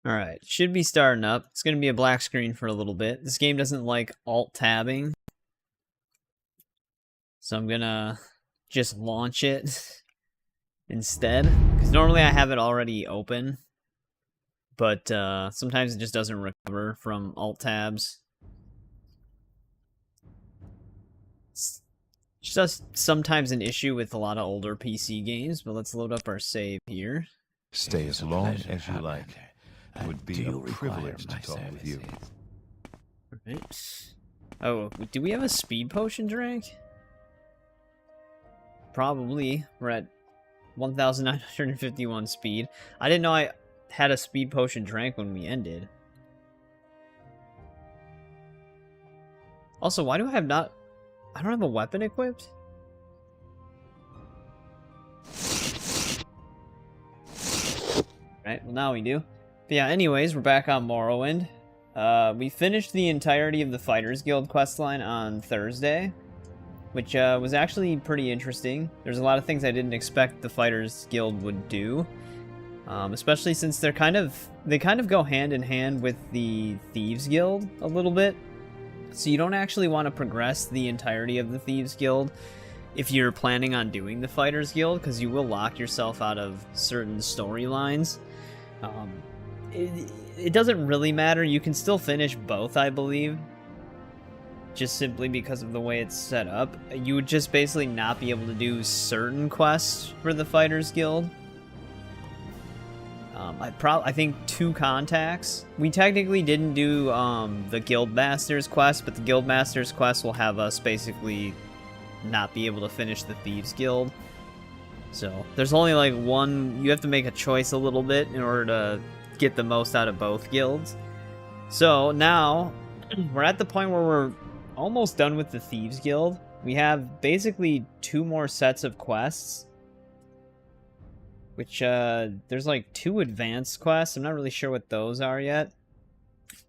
Alright, should be starting up. It's going to be a black screen for a little bit. This game doesn't like alt-tabbing. So I'm going to just launch it instead. Because normally I have it already open. But sometimes it just doesn't recover from alt-tabs. It's just sometimes an issue with a lot of older PC games. But let's load up our save here. Stay as long as you like. It would be a privilege to talk with you. Alright. Oh, do we have a speed potion drink? Probably. We're at 1,951 speed. I didn't know I had a speed potion drink when we ended. Also, why do I have not... I don't have a weapon equipped? Right, well now we do. But yeah, anyways, we're back on Morrowind. We finished the entirety of the Fighters Guild questline on Thursday, which was actually pretty interesting. There's a lot of things I didn't expect the Fighters Guild would do, especially since they kind of go hand in hand with the Thieves Guild a little bit. So you don't actually want to progress the entirety of the Thieves Guild if you're planning on doing the Fighters Guild, because you will lock yourself out of certain storylines. It doesn't really matter. You can still finish both, I believe. Just simply because of the way it's set up. You would just basically not be able to do certain quests for the Fighters Guild. I think 2 contacts. We technically didn't do the Guildmaster's quest, but the Guildmaster's quest will have us basically not be able to finish the Thieves Guild. So there's only like one. You have to make a choice a little bit in order to get the most out of both guilds. So now we're at the point where we're almost done with the Thieves Guild. We have basically 2 more sets of quests, which there's like 2 advanced quests. I'm not really sure what those are yet,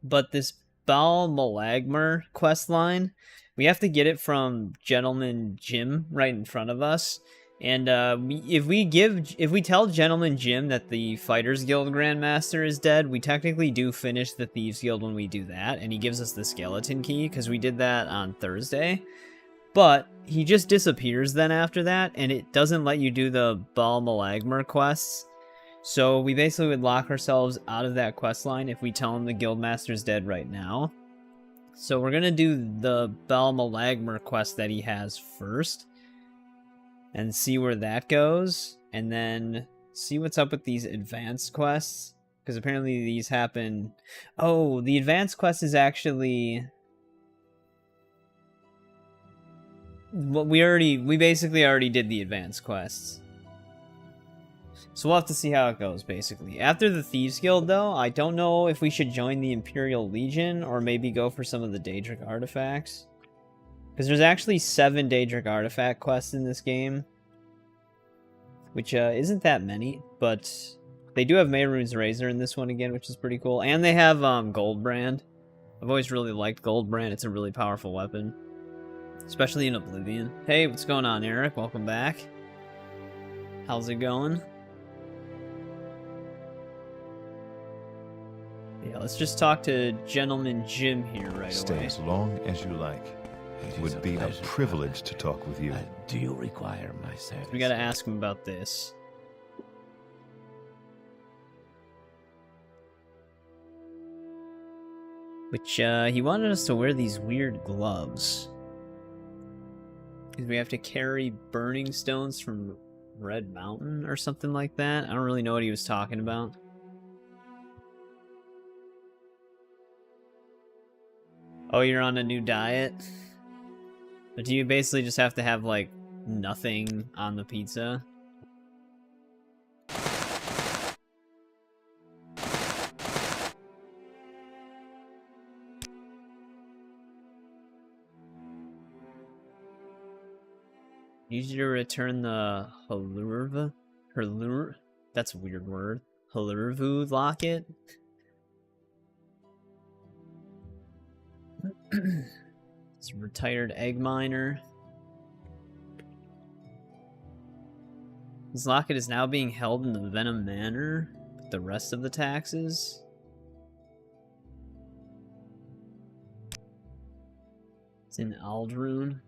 but this Bal Malagmer quest line, we have to get it from Gentleman Jim right in front of us. And if we tell Gentleman Jim that the Fighters Guild Grandmaster is dead, we technically do finish the Thieves Guild when we do that, and he gives us the skeleton key, because we did that on Thursday. But he just disappears then after that, and it doesn't let you do the Bal Malagmer quests. So we basically would lock ourselves out of that quest line if we tell him the Guildmaster's dead right now. So we're gonna do the Bal Malagmer quest that he has first, and see where that goes, and then see what's up with these advanced quests, because apparently these happen... Oh, the advanced quest is actually... Well, we basically already did the advanced quests. So we'll have to see how it goes, basically. After the Thieves Guild, though, I don't know if we should join the Imperial Legion, or maybe go for some of the Daedric artifacts. Because there's actually 7 Daedric artifact quests in this game, which isn't that many, but they do have Mehrunes Razor in this one again, which is pretty cool. And they have Goldbrand. I've always really liked Goldbrand. It's a really powerful weapon, especially in Oblivion. Hey, what's going on, Eric? Welcome back. How's it going? Yeah, let's just talk to Gentleman Jim here right away. Stay as long as you like. It would be a privilege to talk with you. Do you require my service? We gotta ask him about this. Which, he wanted us to wear these weird gloves. Because we have to carry burning stones from Red Mountain or something like that. I don't really know what he was talking about. Oh, you're on a new diet? But do you basically just have to have, like, nothing on the pizza? Need you to return the that's a weird word. Halurvu locket? It's a retired egg miner. This locket is now being held in the Venom Manor with the rest of the taxes. It's in Aldrune.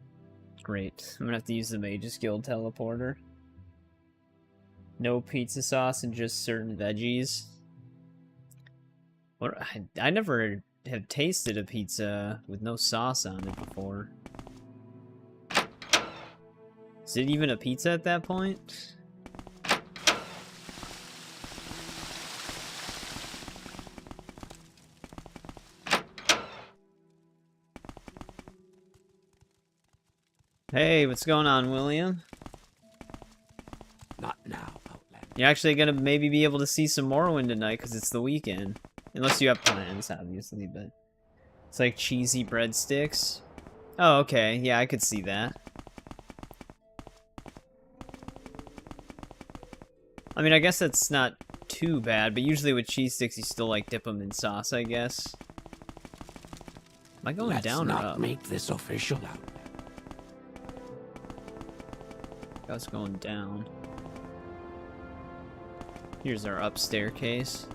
Great. I'm gonna have to use the Mage's Guild teleporter. No pizza sauce and just certain veggies. What? I never have tasted a pizza with no sauce on it before. Is it even a pizza at that point? Hey, what's going on, William? Not now, Outlander. You're actually gonna maybe be able to see some Morrowind tonight because it's the weekend. Unless you have plans, obviously, but... It's like cheesy breadsticks. Oh, okay. Yeah, I could see that. I mean, I guess that's not too bad, but usually with cheese sticks, you still, like, dip them in sauce, I guess. Am I going down or up? Let's not make this official, Outlander. I was going down. Here's our up staircase.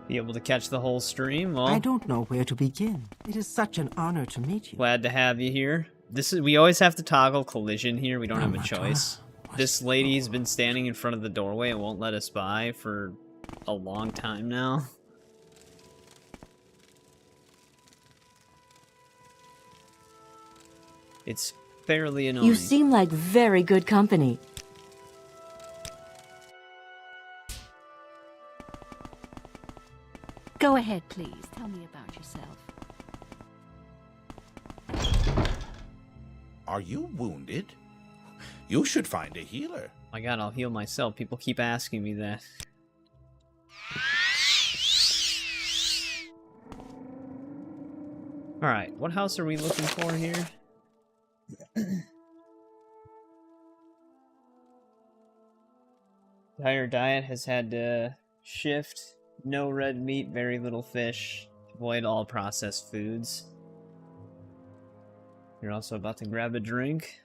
Be able to catch the whole stream? Well, I don't know where to begin. It is such an honor to meet you. glad to have you here. We always have to toggle collision here. We don't have a choice. This lady's been standing in front of the doorway and won't let us by for a long time now. It's fairly annoying. You seem like very good company. Go ahead, please. Tell me about yourself. Are you wounded? You should find a healer. My god, I'll heal myself. People keep asking me that. Alright, what house are we looking for here? Entire diet has had to shift. No red meat, very little fish. Avoid all processed foods. You're also about to grab a drink.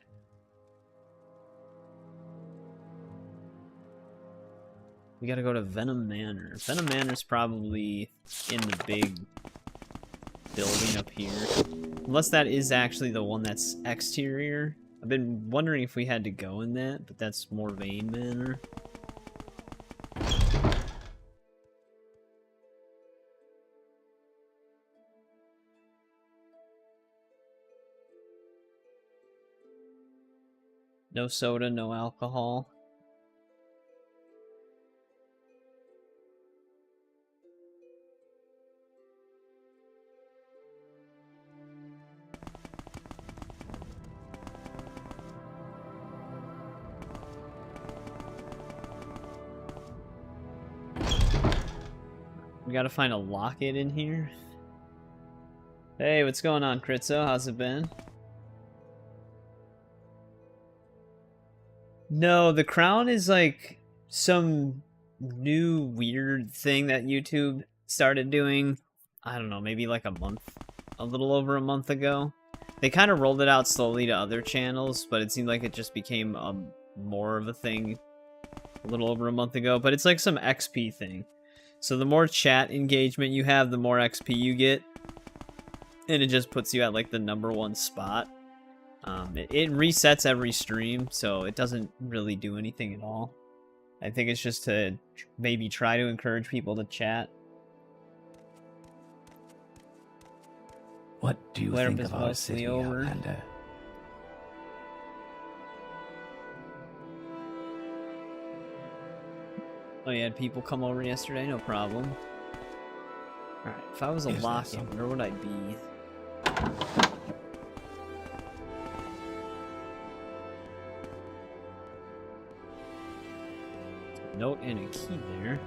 We gotta go to Venom Manor. Venom Manor's probably in the big building up here. Unless that is actually the one that's exterior. I've been wondering if we had to go in that, but that's Morrowind Manor. No soda, no alcohol. We gotta find a locket in here. Hey, what's going on, Kritzo? How's it been? No, the crown is like some new weird thing that YouTube started doing. I don't know, maybe like a little over a month ago. They kind of rolled it out slowly to other channels, but it seemed like it just became more of a thing a little over a month ago. But it's like some XP thing. So the more chat engagement you have, the more XP you get. And it just puts you at like the #1 spot. It resets every stream, so it doesn't really do anything at all. I think it's just to maybe try to encourage people to chat. What do you think of our city, Outlander? Oh, you had people come over yesterday? No problem. Alright, if I was a lock-in, where would I be? Note and a key there.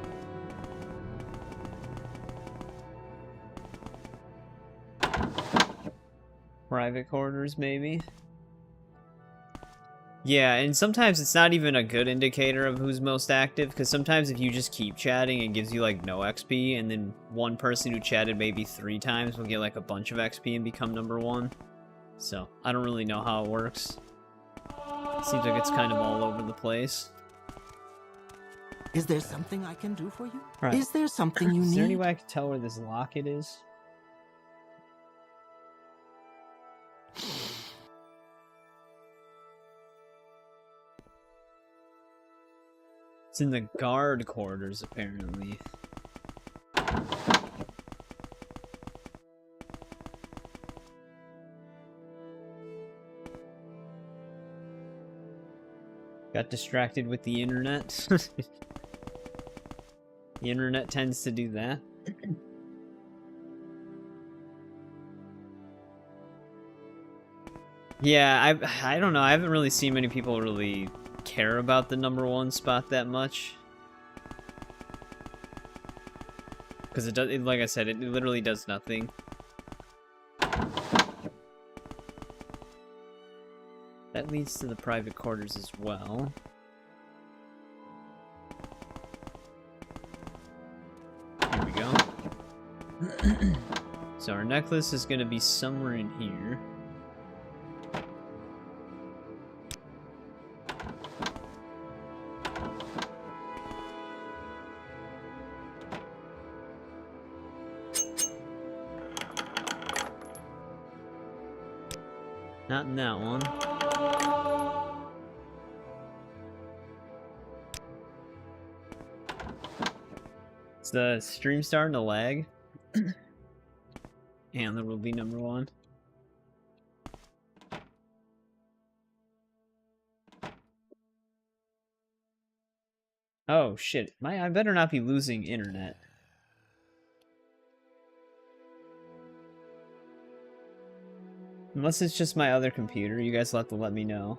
Private quarters, maybe? Yeah, and sometimes it's not even a good indicator of who's most active, because sometimes if you just keep chatting, it gives you, like, no XP, and then one person who chatted maybe 3 times will get, like, a bunch of XP and become #1. So, I don't really know how it works. Seems like it's kind of all over the place. Is there something I can do for you? Right. Is there something you Is there any need? way I can tell where this locket is? It's in the guard quarters, apparently. Got distracted with the internet. The internet tends to do that. Yeah, I don't know. I haven't really seen many people really care about the #1 spot that much. Because it does, like I said, it literally does nothing. That leads to the private quarters as well. Here we go. So our necklace is going to be somewhere in here. Not in that one. Is the stream starting to lag? And there will be #1. Oh shit. I better not be losing internet. Unless it's just my other computer, you guys will have to let me know.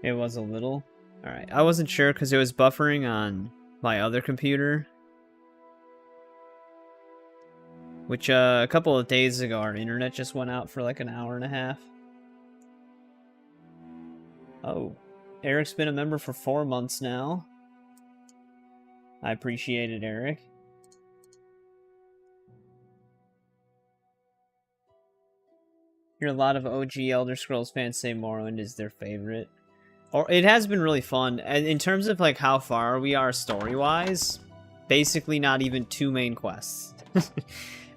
It was a little. Alright, I wasn't sure because it was buffering on my other computer. Which, a couple of days ago, our internet just went out for like an hour and a half. Oh, Eric's been a member for 4 months now. I appreciate it, Eric. Hear a lot of OG Elder Scrolls fans say Morrowind is their favorite. Or it has been really fun. And in terms of like how far we are story-wise, basically not even 2 main quests.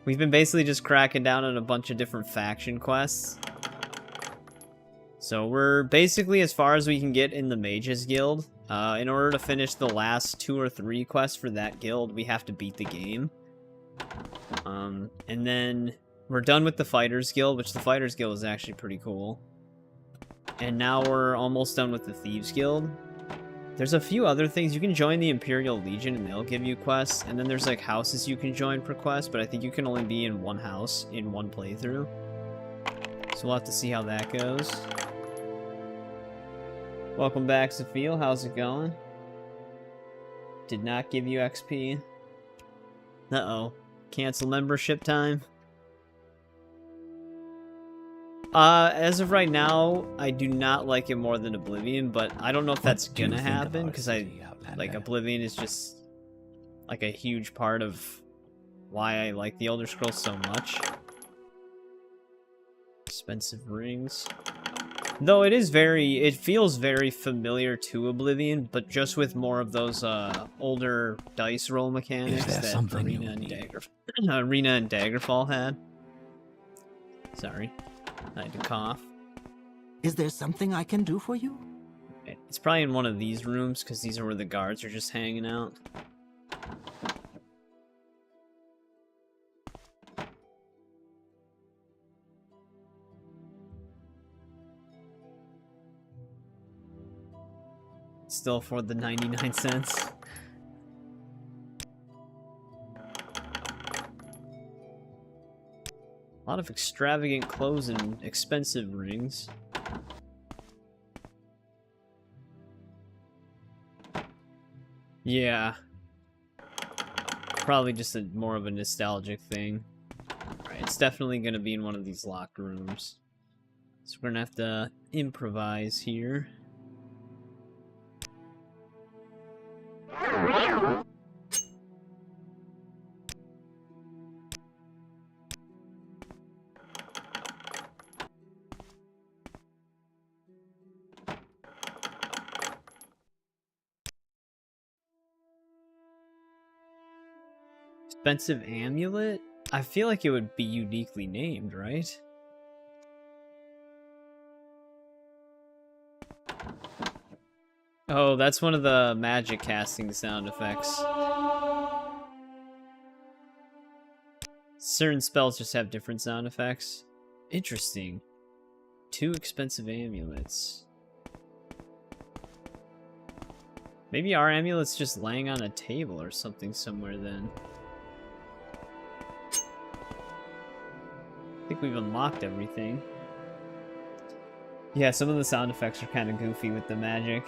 We've been basically just cracking down on a bunch of different faction quests. So we're basically as far as we can get in the Mages Guild. In order to finish the last 2 or 3 quests for that guild, we have to beat the game. And then we're done with the Fighters Guild, which the Fighters Guild is actually pretty cool. And now we're almost done with the Thieves Guild. There's a few other things. You can join the Imperial Legion and they'll give you quests. And then there's like houses you can join per quest, but I think you can only be in one house in one playthrough. So we'll have to see how that goes. Welcome back, Sophia. How's it going? Did not give you XP. Uh-oh. Cancel membership time. As of right now, I do not like it more than Oblivion, but I don't know if that's gonna happen, because like, Oblivion is just, like, a huge part of why I like the Elder Scrolls so much. Expensive rings. Though it feels very familiar to Oblivion, but just with more of those, older dice roll mechanics that Arena and Daggerfall had. Sorry. I had to cough. Is there something I can do for you? It's probably in one of these rooms, because these are where the guards are just hanging out. Still for the 99 cents. A lot of extravagant clothes and expensive rings. Yeah. Probably just more of a nostalgic thing. Alright, it's definitely going to be in one of these locked rooms. So we're going to have to improvise here. expensive amulet? I feel like it would be uniquely named, right? Oh, that's one of the magic casting sound effects. Certain spells just have different sound effects. Interesting. 2 expensive amulets. Maybe our amulet's just laying on a table or something somewhere then. I think we've unlocked everything. Yeah, some of the sound effects are kind of goofy with the magic.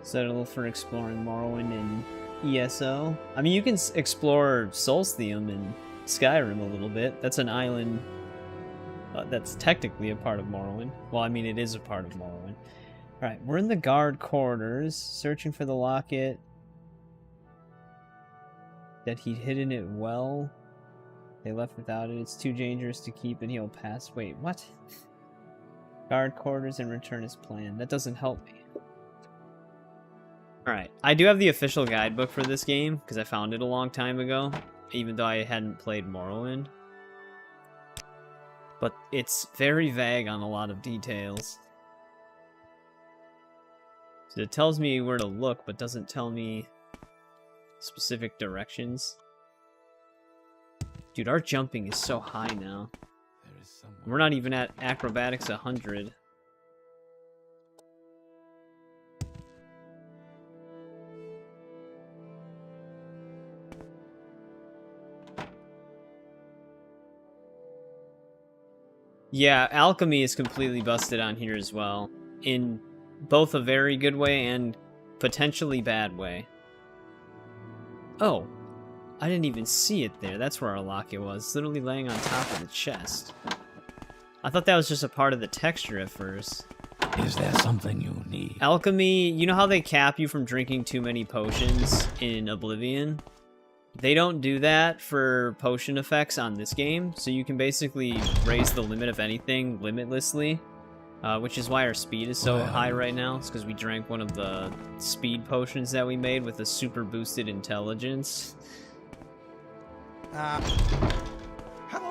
Settle for exploring Morrowind and ESO. I mean, you can explore Solstium and Skyrim a little bit. That's an island that's technically a part of Morrowind. Well, I mean, it is a part of Morrowind. Alright, we're in the guard quarters, searching for the locket. That he'd hidden it well. They left without it. It's too dangerous to keep and he'll pass. Wait, what? Guard quarters and return as planned. That doesn't help me. Alright, I do have the official guidebook for this game, because I found it a long time ago, even though I hadn't played Morrowind. But it's very vague on a lot of details. So it tells me where to look, but doesn't tell me specific directions. Dude, our jumping is so high now. We're not even at acrobatics 100. Yeah, alchemy is completely busted on here as well. In both a very good way and potentially bad way. Oh, I didn't even see it there. That's where our locket was. It's literally laying on top of the chest. I thought that was just a part of the texture at first. Is there something you need? Alchemy, you know how they cap you from drinking too many potions in Oblivion? They don't do that for potion effects on this game, so you can basically raise the limit of anything limitlessly, which is why our speed is so high right now. It's because we drank one of the speed potions that we made with a super boosted intelligence. How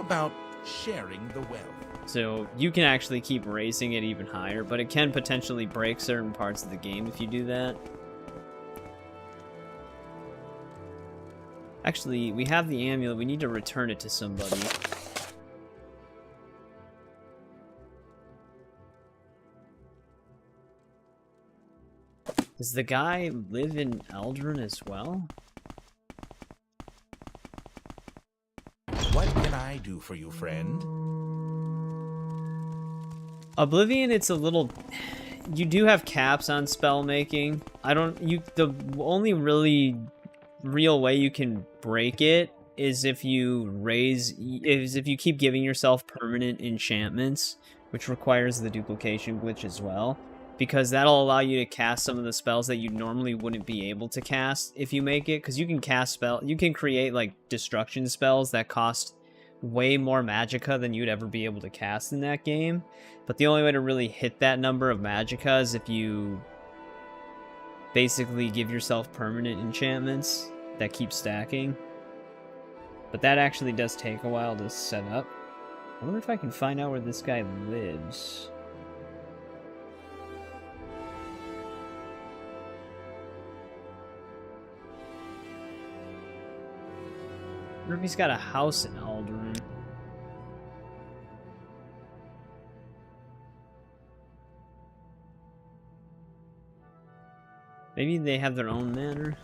about sharing the wealth? So you can actually keep raising it even higher, but it can potentially break certain parts of the game if you do that. Actually, we have the amulet. We need to return it to somebody. Does the guy live in Eldrin as well? What can I do for you, friend? Oblivion, it's a little... You do have caps on spell making. The only really real way you can break it is if you keep giving yourself permanent enchantments, which requires the duplication glitch as well, because that'll allow you to cast some of the spells that you normally wouldn't be able to cast if you make it, because you can create like destruction spells that cost way more magicka than you'd ever be able to cast in that game, but the only way to really hit that number of magicka is if you basically give yourself permanent enchantments that keep stacking. But that actually does take a while to set up. I wonder if I can find out where this guy lives. I wonder if he's got a house in Aldrin. Maybe they have their own manor.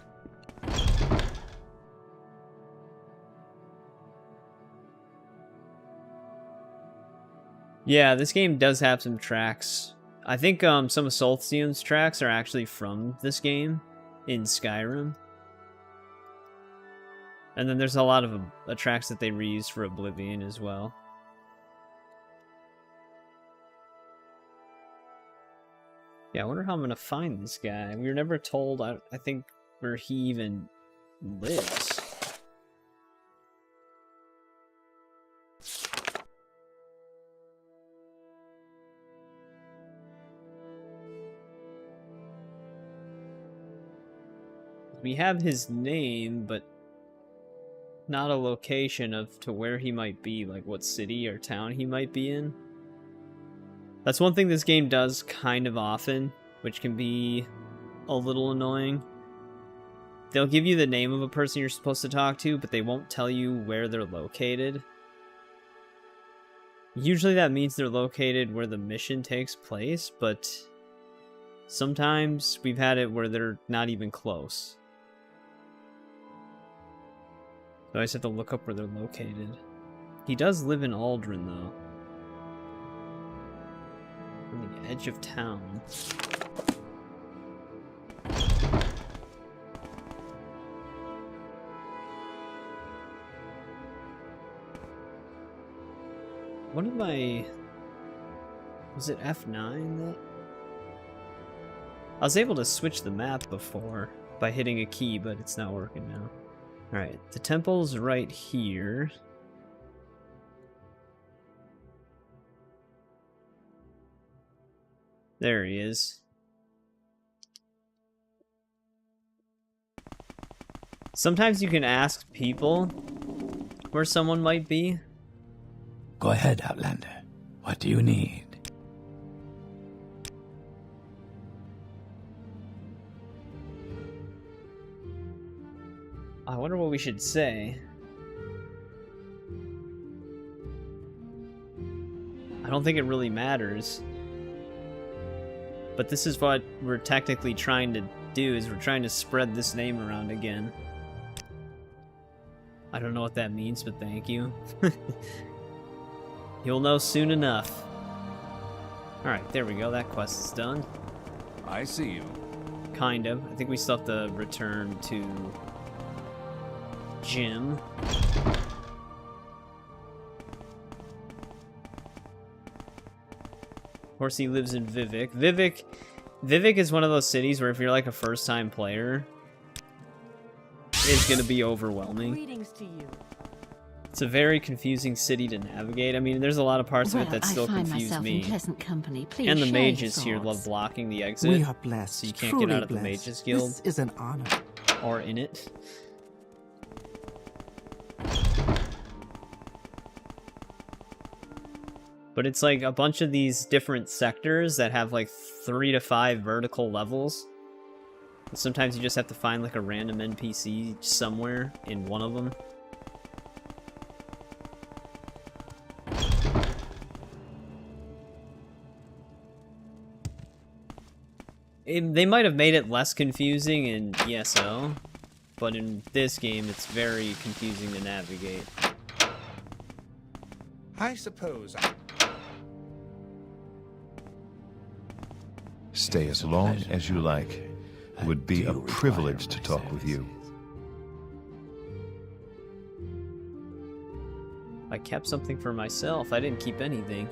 Yeah, this game does have some tracks. I think some of Solstium's tracks are actually from this game in Skyrim. And then there's a lot of tracks that they reused for Oblivion as well. Yeah, I wonder how I'm gonna find this guy. We were never told, I think, where he even lives. We have his name, but not a location of to where he might be, like what city or town he might be in. That's one thing this game does kind of often, which can be a little annoying. They'll give you the name of a person you're supposed to talk to, but they won't tell you where they're located. Usually that means they're located where the mission takes place, but sometimes we've had it where they're not even close. So I just have to look up where they're located. He does live in Aldrin, though. On the edge of town. What am I... Was it F9 that... I was able to switch the map before by hitting a key, but it's not working now. Alright, the temple's right here. There he is. Sometimes you can ask people where someone might be. Go ahead, Outlander. What do you need? I wonder what we should say. I don't think it really matters. But this is what we're technically trying to do, is we're trying to spread this name around again. I don't know what that means, but thank you. You'll know soon enough. Alright, there we go. That quest is done. I see you. Kind of. I think we still have to return to Jim. Of course, he lives in Vivek. Vivek is one of those cities where if you're like a first-time player, it's gonna be overwhelming. Greetings to you. It's a very confusing city to navigate. I mean, there's a lot of parts of it that still confuse me. In pleasant company. Please And the share your mages here love thoughts. blocking the exit, We are blessed. so you can't truly get out of the blessed. Mages Guild This is an honor. or in it. But it's like a bunch of these different sectors that have like 3 to 5 vertical levels. And sometimes you just have to find like a random NPC somewhere in one of them. They might have made it less confusing in ESO, but in this game it's very confusing to navigate. I suppose Stay as long as you like. It would be a privilege to talk with you. I kept something for myself. I didn't keep anything.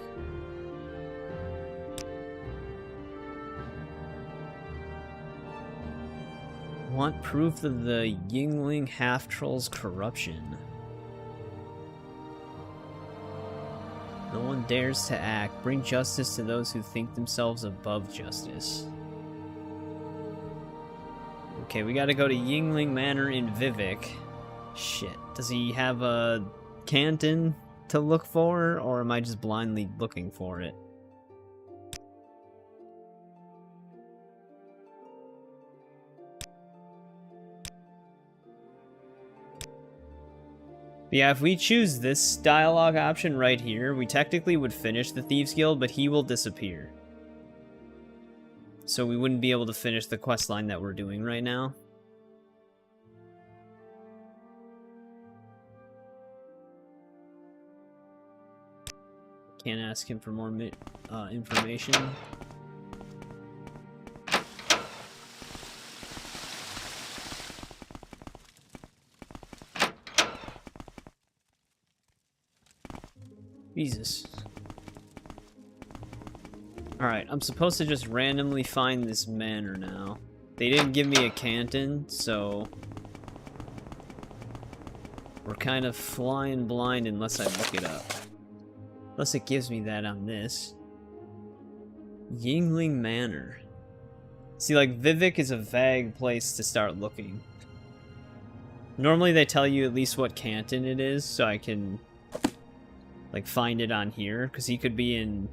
Want proof of the Yingling half-troll's corruption. No one dares to act. Bring justice to those who think themselves above justice. Okay, we gotta go to Yingling Manor in Vivek. Shit. Does he have a canton to look for, or am I just blindly looking for it? Yeah, if we choose this dialogue option right here, we technically would finish the Thieves Guild, but he will disappear. So we wouldn't be able to finish the questline that we're doing right now. Can't ask him for more information. Jesus. Alright, I'm supposed to just randomly find this manor now. They didn't give me a canton, so we're kind of flying blind unless I look it up. Unless it gives me that on this. Yingling Manor. See, like, Vivek is a vague place to start looking. Normally they tell you at least what canton it is, so I can like find it on here, because he could be in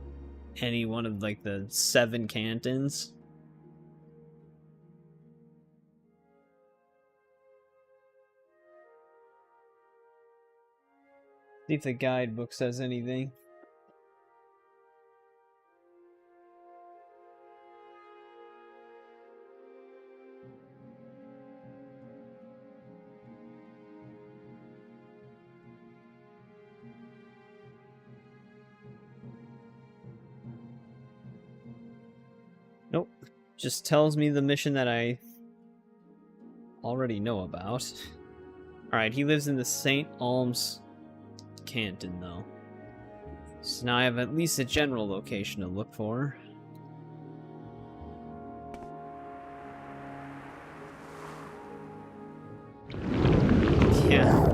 any one of like the 7 cantons. See if the guidebook says anything. Nope. Just tells me the mission that I already know about. Alright, he lives in the St. Alms Canton, though. So now I have at least a general location to look for. Yeah.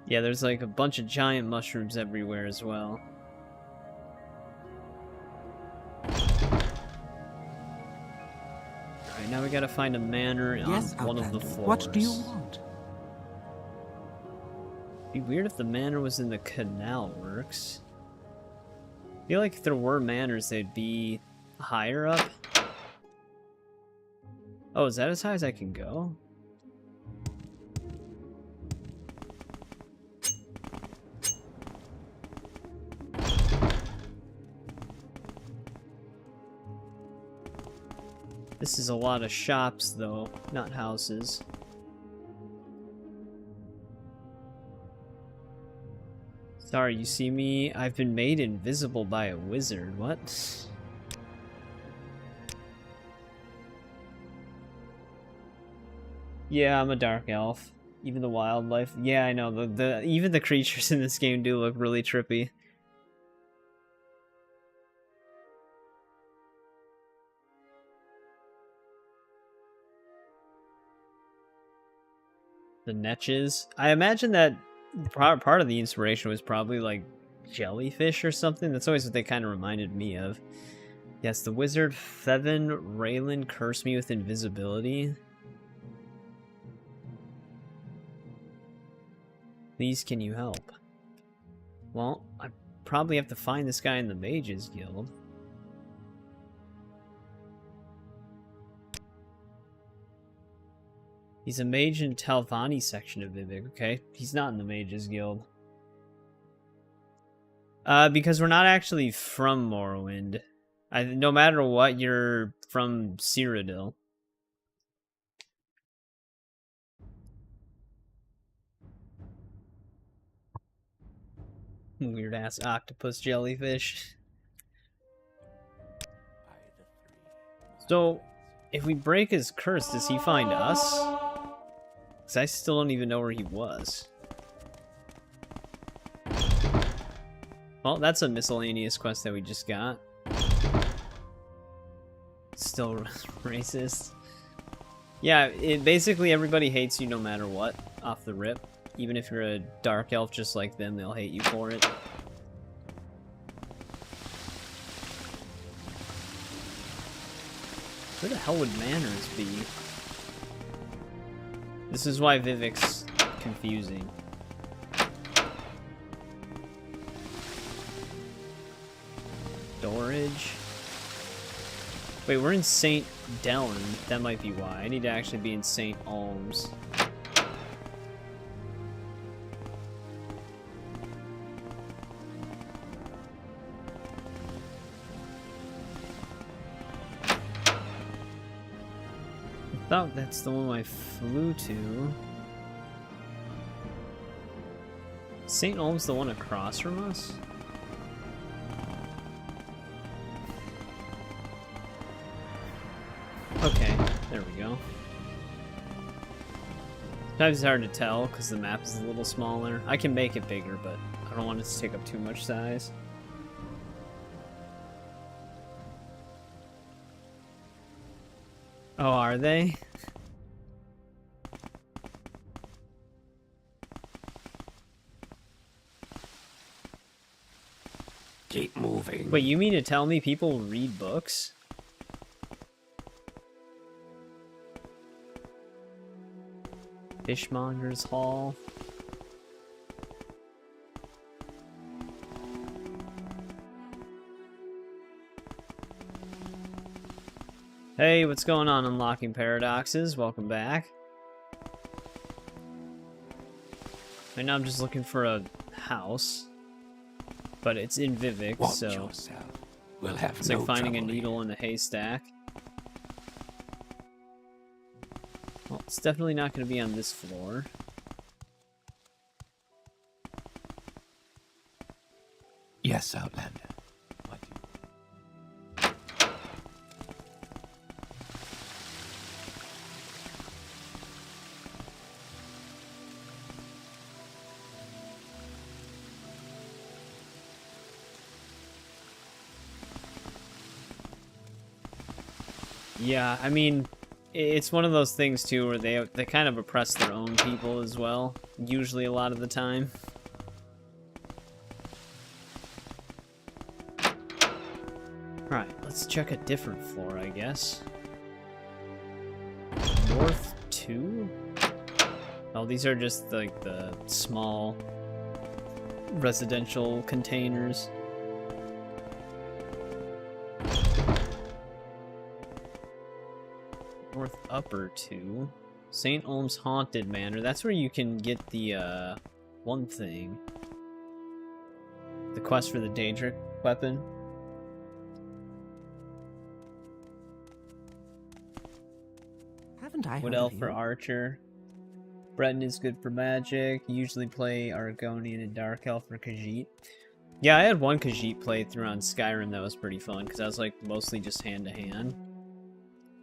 Yeah, there's like a bunch of giant mushrooms everywhere as well. Alright, now we gotta find a manor on Yes, one of the Outlander. floors. What do you want? Be weird if the manor was in the canal works. I feel like if there were manors, they'd be higher up. Oh, is that as high as I can go? This is a lot of shops, though, not houses. Sorry, you see me? I've been made invisible by a wizard. What? Yeah, I'm a dark elf. Even the wildlife. Yeah, I know. Even the creatures in this game do look really trippy. The netches. I imagine that part of the inspiration was probably like jellyfish or something. That's always what they kind of reminded me of. Yes, the wizard Fevin Raylan cursed me with invisibility. Please, can you help? Well, I probably have to find this guy in the Mages Guild. He's a mage in Talvani section of Vivek. Okay, he's not in the Mages Guild. Because we're not actually from Morrowind. No matter what, you're from Cyrodiil. Weird ass octopus jellyfish. So, if we break his curse, does he find us? Because I still don't even know where he was. Well, that's a miscellaneous quest that we just got. Still racist. Yeah, basically everybody hates you no matter what, off the rip. Even if you're a dark elf just like them, they'll hate you for it. Where the hell would manners be? This is why Vivek's confusing. Storage. Wait, we're in St. Dellen. That might be why. I need to actually be in St. Alms. I thought that's the one I flew to. St. Olm's the one across from us? Okay, there we go. Sometimes it's hard to tell because the map is a little smaller. I can make it bigger, but I don't want it to take up too much size. Oh, are they? Keep moving. Wait, you mean to tell me people read books? Fishmonger's Hall. Hey, what's going on, Unlocking Paradoxes? Welcome back. Right now I'm just looking for a house, but it's in Vivek, Watch so yourself. We'll have it's no like finding a trouble needle in a haystack. Well, it's definitely not going to be on this floor. Yes, Outlander. What do you... Yeah, I mean, it's one of those things too where they kind of oppress their own people as well, usually a lot of the time. Alright, let's check a different floor, I guess. North 2? Oh, these are just like the small residential containers. North Upper 2. St. Olm's Haunted Manor. That's where you can get the, one thing. The quest for the Daedric weapon. Haven't I Wood heard Elf of for you? Archer. Breton is good for magic. Usually play Argonian and Dark Elf for Khajiit. Yeah, I had one Khajiit playthrough on Skyrim that was pretty fun, because I was like mostly just hand-to-hand.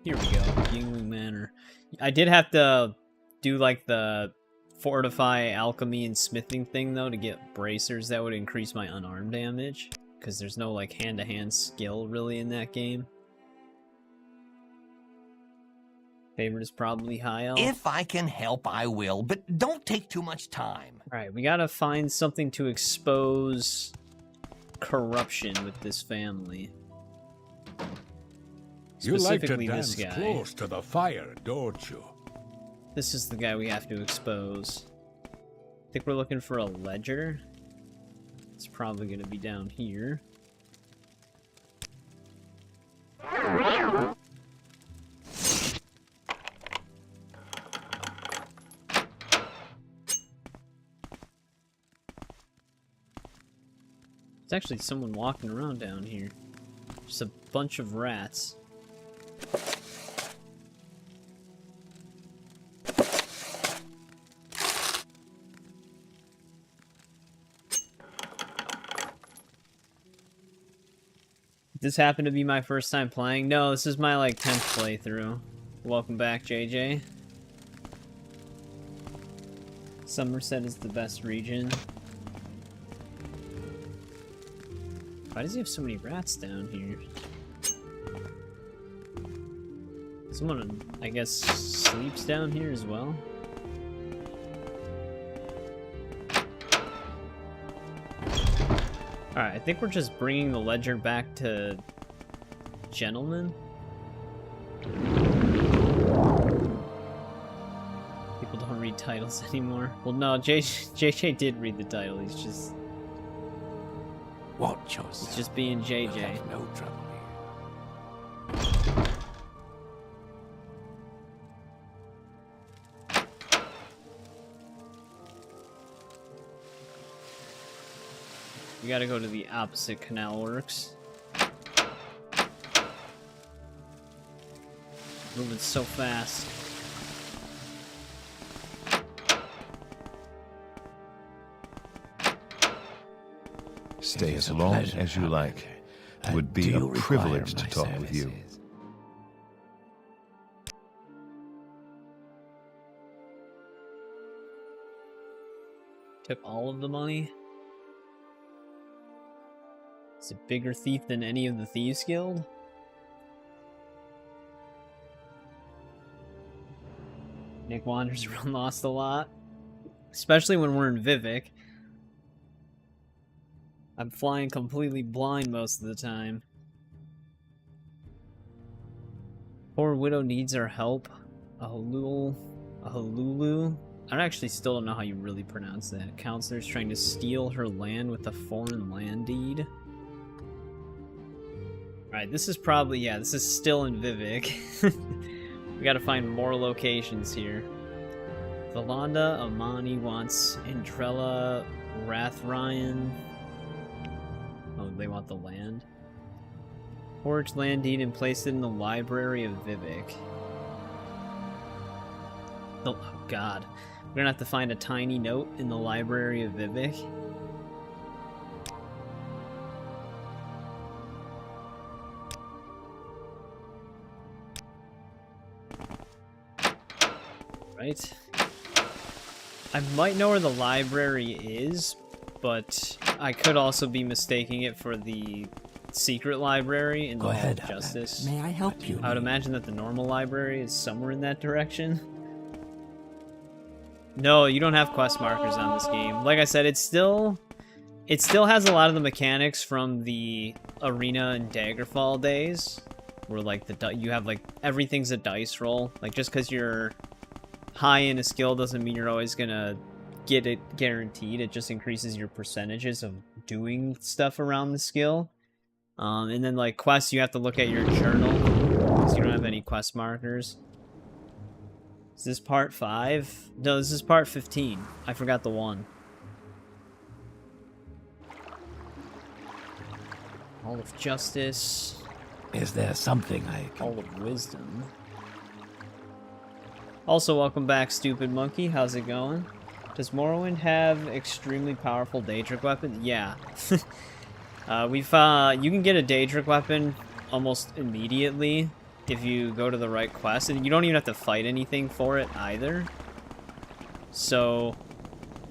Here we go, Yingling Manor. I did have to do like the fortify alchemy and smithing thing though to get bracers that would increase my unarmed damage, because there's no like hand-to-hand skill really in that game. Favorite is probably High Elf. If I can help, I will, but don't take too much time. Alright, we gotta find something to expose corruption with this family. You like to Specifically dance this guy. close to the fire, don't you? This is the guy we have to expose. I think we're looking for a ledger. It's probably gonna be down here. There's actually someone walking around down here. Just a bunch of rats. This happened to be my first time playing. No, this is my like 10th playthrough. Welcome back, JJ. Somerset is the best region. Why does he have so many rats down here? Someone, I guess, sleeps down here as well? Alright, I think we're just bringing the ledger back to Gentleman. People don't read titles anymore. Well, no, JJ did read the title. He's just Watch yourself. It's just being We'll JJ. have no trouble We gotta go to the opposite canal works. Moving so fast. Stay It as is a long pleasure, as you like. Outlander. It would Do be a you require privilege to my talk with you. services? Took all of the money. Is a bigger thief than any of the Thieves Guild? Nick wanders around lost a lot. Especially when we're in Vivek. I'm flying completely blind most of the time. Poor widow needs our help. A Hululu. I actually still don't know how you really pronounce that. Counselor's trying to steal her land with a foreign land deed. Alright, this is probably, yeah, this is still in Vivek. We gotta find more locations here. Valanda Amani wants Indrella Rathryan. Oh, they want the land. Forge land deed and place it in the library of Vivek. Oh, God. We're gonna have to find a tiny note in the library of Vivek. Right. I might know where the library is, but I could also be mistaking it for the secret library in the Hall of Justice. May I help you? I would imagine that the normal library is somewhere in that direction. No, you don't have quest markers on this game. Like I said, it still has a lot of the mechanics from the Arena and Daggerfall days, where like you have like everything's a dice roll. Like just because you're high in a skill doesn't mean you're always gonna get it guaranteed. It just increases your percentages of doing stuff around the skill. And then like quests, you have to look at your journal because you don't have any quest markers. Is this part 5? No, this is part 15. I forgot the 1. Hall of Justice. Is there something I can... Hall of Wisdom. Also, welcome back, Stupid Monkey. How's it going? Does Morrowind have extremely powerful Daedric weapons? Yeah. You can get a Daedric weapon almost immediately if you go to the right quest, and you don't even have to fight anything for it either. So,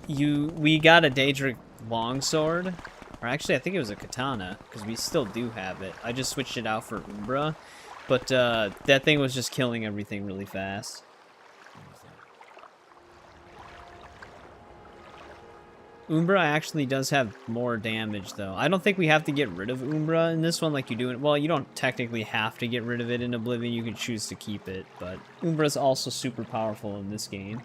we got a Daedric longsword, or actually I think it was a katana, because we still do have it. I just switched it out for Umbra, but that thing was just killing everything really fast. Umbra actually does have more damage, though. I don't think we have to get rid of Umbra in this one like you do in... Well, you don't technically have to get rid of it in Oblivion. You can choose to keep it, but Umbra's also super powerful in this game.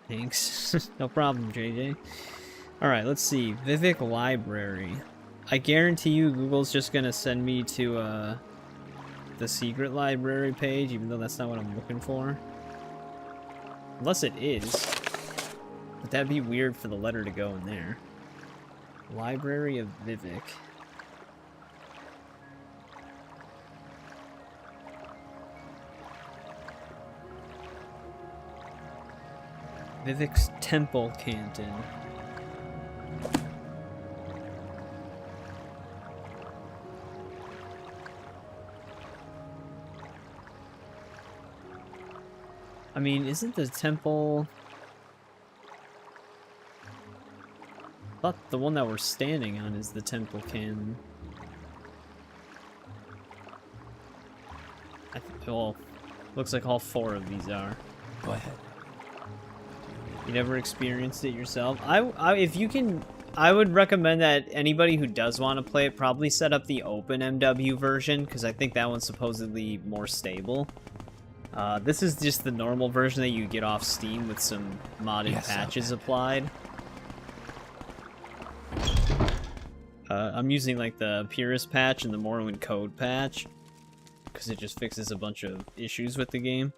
Thanks. No problem, JJ. Alright, let's see. Vivek Library. I guarantee you Google's just gonna send me to the secret library page, even though that's not what I'm looking for. Unless it is. But that'd be weird for the letter to go in there. Library of Vivek. Vivek's Temple Canton. I mean, isn't the temple... I thought the one that we're standing on is the temple cannon. Well, looks like all 4 of these are. Go ahead. You never experienced it yourself? If you can... I would recommend that anybody who does want to play it probably set up the open MW version, because I think that one's supposedly more stable. This is just the normal version that you get off Steam with some modded patches applied. I'm using like the Purist patch and the Morrowind Code patch, because it just fixes a bunch of issues with the game.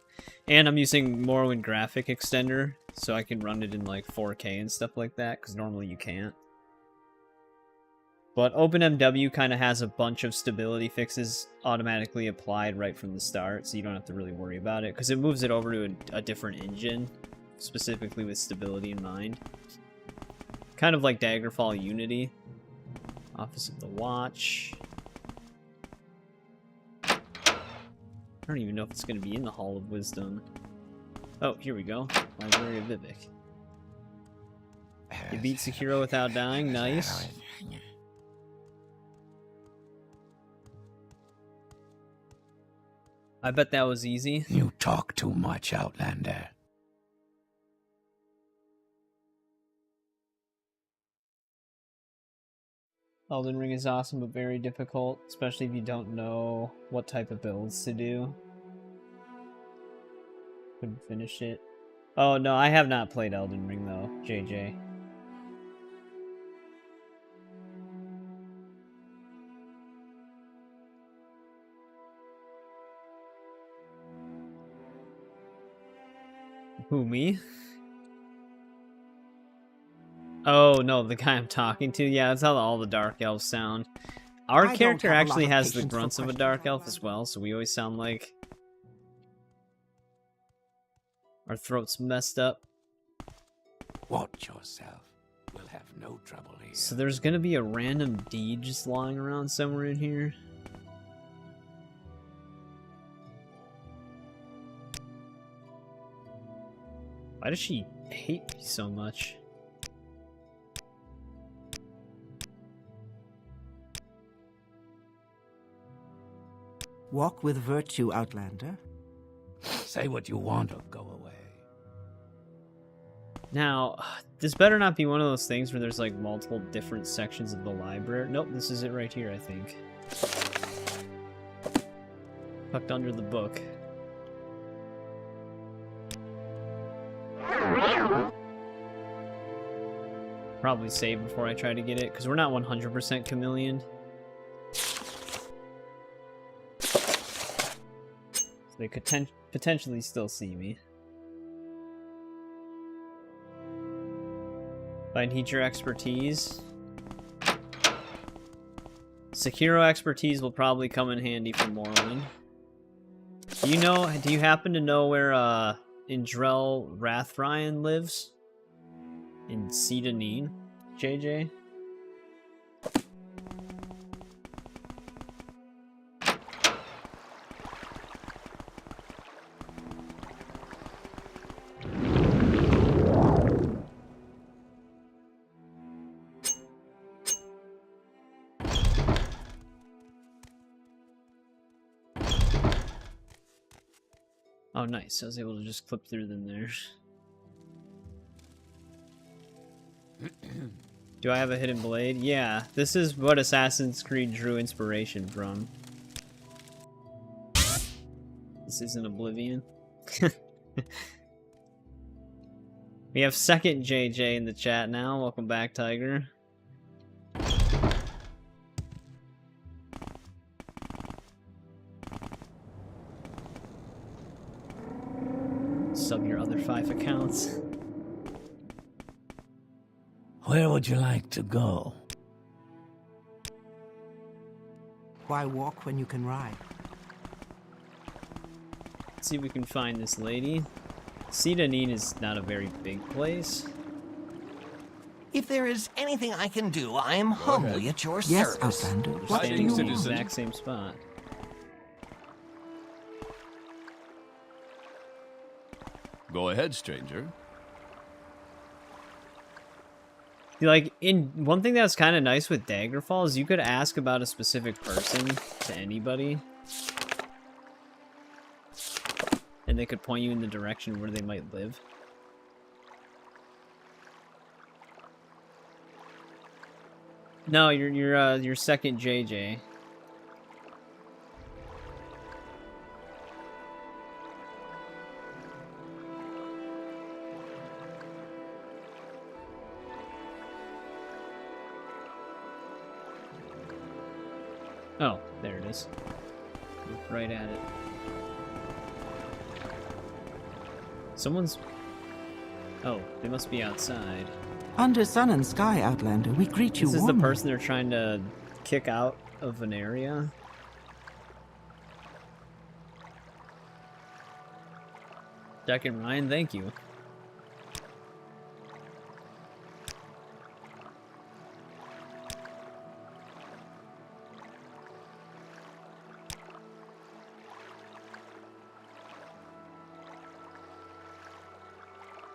And I'm using Morrowind Graphic Extender, so I can run it in like 4K and stuff like that, because normally you can't. But OpenMW kind of has a bunch of stability fixes automatically applied right from the start, so you don't have to really worry about it, because it moves it over to a different engine, specifically with stability in mind. Kind of like Daggerfall Unity. Office of the Watch. I don't even know if it's going to be in the Hall of Wisdom. Oh, here we go. Library of Vivek. You beat Sekiro without dying. Nice. I bet that was easy. You talk too much, Outlander. Elden Ring is awesome, but very difficult, especially if you don't know what type of builds to do. Couldn't finish it. Oh no, I have not played Elden Ring though, JJ. Who, me? Oh no, the guy I'm talking to? Yeah, that's how all the Dark Elves sound. Our I don't character have a lot actually of has the patience for grunts of a questions Dark like Elf that. as well, so we always sound like our throats messed up. Watch yourself. We'll have no trouble here. So there's gonna be a random deed just lying around somewhere in here. Why does she hate me so much? Walk with virtue, Outlander. Say what you want or go away. Now, this better not be one of those things where there's like multiple different sections of the library. Nope, this is it right here, I think. Tucked under the book. Probably save before I try to get it, because we're not 100% chameleon. So they could potentially still see me. I need your expertise. Sekiro expertise will probably come in handy for Morrowind. Do you happen to know where Indoril Nerevar lives? In Sedanine, JJ? Oh, nice. I was able to just clip through them there. Do I have a hidden blade? Yeah, this is what Assassin's Creed drew inspiration from. This isn't Oblivion. We have second JJ in the chat now. Welcome back, Tiger. Sub your other 5 accounts. Where would you like to go? Why walk when you can ride? Let's see if we can find this lady. Sedanine is not a very big place. If there is anything I can do, I am humbly at your Yes, service. Outlander. We're What do standing you in the want? exact same spot. Go ahead, stranger. Like, one thing that's kind of nice with Daggerfall is you could ask about a specific person to anybody. And they could point you in the direction where they might live. No, you're second JJ. Oh, there it is. Look right at it. Someone's... Oh, they must be outside. Under sun and sky, Outlander, we greet you This is the warmly. person they're trying to kick out of an area. Jack and Ryan, thank you.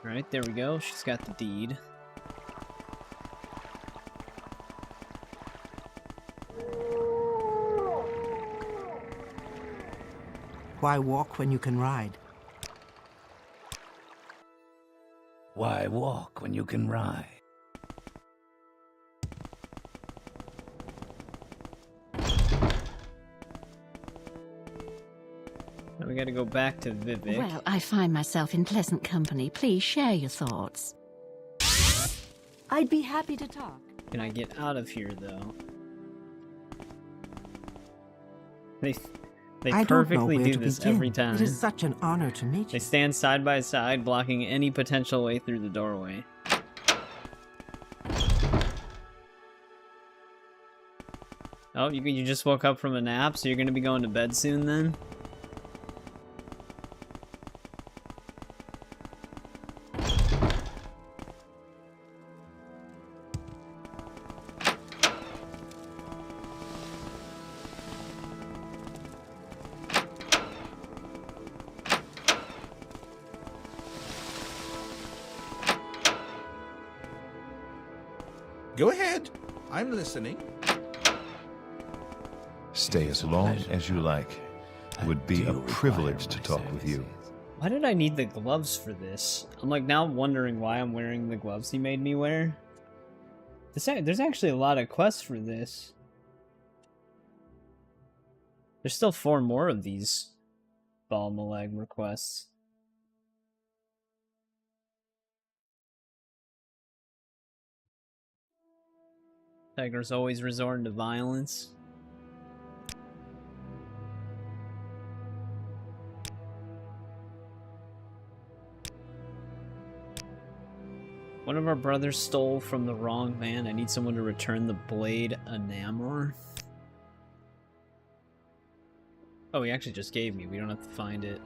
Alright, there we go. She's got the deed. Why walk when you can ride? Why walk when you can ride? Now we gotta go back to Vivek. Well, I find myself in pleasant company. Please share your thoughts. I'd be happy to talk. Can I get out of here, though? They I don't know perfectly where do to this begin. every time. It is such an honor to meet They you. stand side by side, blocking any potential way through the doorway. Oh, you just woke up from a nap, so you're gonna be going to bed soon then? Go ahead. I'm listening. Stay as long as you like. It would be a privilege to talk with you. Why did I need the gloves for this? I'm like now wondering why I'm wearing the gloves he made me wear. There's actually a lot of quests for this. There's still 4 more of these Bal Malagmer quests. Tiger's always resorting to violence. One of our brothers stole from the wrong man. I need someone to return the blade Enamor. Oh, he actually just gave me. We don't have to find it.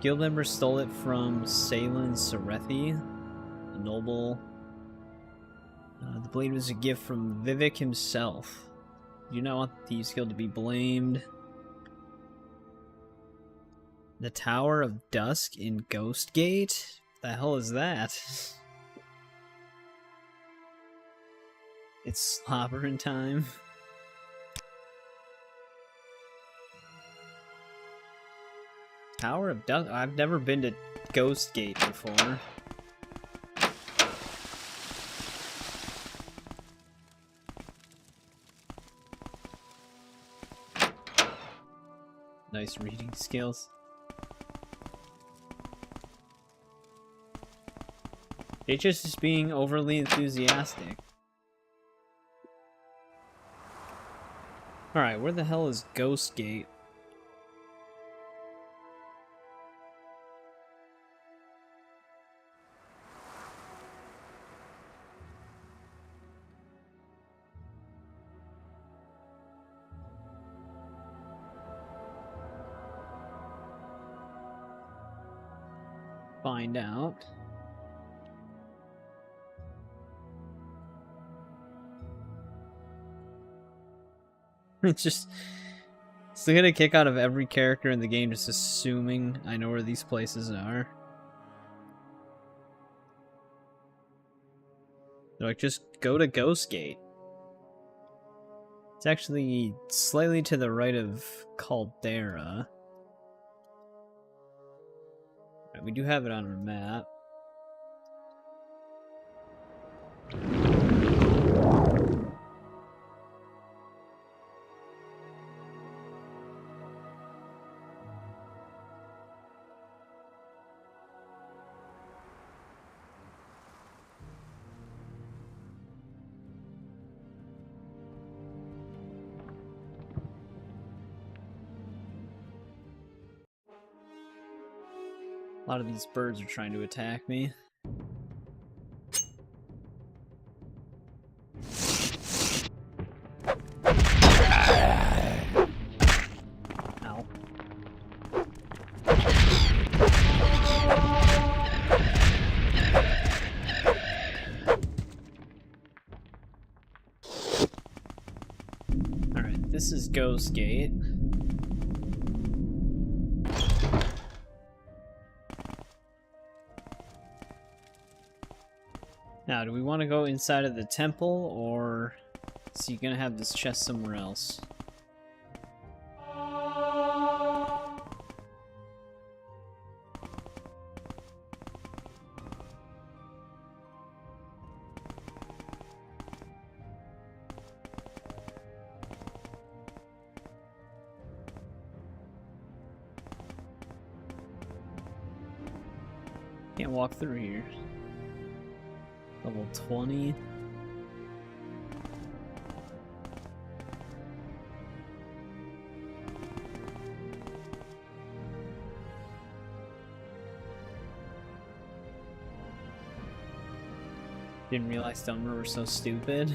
Guild member stole it from Salen Serethi, a noble. The blade was a gift from Vivek himself. You do not want the Thieves Guild to be blamed. The Tower of Dusk in Ghostgate? The hell is that? It's slobbering time. Tower of Dusk? I've never been to Ghostgate before. Nice reading skills. They're just being overly enthusiastic. Alright, where the hell is Ghostgate? Find out. It's just still get a kick out of every character in the game just assuming I know where these places are. They're like, just go to Ghostgate. It's actually slightly to the right of Caldera. Right, we do have it on our map. A lot of these birds are trying to attack me. Ow. Alright, this is Ghostgate. Now, do we want to go inside of the temple, or is he gonna have this chest somewhere else? Can't walk through here. Level 20. Didn't realize Dumber were so stupid.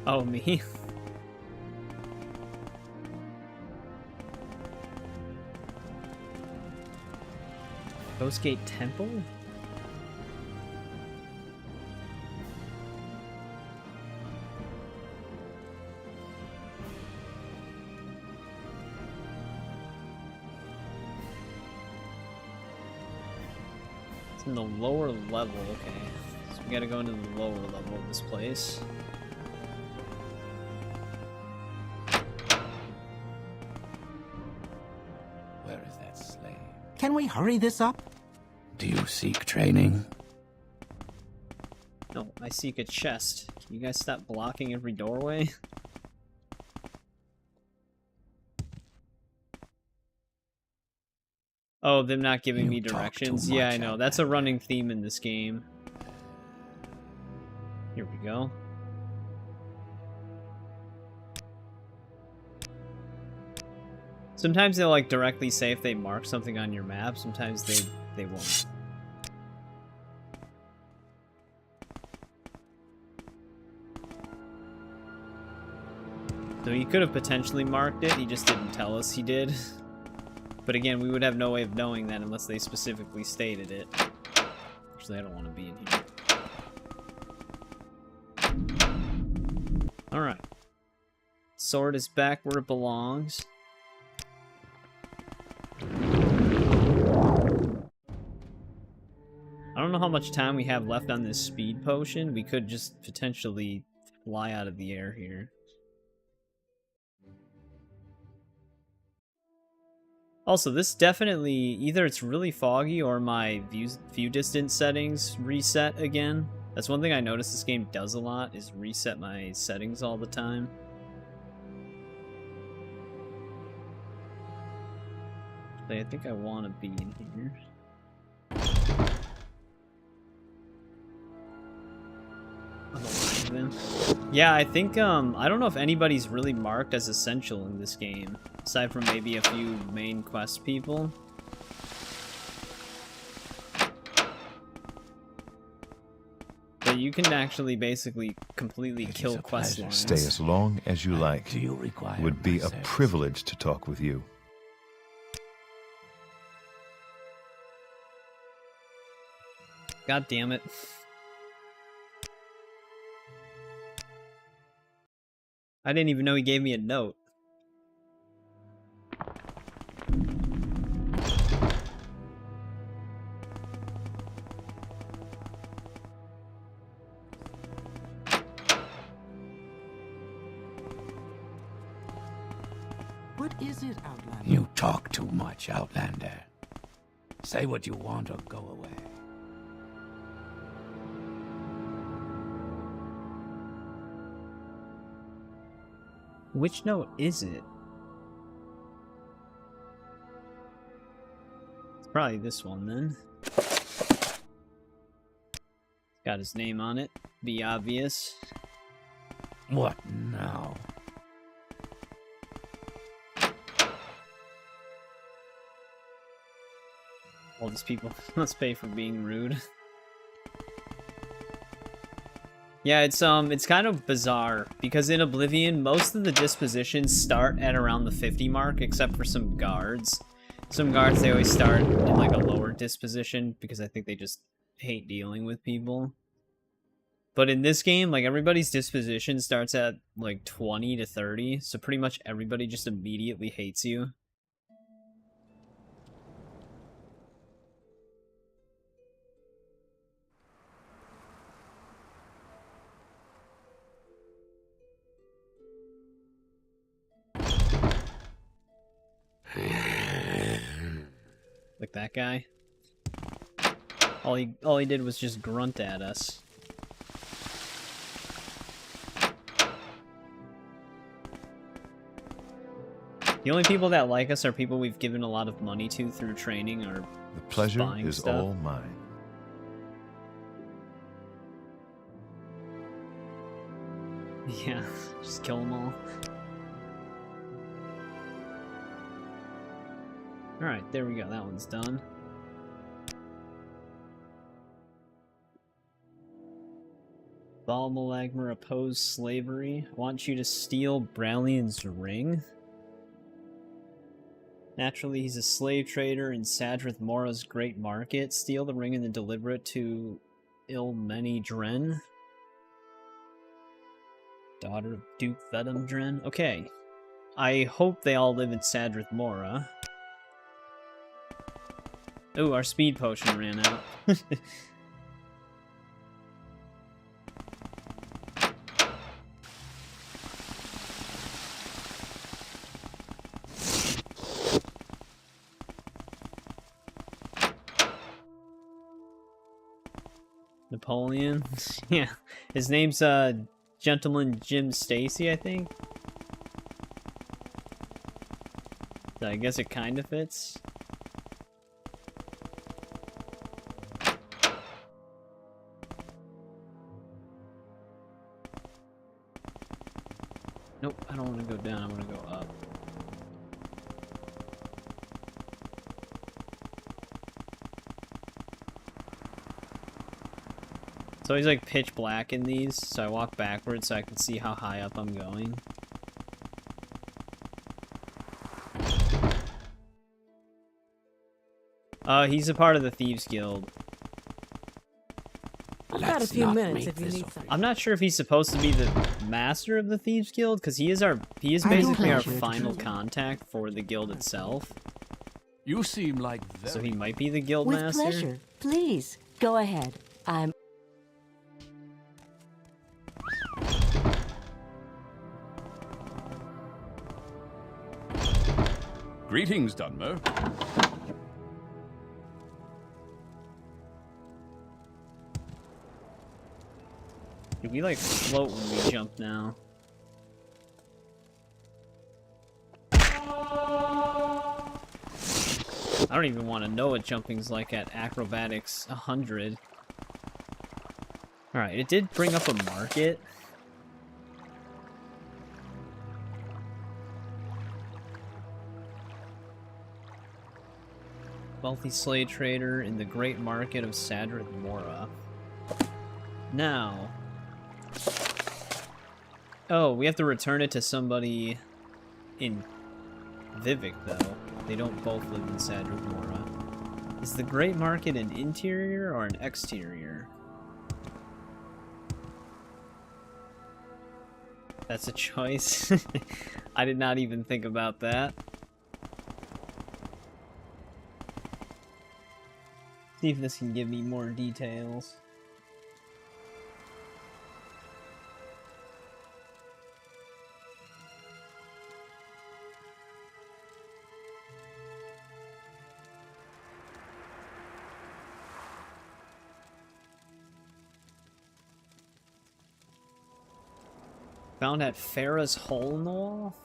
Oh, me? Ghostgate Temple? It's in the lower level, okay. So we gotta go into the lower level of this place. Where is that slave? Can we hurry this up? Do you seek training? No, I seek a chest. Can you guys stop blocking every doorway? Oh, them not giving You me talk too directions? Yeah, I much, know. That's a Outlander. running theme in this game. Here we go. Sometimes they'll like directly say if they mark something on your map, sometimes they won't. So he could have potentially marked it, he just didn't tell us he did. But again, we would have no way of knowing that unless they specifically stated it. Actually, I don't want to be in here. Alright. Sword is back where it belongs. I don't know how much time we have left on this speed potion. We could just potentially fly out of the air here. Also, this definitely, either it's really foggy or my view distance settings reset again. That's one thing I noticed this game does a lot, is reset my settings all the time. I think I want to be in here. Yeah, I think, I don't know if anybody's really marked as essential in this game, aside from maybe a few main quest people. But you can actually basically completely kill quest lines. Stay as long as you like. Do you require It would be my a service? privilege to talk with you. God damn it. I didn't even know he gave me a note. What is it, Outlander? You talk too much, Outlander. Say what you want or go away. Which note is it? It's probably this one then. Got his name on it. Be obvious. What now? All these people must pay for being rude. Yeah, it's kind of bizarre because in Oblivion, most of the dispositions start at around the 50 mark, except for some guards. Some guards, they always start in like a lower disposition because I think they just hate dealing with people. But in this game, like everybody's disposition starts at like 20 to 30, so pretty much everybody just immediately hates you. Like that guy. All he did was just grunt at us. The only people that like us are people we've given a lot of money to through training or The pleasure buying is stuff. all mine. Yeah, just kill them all. Alright, there we go. That one's done. Balmalagmer oppose slavery. I want you to steal Bralian's ring. Naturally, he's a slave trader in Sadrith Mora's great market. Steal the ring and then deliver it to Ilmeni Dren. Daughter of Duke Vedum Dren. Okay. I hope they all live in Sadrith Mora. Oh, our speed potion ran out. Napoleon? Yeah. His name's Gentleman Jim Stacy, I think. So I guess it kind of fits. Nope, I don't want to go down, I want to go up. It's always like pitch black in these, so I walk backwards so I can see how high up I'm going. He's a part of the Thieves Guild. I've got a Let's few not minutes make if you this need a- something. I'm not sure if he's supposed to be the master of the Thieves Guild, because he is basically our pleasure. final contact for the guild itself. You seem like So very... he might be the guild With master. pleasure. Please, go ahead. I'm... Greetings, Dunmer. Do we like float when we jump now? I don't even want to know what jumping's like at acrobatics 100. Alright, it did bring up a market. Wealthy slave trader in the great market of Sadrith Mora. Now... Oh, we have to return it to somebody in Vivek, though. They don't both live in Sadrith Mora. Is the great market an interior or an exterior? That's a choice. I did not even think about that. See if this can give me more details. Found at Farah's hole in the wall?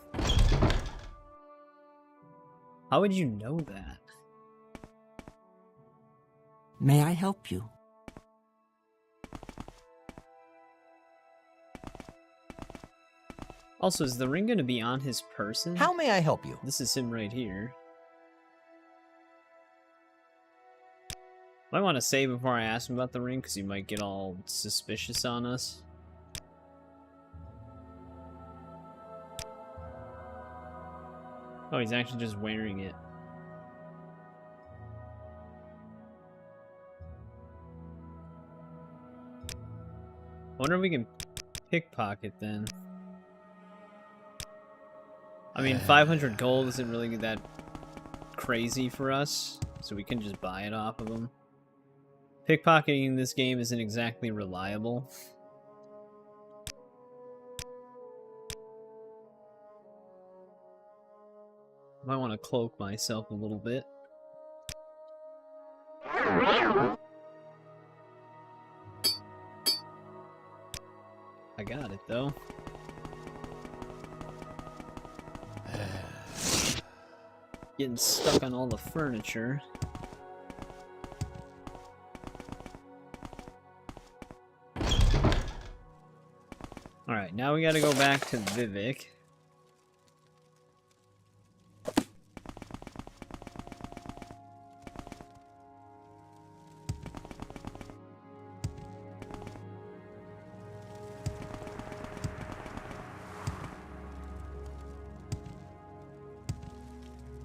How would you know that? May I help you? Also, is the ring going to be on his person? How may I help you? This is him right here. Might want to save before I ask him about the ring, because he might get all suspicious on us. Oh, he's actually just wearing it. I wonder if we can pickpocket then. I mean, 500 gold isn't really that crazy for us, so we can just buy it off of him. Pickpocketing in this game isn't exactly reliable. Might want to cloak myself a little bit. I got it though. Getting stuck on all the furniture. Alright, now we gotta go back to Vivek.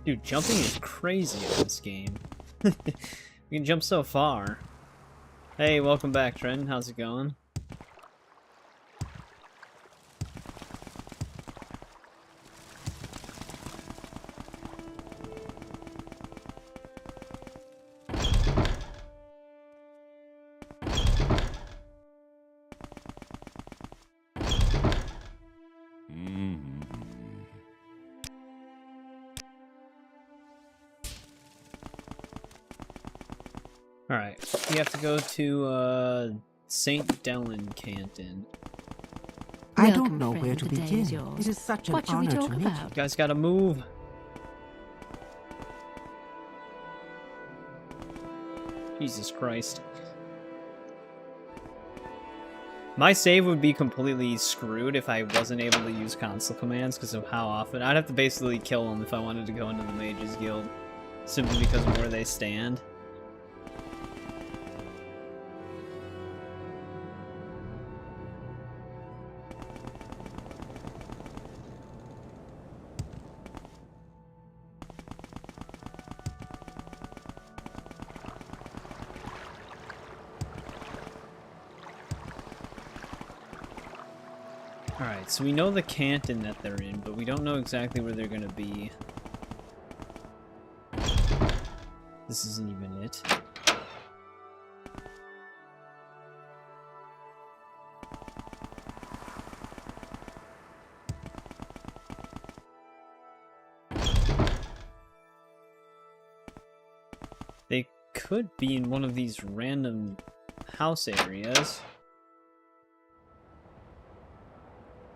Dude, jumping is crazy in this game. You can jump so far. Hey, welcome back, Trent. How's it going? Alright, we have to go to St. Dellen Canton. I Welcome, don't know friend. where to The day begin. is yours. It is such an What shall we honor talk to meet about? You guys gotta move. Jesus Christ. My save would be completely screwed if I wasn't able to use console commands because of how often. I'd have to basically kill them if I wanted to go into the Mages Guild. Simply because of where they stand. Alright, so we know the canton that they're in, but we don't know exactly where they're gonna be. This isn't even it. They could be in one of these random house areas.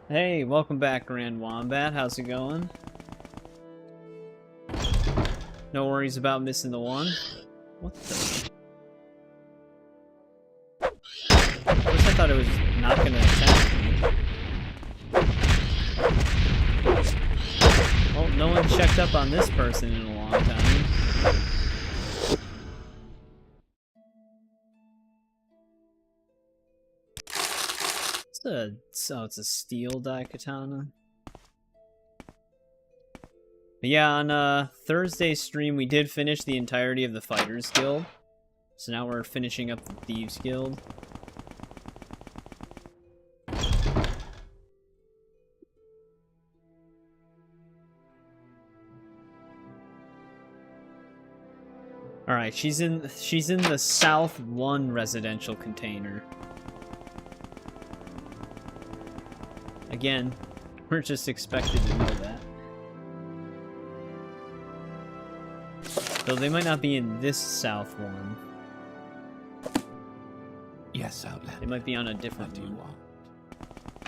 Hey, welcome back, Grand Wombat. How's it going? No worries about missing the one. What the? At first I thought it was not gonna attack me. Well, no one checked up on this person in a long time. It's a steel daikatana. But yeah, on Thursday's stream we did finish the entirety of the Fighters Guild. So now we're finishing up the Thieves Guild. Alright, she's in the South 1 residential container. Again, we're just expected to know that. Though they might not be in this south one. Yes, Outlander. They might be on a different What do you one.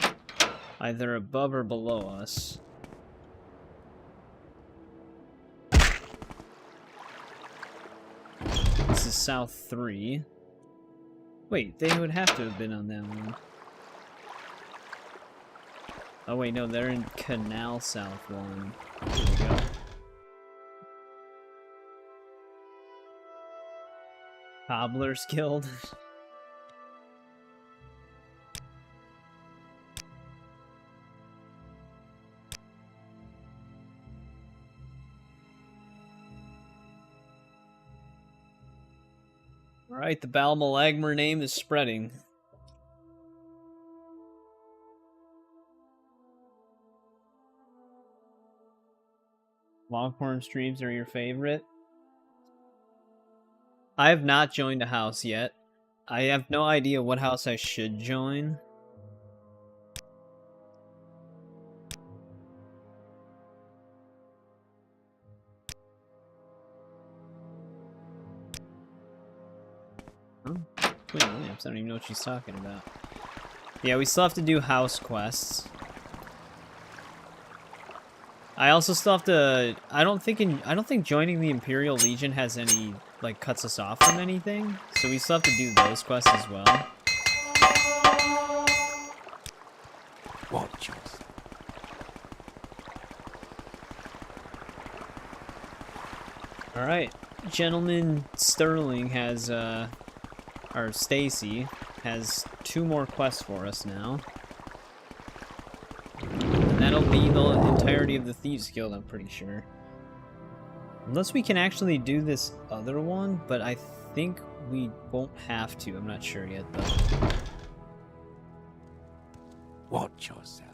want? Either above or below us. This is South 3. Wait, they would have to have been on that one. Oh wait, no, they're in Canal South 1. Here we go. Cobbler's Guild. Alright, the Balmalagmer name is spreading. Longhorn streams are your favorite? I have not joined a house yet. I have no idea what house I should join. Oh, Twin Lamps. I don't even know what she's talking about. Yeah, we still have to do house quests. I also still have to. I don't think joining the Imperial Legion has any like cuts us off from anything. So we still have to do those quests as well. Watch yourself. All right, Gentleman Sterling has or Stacy has 2 more quests for us now. And that'll be the entirety of the Thieves Guild, I'm pretty sure. Unless we can actually do this other one, but I think we won't have to. I'm not sure yet, though. Watch yourself.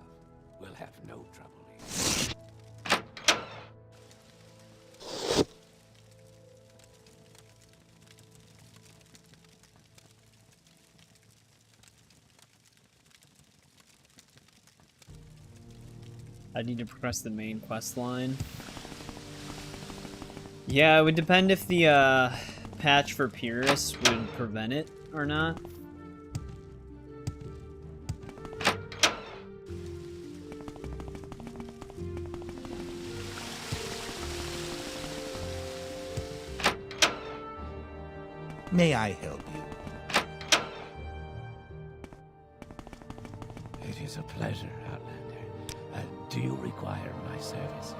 We'll have no trouble here. I need to progress the main quest line. Yeah, it would depend if the patch for Pyrrhus would prevent it or not. May I help you? It is a pleasure, Outlander. Do you require my services?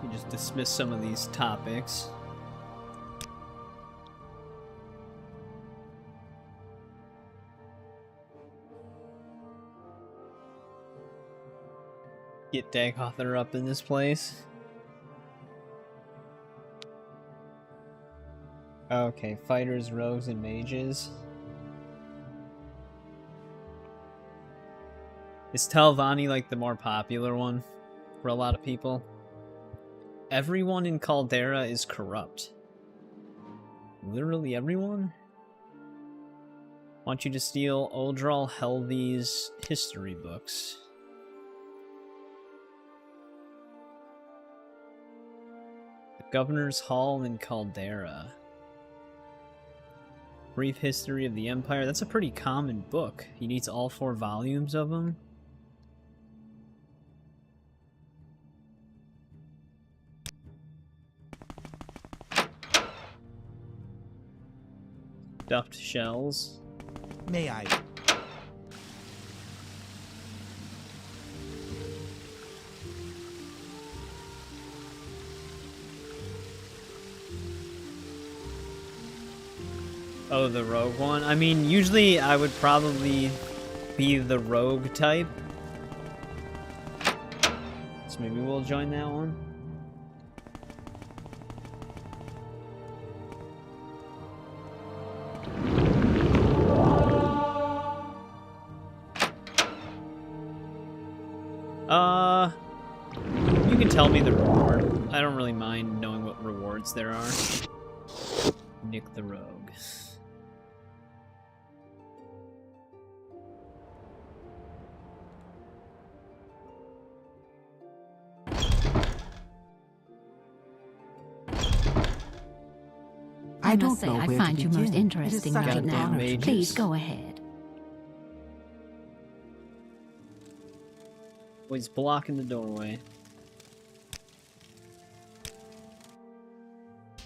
You just dismiss some of these topics. Get Daghother up in this place. Okay, fighters, rogues, and mages. Is Telvanni like the more popular one for a lot of people? Everyone in Caldera is corrupt. Literally everyone? Want you to steal Oldral Helvi's history books. The Governor's Hall in Caldera. Brief History of the Empire. That's a pretty common book. He needs all 4 volumes of them. Stuffed shells. May I? Oh, the rogue one? I mean, usually I would probably be the rogue type. So maybe we'll join that one. You can tell me the reward. I don't really mind knowing what rewards there are. Nick the Rogue. I don't must say, know I where find to you most begin. It is interesting such right an now. honor to meet Please you. go ahead. Oh, he's blocking the doorway.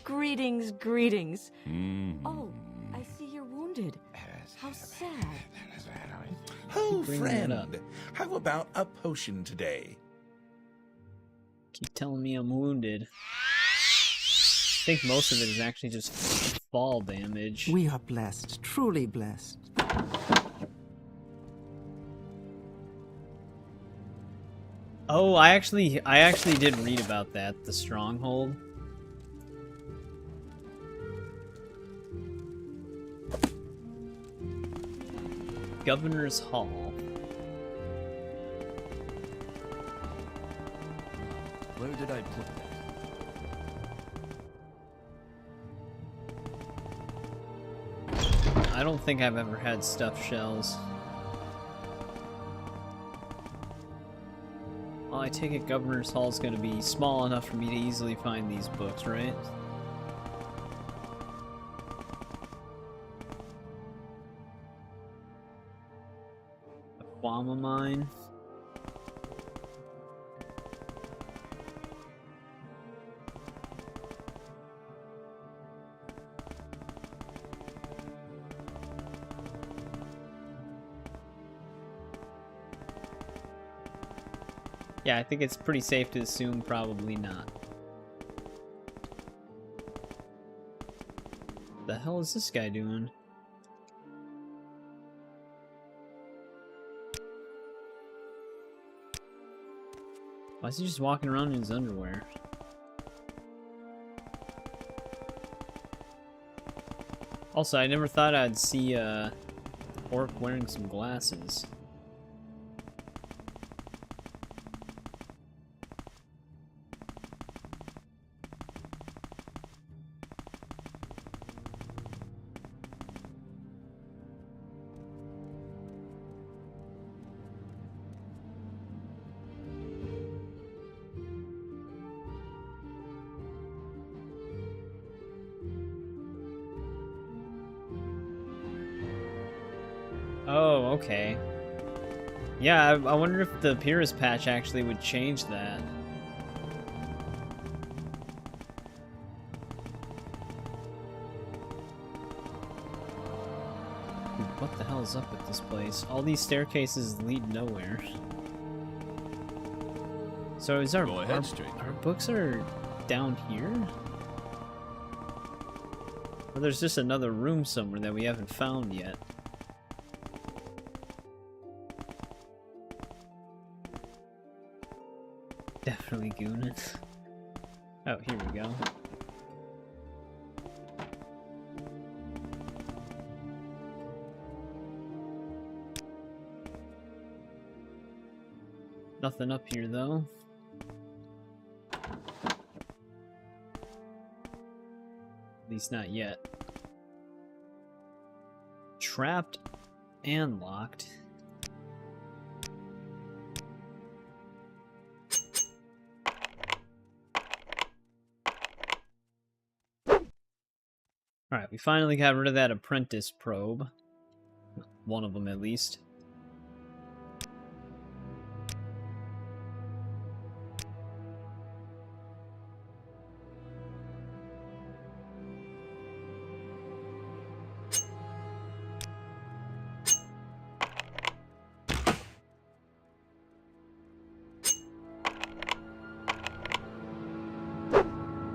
Greetings, greetings. Mm. Oh, I see you're wounded. How sad. Oh, Bring that up. friend. How about a potion today? Keep telling me I'm wounded. I think most of it is actually just fall damage. We are blessed, truly blessed. Oh, I actually did read about that, the stronghold. Governor's Hall. Where did I put that? I don't think I've ever had stuffed shells. Well, I take it Governor's Hall is going to be small enough for me to easily find these books, right? trauma mine. Yeah, I think it's pretty safe to assume probably not. The hell is this guy doing? Why is he just walking around in his underwear? Also, I never thought I'd see a orc wearing some glasses. Oh, okay. Yeah, I wonder if the Pyrrhus patch actually would change that. What the hell is up with this place? All these staircases lead nowhere. So is our books are down here? Or there's just another room somewhere that we haven't found yet. Definitely gooning. Oh, here we go. Nothing up here though. At least not yet. Trapped and locked. Alright, we finally got rid of that apprentice probe. One of them at least.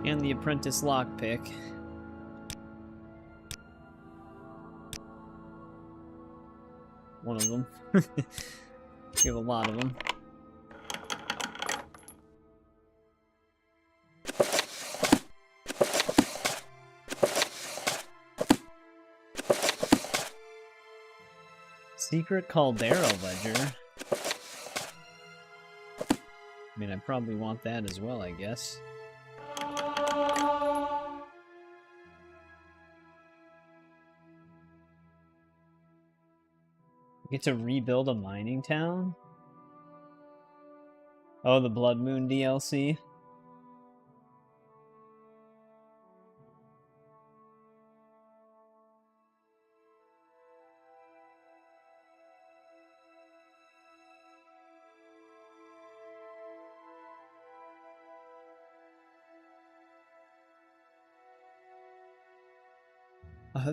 And the apprentice lockpick. One of them. We have a lot of them. Secret Caldera Ledger. I mean, I probably want that as well, I guess. Get to rebuild a mining town? Oh, the Blood Moon DLC?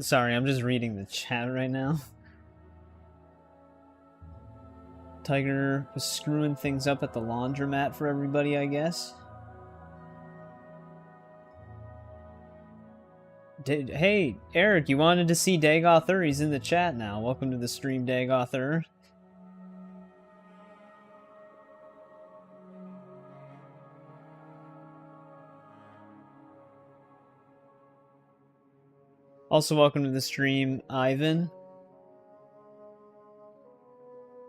Sorry, I'm just reading the chat right now. Tiger was screwing things up at the laundromat for everybody, I guess. Hey, Eric, you wanted to see Dagother? He's in the chat now. Welcome to the stream, Dagother. Also, welcome to the stream, Ivan.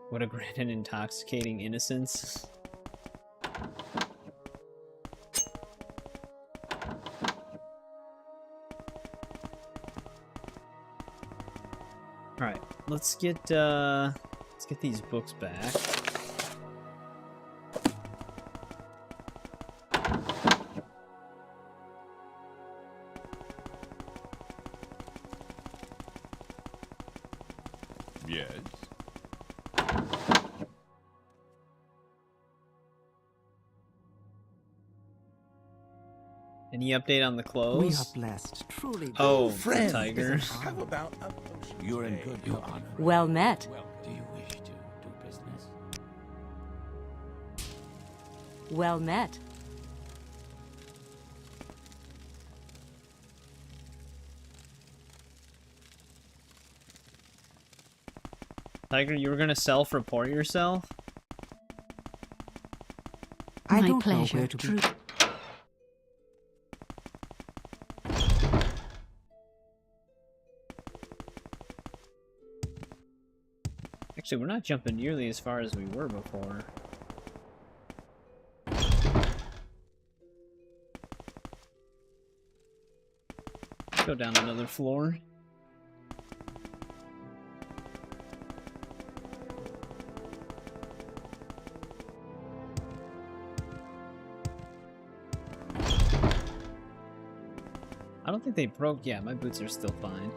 What a great and intoxicating innocence. Alright, let's get these books back. Yes. Any update on the We clothes? are blessed, truly. Oh, friend. the tiger. How about a potion You're in today? good company. Well met. Do you wish to do business? Well met. Tiger, you were gonna self-report yourself? I My don't pleasure, know where to true. be. Actually, we're not jumping nearly as far as we were before. Let's go down another floor. I don't think they broke. Yeah, my boots are still fine.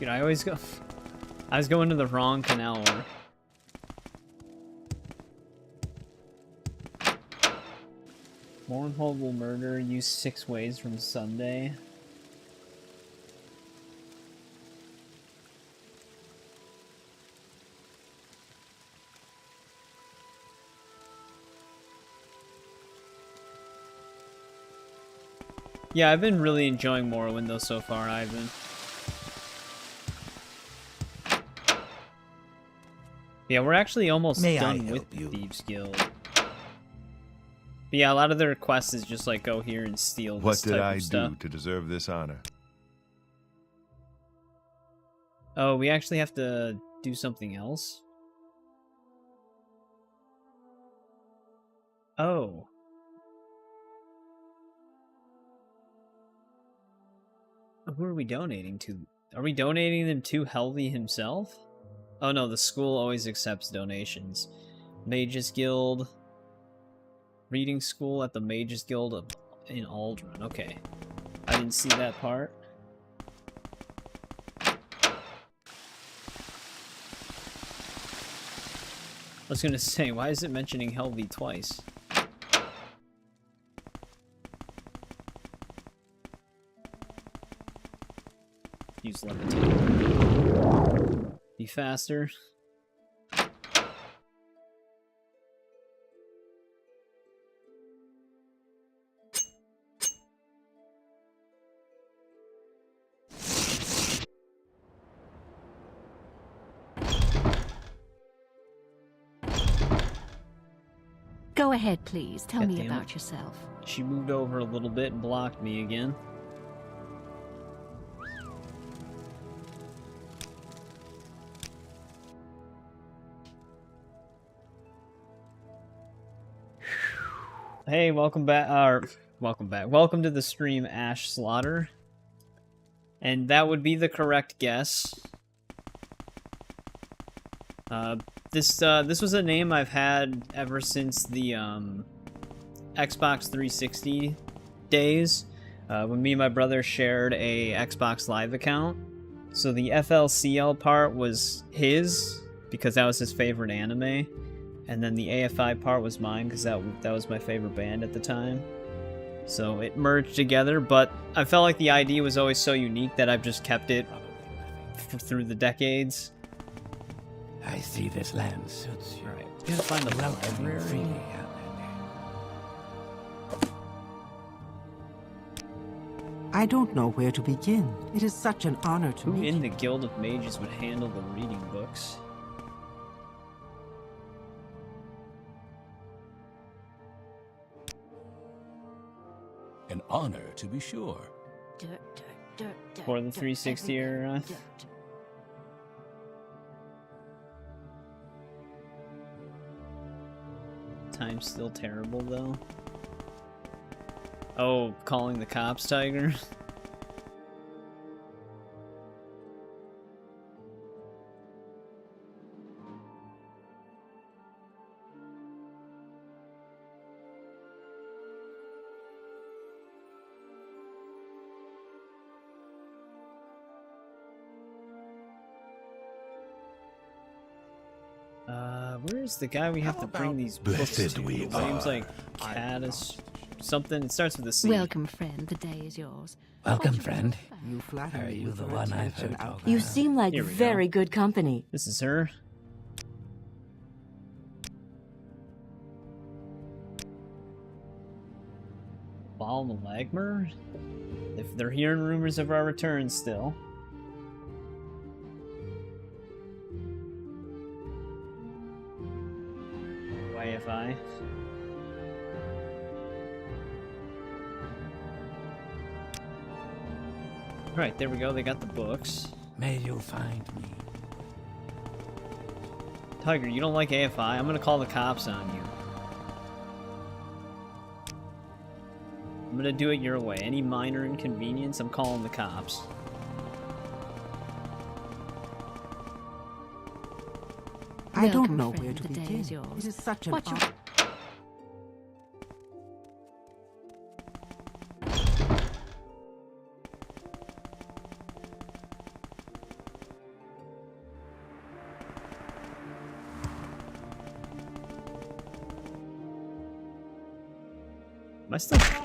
Dude, I always go... I was going to the wrong canal work. Mournhold will murder you 6 ways from Sunday. Yeah, I've been really enjoying Morrowind though so far, Ivan. Yeah, we're actually almost May I done with help the you? Thieves Guild. But yeah, a lot of their quests is just like go here and steal What this did type I of stuff. do to deserve this honor? Oh, we actually have to do something else? Oh. Who are we donating to? Are we donating them to Helvey himself? Oh no, the school always accepts donations. Mages Guild. Reading school at the Mages Guild in Aldrin. Okay. I didn't see that part. I was gonna say, why is it mentioning Helvey twice? Use levitate. Be faster. Go ahead, please. Tell God me damn it. about yourself. She moved over a little bit and blocked me again. Hey, welcome back. Welcome back. Welcome to the stream, Ash Slaughter. And that would be the correct guess. This was a name I've had ever since the Xbox 360 days, when me and my brother shared a Xbox Live account. So the FLCL part was his, because that was his favorite anime, and then the AFI part was mine, because that was my favorite band at the time. So it merged together, but I felt like the ID was always so unique that I've just kept it through the decades. I see this land suits you. Alright, we gotta find the Welcome you library. freely, Outlander. I don't know where to begin. It is such an honor to Who meet in you. the Guild of Mages would handle the reading books? An honor, to be sure. For the 360 era? Time's still terrible, though. Oh, calling the cops, Tiger? Where's the guy we have to bring these books Blessed to? we His name's are. like Caddis something. It starts with a C. Welcome, friend. The day is yours. Welcome, friend. You flatter Are me you with the your one I've attention, heard talk Outlander. You seem like Here we go. very good company. This is her. Balmalagmer? If they're hearing rumors of our return still. YFI. Right, there we go, they got the books. May you find me. Tiger, you don't like AFI? I'm gonna call the cops on you. I'm gonna do it your way. Any minor inconvenience, I'm calling the cops. I don't Welcome, know friend. where to The day begin. is yours. It is such an What you- honor.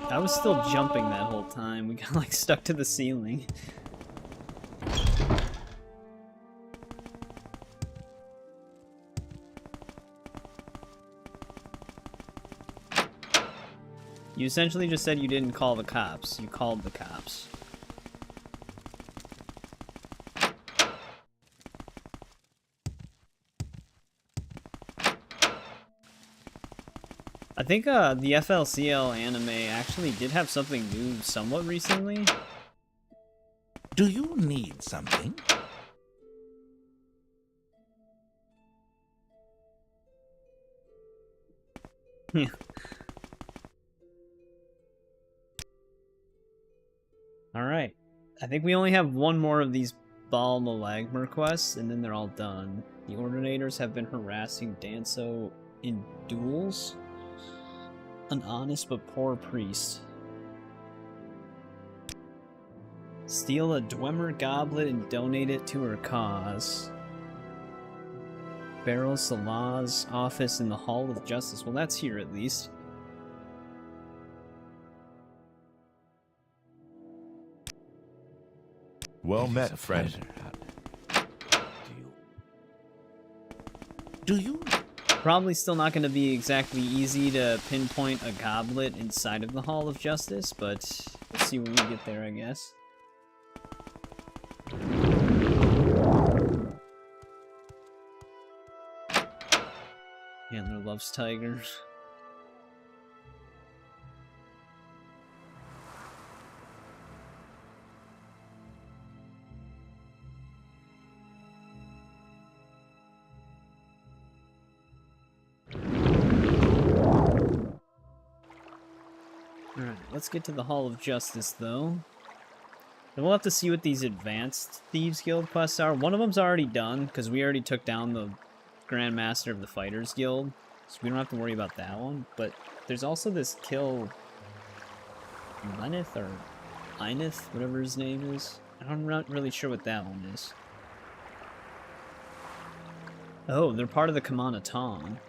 I was still jumping that whole time. We got like stuck to the ceiling. You essentially just said you didn't call the cops. You called the cops. I think the FLCL anime actually did have something new somewhat recently. Do you need something? Yeah. Alright. I think we only have one more of these Balmalagmer quests, and then they're all done. The Ordinators have been harassing Danso in duels. An honest but poor priest. Steal a Dwemer goblet and donate it to her cause. Beryl Salah's office in the Hall of Justice. Well, that's here at least. Well It is met, a friend. pleasure, Outlander. Do you? Probably still not going to be exactly easy to pinpoint a goblet inside of the Hall of Justice, but we'll see when we get there, I guess. Handler loves tigers. Alright, let's get to the Hall of Justice, though. And we'll have to see what these advanced Thieves Guild quests are. One of them's already done, because we already took down the Grand Master of the Fighters Guild, so we don't have to worry about that one. But there's also this kill Lenith, or Ineth, whatever his name is. I'm not really sure what that one is. Oh, they're part of the Kamana Tong.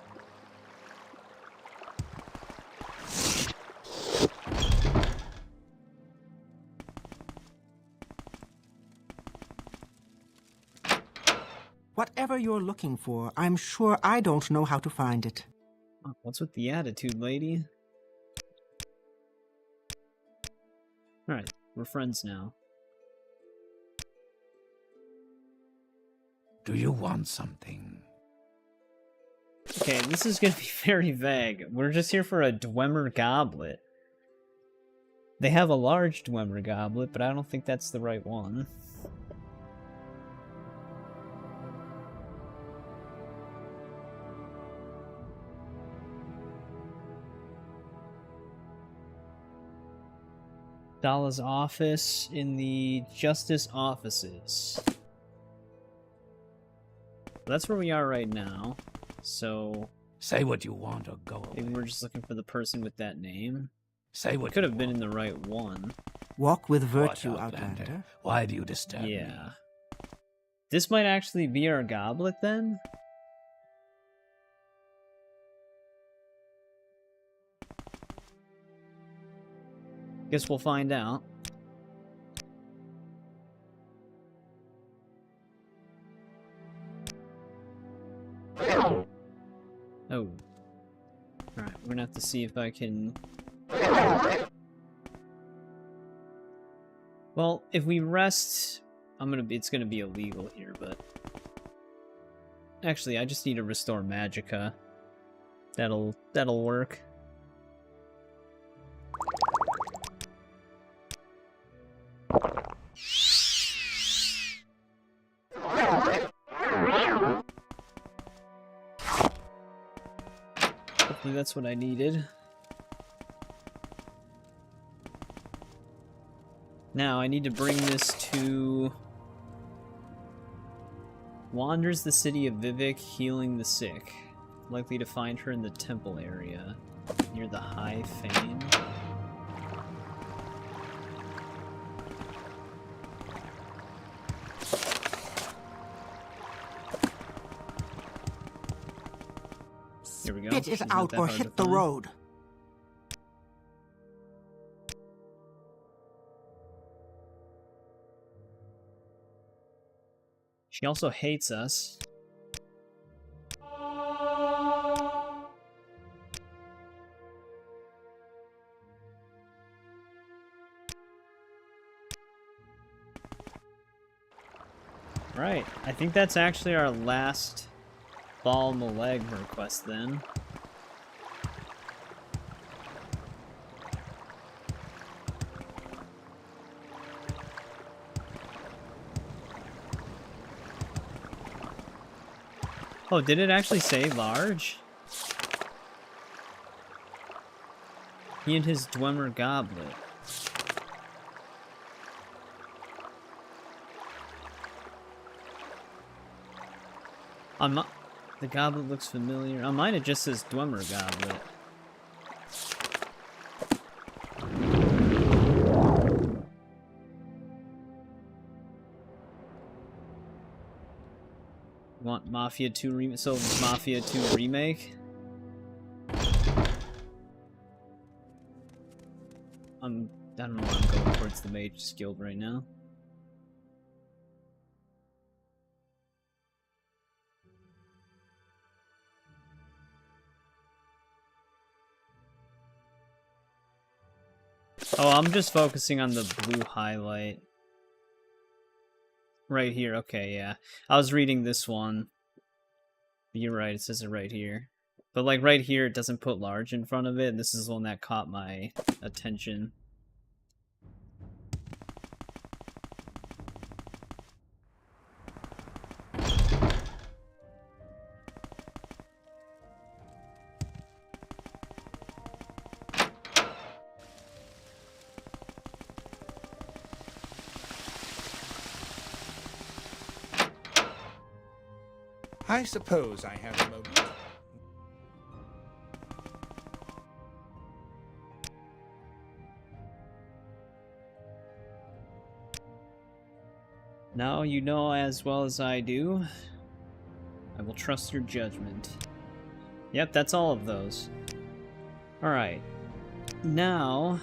Whatever you're looking for, I'm sure I don't know how to find it. Oh, what's with the attitude, lady? Alright, we're friends now. Do you want something? Okay, this is gonna be very vague. We're just here for a Dwemer goblet. They have a large Dwemer goblet, but I don't think that's the right one. Dala's office in the Justice offices. That's where we are right now. So Say what you want or go away. maybe we're just looking for the person with that name. Say what Could you have been in want. the right one. Walk with What, virtue, Outlander. Why do you disturb me? Yeah. This might actually be our goblet then? Guess we'll find out. Oh. Alright, we're gonna have to see if I can... Well, if we rest... it's gonna be illegal here, but... Actually, I just need to restore Magicka. That'll work. Hopefully that's what I needed. Now, I need to bring this to... Wanders the city of Vivek, healing the sick. Likely to find her in the temple area, near the High Fane. Here we go. Spit it She's not out that or hard to hit the find. road. She also hates us. Right, I think that's actually our last Bal Malagmer quest then. Oh, did it actually say large? He and his Dwemer goblet. The goblet looks familiar. On mine it just says Dwemer goblet. Want Mafia 2 remake? So Mafia 2 remake? I don't know why I'm going towards the Mage's Guild right now. Oh, I'm just focusing on the blue highlight. Right here, okay, yeah. I was reading this one. You're right, it says it right here. But like right here, it doesn't put large in front of it, and this is the one that caught my attention. I suppose I have a moment. Now you know as well as I do. I will trust your judgment. Yep, that's all of those. Alright. Now...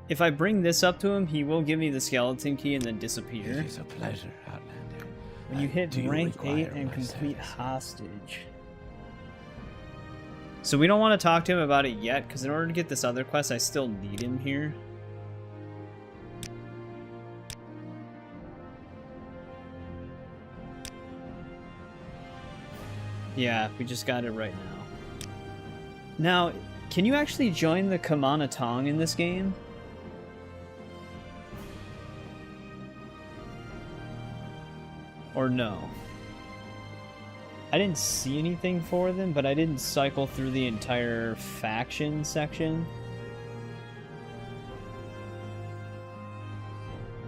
if I bring this up to him, he will give me the skeleton key and then disappear. It is a pleasure, Outlander. When you hit Do you rank require 8 and my complete services? hostage. So we don't want to talk to him about it yet, because in order to get this other quest, I still need him here. Yeah, we just got it right now. Now, can you actually join the Kamana Tong in this game? Or no? I didn't see anything for them, but I didn't cycle through the entire faction section.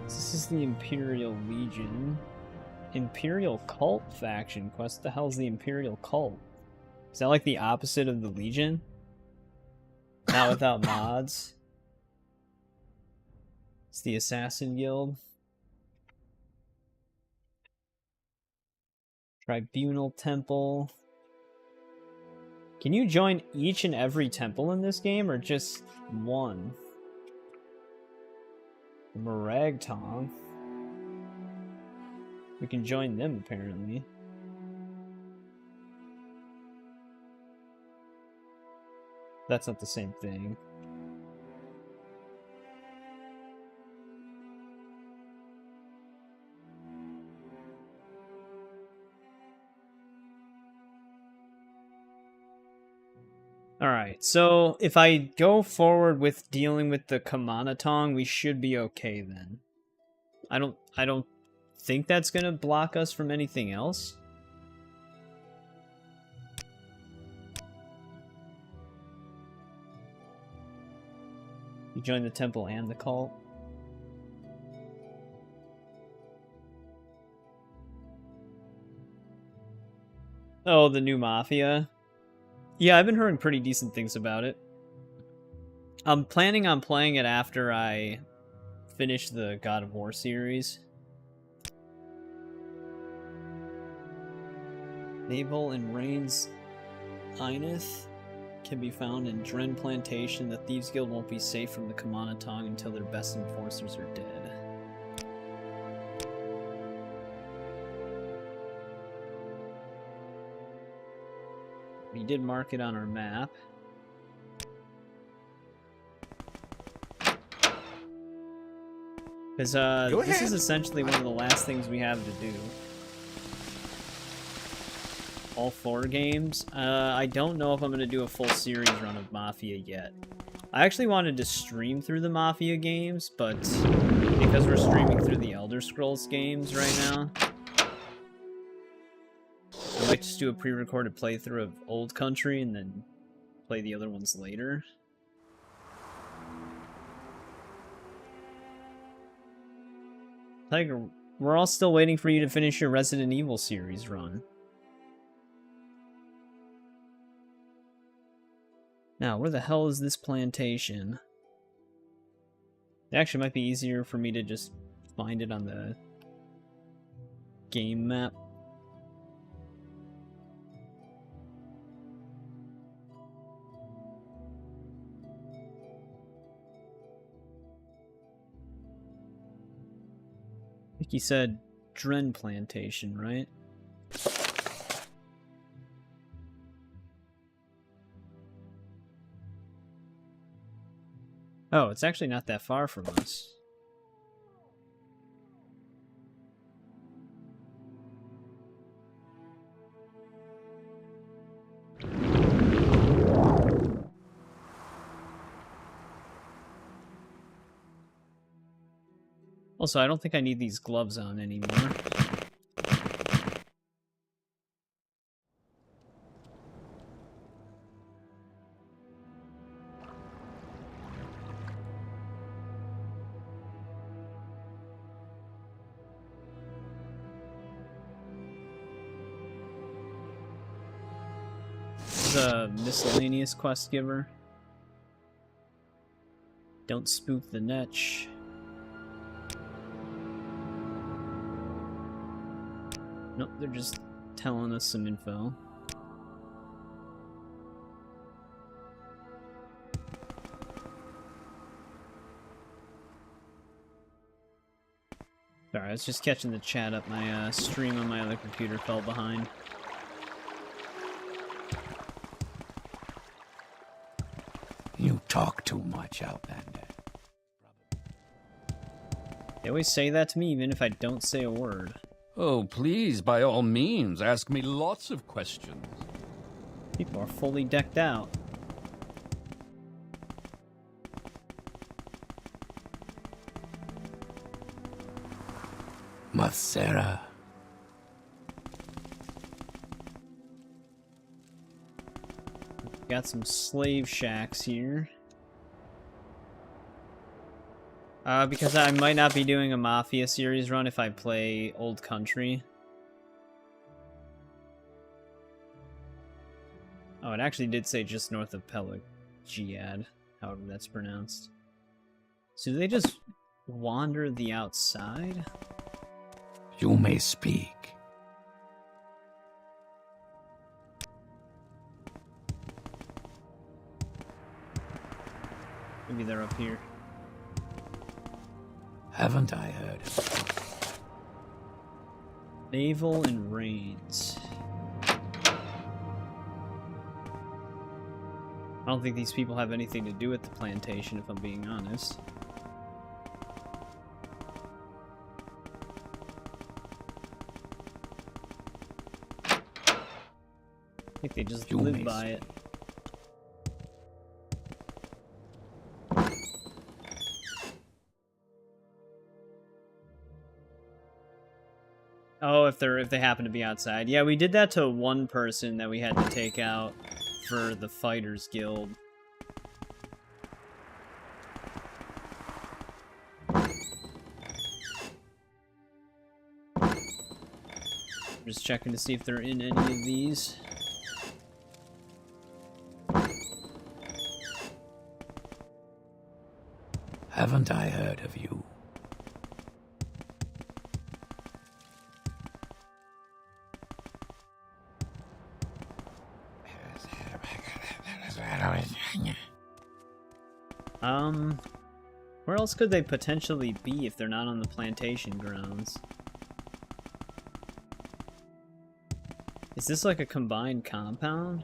This is the Imperial Legion. Imperial Cult faction quest. What the hell is the Imperial Cult? Is that like the opposite of the Legion? Not without mods. It's the Assassin Guild. Tribunal Temple. Can you join each and every temple in this game, or just one? Moragtong. We can join them, apparently. That's not the same thing. Alright, so if I go forward with dealing with the Kamanatong, we should be okay then. I don't think that's gonna block us from anything else. You join the temple and the cult. Oh, the new Mafia. Yeah, I've been hearing pretty decent things about it. I'm planning on playing it after I finish the God of War series. Naval and Rain's Ineth can be found in Dren Plantation. The Thieves Guild won't be safe from the Kamanatong until their best enforcers are dead. We did mark it on our map. Because this is essentially one of the last things we have to do. All 4 games. I don't know if I'm going to do a full series run of Mafia yet. I actually wanted to stream through the Mafia games, but because we're streaming through the Elder Scrolls games right now, I might just do a pre-recorded playthrough of Old Country and then play the other ones later. Tiger, we're all still waiting for you to finish your Resident Evil series run. Now, where the hell is this plantation? It actually might be easier for me to just find it on the game map. I think he said Dren Plantation, right? Oh, it's actually not that far from us. Also, I don't think I need these gloves on anymore. The miscellaneous quest giver. Don't spook the netch. Nope, they're just telling us some info. Sorry, I was just catching the chat up. My stream on my other computer fell behind. You talk too much, Outlander. They always say that to me, even if I don't say a word. Oh, please, by all means, ask me lots of questions. People are fully decked out. Mathera. Got some slave shacks here. Because I might not be doing a Mafia series run if I play Old Country. Oh, it actually did say just north of Pelagiad, however that's pronounced. So do they just wander the outside? You may speak. Maybe they're up here. Haven't I heard? Naval and Rains. I don't think these people have anything to do with the plantation, if I'm being honest. I think they just live by it. Oh, if they happen to be outside. Yeah, we did that to one person that we had to take out for the Fighters Guild. Just checking to see if they're in any of these. Haven't I heard of you? Where else could they potentially be if they're not on the plantation grounds? Is this like a combined compound?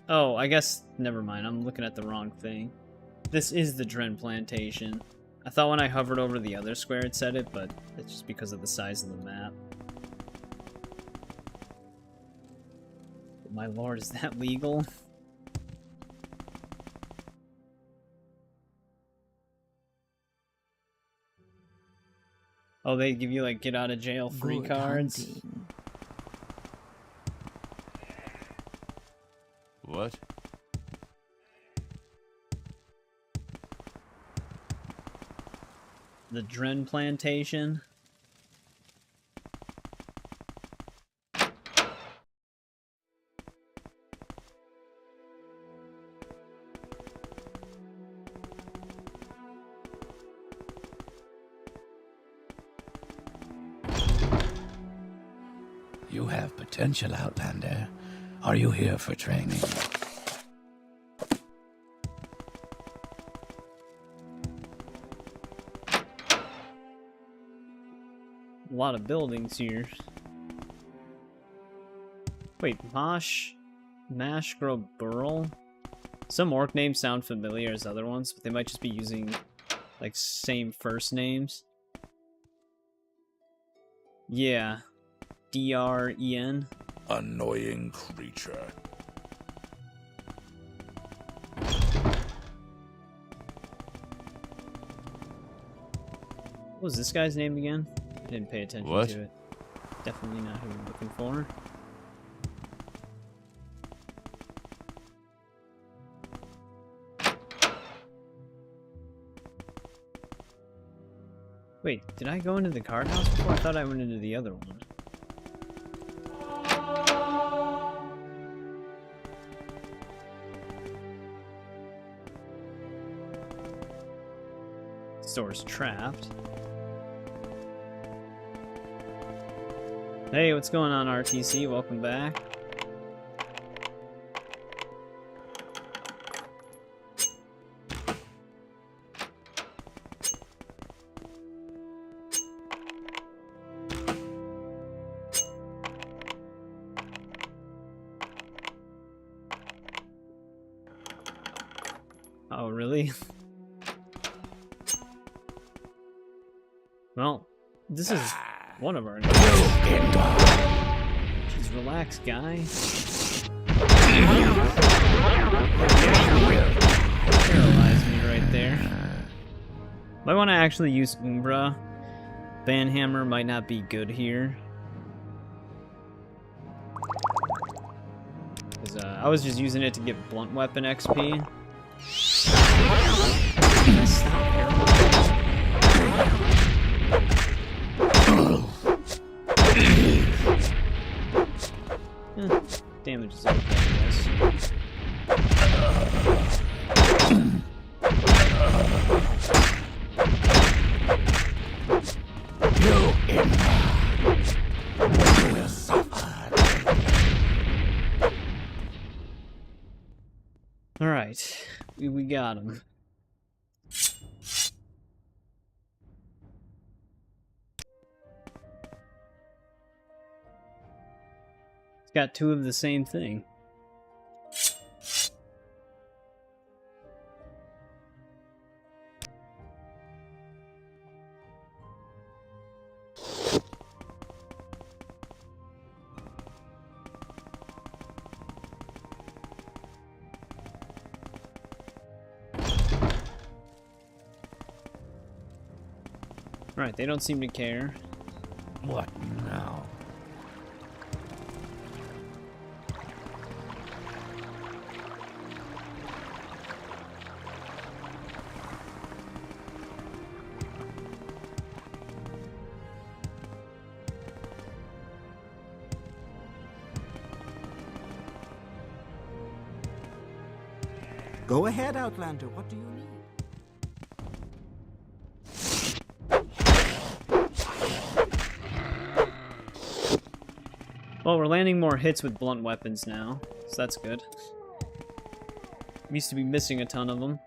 Oh, I guess, never mind, I'm looking at the wrong thing. This is the Dren Plantation. I thought when I hovered over the other square it said it, but it's just because of the size of the map. My lord, is that legal? Oh, they give you like get out of jail free Good cards? hunting. What? The Dren Plantation? You have potential, Outlander. Are you here for training? A lot of buildings here. Wait, Mash Grow Burl? Some orc names sound familiar as other ones, but they might just be using like same first names. Yeah. D-R-E-N. Annoying creature. What was this guy's name again? I didn't pay attention What? to it. Definitely not who I'm looking for. Wait, did I go into the card house before? I thought I went into the other one. Store's trapped. Hey, what's going on, RTC? Welcome back. Oh, really? Well, this is one of our... Jeez, relax, guy. Paralyzed me right there. Might want to actually use Umbra. Banhammer might not be good here. Because I was just using it to get blunt weapon XP. Damage is okay, I guess. You will suffer. Alright, we got him. Got two of the same thing. Right, they don't seem to care. What now? Go ahead, Outlander. What do you need? Well, we're landing more hits with blunt weapons now, so that's good. We used to be missing a ton of them.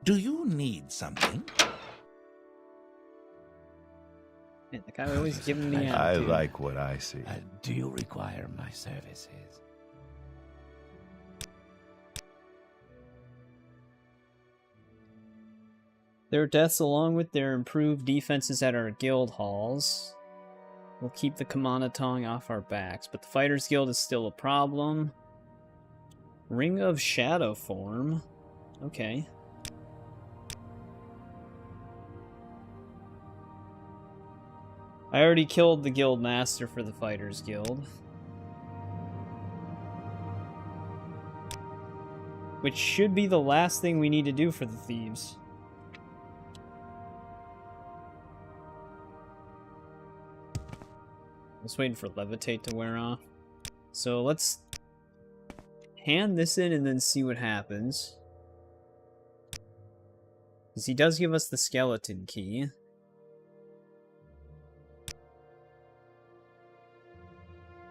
Do you need something? Man, the guy always giving me I attitude. like what I see. Do you require my services? Their deaths, along with their improved defenses at our guild halls, will keep the Kamanatong off our backs, but the Fighters Guild is still a problem. Ring of Shadow Form. Okay. I already killed the guild master for the Fighters Guild, which should be the last thing we need to do for the thieves. Just waiting for Levitate to wear off. So let's hand this in and then see what happens. Because he does give us the skeleton key.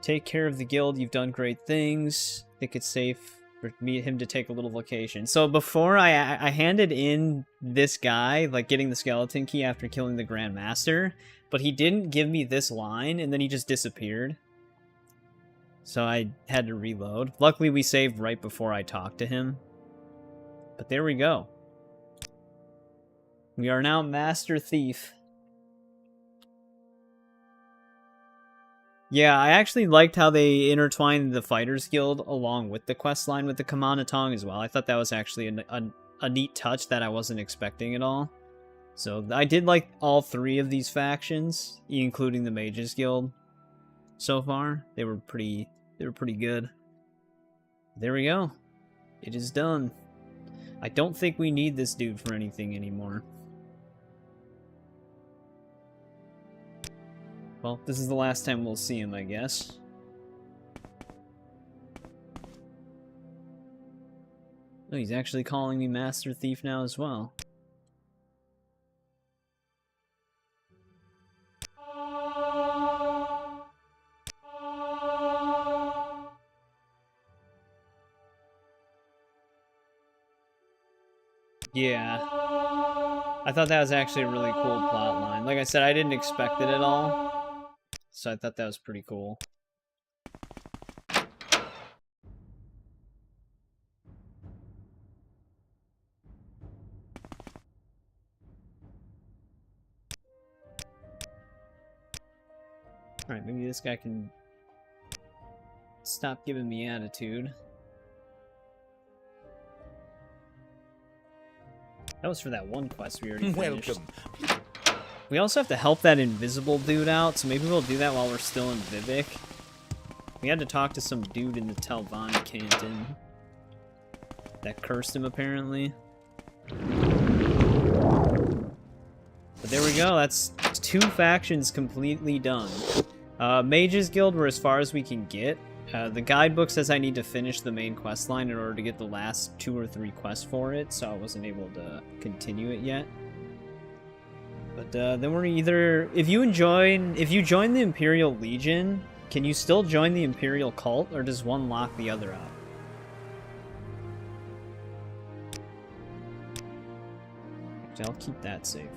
Take care of the guild, you've done great things. I think it's safe for him to take a little vacation. So before I handed in this guy, like getting the skeleton key after killing the Grand Master, but he didn't give me this line, and then he just disappeared. So I had to reload. Luckily we saved right before I talked to him. But there we go. We are now Master Thief. Yeah, I actually liked how they intertwined the Fighters Guild along with the quest line with the Kamanatong as well. I thought that was actually a neat touch that I wasn't expecting at all. So I did like all three of these factions, including the Mages Guild. So far, they were pretty good. There we go. It is done. I don't think we need this dude for anything anymore. Well, this is the last time we'll see him, I guess. Oh, he's actually calling me Master Thief now as well. Yeah. I thought that was actually a really cool plot line. Like I said, I didn't expect it at all. So I thought that was pretty cool. Alright, maybe this guy can stop giving me attitude. That was for that one quest we already finished. Welcome. We also have to help that invisible dude out, so maybe we'll do that while we're still in Vivek. We had to talk to some dude in the Telvan Canton that cursed him, apparently. But there we go, that's 2 factions completely done. Mages Guild, we're as far as we can get. The guidebook says I need to finish the main quest line in order to get the last 2 or 3 quests for it, so I wasn't able to continue it yet. But then we're either... If you join the Imperial Legion, can you still join the Imperial Cult, or does one lock the other out? Actually, I'll keep that safe.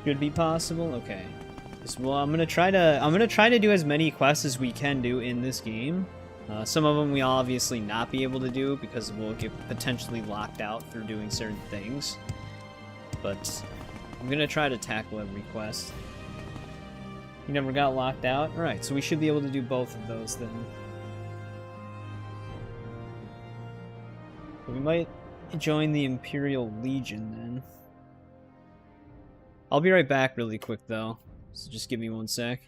Should be possible? Okay. Well, I'm gonna try to do as many quests as we can do in this game. Some of them we obviously not be able to do because we'll get potentially locked out through doing certain things. But I'm gonna try to tackle every quest. You never got locked out? Alright, so we should be able to do both of those then. We might join the Imperial Legion then. I'll be right back really quick though, so just give me 1 sec.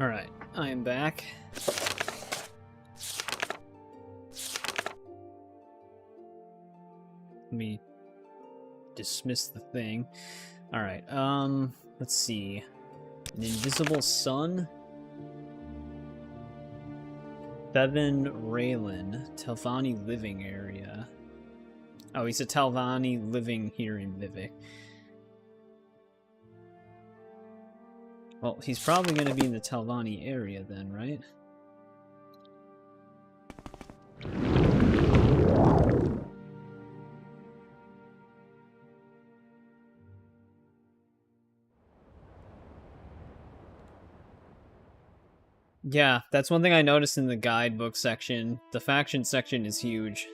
Alright, I am back. Let me dismiss the thing. Alright, let's see. An invisible sun? Bevan Raylan, Telvanni living area. Oh, he's a Telvanni living here in Vivek. Well, he's probably going to be in the Telvanni area then, right? Yeah, that's one thing I noticed in the guidebook section. The faction section is huge.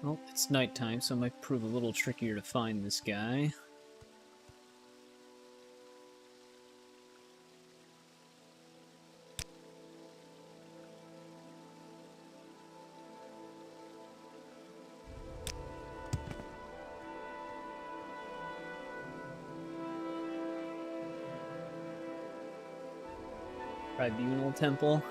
Well, it's nighttime, so it might prove a little trickier to find this guy. Tribunal Temple.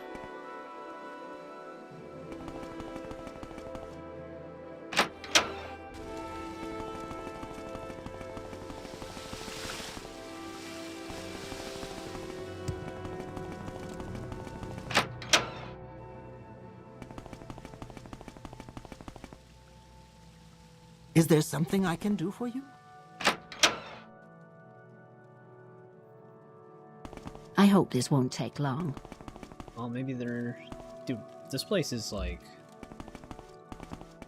Is there something I can do for you? I hope this won't take long. Well, maybe they're... Dude, this place is, like...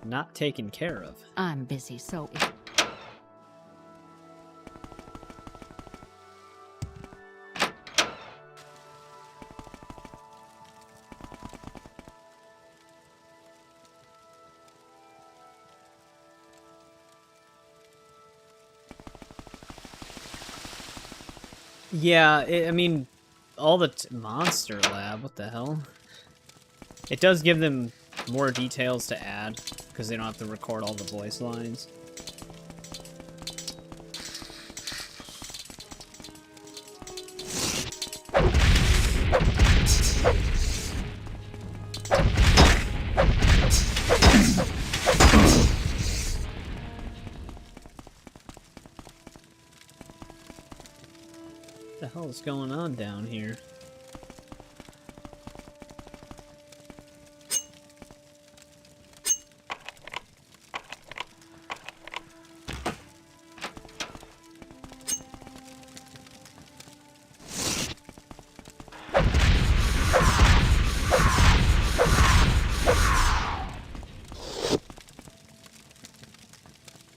not taken care of. I'm busy, so... Yeah, I mean, all the monster lab, what the hell? It does give them more details to add, because they don't have to record all the voice lines. What the hell is going on down here?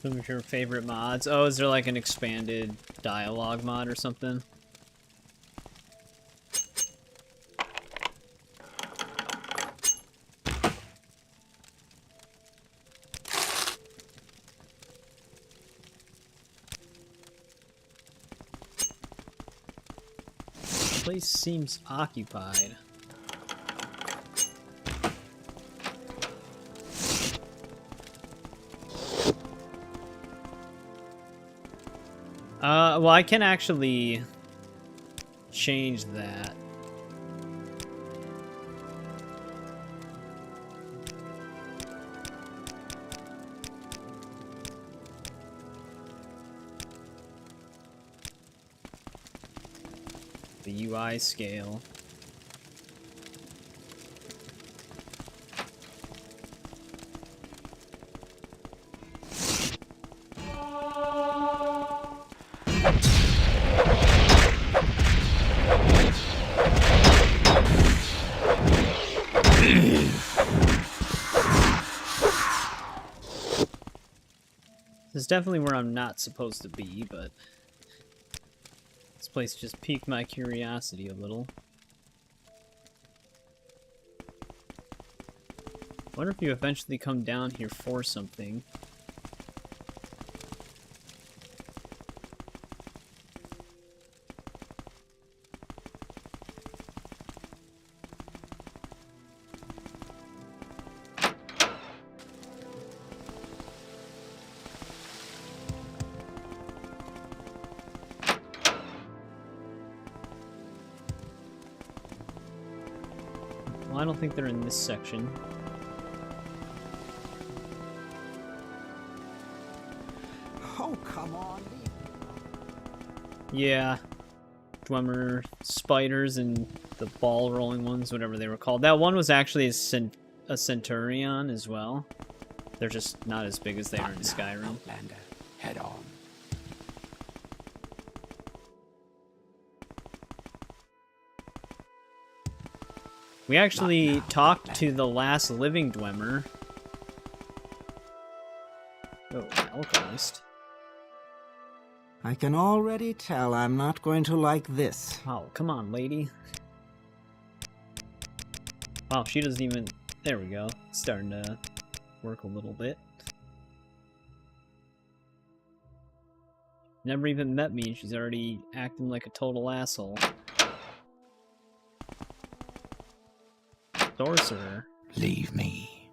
Some of your favorite mods? Oh, is there like an expanded dialogue mod or something? This place seems occupied. Well, I can actually change that. The UI scale. This is definitely where I'm not supposed to be, but this place just piqued my curiosity a little. I wonder if you eventually come down here for something. Well, I don't think they're in this section. Oh, come on. Yeah. Dwemer spiders and the ball rolling ones, whatever they were called. That one was actually a centurion as well. They're just not as big as they are in Skyrim. Outlander, head on. We actually talked to the last living Dwemer. Oh, alchemist. I can already tell I'm not going to like this. Oh, come on, lady. Wow, she doesn't even... There we go. It's starting to work a little bit. Never even met me and she's already acting like a total asshole. Sorcerer. Leave me.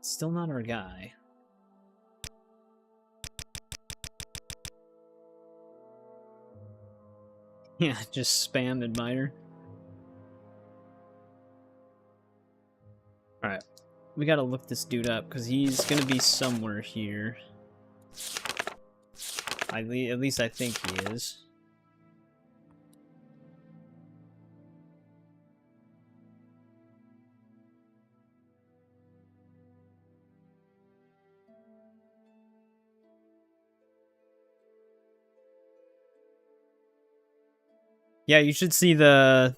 Still not our guy. Yeah, just spam admire. we gotta look this dude up, because he's gonna be somewhere here. At least I think he is. Yeah, you should see the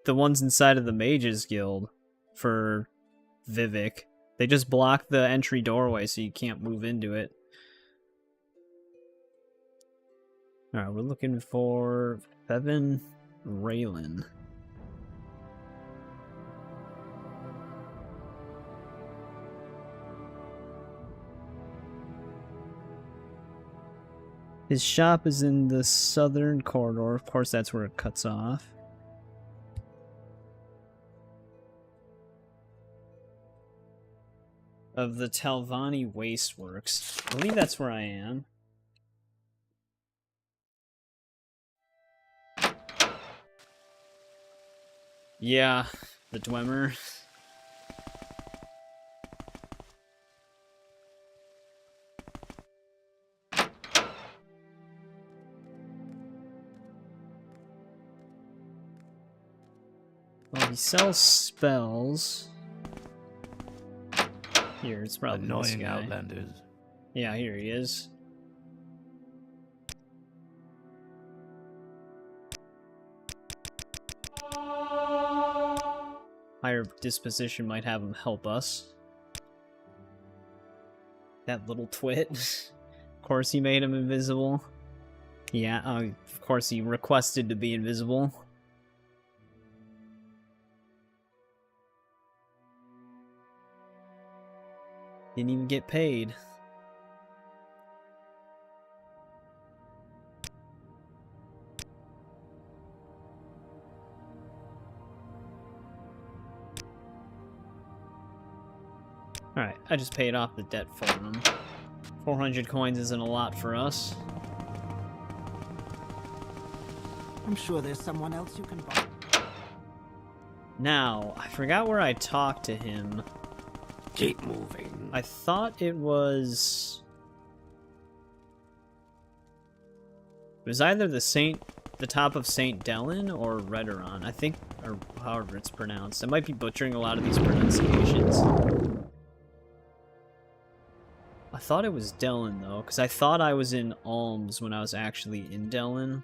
ones inside of the Mages Guild for Vivek. They just block the entry doorway so you can't move into it. Alright, we're looking for Bevan Raylan. His shop is in the southern corridor. Of course, that's where it cuts off. Of the Talvani Wasteworks. I believe that's where I am. Yeah, the Dwemer. Well, he sells spells. Here, it's probably this Annoying guy. outlanders. Yeah, here he is. Higher disposition might have him help us. That little twit. Of course he made him invisible. Yeah, of course he requested to be invisible. Didn't even get paid. Alright, I just paid off the debt for him. 400 coins isn't a lot for us. I'm sure there's someone else you can buy. Now, I forgot where I talked to him. Keep moving. I thought it was... It was either the top of St. Dellen or Redoron, I think, or however it's pronounced. I might be butchering a lot of these pronunciations. I thought it was Dellen, though, because I thought I was in Alms when I was actually in Dellen.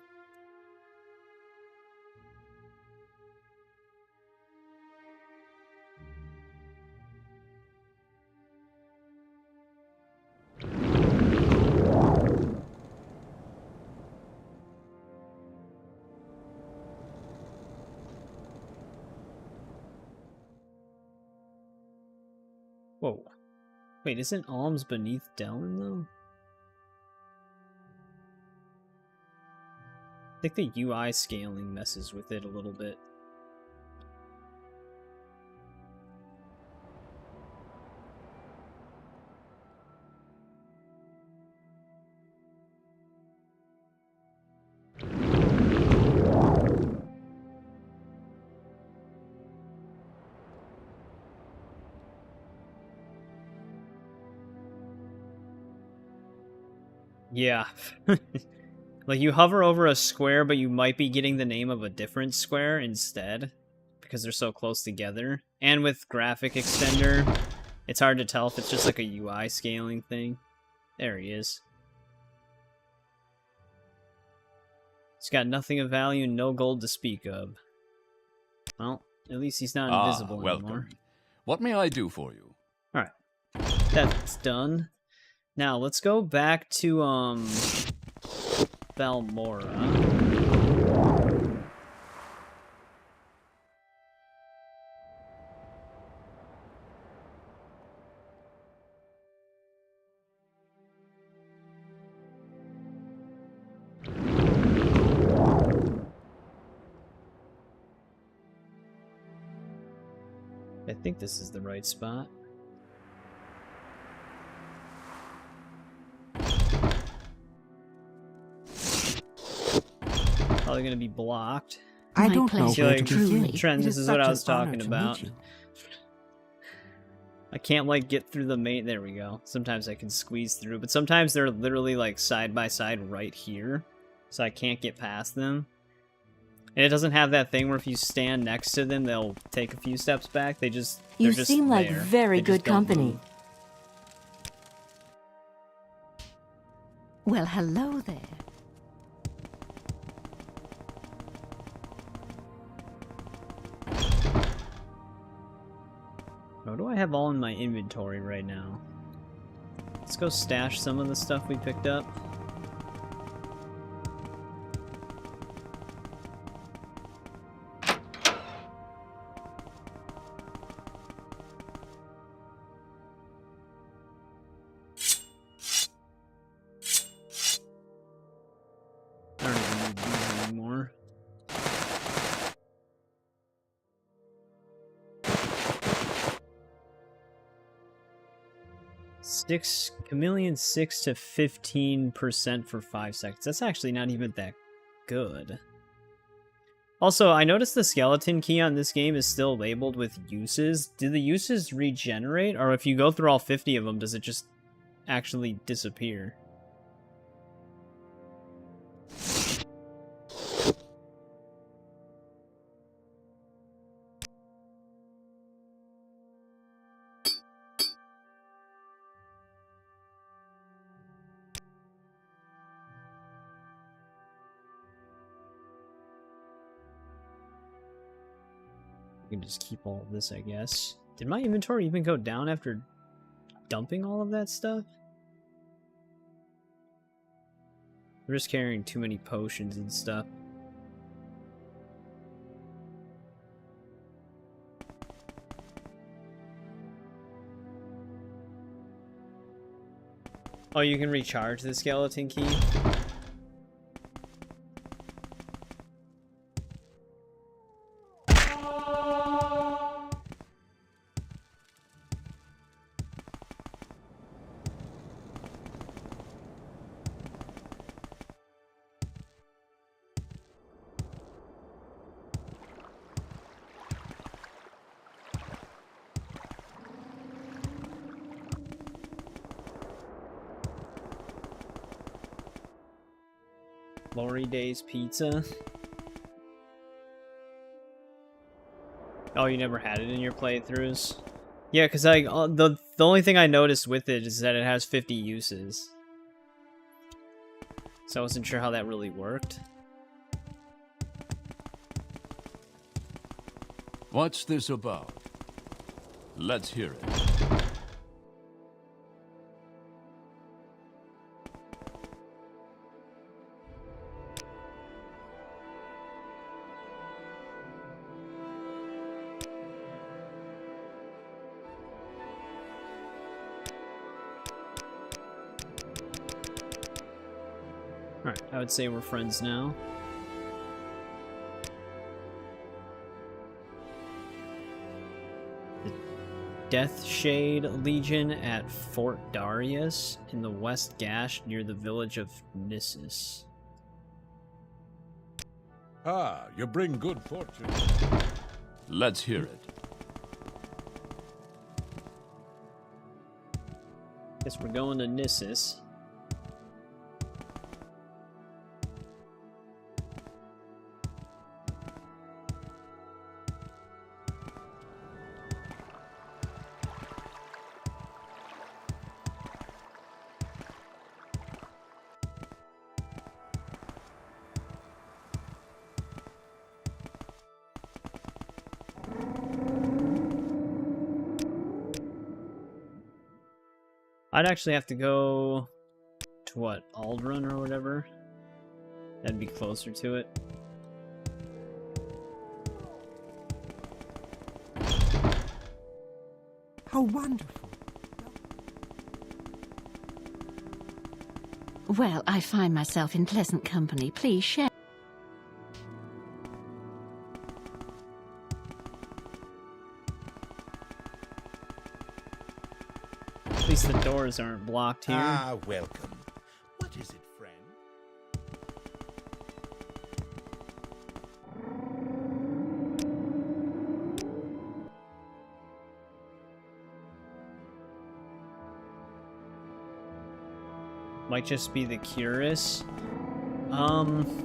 Whoa. Wait, isn't Alms beneath Dellen, though? I think the UI scaling messes with it a little bit. Yeah. Like, you hover over a square, but you might be getting the name of a different square instead, because they're so close together. And with graphic extender, it's hard to tell if it's just like a UI scaling thing. There he is. He's got nothing of value and no gold to speak of. Well, at least he's not invisible welcome. anymore. What may I do for you? Alright. That's done. Now, let's go back to, Balmora. I think this is the right spot. Probably gonna be blocked. I My don't know pleasure, where like, to begin. truly. Trent, It this is is what such I an was talking honor to about. meet you. I can't, like, get through the main... There we go. Sometimes I can squeeze through, but sometimes they're literally, like, side by side right here, so I can't get past them. And it doesn't have that thing where if you stand next to them, they'll take a few steps back. They're just You seem like there. very They just good don't company. move. Well, hello there. What do I have all in my inventory right now? Let's go stash some of the stuff we picked up. I don't even need these anymore. Chameleon 6 to 15% for 5 seconds. That's actually not even that good. Also, I noticed the skeleton key on this game is still labeled with uses. Do the uses regenerate, or if you go through all 50 of them, does it just actually disappear? I can just keep all of this, I guess. Did my inventory even go down after dumping all of that stuff? We're just carrying too many potions and stuff. Oh, you can recharge the skeleton key? Glory Days Pizza. Oh, you never had it in your playthroughs? Yeah, because the only thing I noticed with it is that it has 50 uses. So I wasn't sure how that really worked. What's this about? Let's hear it. Alright, I would say we're friends now. The Death Shade Legion at Fort Darius in the West Gash near the village of Nissus. Ah, you bring good fortune. Let's hear it. Guess we're going to Nissus. I'd actually have to go to what, Aldrun or whatever? That'd be closer to it. How wonderful. Well, I find myself in pleasant company. Please share. At least the doors aren't blocked here. Ah, welcome. What is it, friend? Might just be the Curus.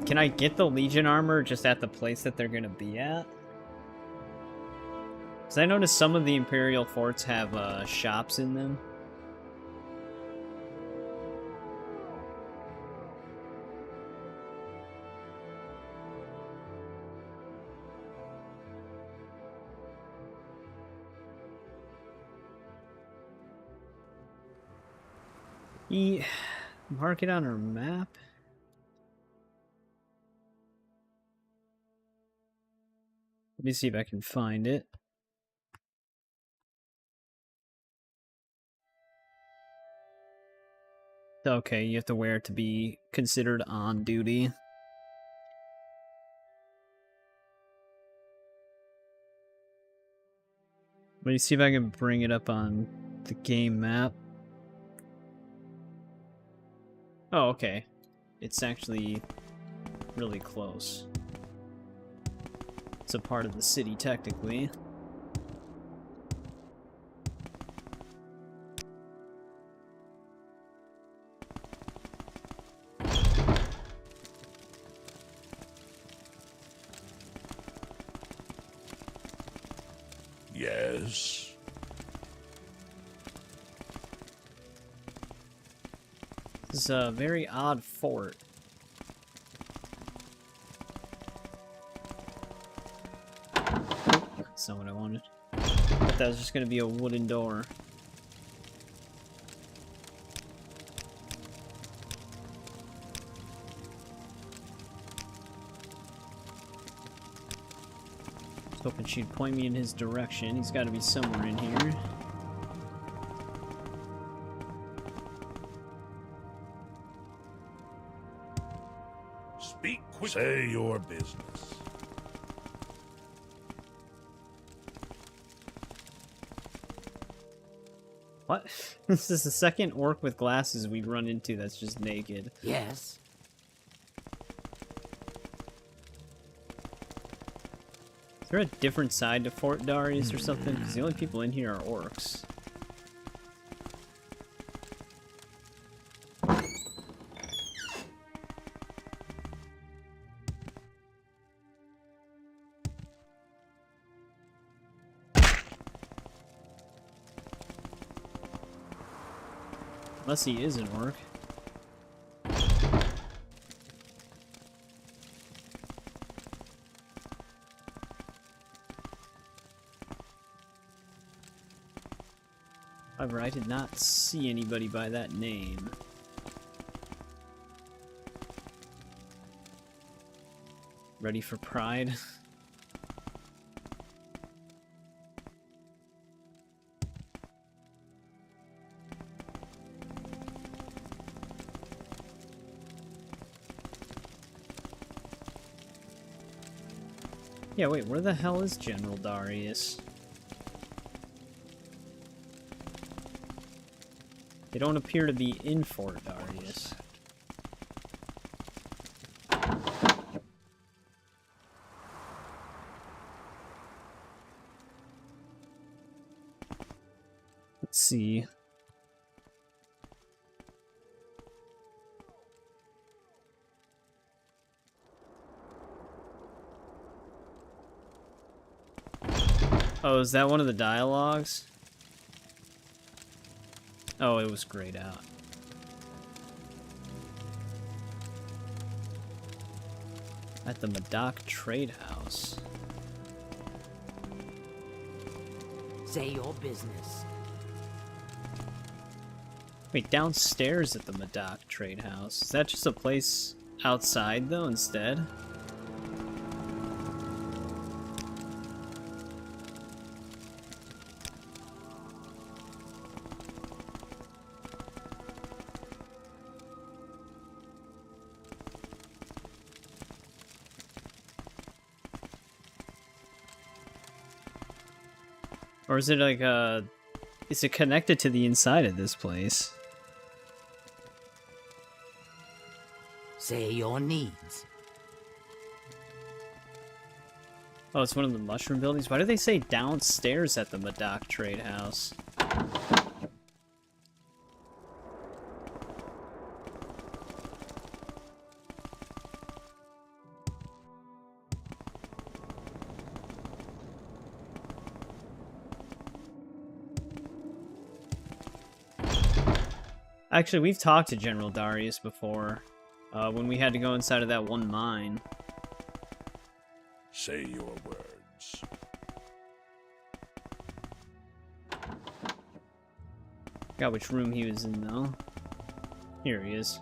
Can I get the Legion armor just at the place that they're gonna be at? Because I noticed some of the Imperial forts have shops in them. Mark it on our map. Let me see if I can find it. Okay, you have to wear it to be considered on duty. Let me see if I can bring it up on the game map. Oh, okay. It's actually really close. It's a part of the city, technically. Yes. This is a very odd fort. That's not what I wanted. I thought that was just gonna be a wooden door. I was hoping she'd point me in his direction. He's gotta be somewhere in here. Speak quick. Say your business. What? This is the second orc with glasses we've run into that's just naked. Yes. Is there a different side to Fort Darius or something? Because the only people in here are orcs. Unless he is an orc. However, I did not see anybody by that name. Ready for pride? Yeah, wait, where the hell is General Darius? They don't appear to be in Fort Darius. Let's see. Oh, is that one of the dialogues? Oh, it was grayed out. At the Madoc Trade House. Say your business. Wait, downstairs at the Madoc Trade House. Is that just a place outside, though, instead? Or is it like is it connected to the inside of this place? Say your needs. Oh, it's one of the mushroom buildings? Why do they say downstairs at the Madoc Trade House? Actually, we've talked to General Darius before, when we had to go inside of that one mine. Say your words. Forgot which room he was in, though. Here he is.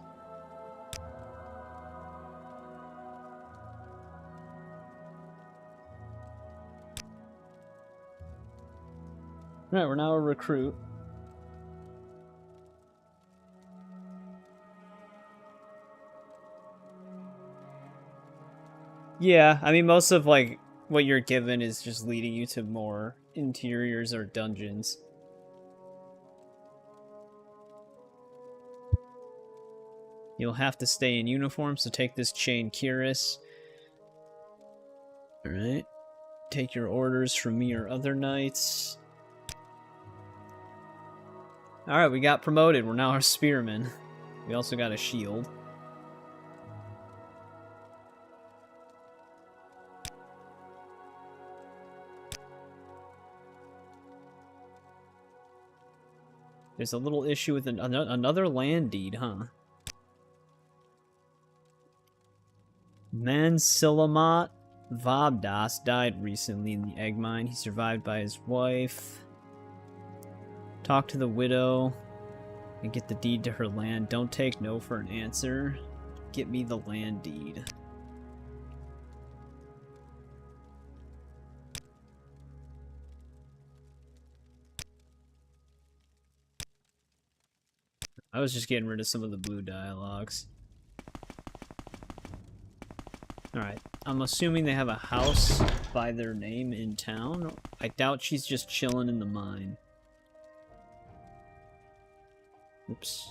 Alright, we're now a recruit. Yeah, I mean, most of, like, what you're given is just leading you to more interiors or dungeons. You'll have to stay in uniform, so take this chain, Kiris. Alright. Take your orders from me or other knights. Alright, we got promoted. We're now a spearman. We also got a shield. There's a little issue with another land deed, huh? Mansilamat Vabdas died recently in the egg mine. He survived by his wife. Talk to the widow and get the deed to her land. Don't take no for an answer. Get me the land deed. I was just getting rid of some of the blue dialogues. Alright, I'm assuming they have a house by their name in town. I doubt she's just chilling in the mine. Oops.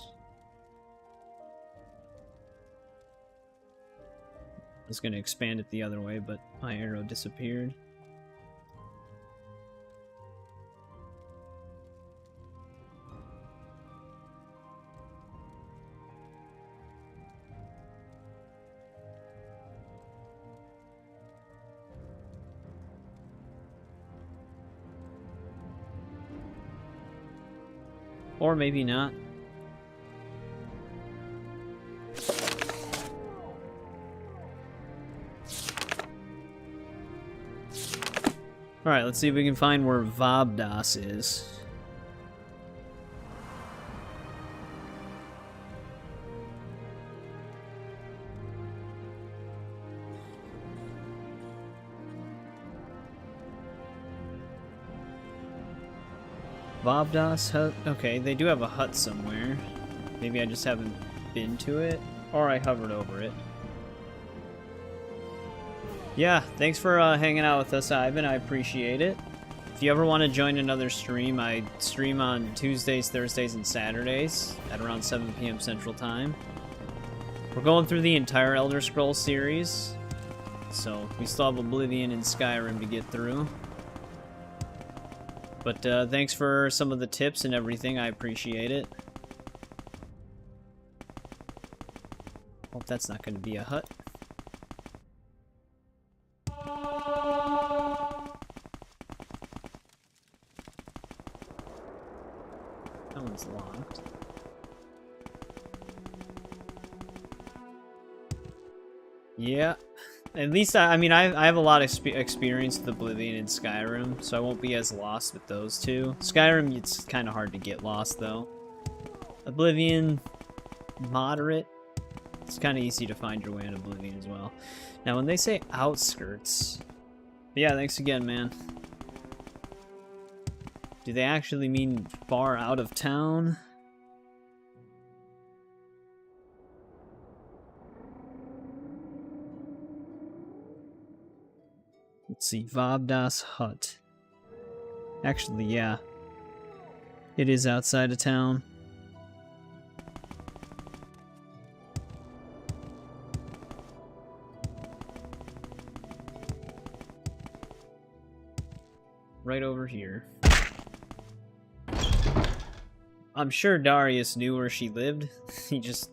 I was going to expand it the other way, but my arrow disappeared. Or maybe not. Alright, let's see if we can find where Vabdas is. Vabdas hut? Okay, they do have a hut somewhere. Maybe I just haven't been to it, or I hovered over it. Yeah, thanks for hanging out with us, Ivan. I appreciate it. If you ever want to join another stream, I stream on Tuesdays, Thursdays, and Saturdays at around 7 p.m. Central Time. We're going through the entire Elder Scrolls series, so we still have Oblivion and Skyrim to get through. But thanks for some of the tips and everything. I appreciate it. Hope that's not going to be a hut. That one's locked. Yeah. At least, I mean, I have a lot of experience with Oblivion and Skyrim, so I won't be as lost with those two. Skyrim, it's kind of hard to get lost, though. Oblivion, moderate. It's kind of easy to find your way in Oblivion as well. Now, when they say outskirts... Yeah, thanks again, man. Do they actually mean far out of town? Let's see, Vabdas Hut. Actually, yeah. It is outside of town. Right over here. I'm sure Darius knew where she lived. He just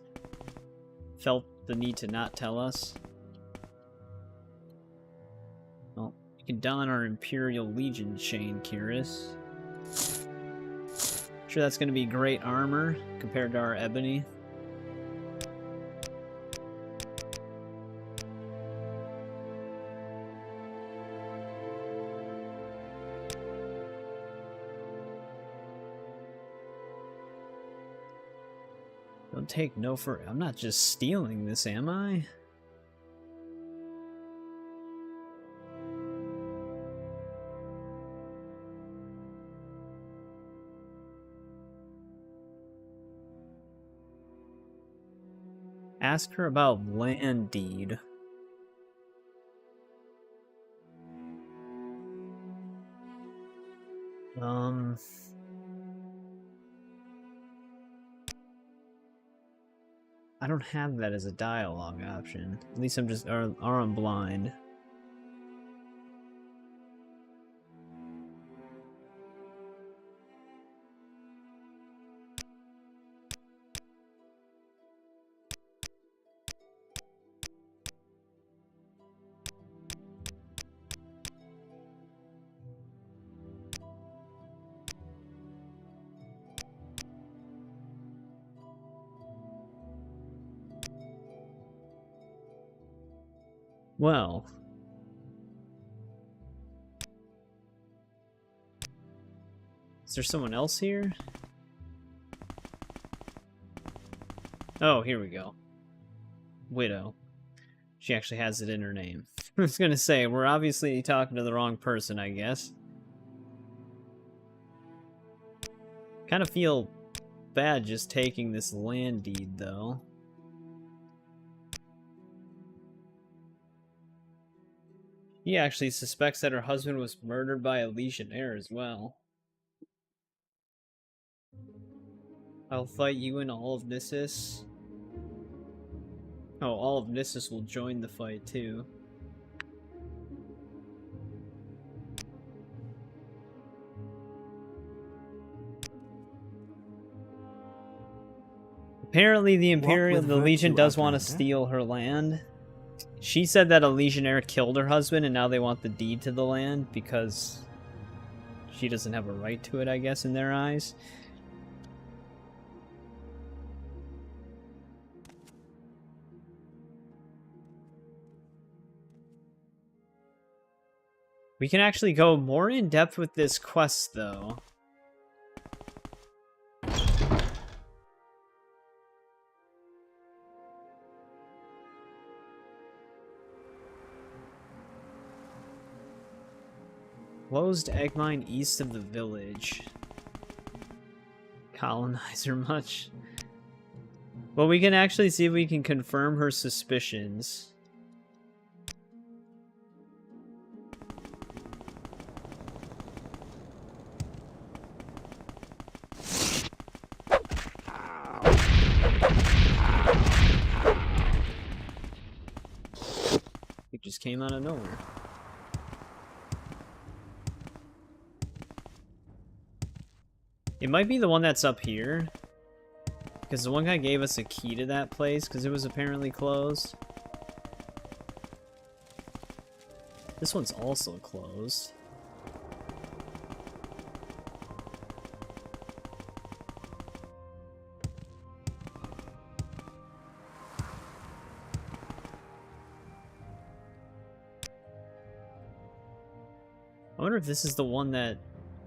felt the need to not tell us. Well, you can don our Imperial Legion chain, Kiris. Sure that's going to be great armor compared to our ebony. Don't take no for... I'm not just stealing this, am I? Ask her about land deed. I don't have that as a dialogue option. At least I'm just, or I'm blind. Well. Is there someone else here? Oh, here we go. Widow. She actually has it in her name. I was gonna say, we're obviously talking to the wrong person, I guess. Kind of feel bad just taking this land deed, though. He actually suspects that her husband was murdered by a legionnaire as well. I'll fight you and all of Nissus. Oh, all of Nissus will join the fight too. Apparently the Legion does want to steal her land. She said that a legionnaire killed her husband and now they want the deed to the land because she doesn't have a right to it, I guess, in their eyes. We can actually go more in depth with this quest, though. Closed egg mine east of the village. Colonizer much? Well, we can actually see if we can confirm her suspicions. It just came out of nowhere. It might be the one that's up here. Because the one guy gave us a key to that place because it was apparently closed. This one's also closed. I wonder if this is the one that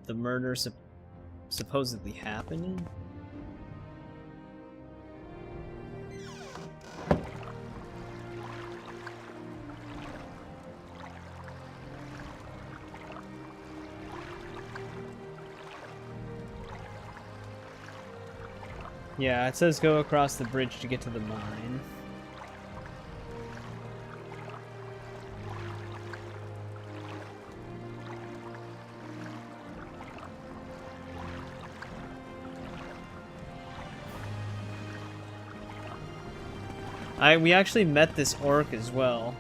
the murder supposedly happened in? Yeah, it says go across the bridge to get to the mine. We actually met this orc as well.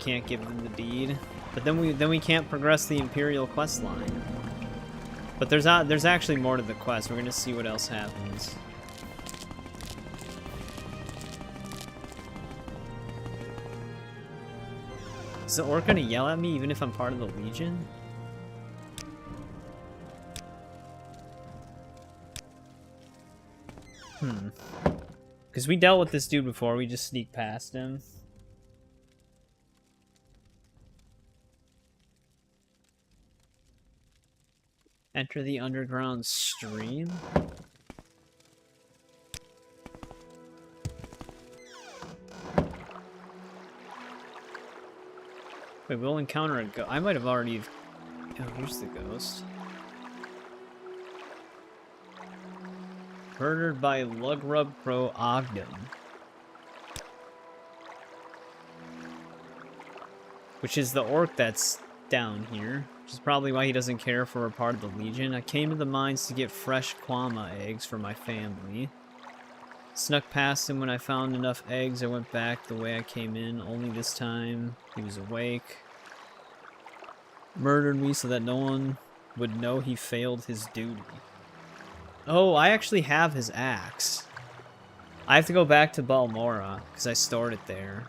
Can't give them the deed, but then we can't progress the Imperial quest line. But there's actually more to the quest. We're gonna see what else happens. Is the orc gonna yell at me even if I'm part of the Legion? Because we dealt with this dude before, we just sneak past him. Enter the underground stream? Wait, we'll encounter a ghost. I might have already... Oh, here's the ghost. Murdered by Lugrub Pro Ogden. Which is the orc that's down here. Which is probably why he doesn't care for a part of the Legion. I came to the mines to get fresh Kwama eggs for my family. Snuck past him when I found enough eggs. I went back the way I came in. Only this time he was awake. Murdered me so that no one would know he failed his duty. Oh, I actually have his axe. I have to go back to Balmora because I stored it there.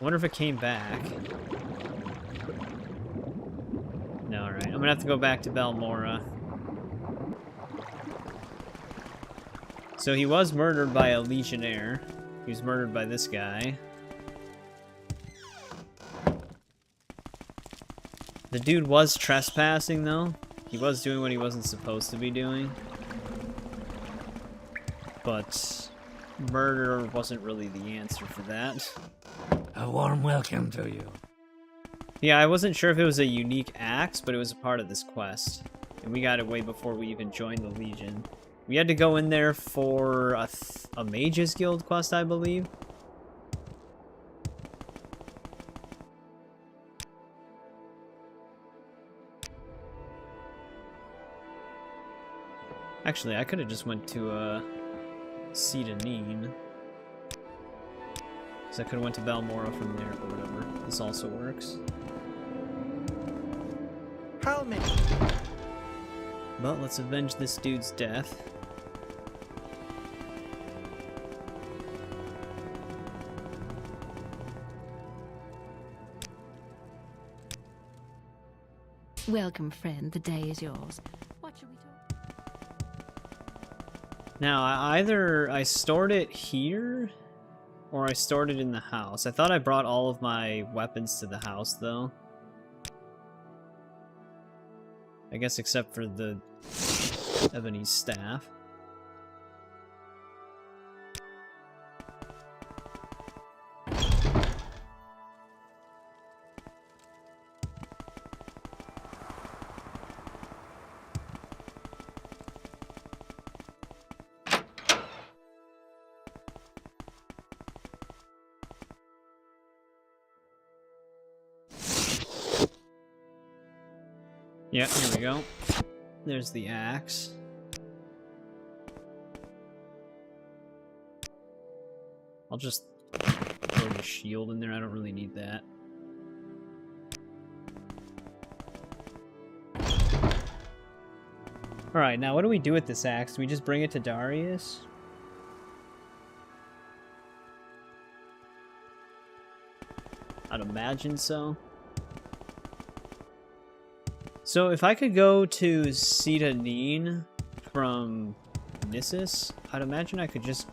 I wonder if it came back. No, alright. I'm gonna have to go back to Balmora. So he was murdered by a legionnaire. He was murdered by this guy. The dude was trespassing, though. He was doing what he wasn't supposed to be doing. But murder wasn't really the answer for that. A warm welcome to you. Yeah, I wasn't sure if it was a unique axe, but it was a part of this quest. And we got it way before we even joined the Legion. We had to go in there for a Mages Guild quest, I believe. Actually, I could have just went to Sedanine. Because I could have went to Balmora from there or whatever. This also works. How many? But let's avenge this dude's death. Welcome, friend. The day is yours. What should we talk? Now, either I stored it here, or I stored it in the house. I thought I brought all of my weapons to the house, though. I guess except for the ebony staff. Yeah, here we go. There's the axe. I'll just throw the shield in there. I don't really need that. Alright, now what do we do with this axe? Do we just bring it to Darius? I'd imagine so. So if I could go to Sedanine from Nissus, I'd imagine I could just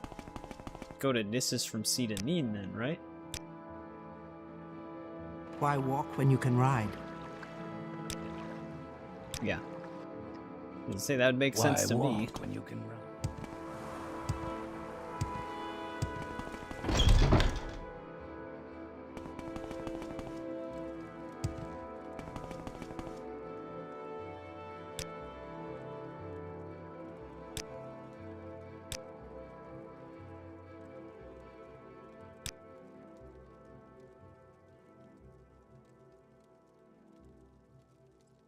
go to Nissus from Sedanine then, right? Why walk when you can ride? Yeah. I'd say that would make sense to Why me. walk when you can run?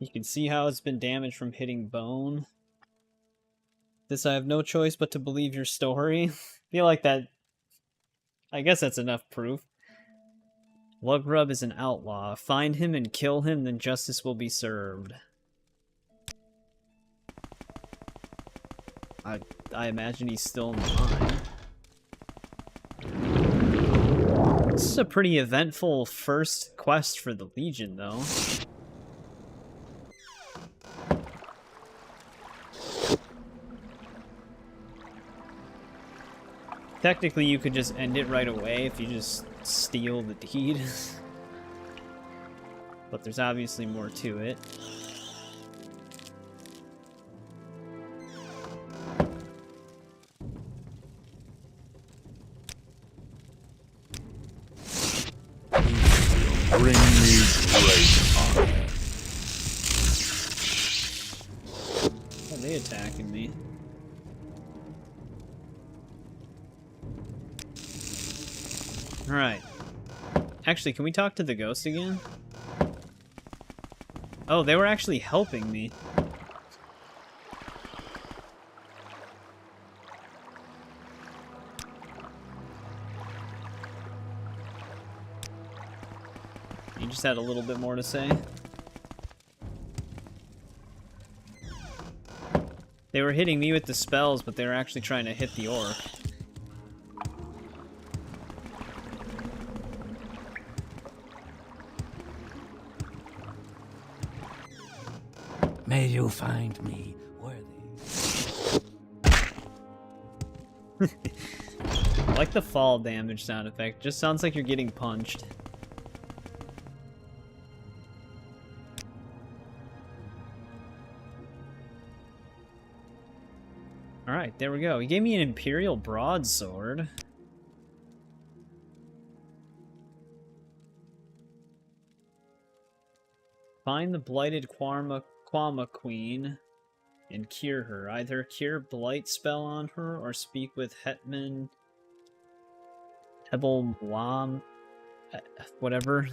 You can see how it's been damaged from hitting bone. This I have no choice but to believe your story. Feel like that... I guess that's enough proof. Lugrub is an outlaw. Find him and kill him, then justice will be served. I imagine he's still in the mine. This is a pretty eventful first quest for the Legion, though. Technically, you could just end it right away if you just steal the deed. But there's obviously more to it. Bring me great honor. Why are they attacking me? Alright. Actually, can we talk to the ghost again? Oh, they were actually helping me. You just had a little bit more to say. They were hitting me with the spells, but they were actually trying to hit the orc. May you find me worthy. I like the fall damage sound effect. Just sounds like you're getting punched. Alright, there we go. He gave me an Imperial Broadsword. Find the blighted Quama Queen and cure her. Either cure blight spell on her or speak with Hetman Hebel Wam, whatever,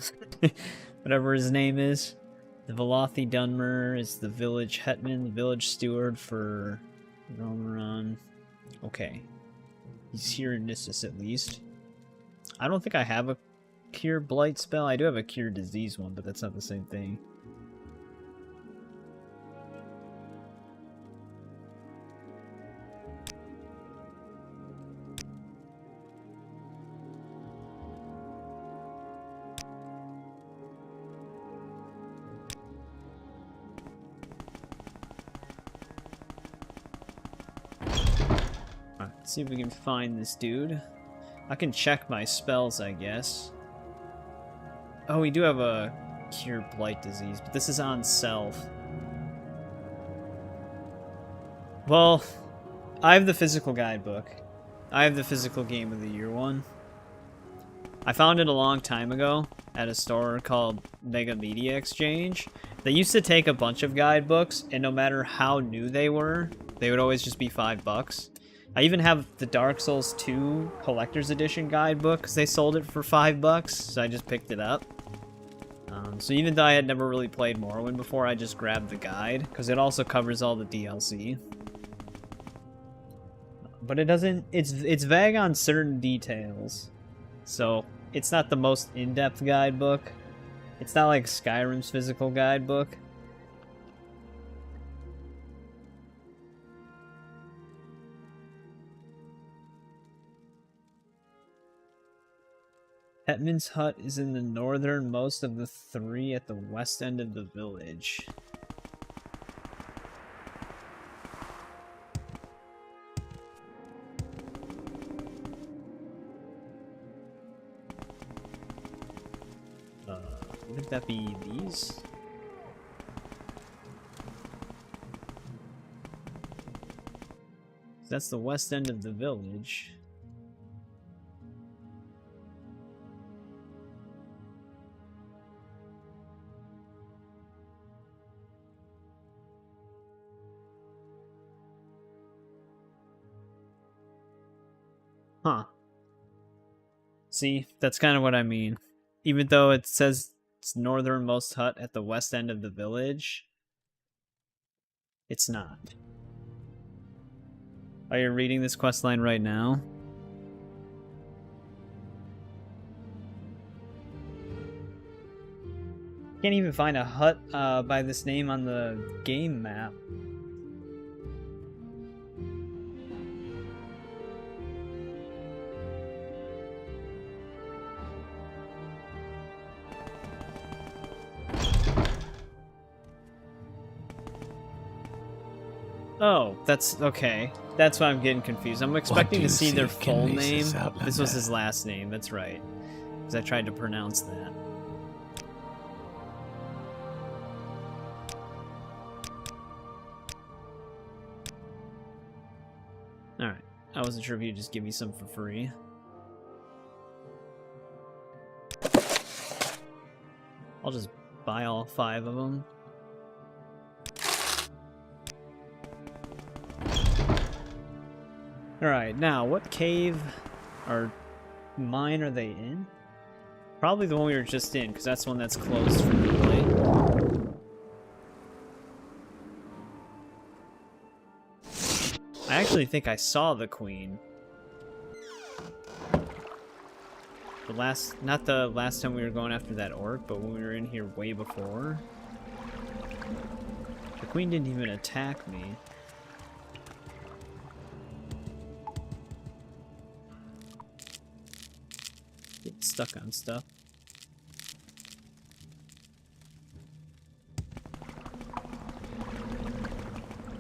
whatever his name is. The Velothi Dunmer is the village Hetman, the village steward for Romaran. Okay. He's here in Nissus at least. I don't think I have a cure blight spell. I do have a cure disease one, but that's not the same thing. See if we can find this dude. I can check my spells, I guess. Oh, we do have a cure blight disease, but this is on self. Well, I have the physical guidebook. I have the physical game of the year one. I found it a long time ago at a store called Mega Media Exchange. They used to take a bunch of guidebooks, and no matter how new they were, they would always just be $5. I even have the Dark Souls 2 Collector's Edition guidebook because they sold it for $5, so I just picked it up. So even though I had never really played Morrowind before, I just grabbed the guide because it also covers all the DLC. But it doesn't. It's vague on certain details, so it's not the most in-depth guidebook. It's not like Skyrim's physical guidebook. Hetman's hut is in the northernmost of the three at the west end of the village. Wouldn't that be these? That's the west end of the village. Huh. See, that's kind of what I mean. Even though it says it's northernmost hut at the west end of the village, it's not. Are you reading this questline right now? Can't even find a hut by this name on the game map. Oh, that's okay. That's why I'm getting confused. I'm expecting to see their full name. This was his last name, that's right. Because I tried to pronounce that. Alright. I wasn't sure if you'd just give me some for free. I'll just buy all 5 of them. Alright, now, what cave or mine are they in? Probably the one we were just in, because that's the one that's closed for melee. I actually think I saw the queen. Not the last time we were going after that orc, but when we were in here way before. The queen didn't even attack me. Get stuck on stuff.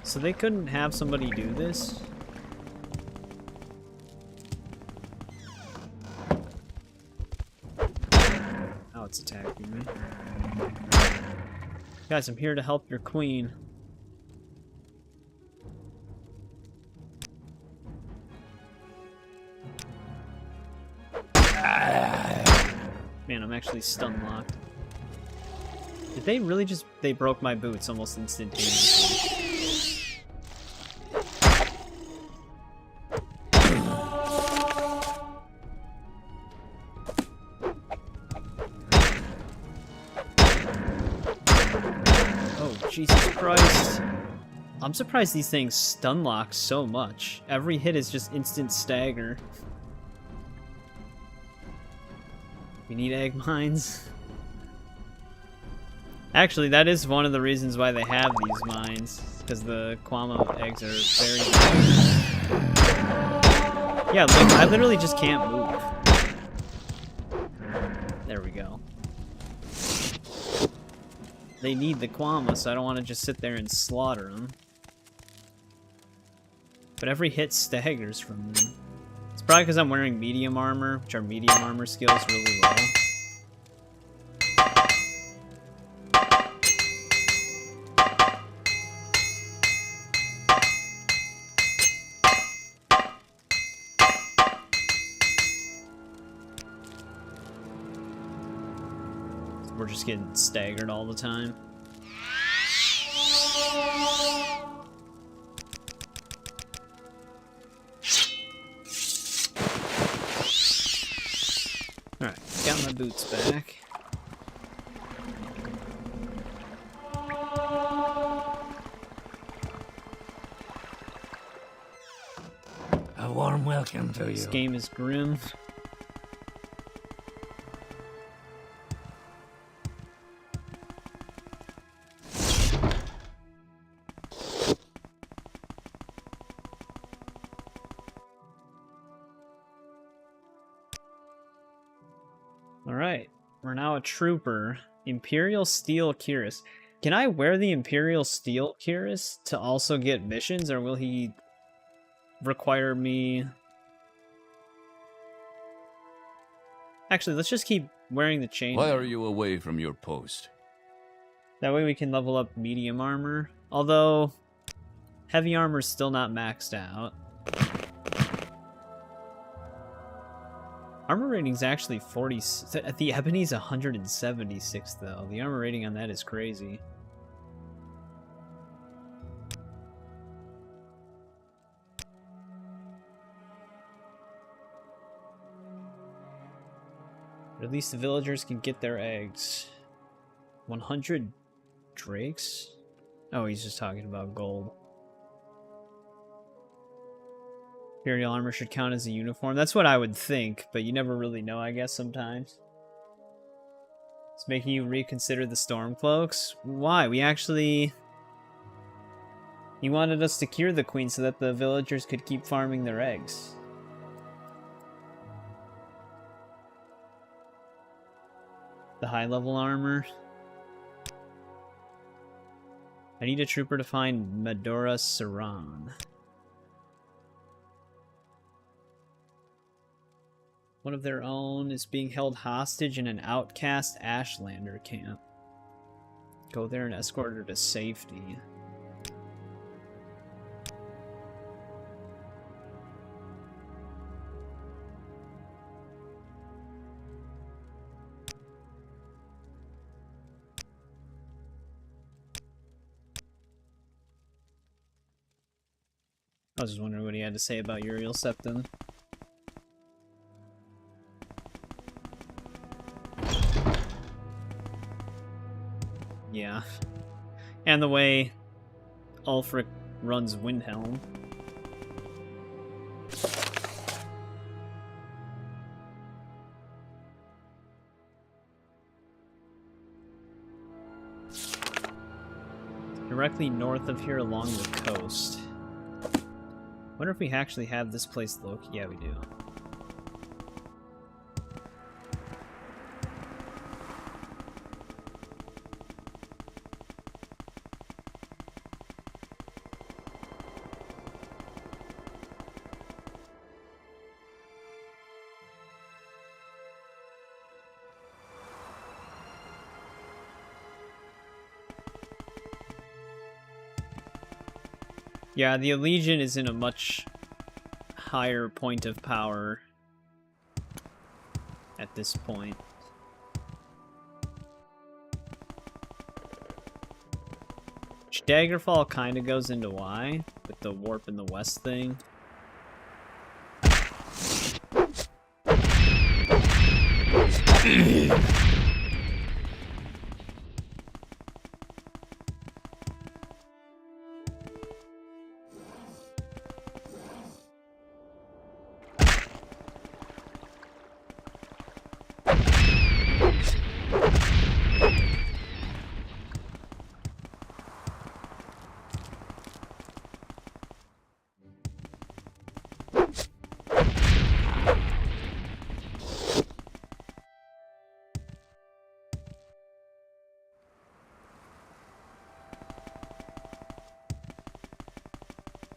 So they couldn't have somebody do this? Oh, it's attacking me. Guys, I'm here to help your queen. Man, I'm actually stun locked. Did they really just... They broke my boots almost instantaneously. Oh, Jesus Christ. I'm surprised these things stun lock so much. Every hit is just instant stagger. We need egg mines. Actually, that is one of the reasons why they have these mines, because the Kwama eggs are very valuable. Yeah, look, I literally just can't move. There we go. They need the Kwama, so I don't want to just sit there and slaughter them. But every hit staggers from them. It's probably because I'm wearing medium armor, which are medium armor skills really low. So we're just getting staggered all the time. Alright, got my boots back. A warm welcome to you. This game is grim. Alright, we're now a trooper. Imperial Steel Cuirass. Can I wear the Imperial Steel Cuirass to also get missions, or will he require me... Actually, let's just keep wearing the chain. Why are you away from your post? That way we can level up medium armor. Although, heavy armor's still not maxed out. Armor rating's actually 40... The Ebony's 176, though. The armor rating on that is crazy. But at least the villagers can get their eggs. 100 drakes? Oh, he's just talking about gold. Imperial armor should count as a uniform. That's what I would think, but you never really know, I guess, sometimes. It's making you reconsider the Stormcloaks? Why? We actually... He wanted us to cure the queen so that the villagers could keep farming their eggs. The high-level armor. I need a trooper to find Medora Saran. One of their own is being held hostage in an outcast Ashlander camp. Go there and escort her to safety. I was just wondering what he had to say about Uriel Septim. Yeah. And the way Ulfric runs Windhelm. Directly north of here along the coast. Wonder if we actually have this place located. Yeah, we do. Yeah, the Allegiant is in a much higher point of power at this point. Daggerfall kind of goes into why, with the warp in the west thing.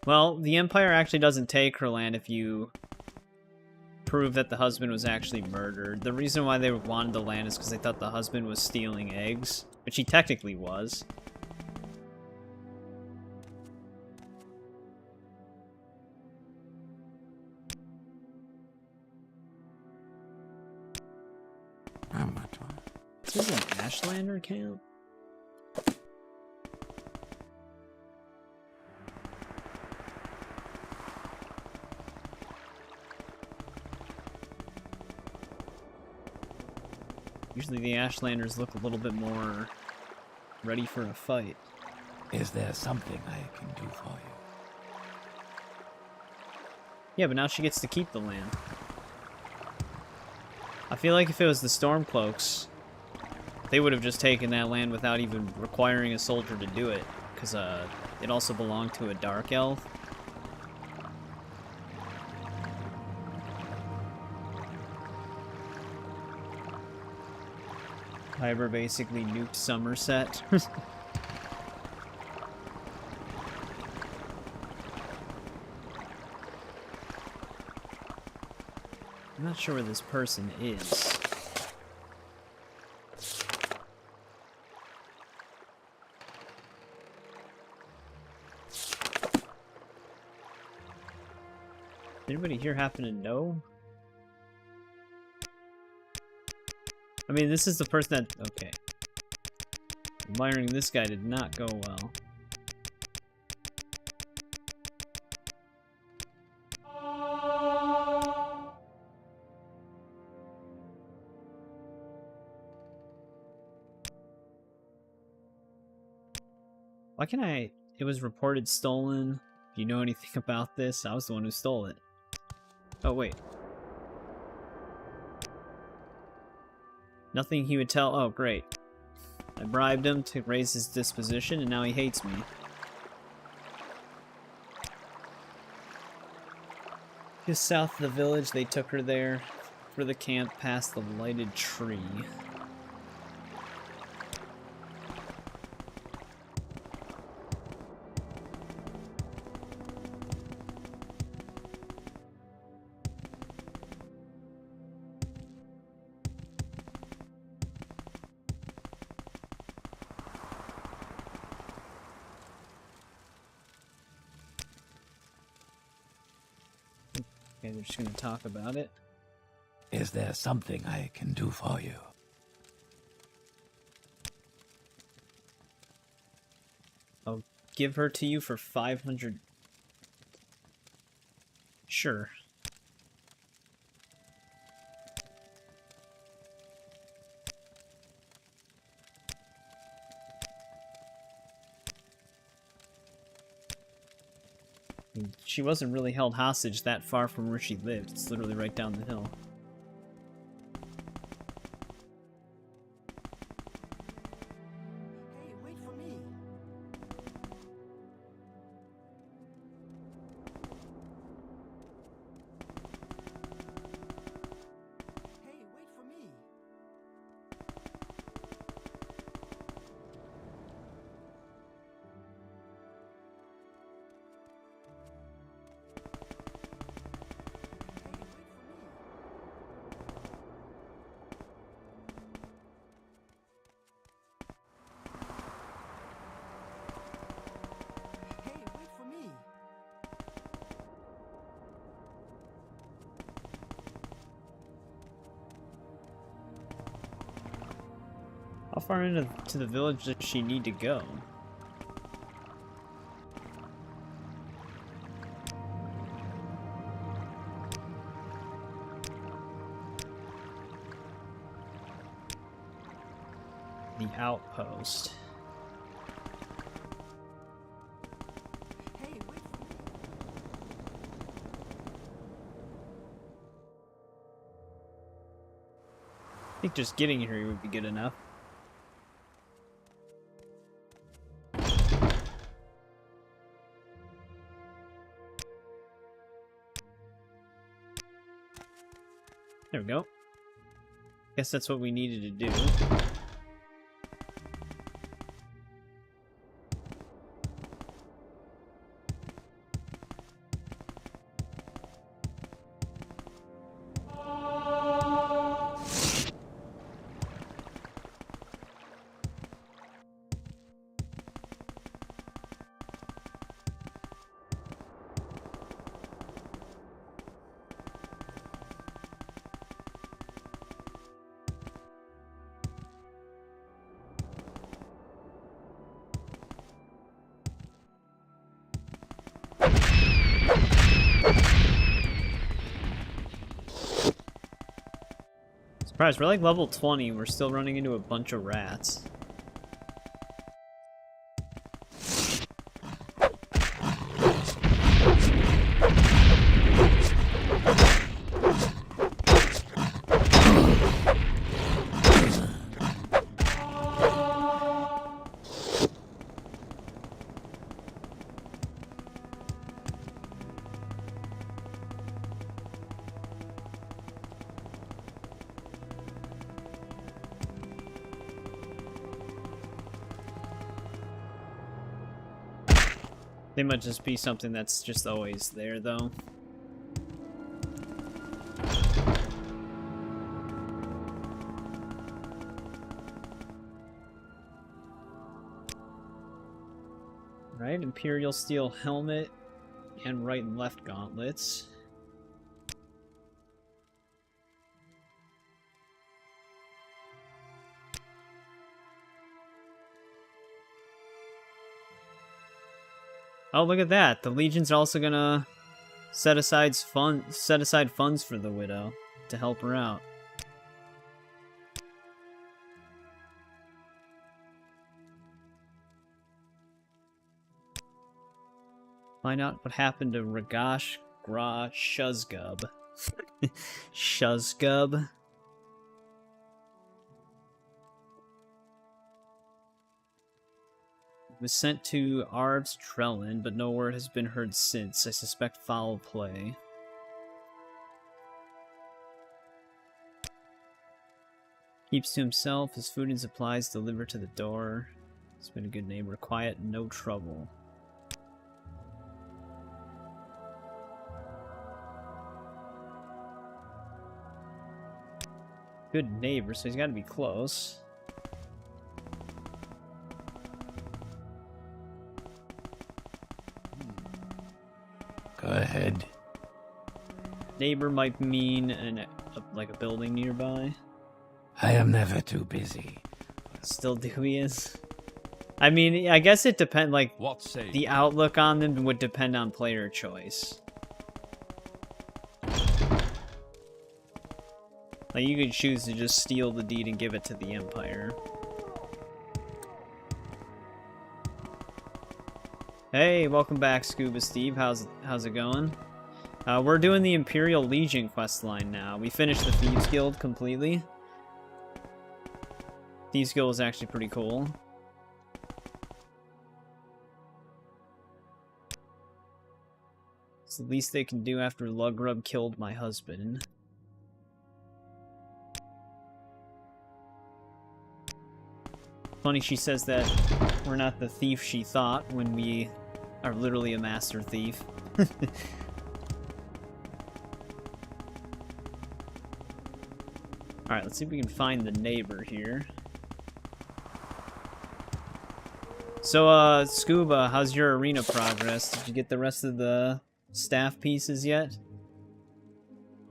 Well, the Empire actually doesn't take her land if you prove that the husband was actually murdered. The reason why they wanted the land is because they thought the husband was stealing eggs, which he technically was. This is an Ashlander camp? Usually the Ashlanders look a little bit more ready for a fight. Is there something I can do for you? Yeah, but now she gets to keep the land. I feel like if it was the Stormcloaks, they would have just taken that land without even requiring a soldier to do it, because it also belonged to a Dark Elf. Hyber basically nuked Somerset. I'm not sure where this person is. Anybody here happen to know? I mean, this is the person that... Okay. Admiring this guy did not go well. Why can I... It was reported stolen. Do you know anything about this? I was the one who stole it. Oh, wait. Nothing he would tell... Oh, great. I bribed him to raise his disposition, and now he hates me. Just south of the village, they took her there for the camp past the lighted tree. Okay, they're just gonna talk about it. Is there something I can do for you? I'll give her to you for 500. Sure. She wasn't really held hostage that far from where she lived. It's literally right down the hill. Hey, wait for me. Hey, wait for me. Hey, wait for me. How far into the village does she need to go? The outpost. Hey, wait for me. I think just getting here would be good enough. There we go. Guess that's what we needed to do. Surprise, we're like level 20, we're still running into a bunch of rats. They might just be something that's just always there, though. Right, Imperial Steel Helmet and right and left gauntlets. Oh, look at that! The Legion's also gonna set aside funds for the Widow to help her out. Find out what happened to Ragash Gra Shuzgub. Shuzgub. Was sent to Arbs Trellin, but no word has been heard since. I suspect foul play. Keeps to himself, his food and supplies delivered to the door. He's been a good neighbor, quiet, no trouble. Good neighbor, so he's got to be close. Go ahead. Neighbor might mean like a building nearby. I am never too busy. Still dubious. I mean, I guess it depends, like, What say the outlook on them would depend on player choice. Like, you could choose to just steal the deed and give it to the Empire. Hey, welcome back, Scuba Steve. How's it going? We're doing the Imperial Legion questline now. We finished the Thieves Guild completely. Thieves Guild was actually pretty cool. It's the least they can do after Lugrub killed my husband. Funny she says that we're not the thief she thought when we are literally a master thief. Alright, let's see if we can find the neighbor here. So, Scuba, how's your arena progress? Did you get the rest of the staff pieces yet?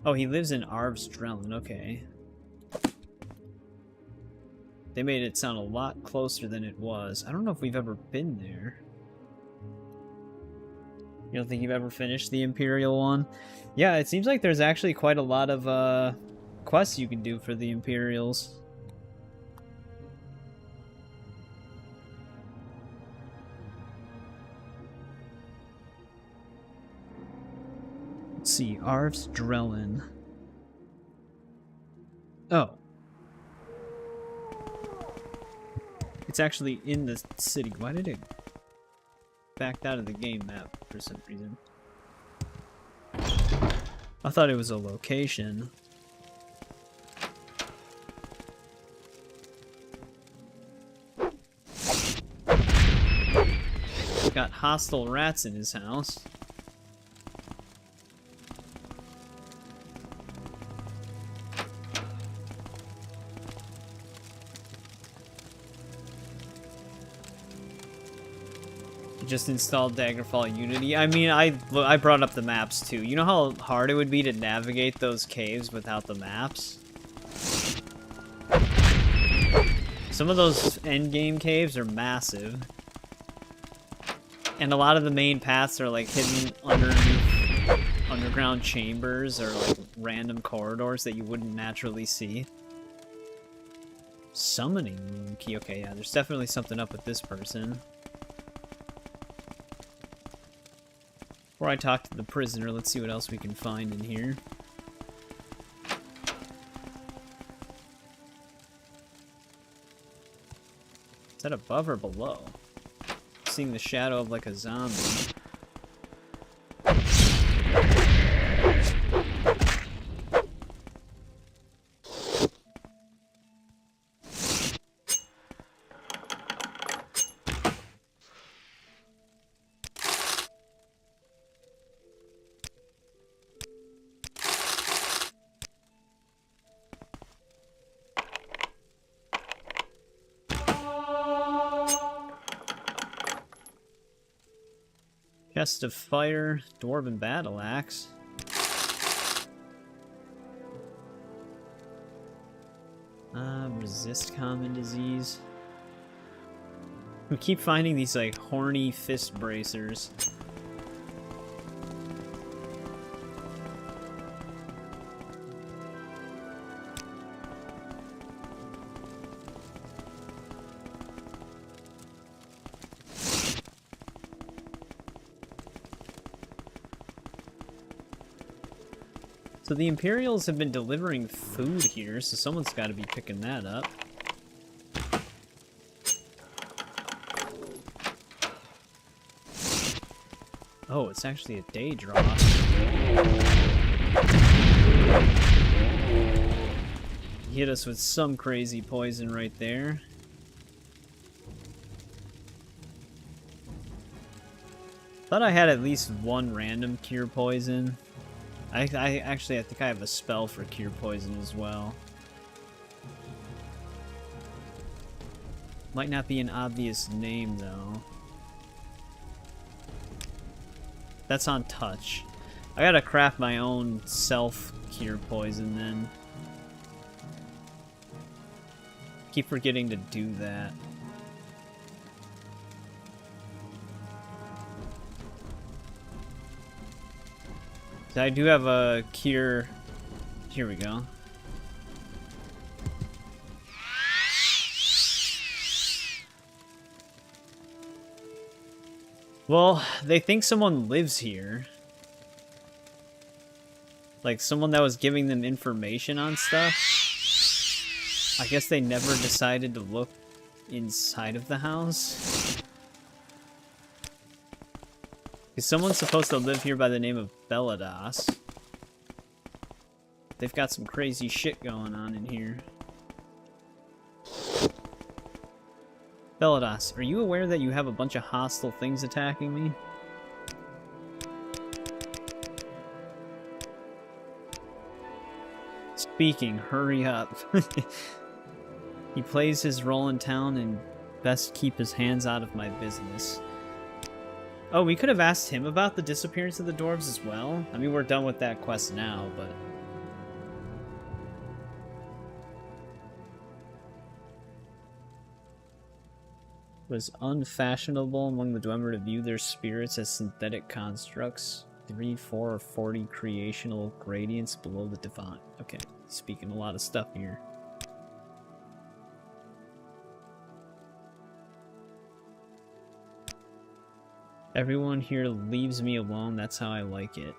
Oh, he lives in Arvstrellen, okay. They made it sound a lot closer than it was. I don't know if we've ever been there. You don't think you've ever finished the Imperial one? Yeah, it seems like there's actually quite a lot of, quests you can do for the Imperials. Let's see, Arvstrellen. Oh. It's actually in the city. Why did it backed out of the game map for some reason? I thought it was a location. Got hostile rats in his house. Just installed Daggerfall Unity. I mean, I brought up the maps too. You know how hard it would be to navigate those caves without the maps? Some of those endgame caves are massive. And a lot of the main paths are like hidden underneath underground chambers or like random corridors that you wouldn't naturally see. Summoning room key. Okay, yeah, there's definitely something up with this person. Before I talk to the prisoner, let's see what else we can find in here. Is that above or below? Seeing the shadow of like a zombie. Chest of Fire, Dwarven Battle Axe. Resist Common Disease. We keep finding these like horny fist bracers. So the Imperials have been delivering food here, so someone's got to be picking that up. Oh, it's actually a day draw. He hit us with some crazy poison right there. Thought I had at least one random cure poison. I think I have a spell for cure poison as well. Might not be an obvious name though. That's on touch. I gotta craft my own self-cure poison then. Keep forgetting to do that. I do have a cure. Here we go. Well, they think someone lives here. Like someone that was giving them information on stuff. I guess they never decided to look inside of the house. Because someone's supposed to live here by the name of Beladas. They've got some crazy shit going on in here. Beladas, are you aware that you have a bunch of hostile things attacking me? Speaking, hurry up. He plays his role in town and best keep his hands out of my business. Oh, we could have asked him about the disappearance of the dwarves as well. I mean, we're done with that quest now, but... It was unfashionable among the Dwemer to view their spirits as synthetic constructs. 3, 4, or 40 creational gradients below the divine. Okay, speaking a lot of stuff here. Everyone here leaves me alone, that's how I like it.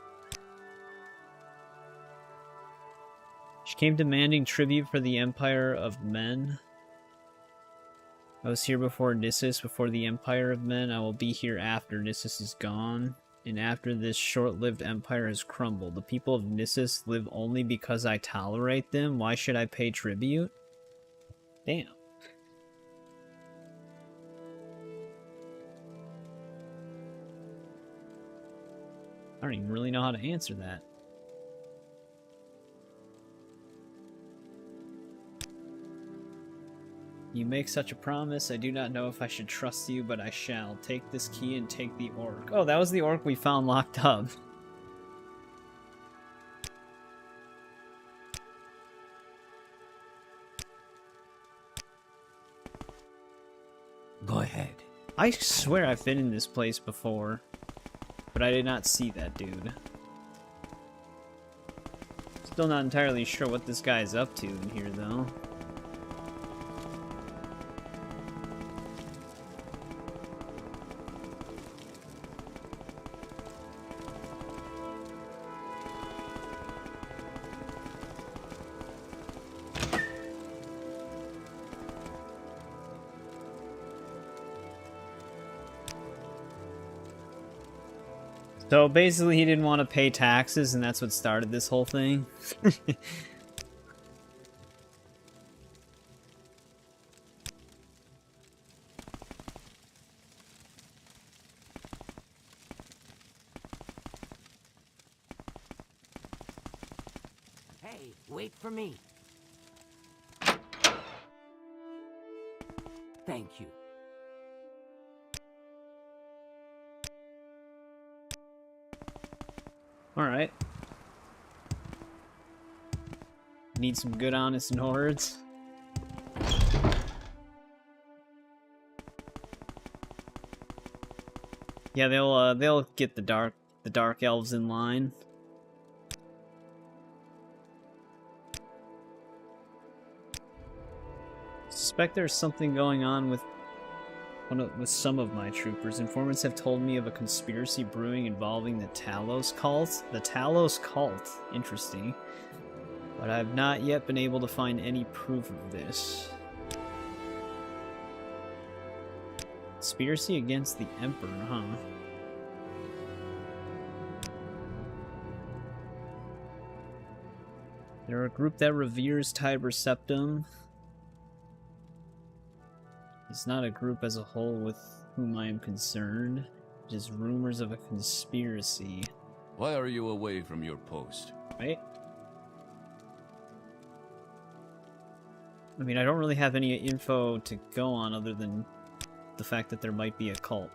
She came demanding tribute for the Empire of Men. I was here before Nissus, before the Empire of Men. I will be here after Nissus is gone. And after this short-lived empire has crumbled. The people of Nissus live only because I tolerate them. Why should I pay tribute? Damn. I don't even really know how to answer that. You make such a promise. I do not know if I should trust you, but I shall. Take this key and take the orc. Oh, that was the orc we found locked up. Go ahead. I swear I've been in this place before, but I did not see that dude. Still not entirely sure what this guy's up to in here, though. So basically he didn't want to pay taxes and that's what started this whole thing. Hey, wait for me. Thank you. Alright. Need some good honest Nords. Yeah, they'll get the dark elves in line. Suspect there's something going on with some of my troopers. Informants have told me of a conspiracy brewing involving the Talos cult. The Talos cult, interesting. But I've not yet been able to find any proof of this. Conspiracy against the Emperor, huh? They're a group that reveres Tiber Septum. It's not a group as a whole with whom I am concerned. Just rumors of a conspiracy. Why are you away from your post? Right? I mean, I don't really have any info to go on other than the fact that there might be a cult.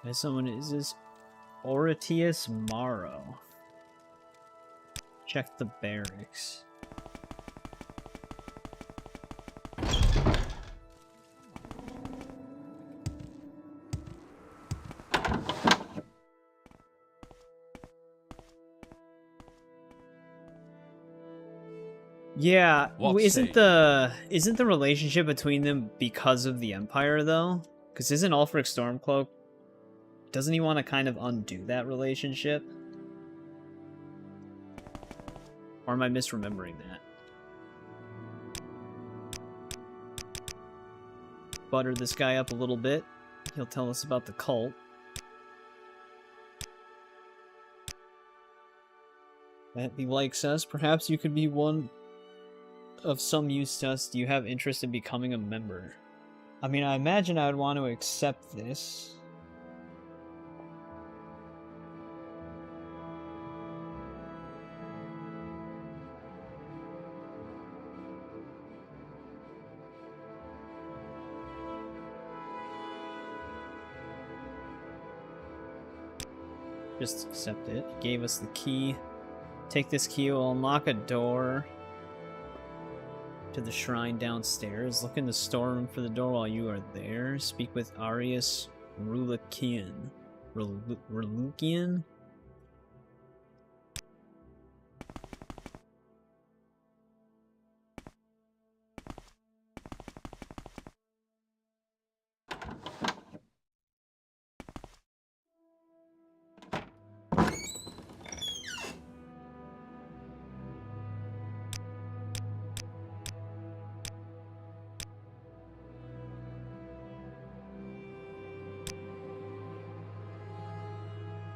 There's someone, is this Oratius Morrow? Check the barracks. Yeah, isn't the relationship between them because of the Empire though? Because isn't Ulfric Stormcloak, doesn't he want to kind of undo that relationship? Or am I misremembering that? Butter this guy up a little bit. He'll tell us about the cult. That he likes us. Perhaps you could be one of some use to us. Do you have interest in becoming a member? I mean, I imagine I would want to accept this. Just accept it. He gave us the key. Take this key, we'll unlock a door to the shrine downstairs. Look in the storeroom for the door while you are there. Speak with Arius Rulukian. Rulukian?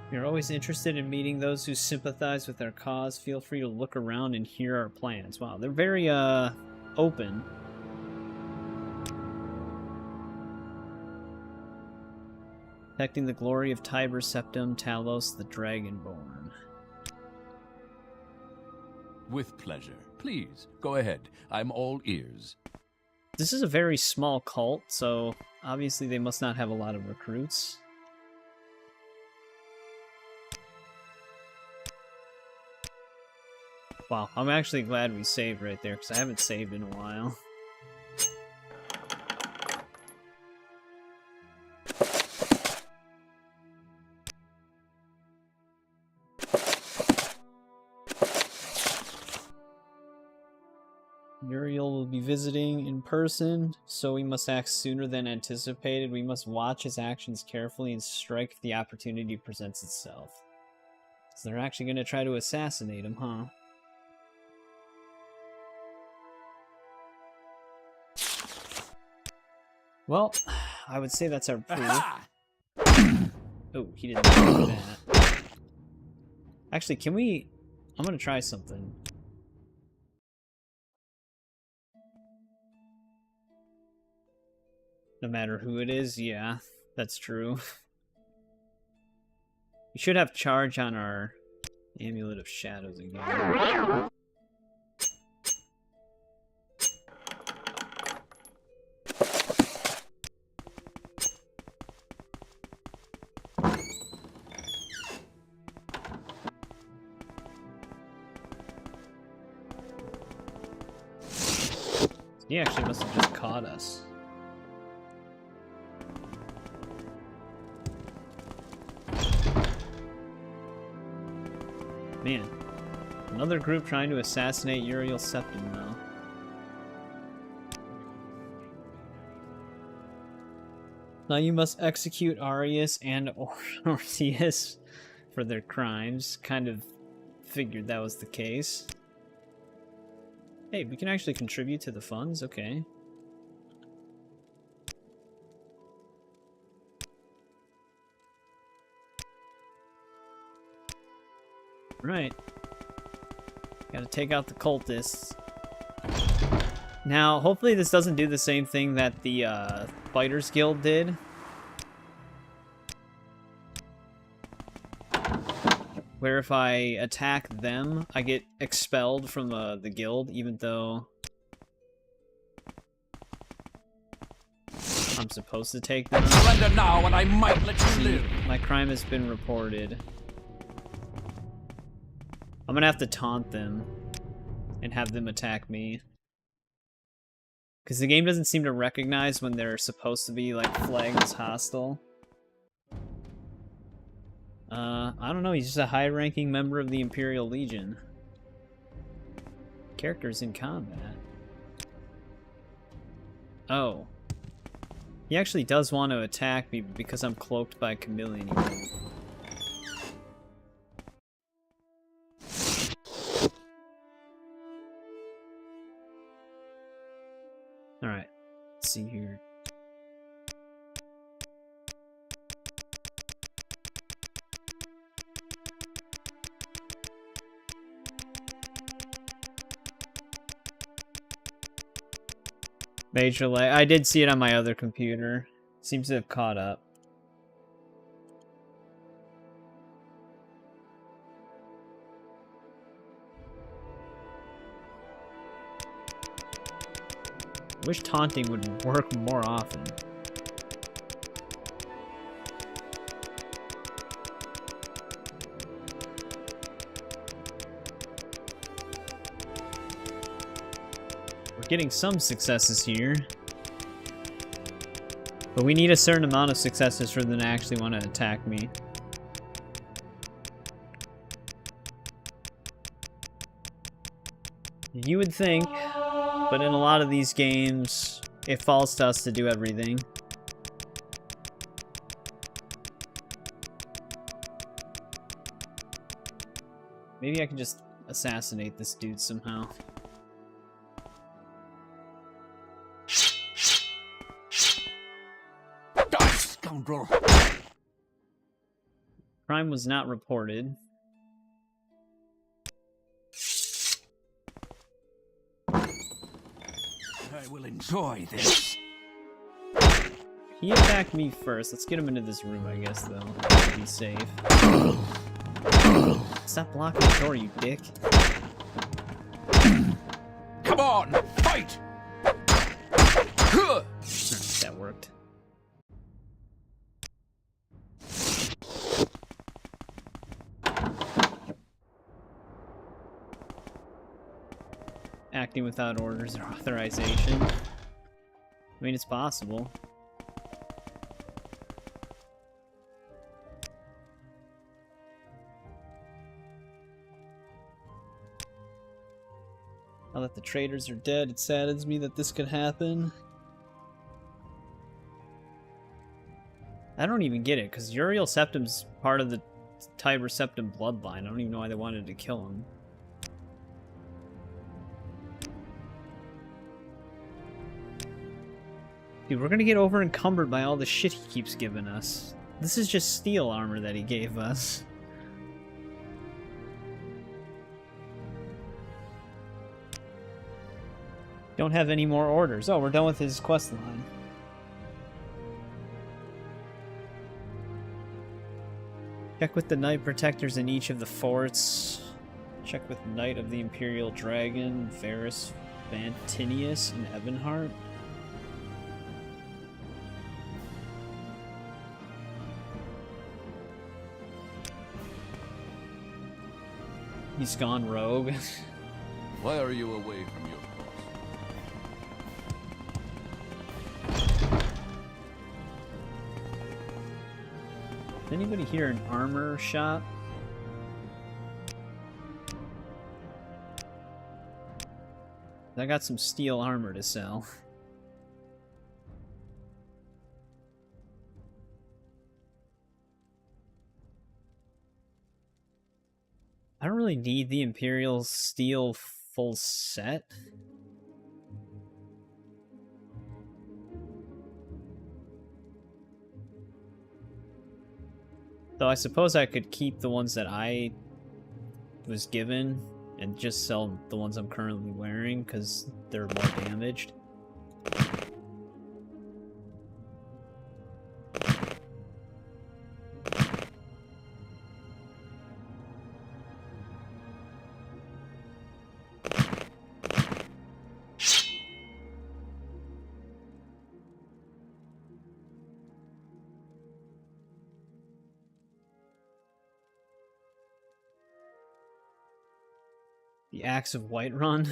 If you're always interested in meeting those who sympathize with our cause, feel free to look around and hear our plans. Wow, they're very, open. Protecting the glory of Tiber Septim, Talos the Dragonborn. With pleasure. Please, go ahead. I'm all ears. This is a very small cult, so obviously they must not have a lot of recruits. Wow, I'm actually glad we saved right there, because I haven't saved in a while. Uriel will be visiting in person, so we must act sooner than anticipated. We must watch his actions carefully and strike if the opportunity presents itself. So they're actually going to try to assassinate him, huh? Well, I would say that's our proof. Oh, he didn't do that. Actually, can we... I'm gonna try something. No matter who it is, yeah, that's true. We should have charge on our Amulet of Shadows again. He actually must have just caught us. Man, another group trying to assassinate Uriel Septim, though. Now you must execute Arius and Orpheus for their crimes. Kind of figured that was the case. Hey, we can actually contribute to the funds? Okay. Right. Gotta take out the cultists. Now, hopefully this doesn't do the same thing that the Fighters Guild did. Where if I attack them, I get expelled from the guild, even though I'm supposed to take them. Surrender now, and I might let you live. My crime has been reported. I'm gonna have to taunt them and have them attack me. Because the game doesn't seem to recognize when they're supposed to be, like, flagged as hostile. I don't know, he's just a high-ranking member of the Imperial Legion. Characters in combat. Oh. He actually does want to attack me because I'm cloaked by Chameleon. Alright, let's see here. Major lag. I did see it on my other computer. Seems to have caught up. Wish taunting would work more often. We're getting some successes here. But we need a certain amount of successes for them to actually want to attack me. You would think, but in a lot of these games, it falls to us to do everything. Maybe I can just assassinate this dude somehow. Die, scoundrel! Crime was not reported. I will enjoy this. He attacked me first. Let's get him into this room, I guess, though. To be safe. Stop blocking the door, you dick. Come on, fight! That worked. Acting without orders or authorization. I mean, it's possible. Now that the traitors are dead, it saddens me that this could happen. I don't even get it, because Uriel Septim's part of the Tiber Septim bloodline. I don't even know why they wanted to kill him. Dude, we're gonna get over encumbered by all the shit he keeps giving us. This is just steel armor that he gave us. Don't have any more orders. Oh, we're done with his quest line. Check with the Knight Protectors in each of the forts. Check with Knight of the Imperial Dragon, Varus, Vantinius, and Ebonheart. He's gone rogue. Why are you away from your Is anybody here an armor shop? I got some steel armor to sell. I don't really need the Imperial Steel full set. Though I suppose I could keep the ones that I was given and just sell the ones I'm currently wearing because they're more damaged. The Axe of Whiterun.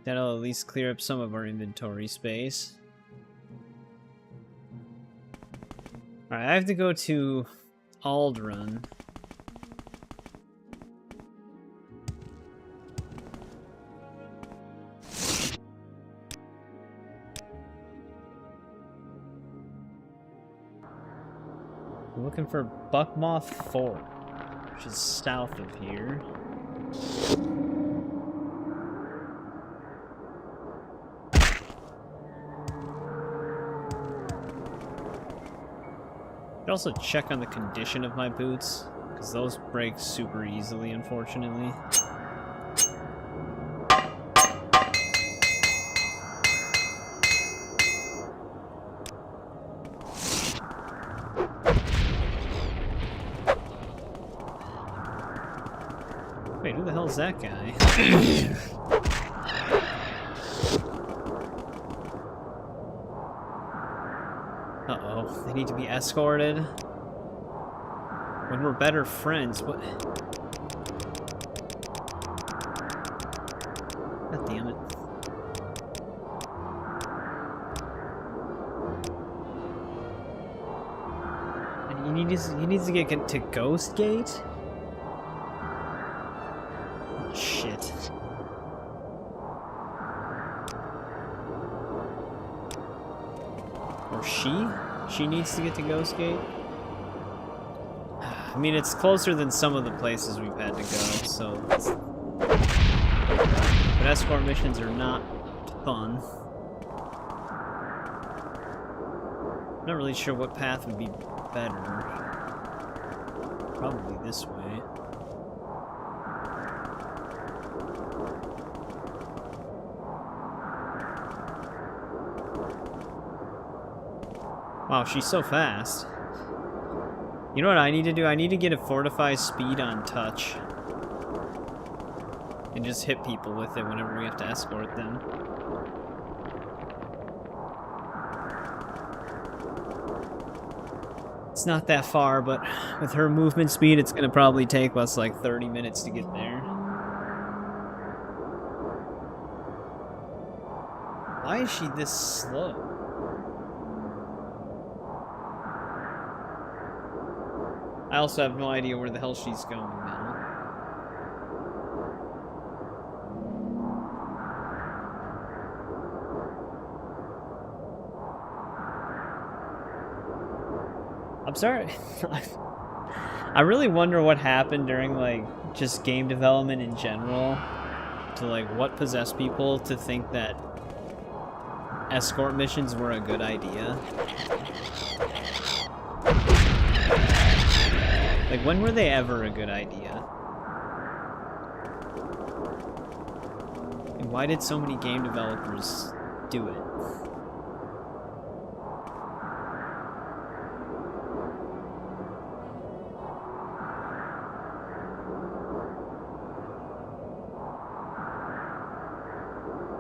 That'll at least clear up some of our inventory space. Alright, I have to go to Aldrun. I'm looking for Buckmoth Fort, which is south of here. I should also check on the condition of my boots, because those break super easily, unfortunately. Wait, who the hell is that guy? Uh-oh, they need to be escorted. When we're better friends, what? God damn it. And he needs to get to Ghost Gate? Shit. Or she? She needs to get to Ghost Gate? I mean, it's closer than some of the places we've had to go, so... But escort missions are not fun. I'm not really sure what path would be better. Probably this way. Wow, she's so fast. You know what I need to do? I need to get a fortify speed on touch. And just hit people with it whenever we have to escort them. It's not that far, but with her movement speed, it's gonna probably take us like 30 minutes to get there. Why is she this slow? I also have no idea where the hell she's going now. I'm sorry. I really wonder what happened during, like, just game development in general. To, like, what possessed people to think that escort missions were a good idea. Like, when were they ever a good idea? And why did so many game developers do it?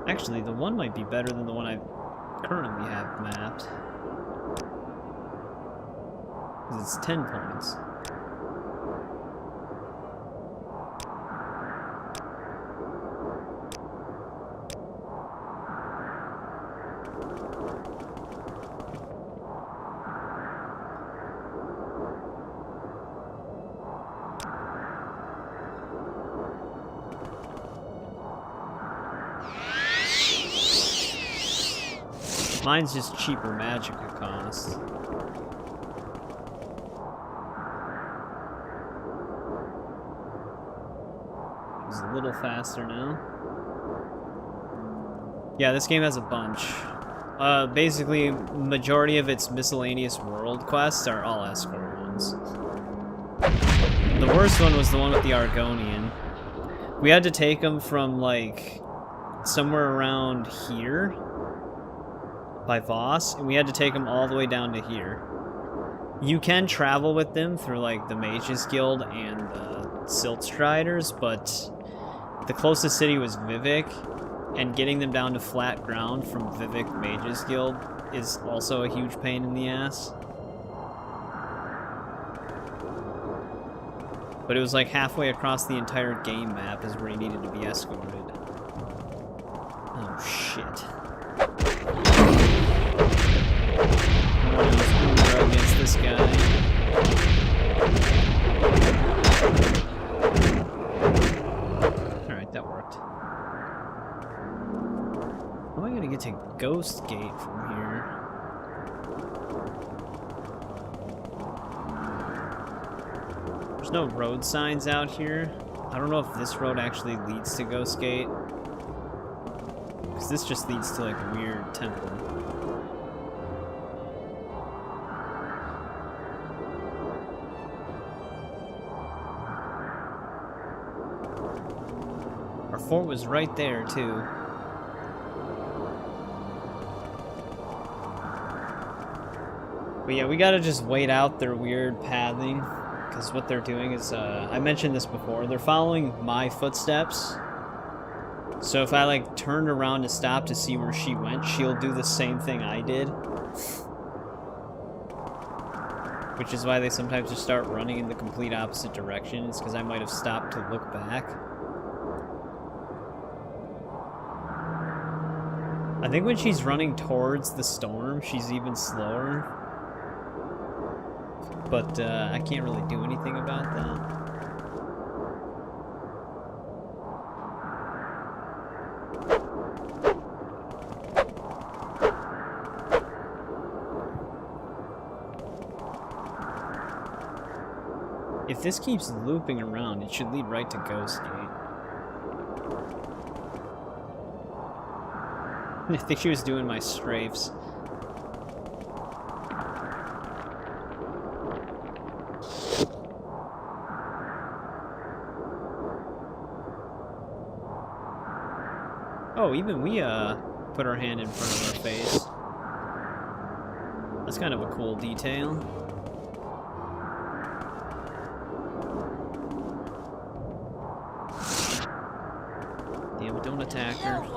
Actually, the one might be better than the one I currently have mapped. Because it's 10 points. Mine's just cheaper magicka cost. It's a little faster now. Yeah, this game has a bunch. Basically, majority of its miscellaneous world quests are all escort ones. The worst one was the one with the Argonian. We had to take them from, like, somewhere around here by Voss, and we had to take them all the way down to here. You can travel with them through, like, the Mages Guild and the Silt Striders, but the closest city was Vivek, And getting them down to flat ground from Vivek Mage's Guild is also a huge pain in the ass. But it was like halfway across the entire game map is where he needed to be escorted. Oh shit. I want to use Umbra against this guy. Alright, that worked. How am I gonna get to Ghost Gate from here? There's no road signs out here. I don't know if this road actually leads to Ghost Gate. Because this just leads to like a weird temple. Our fort was right there too. But yeah, we gotta just wait out their weird pathing, because what they're doing is, I mentioned this before, they're following my footsteps. So if I like turned around to stop to see where she went, she'll do the same thing I did. Which is why they sometimes just start running in the complete opposite direction, it's because I might have stopped to look back. I think when she's running towards the storm, she's even slower. But I can't really do anything about that. If this keeps looping around, it should lead right to Ghost Gate. I think she was doing my strafes. Oh, even we put our hand in front of our face. That's kind of a cool detail. Damn it, don't attack her.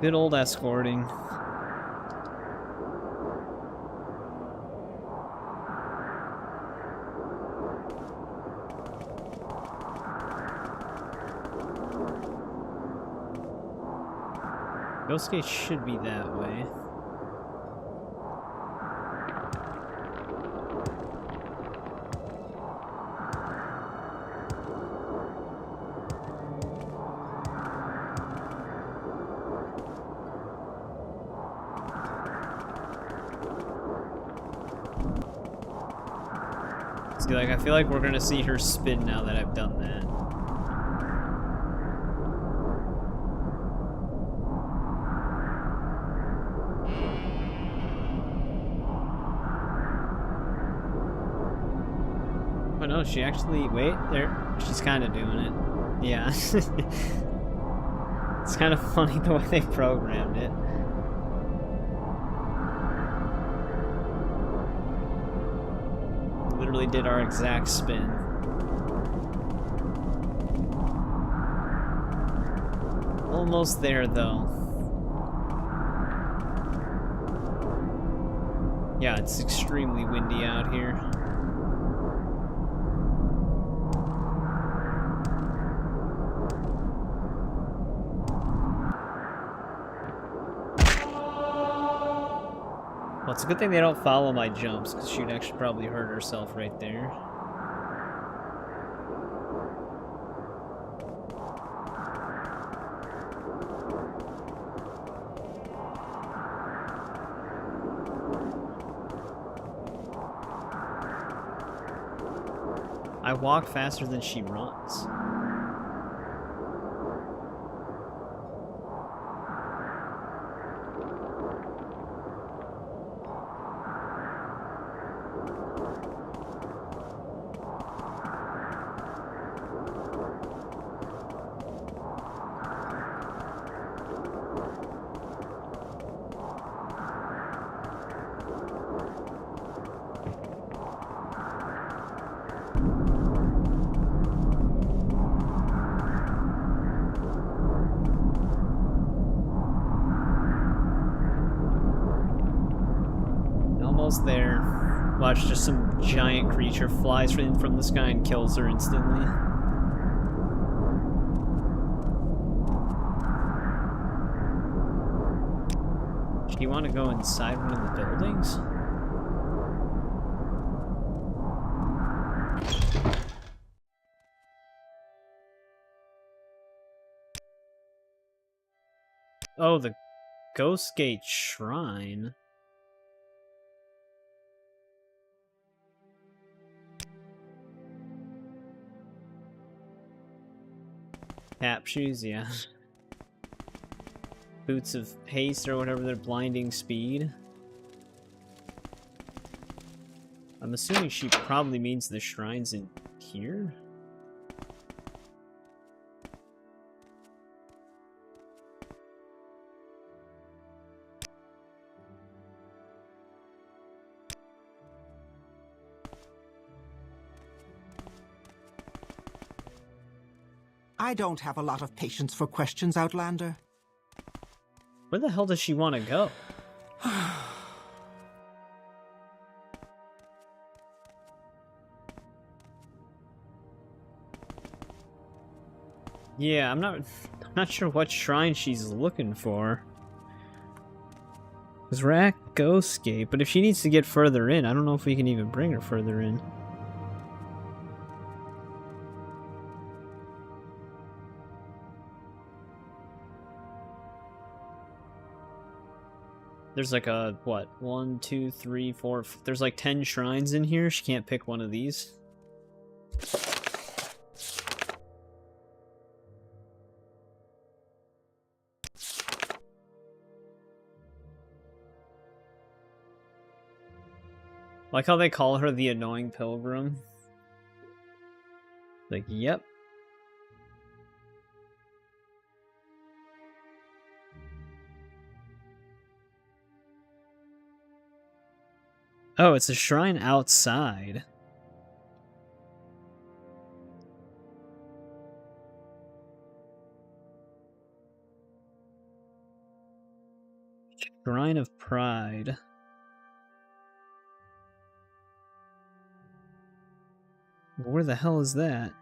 Good old escorting. Ghost Gate should be that way. See, like, I feel like we're gonna see her spin now that I've done that. Oh no, she actually, wait, there, she's kind of doing it. Yeah. It's kind of funny the way they programmed it. Literally did our exact spin. Almost there though. Yeah, it's extremely windy out here. Well, it's a good thing they don't follow my jumps, because she'd actually probably hurt herself right there. I walk faster than she runs. Almost there. Watch, just some giant creature flies from the sky and kills her instantly. Do you want to go inside one of the buildings? Oh, the Ghost Gate Shrine. Tap shoes, yeah. Boots of haste or whatever, they're blinding speed. I'm assuming she probably means the shrine's in here? I don't have a lot of patience for questions, Outlander. Where the hell does she want to go? Yeah, I'm not sure what shrine she's looking for. Because we're at Ghost Gate, but if she needs to get further in, I don't know if we can even bring her further in. There's like a, what, 1, 2, 3, 4, there's like 10 shrines in here. She can't pick one of these. Like how they call her the annoying pilgrim. Like, yep. Oh, it's a shrine outside. Shrine of Pride. Where the hell is that?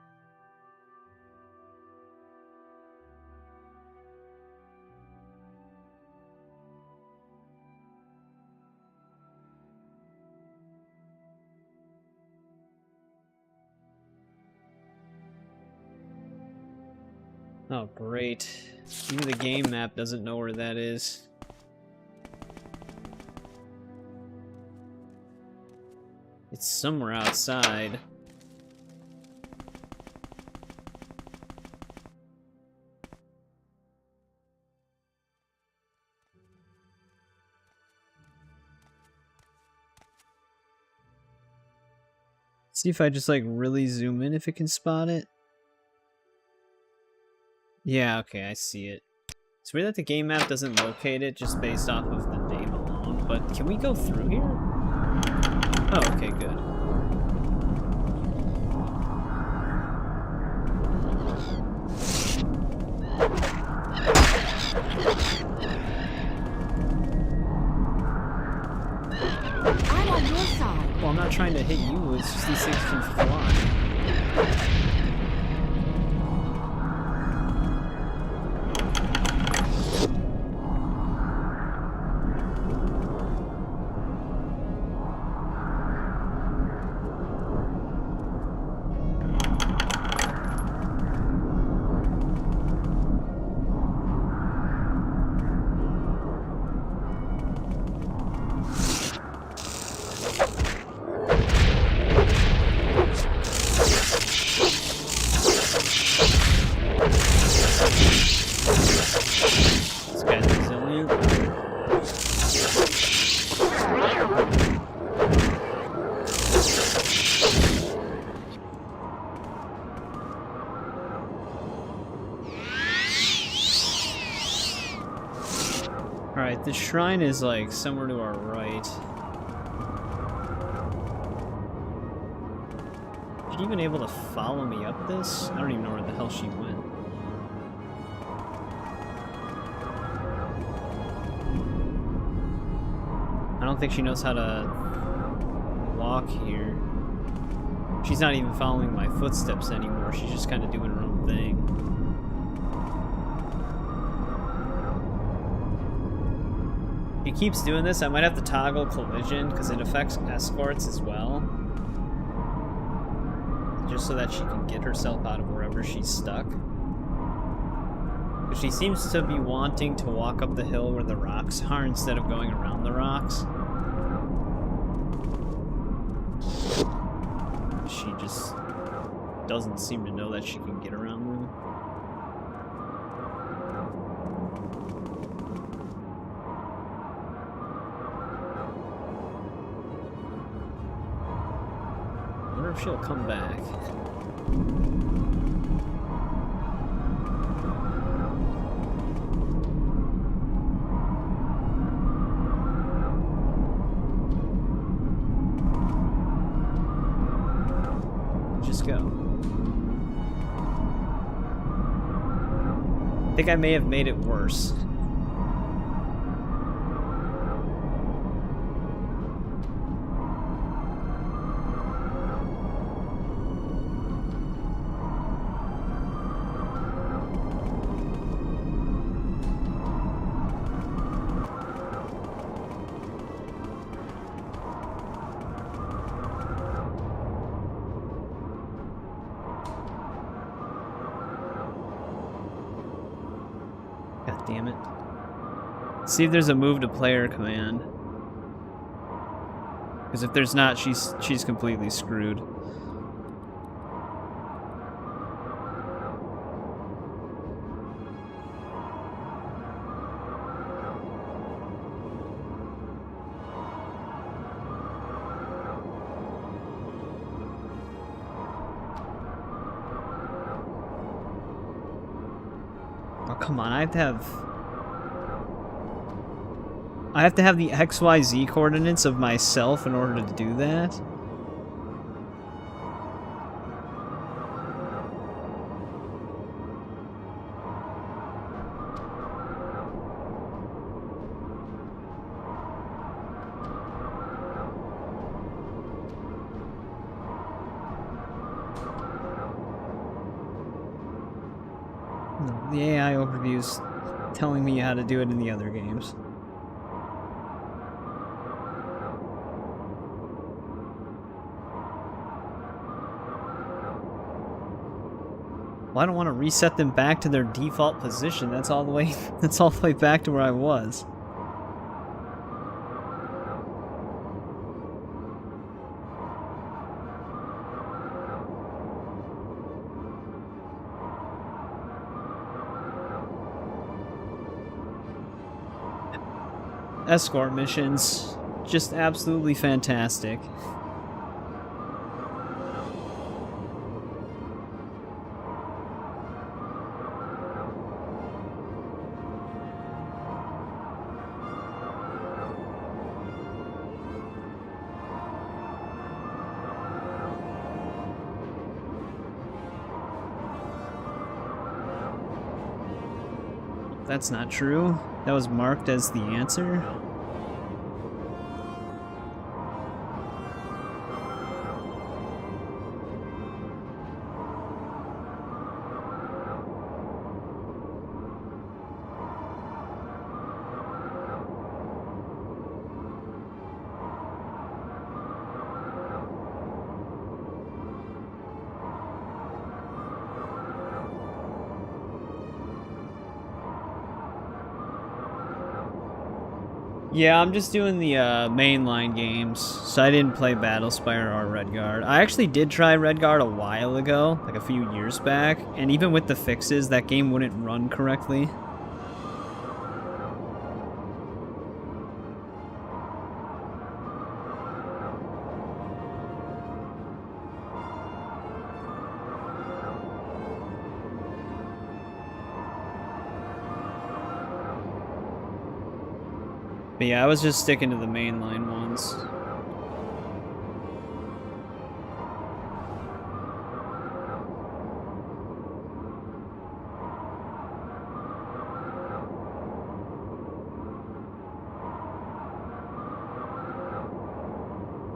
Oh, great. Even the game map doesn't know where that is. It's somewhere outside. See if I just like really zoom in if it can spot it. Yeah, okay, I see it. It's weird that the game map doesn't locate it just based off of the name alone, but can we go through here? Oh, okay, good. I'm on your side. Well, I'm not trying to hit you, it's just these things can fly. This guy's resilient. Alright, the shrine is like somewhere to our right. she even able to follow me up this? I don't even know where the hell she went. I don't think she knows how to walk here. She's not even following my footsteps anymore. She's just kind of doing her own thing. If he keeps doing this, I might have to toggle collision because it affects escorts as well. Just so that she can get herself out of wherever she's stuck. But she seems to be wanting to walk up the hill where the rocks are instead of going around the rocks. She just doesn't seem to know that she can get around them. I wonder if she'll come back. Just go. I think I may have made it worse. God damn it. See if there's a move to player command. Because if there's not, she's completely screwed. Oh, come on, I have to have the XYZ coordinates of myself in order to do that? No, the AI overview's telling me how to do it in the other games. Well, I don't want to reset them back to their default position. That's all the way back to where I was. Escort missions, just absolutely fantastic. That's not true. That was marked as the answer. Yeah, I'm just doing the mainline games, so I didn't play Battlespire or Redguard. I actually did try Redguard a while ago, like a few years back, and even with the fixes, that game wouldn't run correctly. But yeah, I was just sticking to the mainline ones.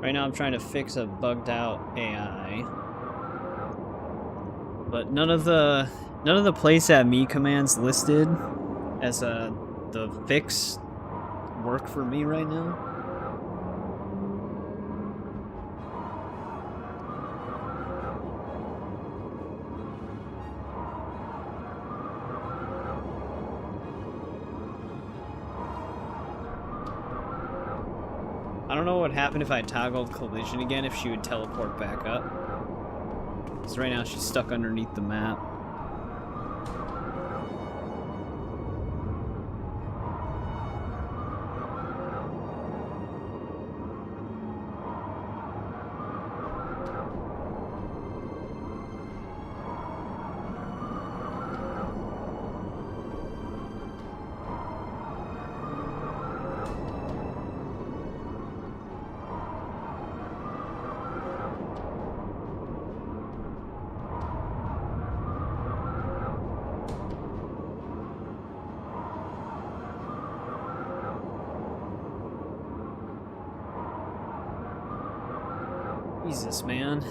Right now I'm trying to fix a bugged out AI. But none of the place at me commands listed as the fix work for me right now. I don't know what would happen if I toggled collision again, if she would teleport back up. Because right now she's stuck underneath the map. Jesus, man.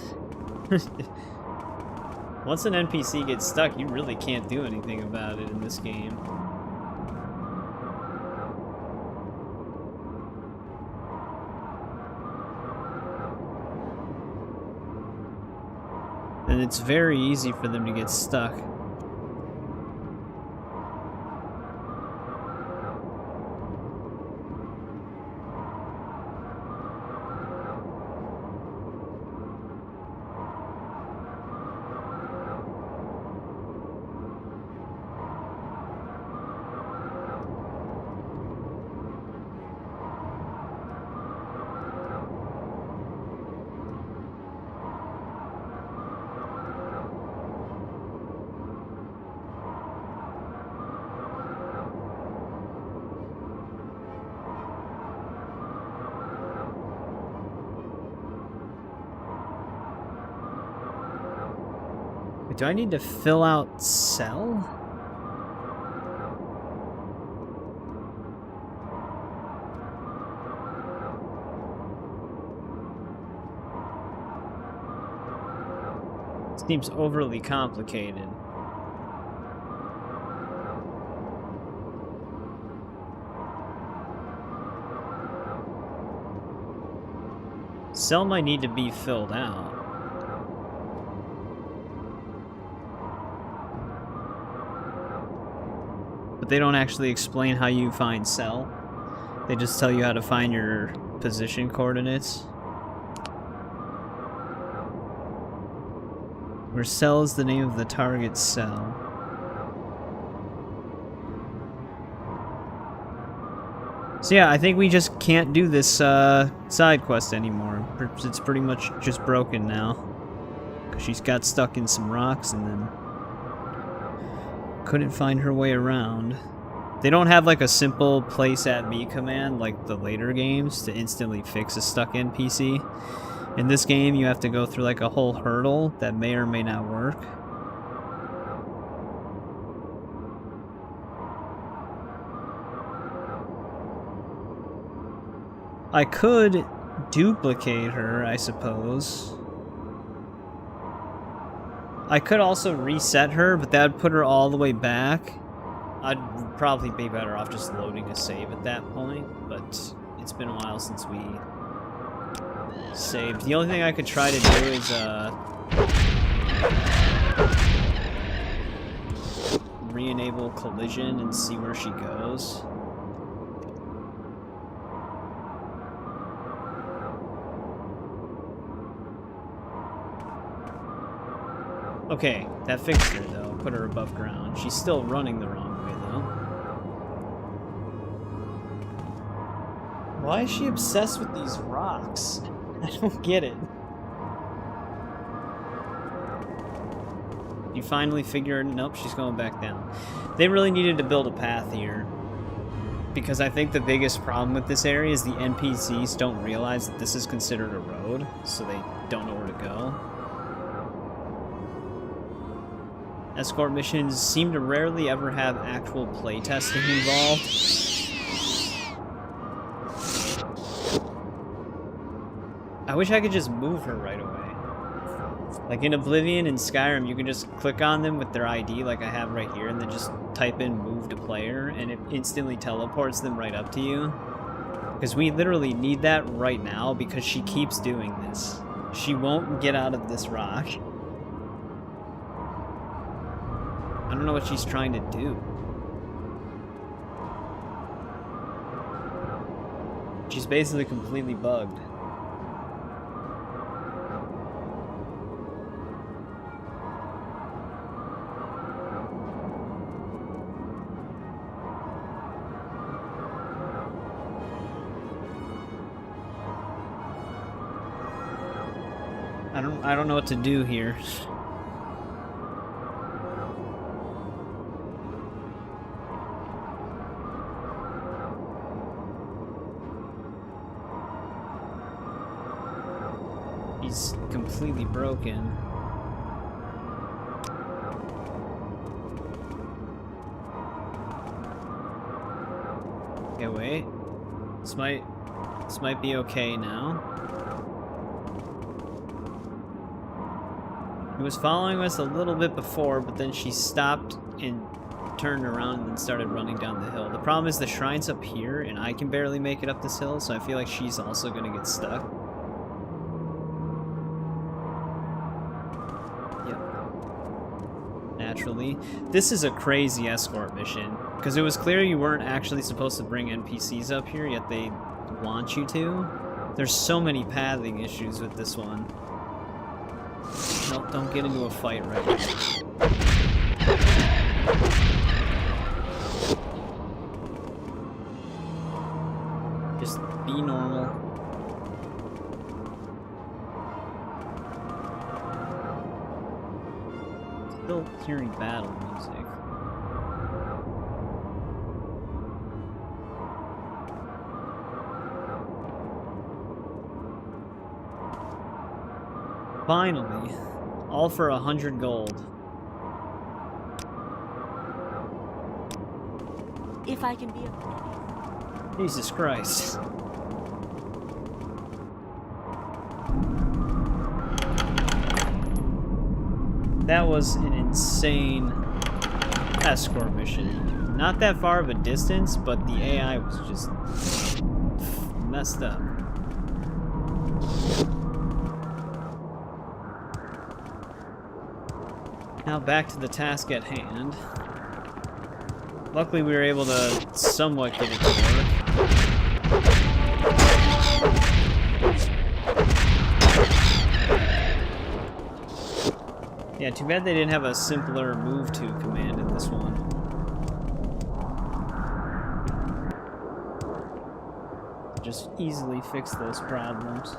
Once an NPC gets stuck, you really can't do anything about it in this game. And it's very easy for them to get stuck. Do I need to fill out cell? Seems overly complicated. Cell might need to be filled out. But they don't actually explain how you find cell. They just tell you how to find your position coordinates. Where cell is the name of the target cell. So yeah, I think we just can't do this side quest anymore. It's pretty much just broken now. 'Cause she's got stuck in some rocks and then couldn't find her way around. They don't have like a simple place at me command like the later games to instantly fix a stuck NPC. In this game, you have to go through like a whole hurdle that may or may not work. I could duplicate her, I suppose. I could also reset her, but that would put her all the way back. I'd probably be better off just loading a save at that point, but it's been a while since we saved. The only thing I could try to do is re-enable collision and see where she goes. Okay, that fixed her though, put her above ground. She's still running the wrong way though. Why is she obsessed with these rocks? I don't get it. You finally figure, nope, she's going back down. They really needed to build a path here. Because I think the biggest problem with this area is the NPCs don't realize that this is considered a road, so they don't know where to go. Escort missions seem to rarely ever have actual playtesting involved. I wish I could just move her right away. Like in Oblivion and Skyrim, you can just click on them with their ID like I have right here, and then just type in move to player, and it instantly teleports them right up to you. Because we literally need that right now because she keeps doing this. She won't get out of this rock. I don't know what she's trying to do. She's basically completely bugged. I don't know what to do here. He's completely broken. Okay, wait. This might be okay now. He was following us a little bit before, but then she stopped and turned around and then started running down the hill. The problem is the shrine's up here, and I can barely make it up this hill, so I feel like she's also gonna get stuck. Yep. Naturally. This is a crazy escort mission, because it was clear you weren't actually supposed to bring NPCs up here, yet they want you to. There's so many pathing issues with this one. Nope, don't get into a fight right now. Just be normal. Still hearing battle music. Finally. All for 100 gold. If I can be of Jesus Christ. That was an insane escort mission. Not that far of a distance, but the AI was just messed up. Now back to the task at hand. Luckily we were able to somewhat get it to work. Yeah, too bad they didn't have a simpler move to command in this one. Just easily fix those problems.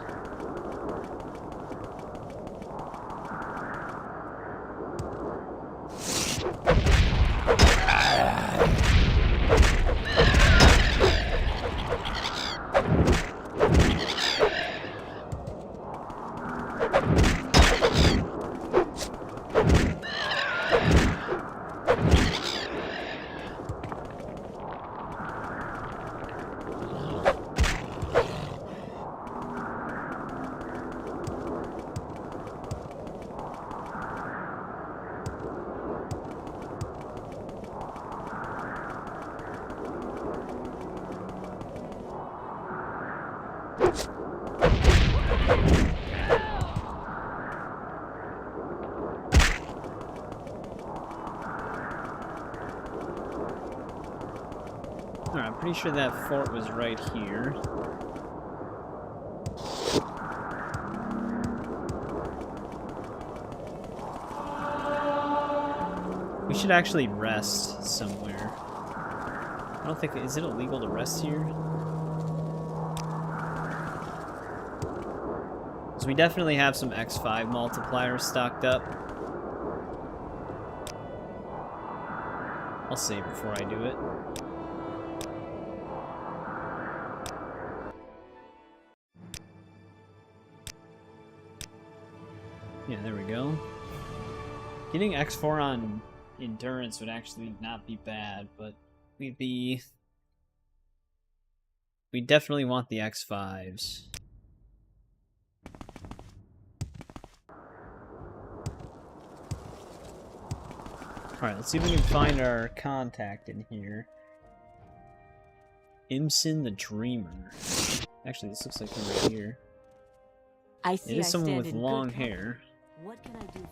Alright, I'm pretty sure that fort was right here. We should actually rest somewhere. I don't think... Is it illegal to rest here? So we definitely have some X5 multipliers stocked up. I'll save before I do it. Yeah, there we go. Getting X4 on endurance would actually not be bad, but we definitely want the X5s. Alright, let's see if we can find our contact in here. Imson the Dreamer. Actually, this looks like him right here. I see It is I someone stand with in good long company. hair. What can I do for you?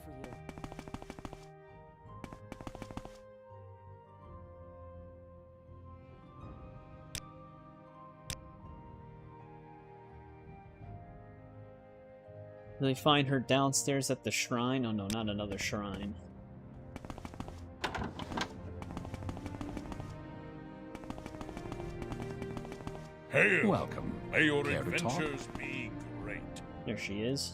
Will they find her downstairs at the shrine? Oh no, not another shrine. Hail! Welcome. May your Care to talk? adventures be great. There she is.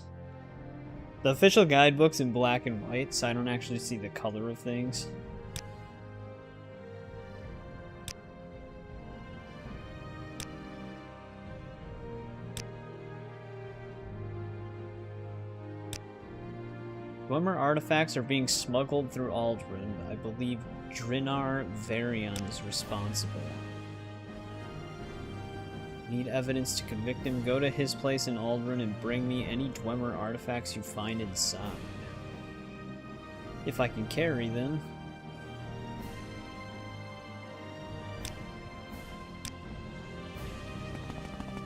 The official guidebook's in black and white, so I don't actually see the color of things. Glimmer artifacts are being smuggled through Aldrin. I believe Nerevarine is responsible. Need evidence to convict him? Go to his place in Aldrin and bring me any Dwemer artifacts you find inside. If I can carry them.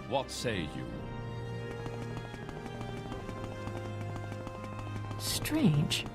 What say you? Strange.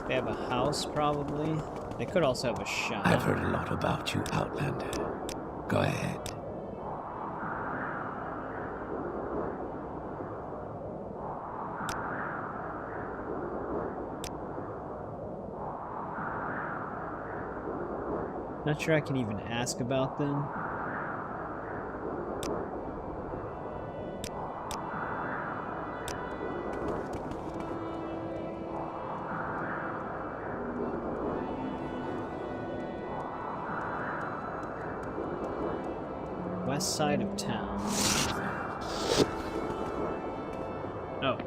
They have a house, probably. They could also have a shop. I've heard a lot about you, Outlander. Go ahead. Not sure I can even ask about them. West side of town. Oh.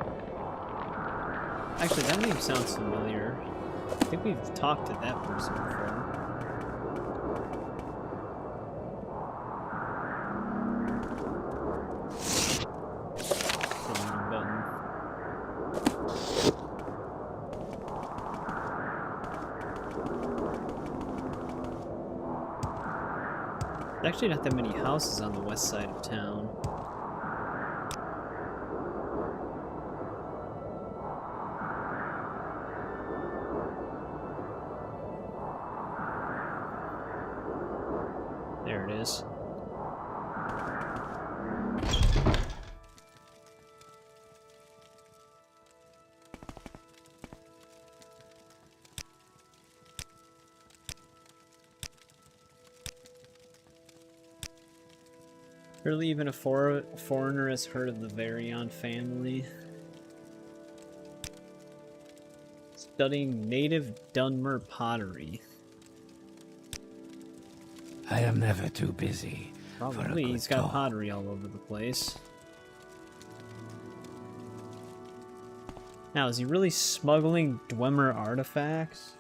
Actually, that name sounds familiar. I think we've talked to that person before. There's actually not that many houses on the west side of town. There it is. Surely even a foreigner has heard of the Varian family. Studying native Dunmer pottery. I am never too busy. Probably, he's got pottery all over the place. Now, is he really smuggling Dwemer artifacts?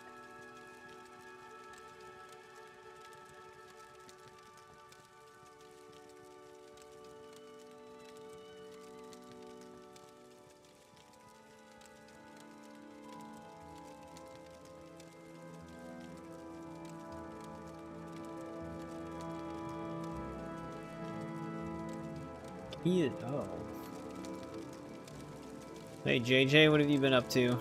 He is, oh. Hey JJ, what have you been up to?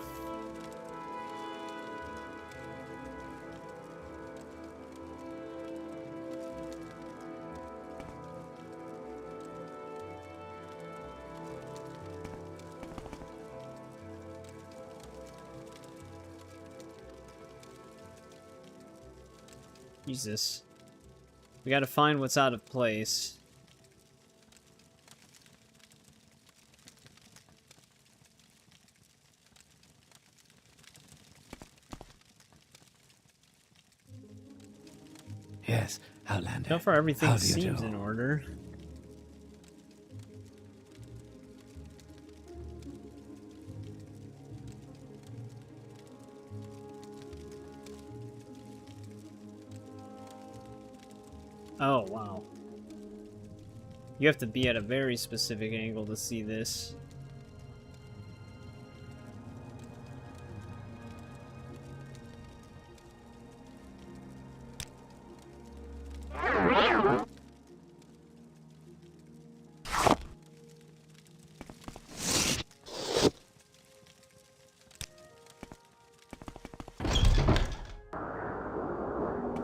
Jesus. We gotta find what's out of place. Yes, Outlander. So far, everything How do you seems do? in order. Oh, wow. You have to be at a very specific angle to see this.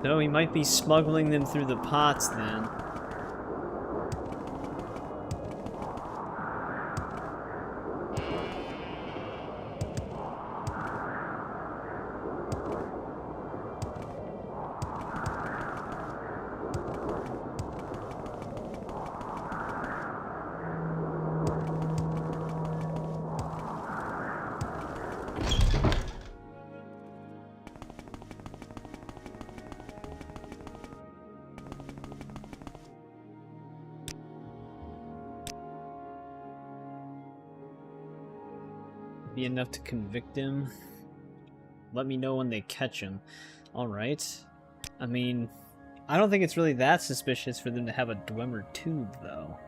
So he might be smuggling them through the pots then. Be enough to convict him. Let me know when they catch him. Alright. I mean, I don't think it's really that suspicious for them to have a Dwemer tube, though.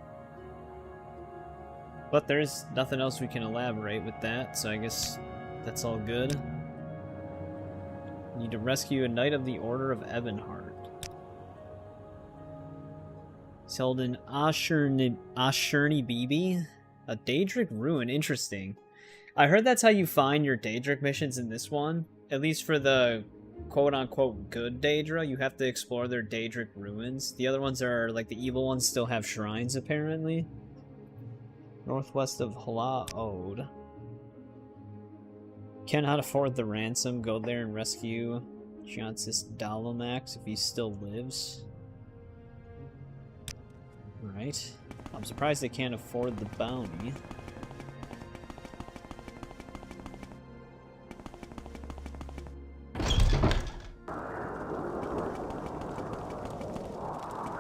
But there's nothing else we can elaborate with that, so I guess that's all good. Need to rescue a Knight of the Order of Ebonheart. He's held in Ashurni Bibi? A Daedric ruin, interesting. I heard that's how you find your Daedric missions in this one. At least for the quote-unquote good Daedra, you have to explore their Daedric ruins. The other ones are, like, the evil ones still have shrines, apparently. Northwest of Hala Ode. Cannot afford the ransom. Go there and rescue Giancis Dalomax if he still lives. Right. I'm surprised they can't afford the bounty.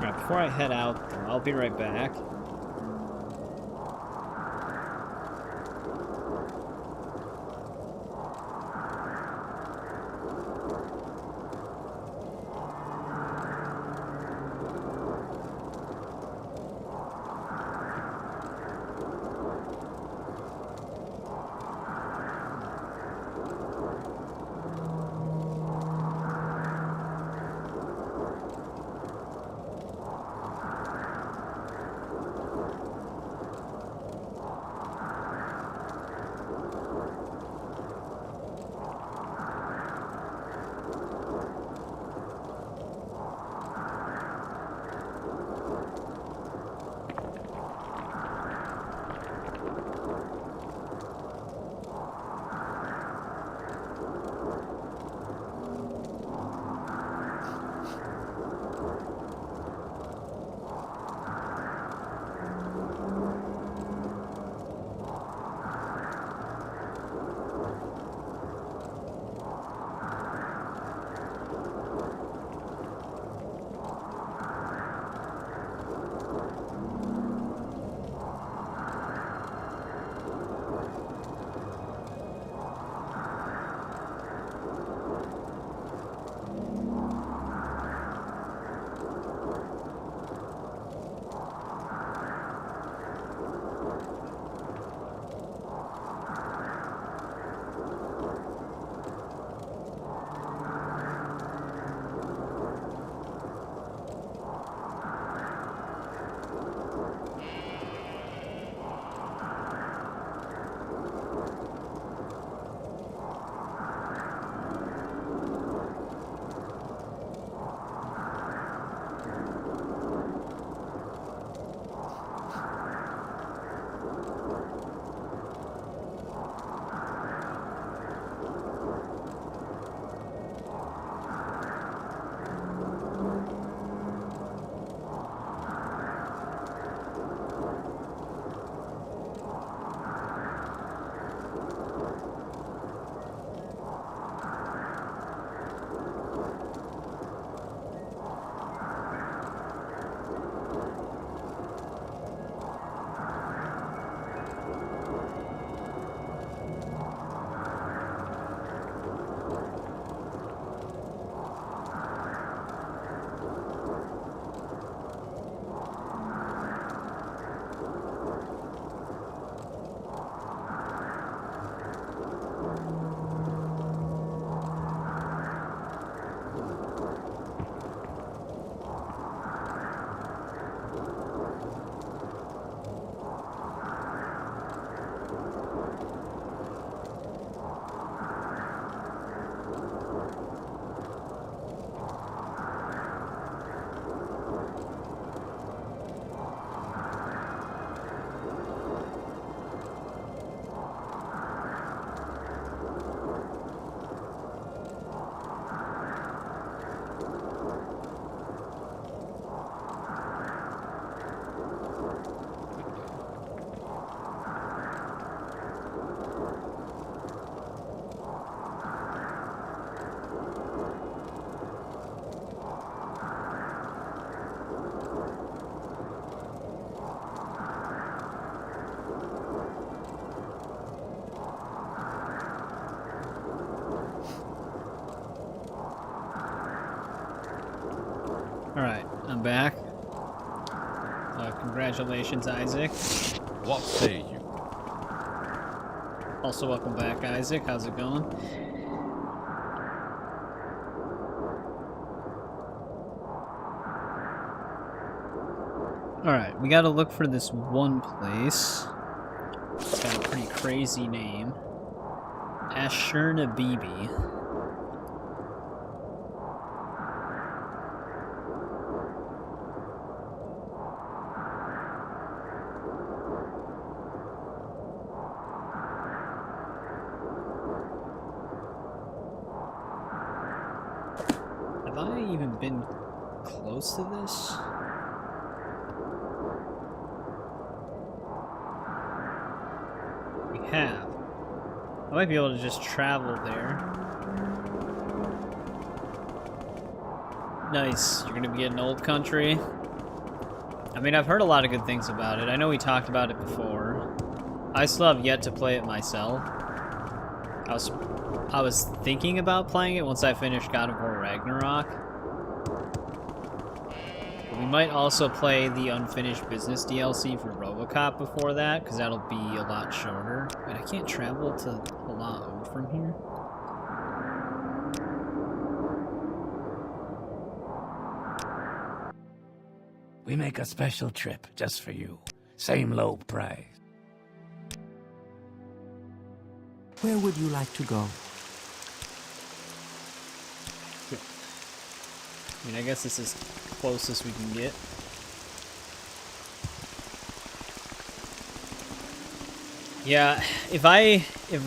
Alright, before I head out, though, I'll be right back. Alright, I'm back. Congratulations, Isaac. What say you? Also, welcome back, Isaac. How's it going? Alright, we gotta look for this one place. It's got a pretty crazy name. Ashurnabibi. Have I even been close to this? We have. I might be able to just travel there. Nice. You're gonna be in Old Country. I mean, I've heard a lot of good things about it. I know we talked about it before. I still have yet to play it myself. I was thinking about playing it once I finished God of War Ragnarok. We might also play the unfinished business DLC for RoboCop before that, because that'll be a lot shorter. But I can't travel to Halao from here. We make a special trip just for you. Same low price. Where would you like to go? I mean, I guess this is closest we can get. Yeah, if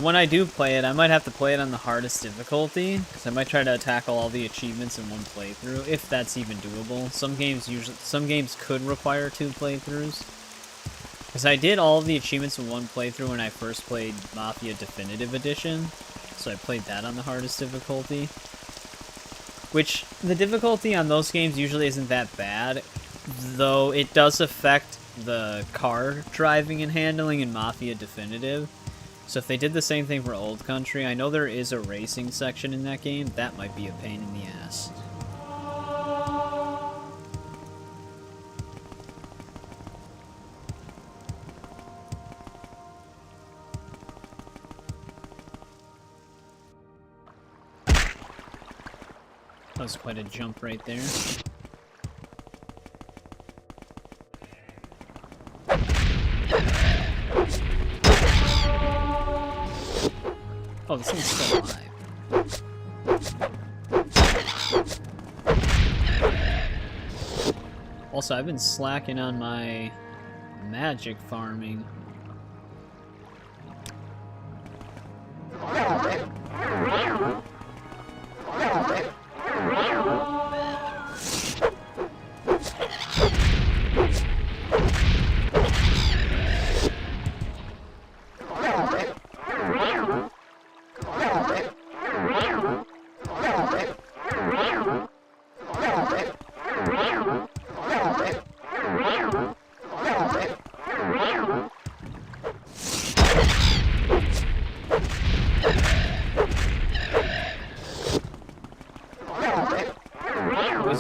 when I do play it, I might have to play it on the hardest difficulty, because I might try to tackle all the achievements in one playthrough, if that's even doable. Some games could require 2 playthroughs. Because I did all of the achievements in one playthrough when I first played Mafia Definitive Edition, so I played that on the hardest difficulty. Which, the difficulty on those games usually isn't that bad, though it does affect the car driving and handling in Mafia Definitive. So if they did the same thing for Old Country, I know there is a racing section in that game, that might be a pain in the ass. That was quite a jump right there. Oh, this thing's still alive. Also, I've been slacking on my magic farming.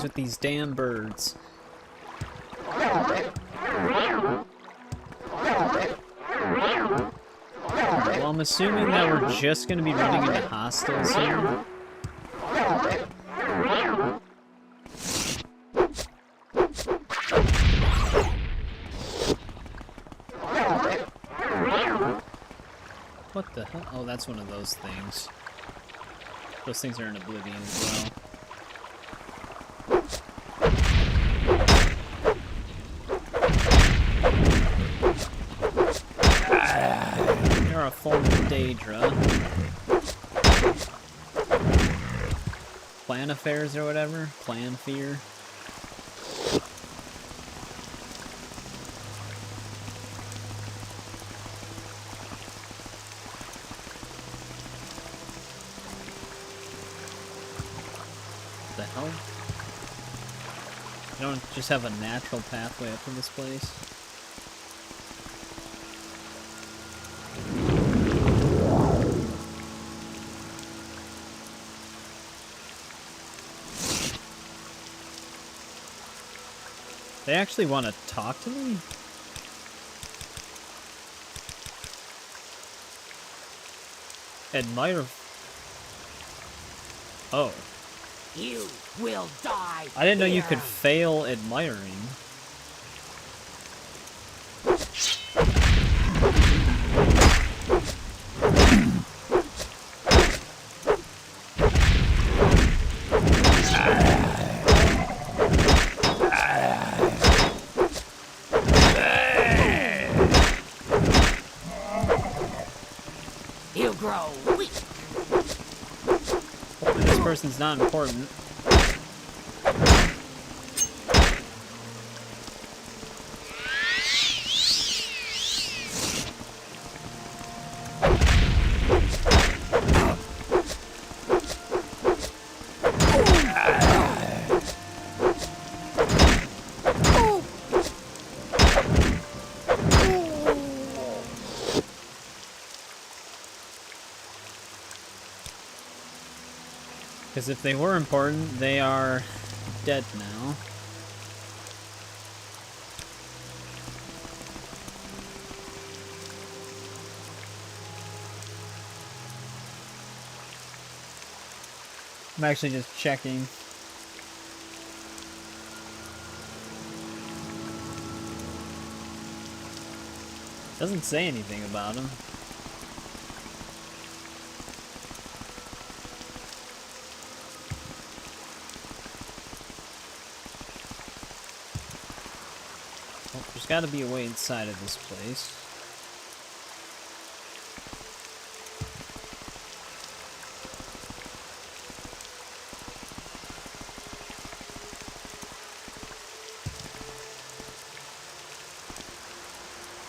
With these damn birds. Alright, well, I'm assuming that we're just going to be running into hostiles here. What the hell? Oh, that's one of those things. Those things are in Oblivion as well. You're a form of Daedra. Plan affairs or whatever? Plan fear? What the hell? You don't just have a natural pathway up to this place? They actually want to talk to me? Admire... Oh. You will die. I didn't know you could here. fail admiring. You grow weak. This person's not important. Because if they were important, they are dead now. I'm actually just checking. Doesn't say anything about him. Well, there's got to be a way inside of this place.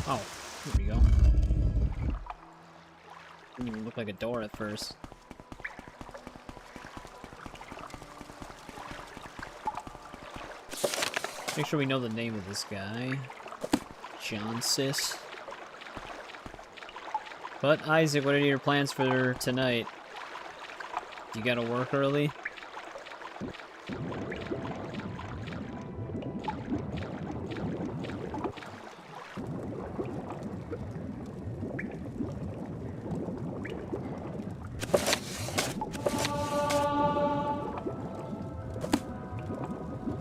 Oh, here we go. Didn't even look like a door at first. Make sure we know the name of this guy. John Sis. But Isaac, what are your plans for tonight? You gotta work early?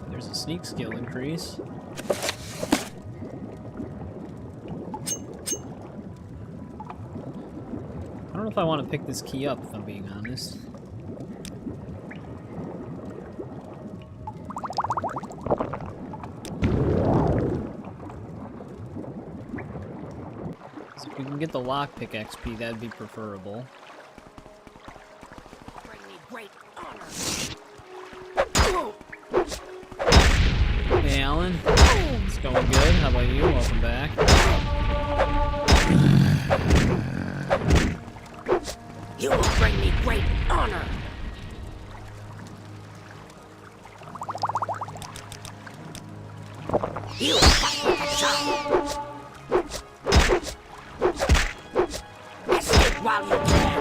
There's a sneak skill increase. I don't know if I want to pick this key up, if I'm being honest. So if we can get the lockpick XP, that'd be preferable. Bring me great honor. Hey, Alan. It's going good. How about you? Welcome back. You will bring me great honor. You child. Escape while you can.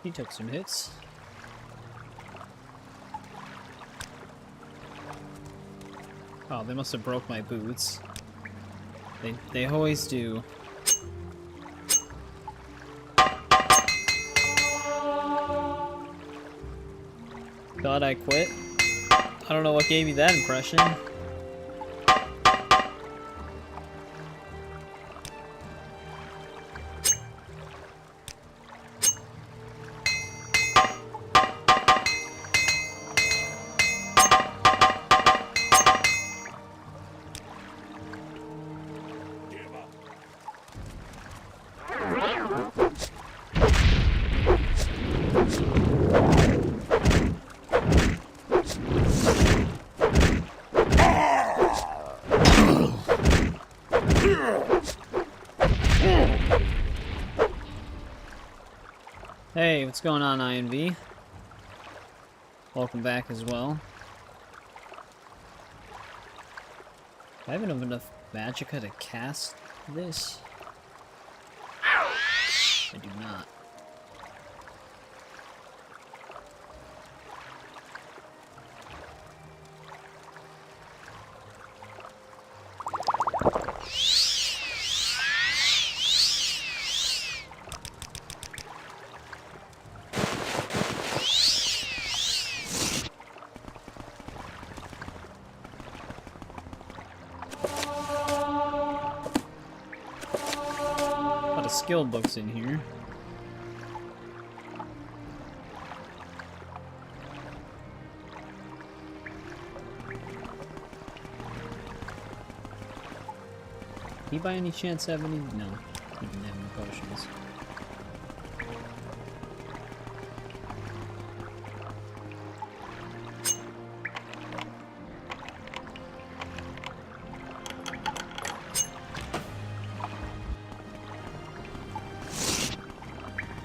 He took some hits. Oh, they must have broke my boots. They always do. God, I quit. I don't know what gave you that impression. Hey, what's going on, INV? Welcome back as well. I haven't have enough magicka to cast this. I do not. Skill books in here. Do you by any chance have any? No, he didn't have any potions.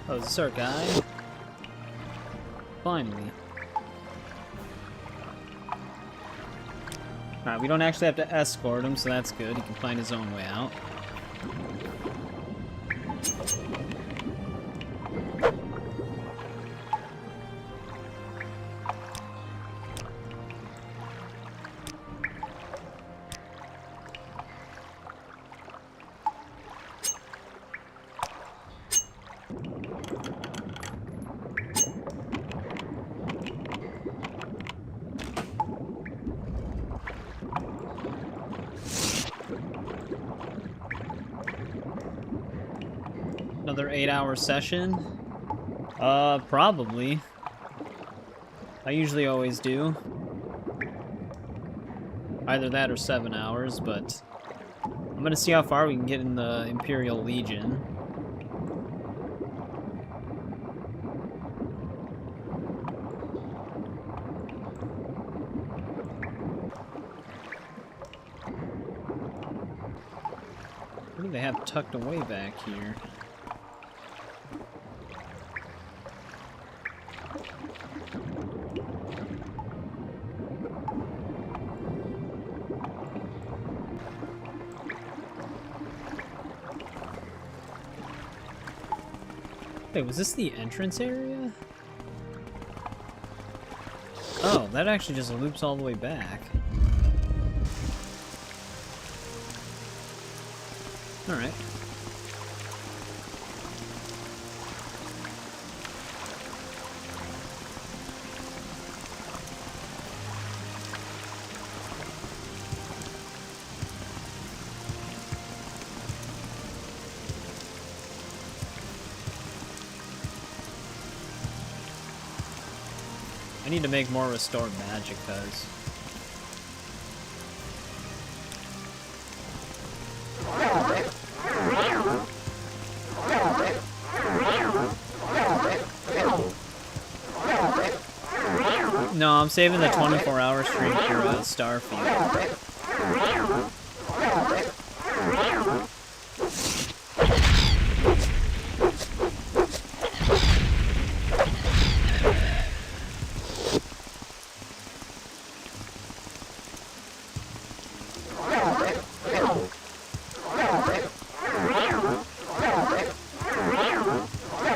Oh, is this our guy? Finally. Alright, we don't actually have to escort him, so that's good. He can find his own way out. Another 8-hour session? Probably. I usually always do. Either that or 7 hours, but I'm gonna see how far we can get in the Imperial Legion. What do they have tucked away back here? Wait, was this the entrance area? Oh, that actually just loops all the way back. Alright. I need to make more restored magic, cuz. No, I'm saving the 24-hour stream for Starfield.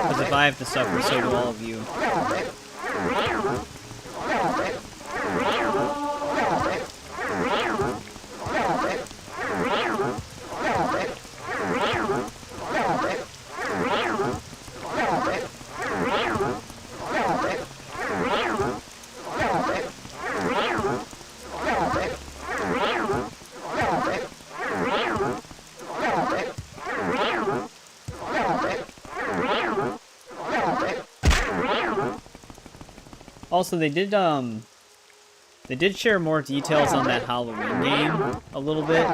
Because if I have to suffer, so do all of you. Also, they did share more details on that Halloween game a little bit.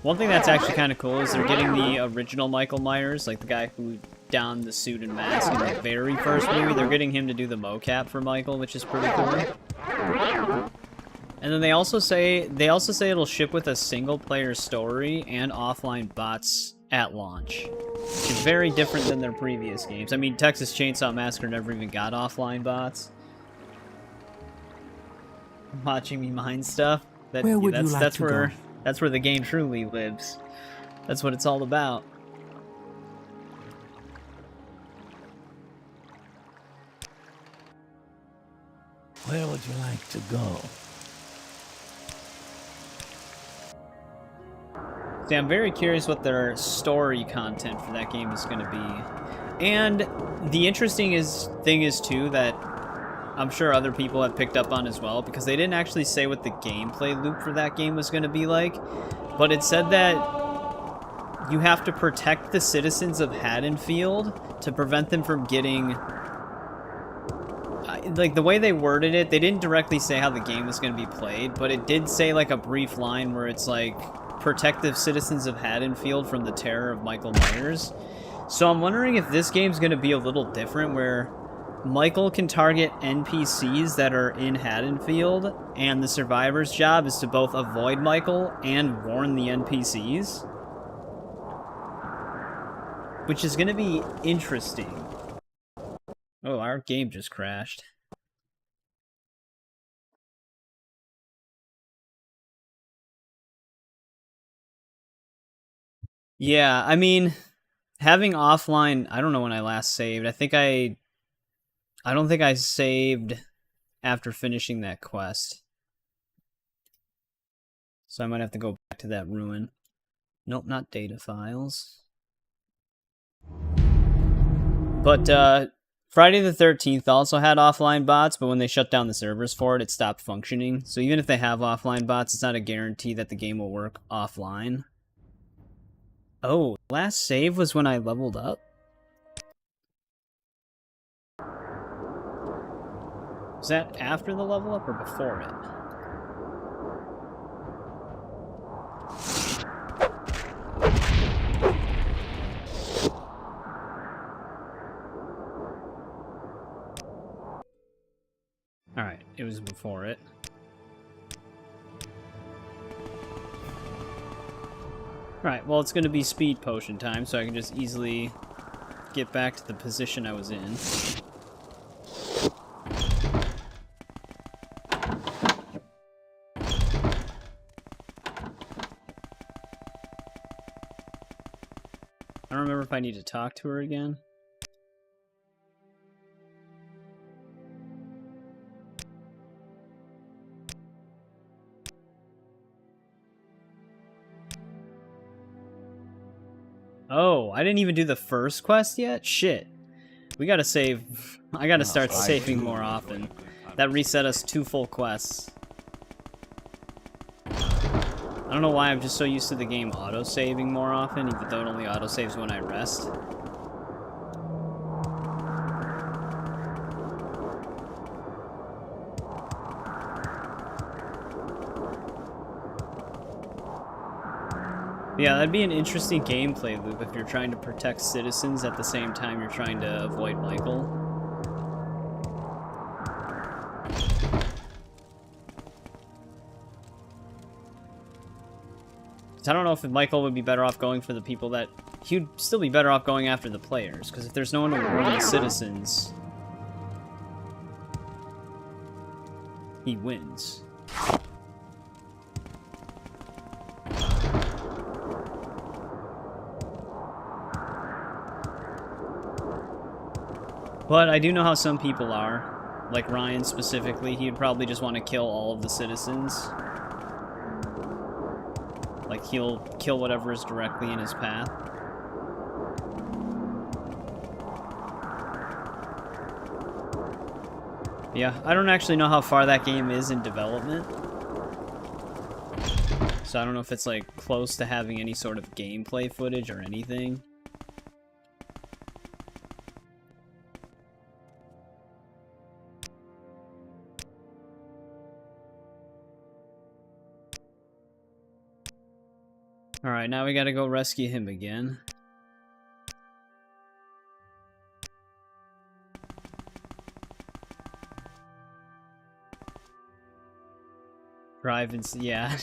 One thing that's actually kind of cool is they're getting the original Michael Myers, like the guy who donned the suit and mask in the very first movie. They're getting him to do the mocap for Michael, which is pretty cool. And then they also say it'll ship with a single-player story and offline bots at launch. Which is very different than their previous games. I mean, Texas Chainsaw Massacre never even got offline bots. Watching me mine stuff. That's where the game truly lives. That's what it's all about. Where would you like to go? See, I'm very curious what their story content for that game is going to be. And the interesting thing is, too, that I'm sure other people have picked up on as well, because they didn't actually say what the gameplay loop for that game was going to be like, but it said that you have to protect the citizens of Haddonfield to prevent them from getting... Like, the way they worded it, they didn't directly say how the game was going to be played, but it did say, like, a brief line where it's like, protect the citizens of Haddonfield from the terror of Michael Myers. So I'm wondering if this game's going to be a little different, where Michael can target NPCs that are in Haddonfield, and the survivor's job is to both avoid Michael and warn the NPCs. Which is going to be interesting. Oh, our game just crashed. Yeah, I mean, having offline, I don't know when I last saved. I don't think I saved after finishing that quest. So I might have to go back to that ruin. Nope, not data files. But, Friday the 13th also had offline bots, but when they shut down the servers for it, it stopped functioning. So even if they have offline bots, it's not a guarantee that the game will work offline. Oh, last save was when I leveled up? Was that after the level up or before it? Alright, it was before it. Alright, well, it's going to be speed potion time, so I can just easily get back to the position I was in. I don't remember if I need to talk to her again. Oh, I didn't even do the first quest yet? Shit. We gotta save... I gotta start saving more often. That reset us 2 full quests. I don't know why I'm just so used to the game auto-saving more often, even though it only auto-saves when I rest. Yeah, that'd be an interesting gameplay loop if you're trying to protect citizens at the same time you're trying to avoid Michael. I don't know if Michael would be better off going for the people that... He'd still be better off going after the players, because if there's no one to warn the citizens, he wins. But I do know how some people are. Like Ryan specifically, he'd probably just want to kill all of the citizens. Like, he'll kill whatever is directly in his path. Yeah, I don't actually know how far that game is in development. So I don't know if it's, like, close to having any sort of gameplay footage or anything. Alright, now we gotta go rescue him again. Drive and yeah.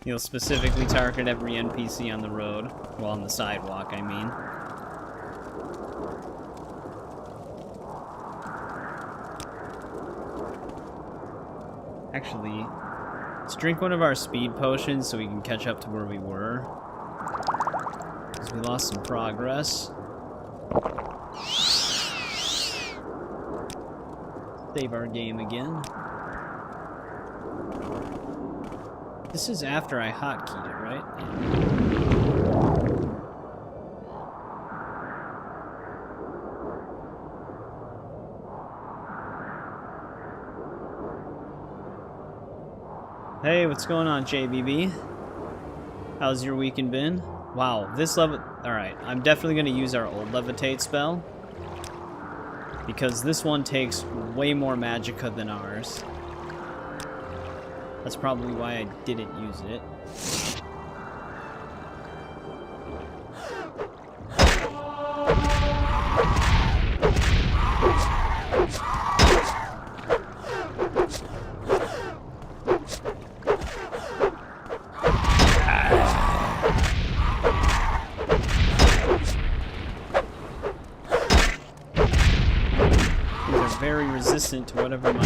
You'll specifically target every NPC on the road. Well, on the sidewalk, I mean. Actually, let's drink one of our speed potions so we can catch up to where we were. Because we lost some progress. Save our game again. This is after I hotkeyed it, right? Hey, what's going on, JBB? How's your weekend been? Wow, this level... Alright, I'm definitely going to use our old levitate spell. Because this one takes way more magicka than ours. That's probably why I didn't use it. Very resistant to whatever my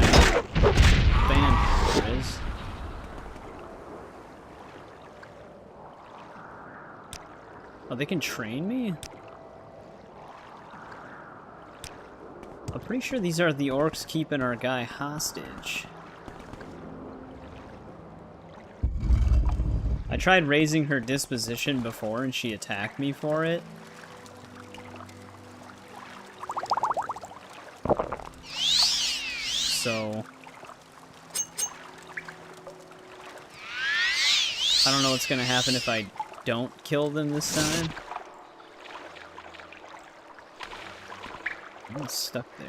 band is. Oh, they can train me? I'm pretty sure these are the orcs keeping our guy hostage. I tried raising her disposition before and she attacked me for it. So I don't know what's gonna happen if I don't kill them this time. I'm stuck there.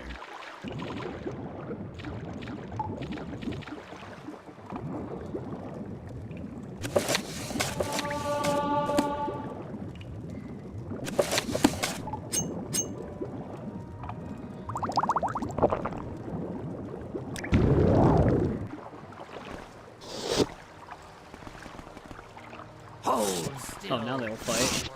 Oh, now they'll fight.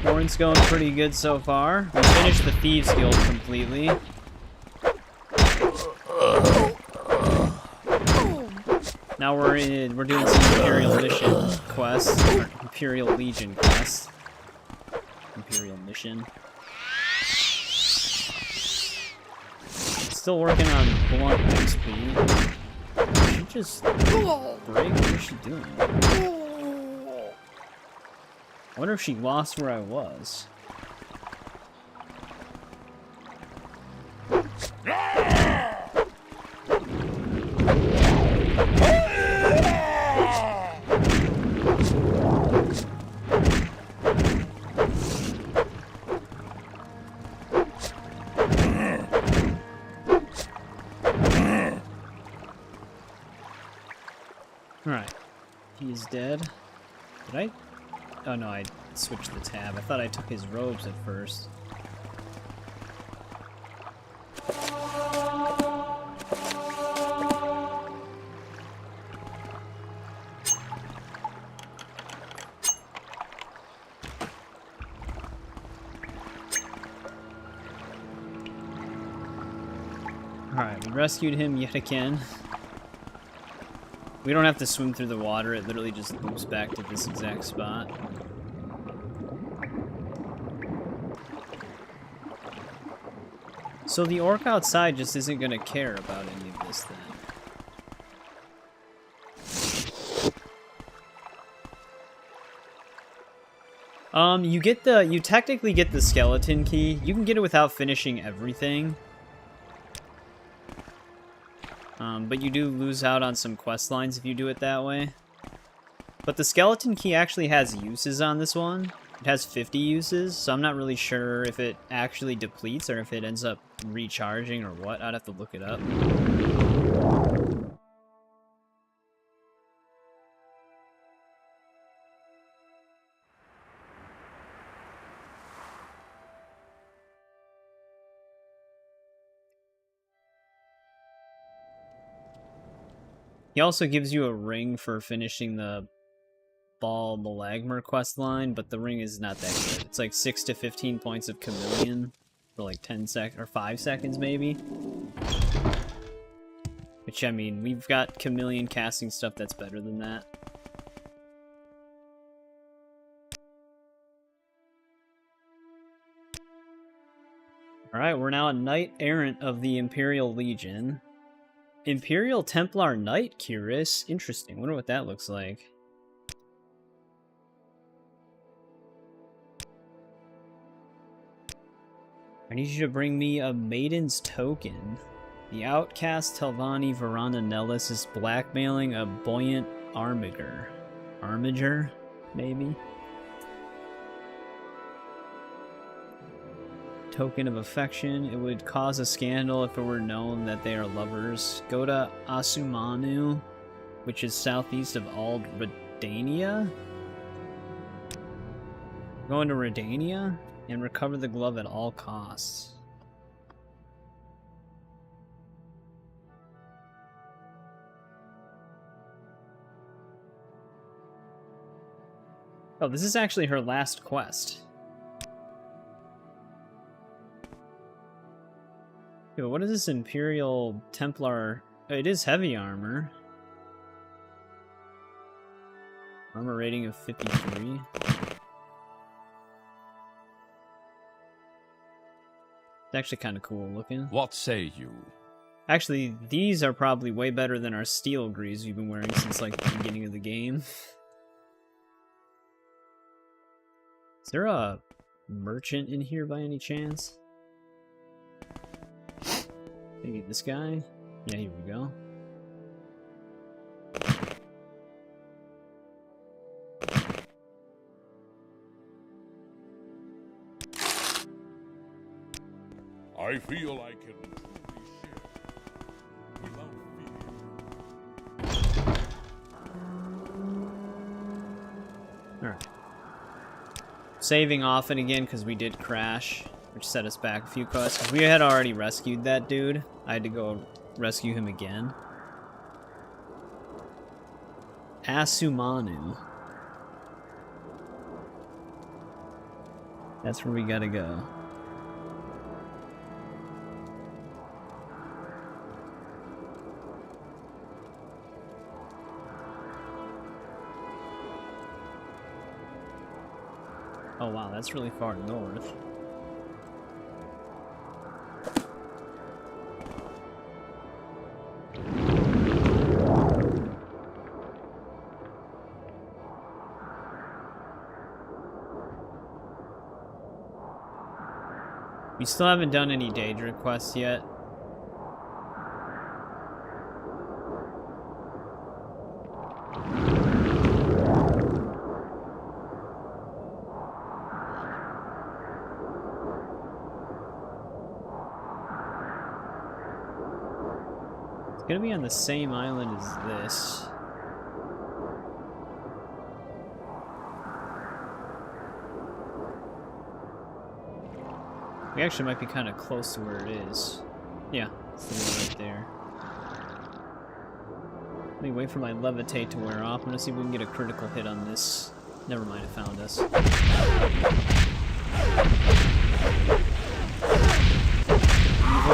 Warren's going pretty good so far. We finished the Thieves Guild completely. Now we're doing some Imperial Mission quests, or Imperial Legion quests. Imperial Mission. Still working on blunt XP. She just break? What is she doing? I wonder if she lost where I was. Alright. He's dead. Did I? Oh no, I switched the tab. I thought I took his robes at first. Alright, we rescued him yet again. We don't have to swim through the water, it literally just loops back to this exact spot. So the orc outside just isn't gonna care about any of this then. You technically get the skeleton key. You can get it without finishing everything. But you do lose out on some quest lines if you do it that way. But the skeleton key actually has uses on this one. It has 50 uses, so I'm not really sure if it actually depletes or if it ends up recharging or what. I'd have to look it up. He also gives you a ring for finishing the Ball Malagmer quest line, but the ring is not that good. It's like 6 to 15 points of Chameleon for like 10 seconds or 5 seconds maybe. Which, I mean, we've got Chameleon casting stuff that's better than that. Alright, we're now a Knight Errant of the Imperial Legion. Imperial Templar Knight, curious. Interesting. Wonder what that looks like. I need you to bring me a Maiden's Token. The outcast Telvanni Veranda Nellis is blackmailing a buoyant Armiger. Armiger, maybe? Token of affection. It would cause a scandal if it were known that they are lovers. Go to Asumanu, which is southeast of Ald Redania. Going to Redania and recover the glove at all costs. Oh, this is actually her last quest. Yeah, but what is this Imperial Templar? It is heavy armor. Armor rating of 53. It's actually kind of cool looking. What say you? Actually, these are probably way better than our steel greaves we've been wearing since like the beginning of the game. Is there a merchant in here by any chance? Maybe this guy? Yeah, here we go. I feel I can truly share without fear. Alright. Saving off it again because we did crash, which set us back a few quests. If we had already rescued that dude, I had to go rescue him again. Asumanu. That's where we gotta go. Oh wow, that's really far north. We still haven't done any Daedra quests yet. It's gonna be on the same island as this. We actually might be kind of close to where it is. Yeah, it's the one right there. Let me wait for my levitate to wear off. I'm gonna see if we can get a critical hit on this. Never mind, it found us. Evil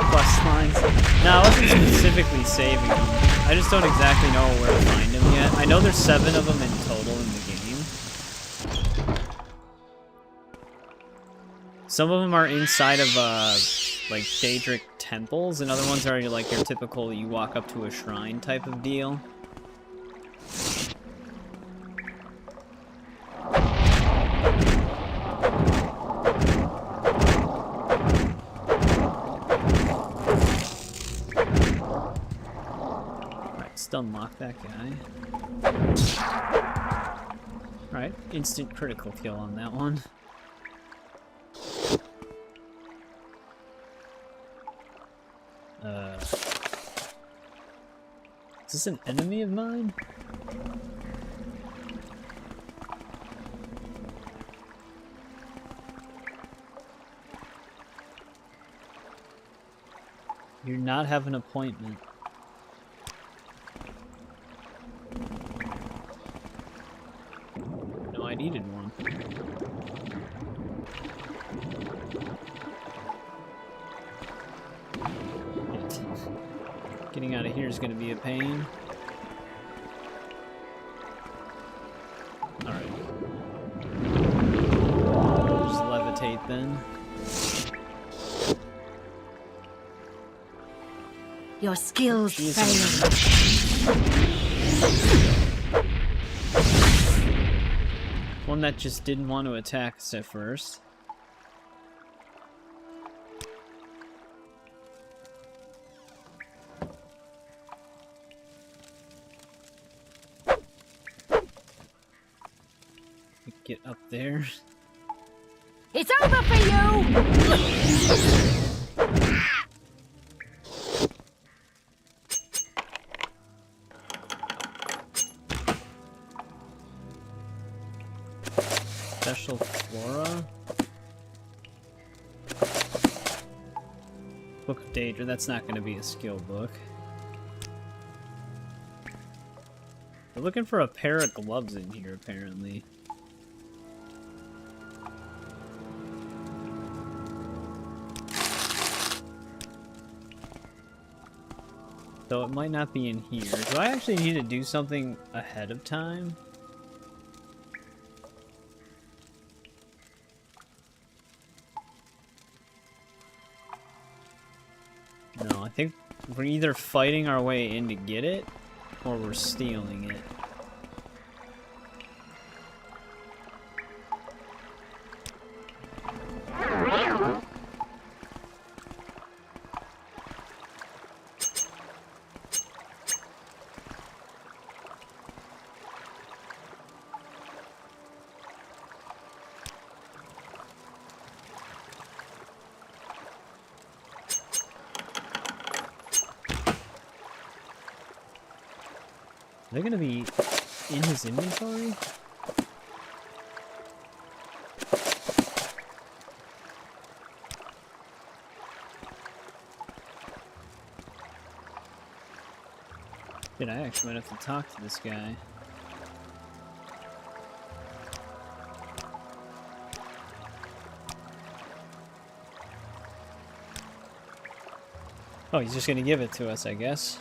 quest lines. No, I wasn't specifically saving them. I just don't exactly know where to find them yet. I know there's 7 of them in total in the game. Some of them are inside of, like, Daedric temples, and other ones are, like, your typical, you walk up to a shrine type of deal. Alright, let's unlock that guy. Alright, instant critical kill on that one. Is this an enemy of mine? You not have an appointment. No, I needed one. Getting out of here is going to be a pain. Alright. Just levitate then. Your skills Jeez. fail. One that just didn't want to attack us at first. Get up there. It's over for you! Special flora. Book of Daedra, that's not going to be a skill book. We're looking for a pair of gloves in here, apparently. So it might not be in here. Do I actually need to do something ahead of time? No, I think we're either fighting our way in to get it, or we're stealing it. Are they gonna be in his inventory? Dude, I actually might have to talk to this guy. Oh, he's just gonna give it to us, I guess.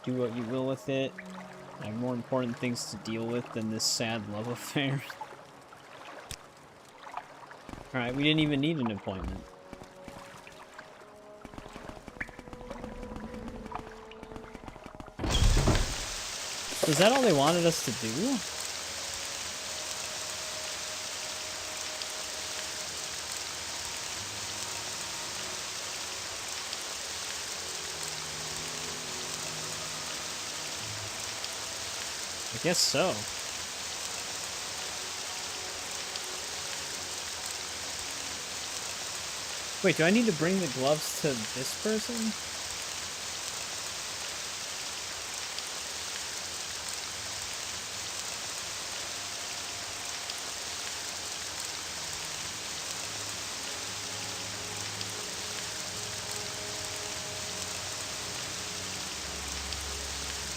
Do what you will with it. I have more important things to deal with than this sad love affair. Alright, we didn't even need an appointment. Was that all they wanted us to do? I guess so. Wait, do I need to bring the gloves to this person?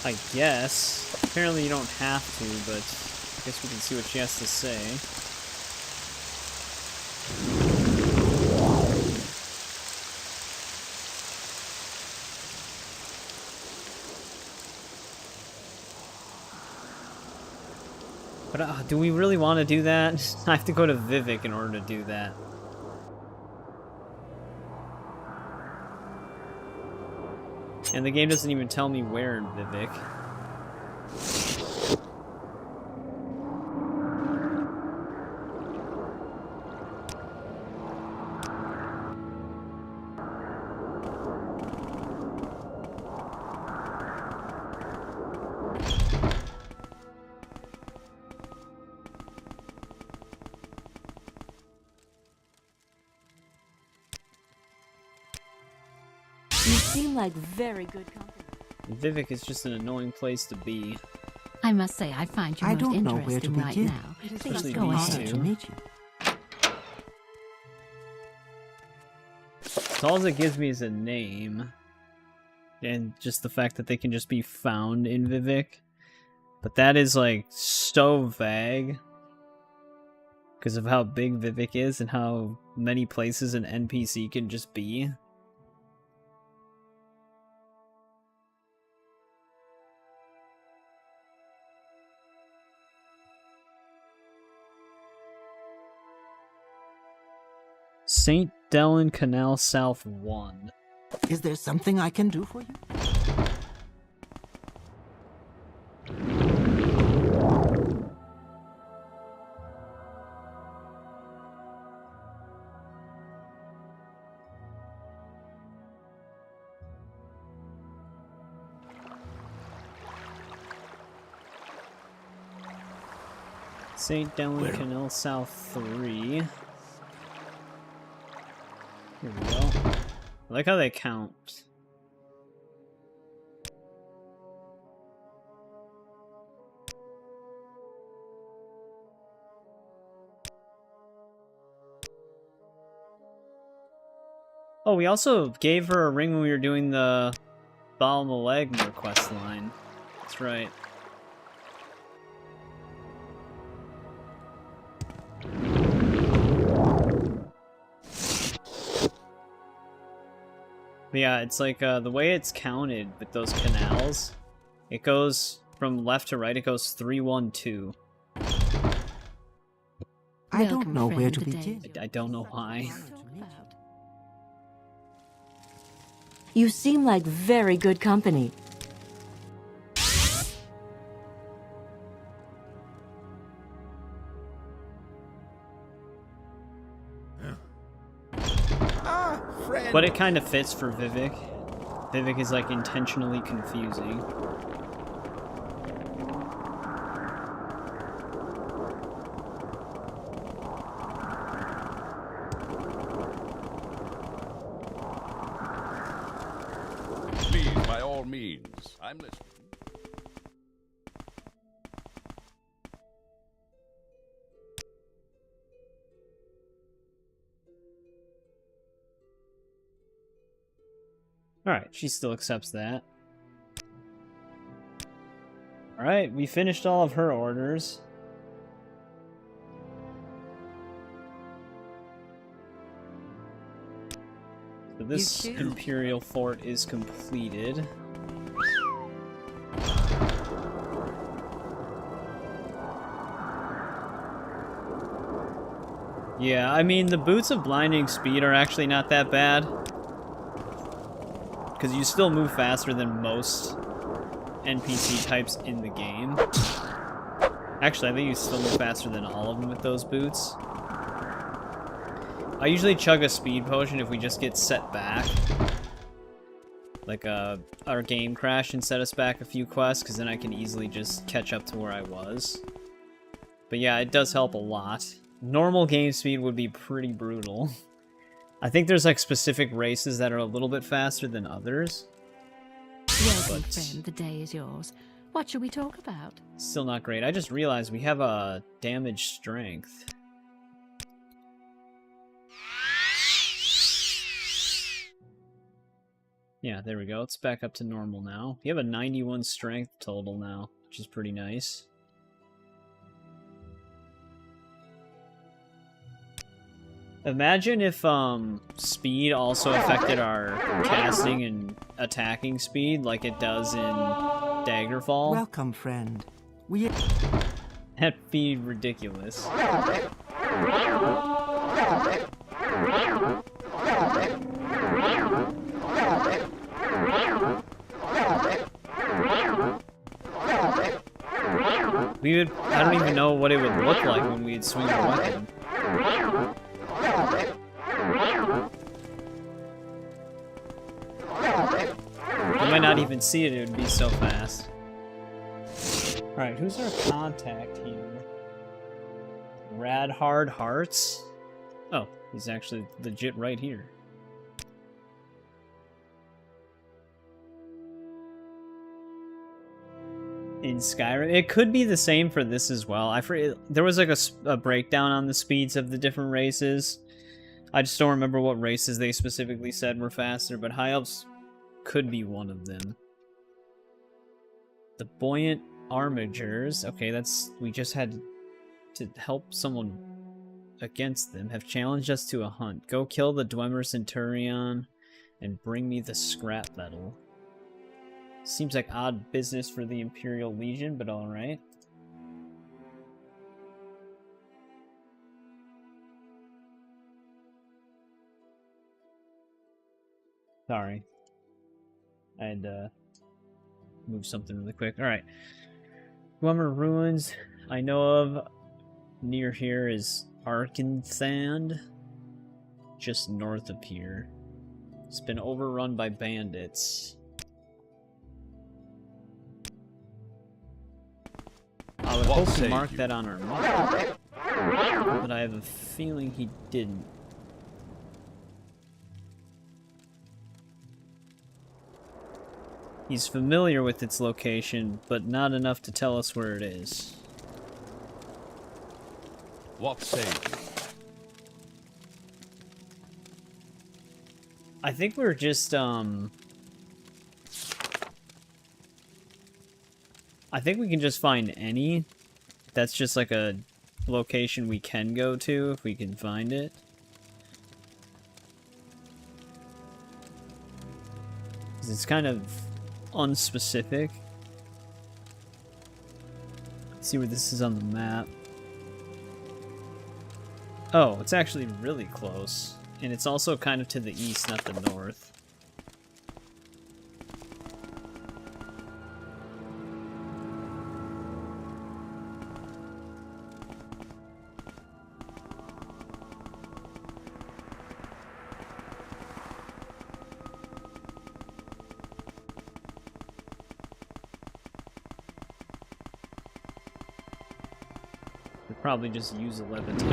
I guess. Apparently you don't have to, but I guess we can see what she has to say. But do we really want to do that? I have to go to Vivek in order to do that. And the game doesn't even tell me where in Vivek. You seem like very good company. Vivek is just an annoying place to be. I must say, I find you I most don't know where to interesting right begin. now. It is Please Especially go these ahead. two. To meet you. So all it gives me is a name. And just the fact that they can just be found in Vivek. But that is, like, so vague. Because of how big Vivek is and how many places an NPC can just be. St. Dellen Canal South 1. Is there something I can do for you? St. Dellen Canal South 3. Here we go. I like how they count. Oh, we also gave her a ring when we were doing the Balmalegmur quest line. That's right. But yeah, it's like the way it's counted with those canals, it goes from left to right, it goes 3, 1, 2. I don't know where to begin. I don't know why. You seem like very good company. But it kind of fits for Vivek. Vivek is like intentionally confusing. Please, by all means. I'm listening. Alright, she still accepts that. Alright, we finished all of her orders. So this Imperial Fort is completed. Yeah, I mean, the Boots of Blinding Speed are actually not that bad. Because you still move faster than most NPC types in the game. Actually, I think you still move faster than all of them with those boots. I usually chug a speed potion if we just get set back. Like our game crashed and set us back a few quests, because then I can easily just catch up to where I was. But yeah, it does help a lot. Normal game speed would be pretty brutal. I think there's like specific races that are a little bit faster than others. Welcome, friend. The day is yours. What shall we talk about? Still not great. I just realized we have a damage strength. Yeah, there we go. It's back up to normal now. We have a 91 strength total now, which is pretty nice. Imagine if speed also affected our casting and attacking speed like it does in Daggerfall. Welcome, friend. That'd be ridiculous. I don't even know what it would look like when we'd swing a weapon. I might not even see it, it would be so fast. Alright, who's our contact here? Radhard Hearts? Oh, he's actually legit right here. In Skyrim. It could be the same for this as well. There was like a breakdown on the speeds of the different races. I just don't remember what races they specifically said were faster, but High Elves could be one of them. The Buoyant Armigers. Okay, we just had to help someone against them. Have challenged us to a hunt. Go kill the Dwemer Centurion and bring me the scrap metal. Seems like odd business for the Imperial Legion, but alright. Sorry. I had to move something really quick. Alright. Dwemer Ruins I know of near here is Arkensand, just north of here. It's been overrun by bandits. I would hope he marked that on our map, but I have a feeling he didn't. He's familiar with its location, but not enough to tell us where it is. What say you? I think we're just, I think we can just find any. That's just like a location we can go to if we can find it. It's kind of unspecific. Let's see where this is on the map. Oh, it's actually really close. And it's also kind of to the east, not the north. Probably just use a levitate.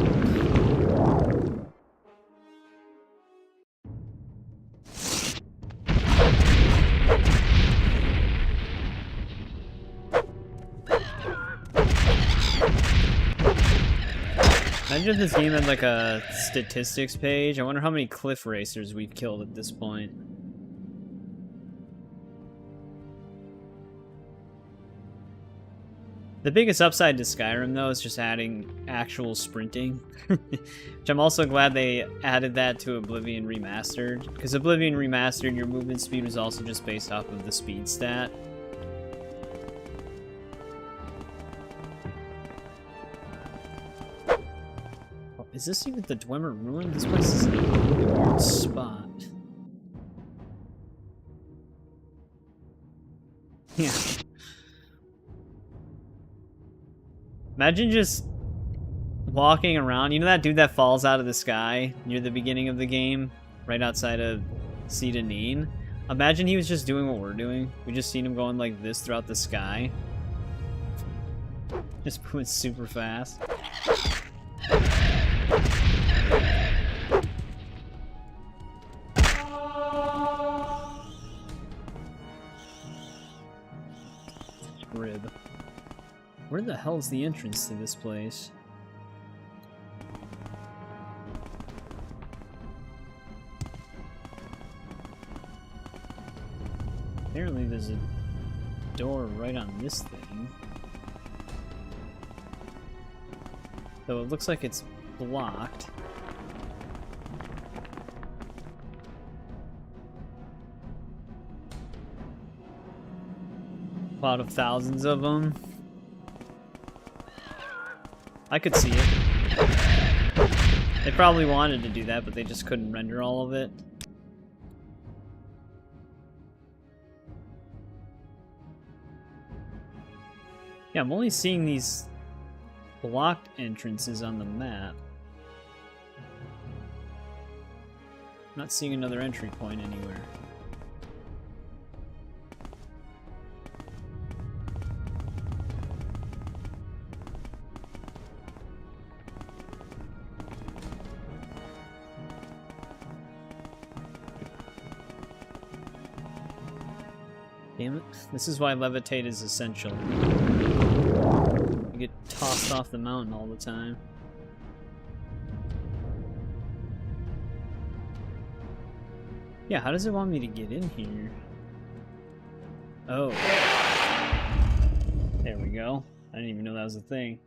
Imagine if this game had like a statistics page. I wonder how many cliff racers we've killed at this point. The biggest upside to Skyrim, though, is just adding actual sprinting. Which I'm also glad they added that to Oblivion Remastered. Because Oblivion Remastered, your movement speed was also just based off of the speed stat. Oh, is this even the Dwemer Ruin? This place is a weird spot. Yeah. Imagine just walking around. You know that dude that falls out of the sky near the beginning of the game? Right outside of Sedanine? Imagine he was just doing what we're doing. We just seen him going like this throughout the sky. Just moving super fast. Rib. Where the hell's the entrance to this place? Apparently there's a door right on this thing. Though it looks like it's blocked. Out of thousands of them. I could see it. They probably wanted to do that, but they just couldn't render all of it. Yeah, I'm only seeing these blocked entrances on the map. I'm not seeing another entry point anywhere. Damn it. This is why levitate is essential. You get tossed off the mountain all the time. Yeah, how does it want me to get in here? Oh. There we go. I didn't even know that was a thing.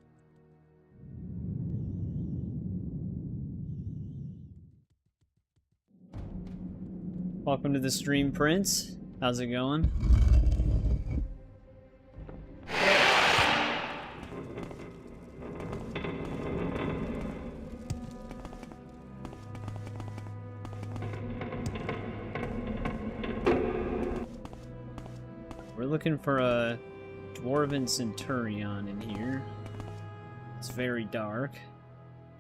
Welcome to the stream, Prince. How's it going? We're looking for a Dwarven Centurion in here. It's very dark.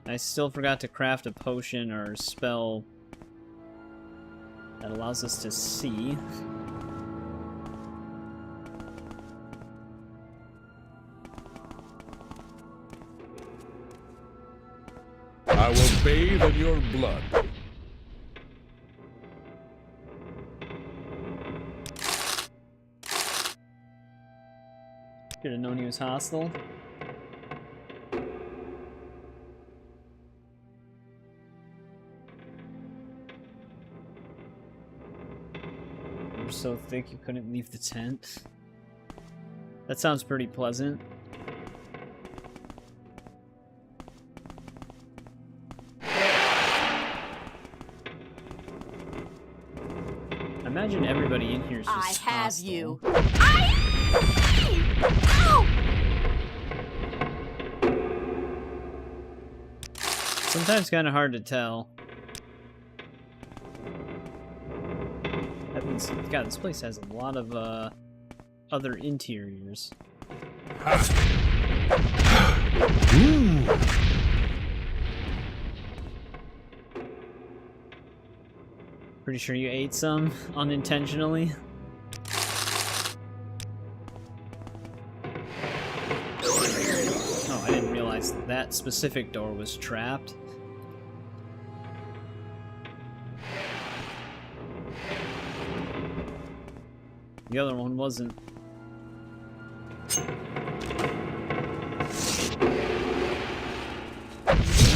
I still forgot to craft a potion or spell that allows us to see. I will bathe in your blood. Should have known he was hostile. You were so thick you couldn't leave the tent. That sounds pretty pleasant. I imagine everybody in here is just hostile. you. Sometimes kind of hard to tell. God, this place has a lot of other interiors. Pretty sure you ate some unintentionally. Oh, I didn't realize that specific door was trapped. The other one wasn't.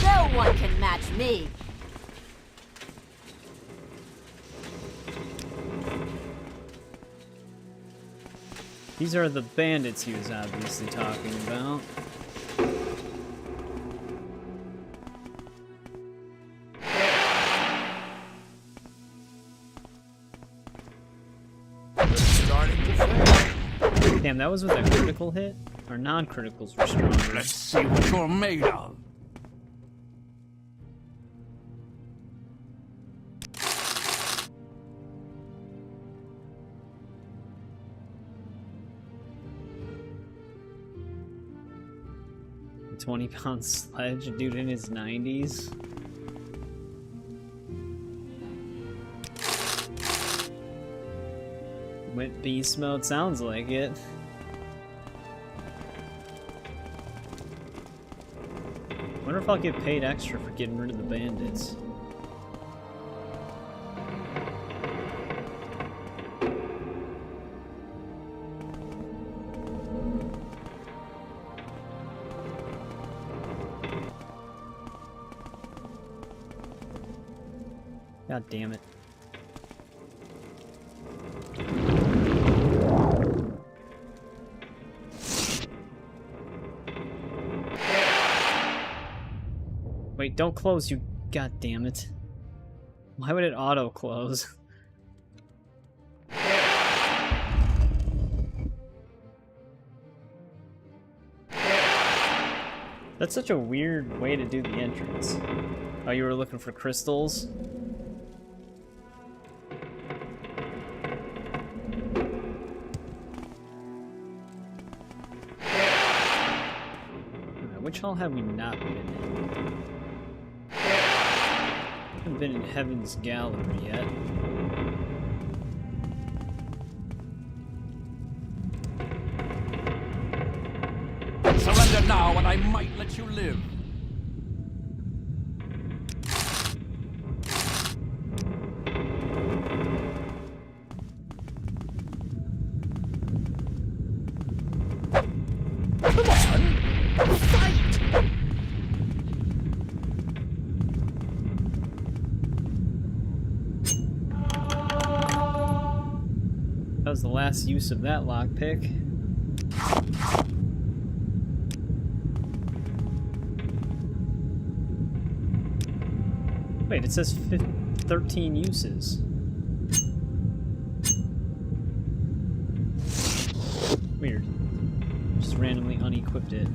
No one can match me. These are the bandits he was obviously talking about. Damn, that was with a critical hit? Our non-criticals were stronger. Let's see what you're made of. A 20-pound sledge, a dude in his 90s. Went beast mode, sounds like it. Wonder if I'll get paid extra for getting rid of the bandits. God damn it. Wait, don't close, you... God damn it. Why would it auto-close? That's such a weird way to do the entrance. Oh, you were looking for crystals? Which hall have we not been in? Haven't been in Heaven's Gallery yet. Surrender now and I might let you live. That was the last use of that lockpick. Wait, it says 13 uses. Weird. Just randomly unequipped it.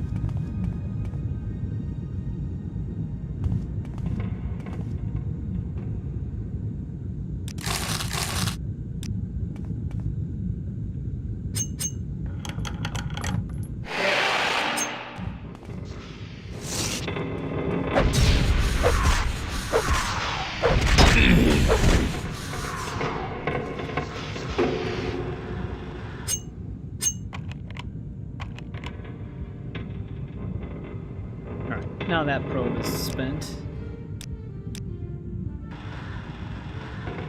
Alright, now that probe is spent.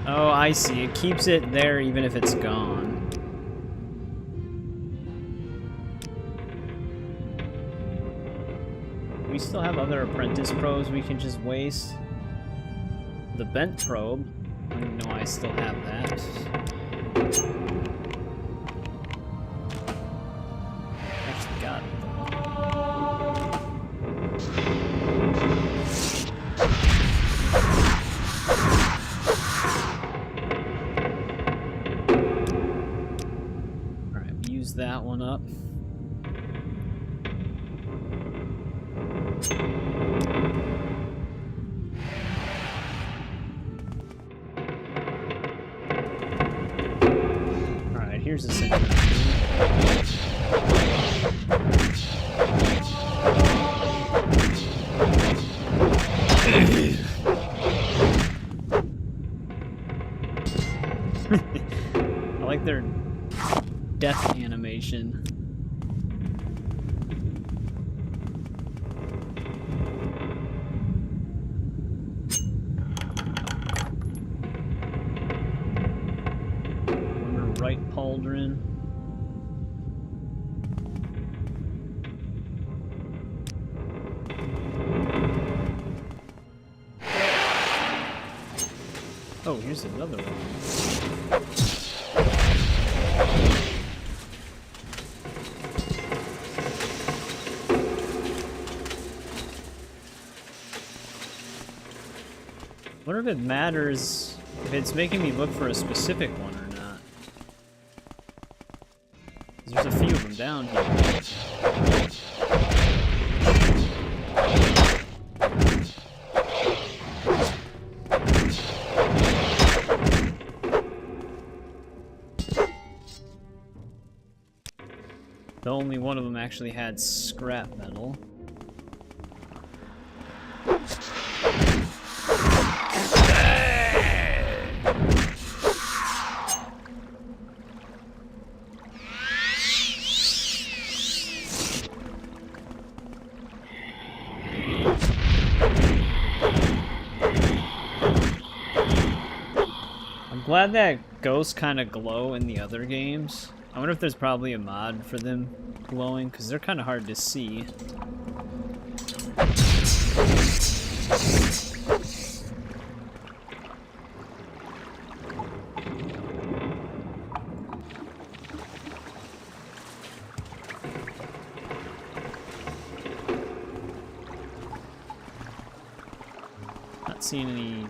Oh, I see. It keeps it there even if it's gone. We still have other apprentice probes we can just waste. The bent probe. I don't even know why I still have that. Actually got it. Alright, we use that one up. Alright, here's a center. I like their death animation. Right pauldron. Oh, here's another one. Wonder if it matters if it's making me look for a specific one or not. There's a few of them down here. The only one of them actually had scrap metal. I'm glad that ghosts kind of glow in the other games. I wonder if there's probably a mod for them glowing, because they're kind of hard to see. Not seeing any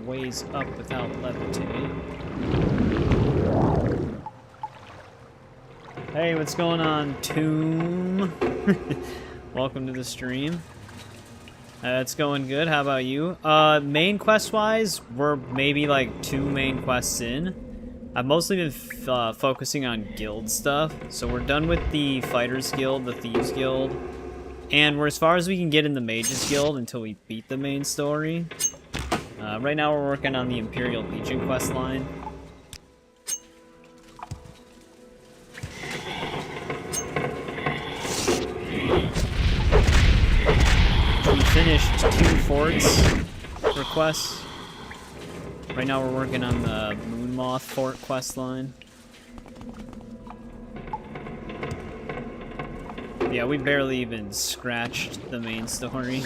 ways up without levitating. Hey, what's going on, Tomb? Welcome to the stream. It's going good. How about you? Main quest-wise, we're maybe like 2 main quests in. I've mostly been focusing on guild stuff. So we're done with the Fighters Guild, the Thieves Guild, and we're as far as we can get in the Mages Guild until we beat the main story. Right now we're working on the Imperial Legion quest line. We finished 2 forts requests. Right now we're working on the Moonmoth fort quest line. Yeah, we barely even scratched the main story.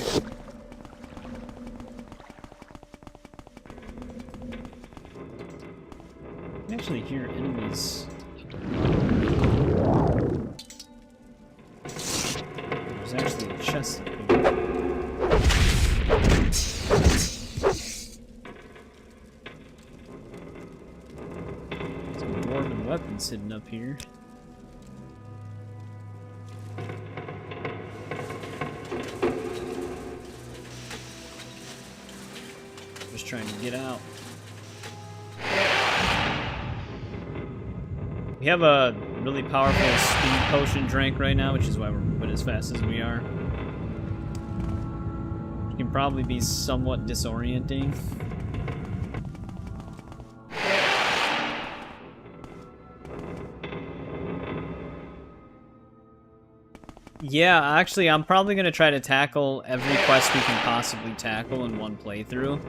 I can actually hear enemies. There's actually a chest up here. Some dwarven weapons sitting up here. Just trying to get out. We have a really powerful speed potion drink right now, which is why we're moving as fast as we are. You can can probably be somewhat disorienting. Yeah, actually, I'm probably going to try to tackle every quest we can possibly tackle in one playthrough.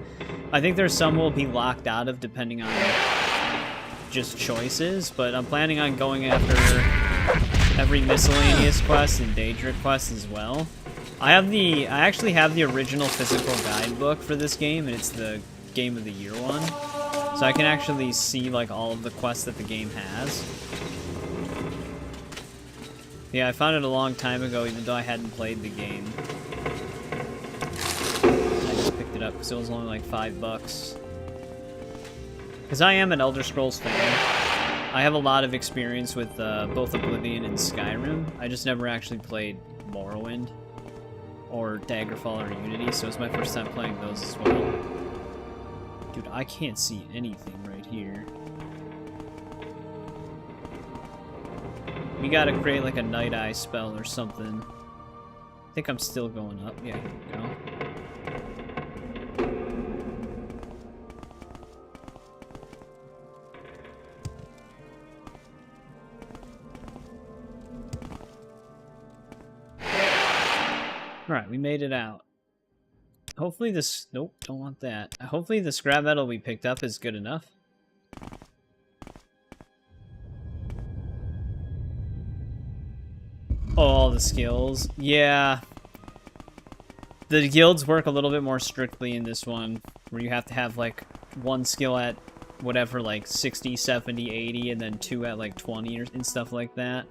I think there's some we'll be locked out of depending on just choices, but I'm planning on going after every miscellaneous quest and Daedric quest as well. I actually have the original physical guidebook for this game, and it's the Game of the Year one. So I can actually see, like, all of the quests that the game has. Yeah, I found it a long time ago, even though I hadn't played the game. I just picked it up because it was only like $5. Because I am an Elder Scrolls fan. I have a lot of experience with both Oblivion and Skyrim. I just never actually played Morrowind or Daggerfall or Unity, so it's my first time playing those as well. Dude, I can't see anything right here. We gotta create like a night eye spell or something. I think I'm still going up. Yeah, here we go. Alright, we made it out. Hopefully this... Nope, don't want that. Hopefully the scrap metal we picked up is good enough. Oh, all the skills. Yeah. The guilds work a little bit more strictly in this one, where you have to have, like, one skill at whatever, like, 60, 70, 80, and then two at, like, 20 and stuff like that.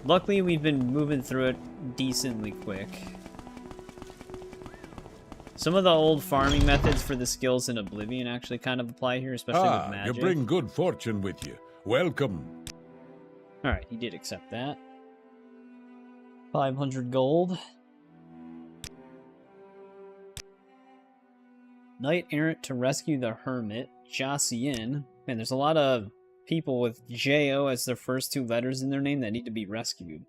Luckily, we've been moving through it decently quick. Some of the old farming methods for the skills in Oblivion actually kind of apply here, especially with magic. You bring good fortune with you. Welcome. Alright, he did accept that. 500 gold. Knight errant to rescue the hermit, Josian. Man, there's a lot of people with J-O as their first two letters in their name that need to be rescued.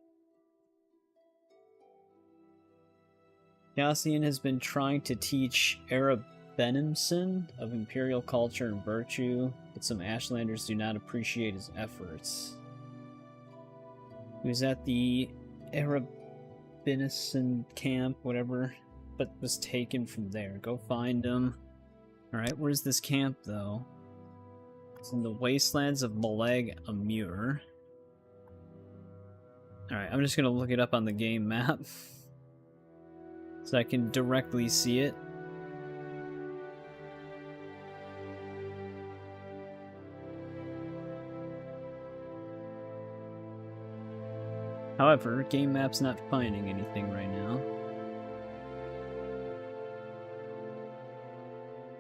Josian has been trying to teach Arabenimson of imperial culture and virtue, but some Ashlanders do not appreciate his efforts. He was at the Arabenimson camp, whatever, but was taken from there. Go find him. Alright, where's this camp, though? It's in the wastelands of Maleg Amur. Alright, I'm just gonna look it up on the game map so I can directly see it. However, game map's not finding anything right now.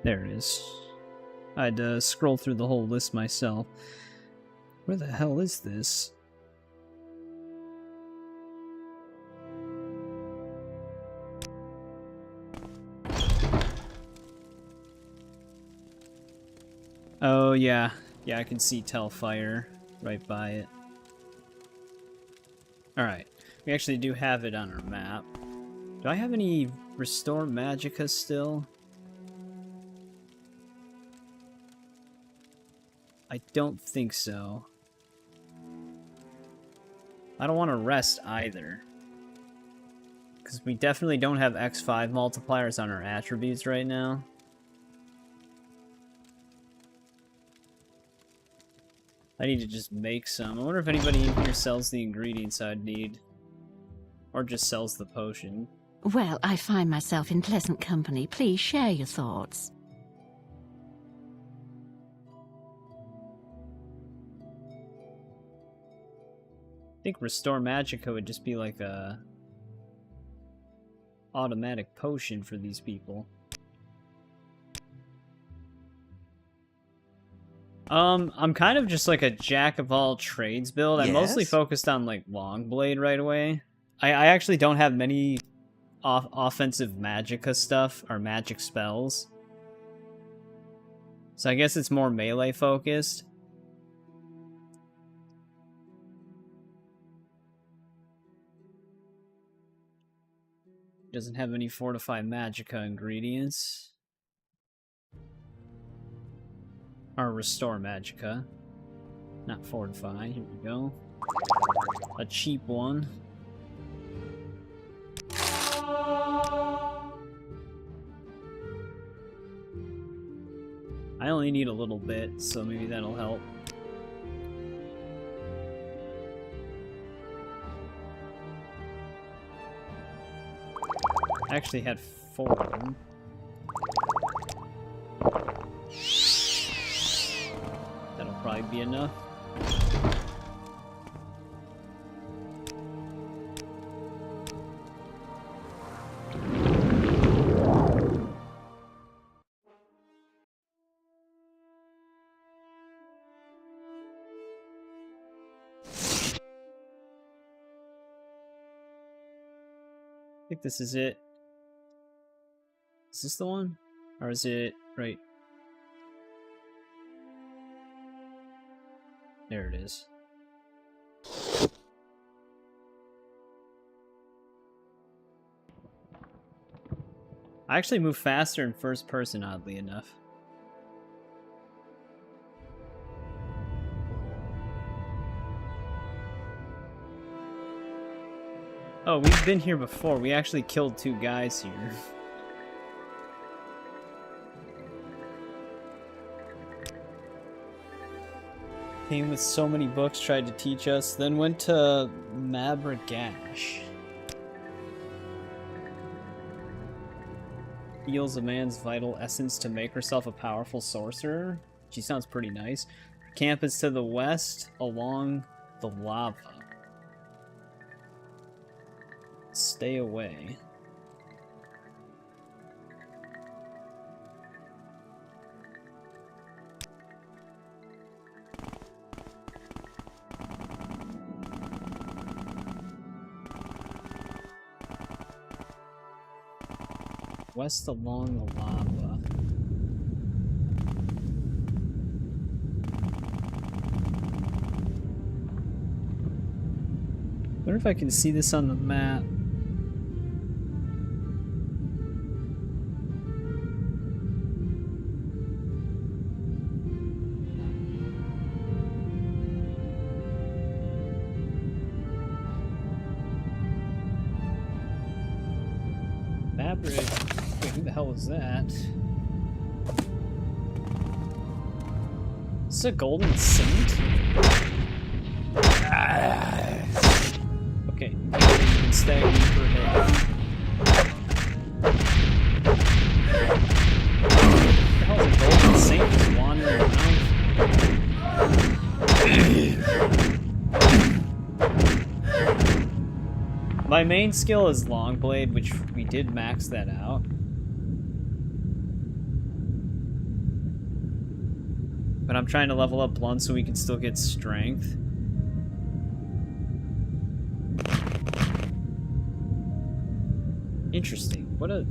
There it is. I'd scroll through the whole list myself. Where the hell is this? Oh, yeah. Yeah, I can see Telfire right by it. Alright. We actually do have it on our map. Do I have any Restore Magicka still? I don't think so. I don't want to rest either. Because we definitely don't have X5 multipliers on our attributes right now. I need to just make some. I wonder if anybody in here sells the ingredients I'd need. Or just sells the potion. Well, I find myself in pleasant company. Please share your thoughts. I think Restore Magicka would just be like a automatic potion for these people. I'm kind of just like a jack of all trades build. I'm mostly focused on like Longblade right away. I actually don't have many offensive Magicka stuff or magic spells. So I guess it's more melee focused. Doesn't have any Fortify Magicka ingredients. Or Restore Magicka. Not Fortify, here we go. A cheap one. I only need a little bit, so maybe that'll help. I actually had 4 of them. That'll probably be enough. I think this is it. Is this the one? Or is it right? There it is. I actually move faster in first person, oddly enough. Oh, we've been here before. We actually killed 2 guys here. Came with so many books, tried to teach us, then went to Mabragash. Feels a man's vital essence to make herself a powerful sorcerer. She sounds pretty nice. Camp is to the west, along the lava. Stay away. West along the lava. I wonder if I can see this on the map. Wait, who the hell was that? Is this a golden saint? Okay, you can stay for a bit. What the hell is a golden saint just wandering around? My main skill is Longblade, which we did max that out. But I'm trying to level up Blunt so we can still get strength. Interesting. What a...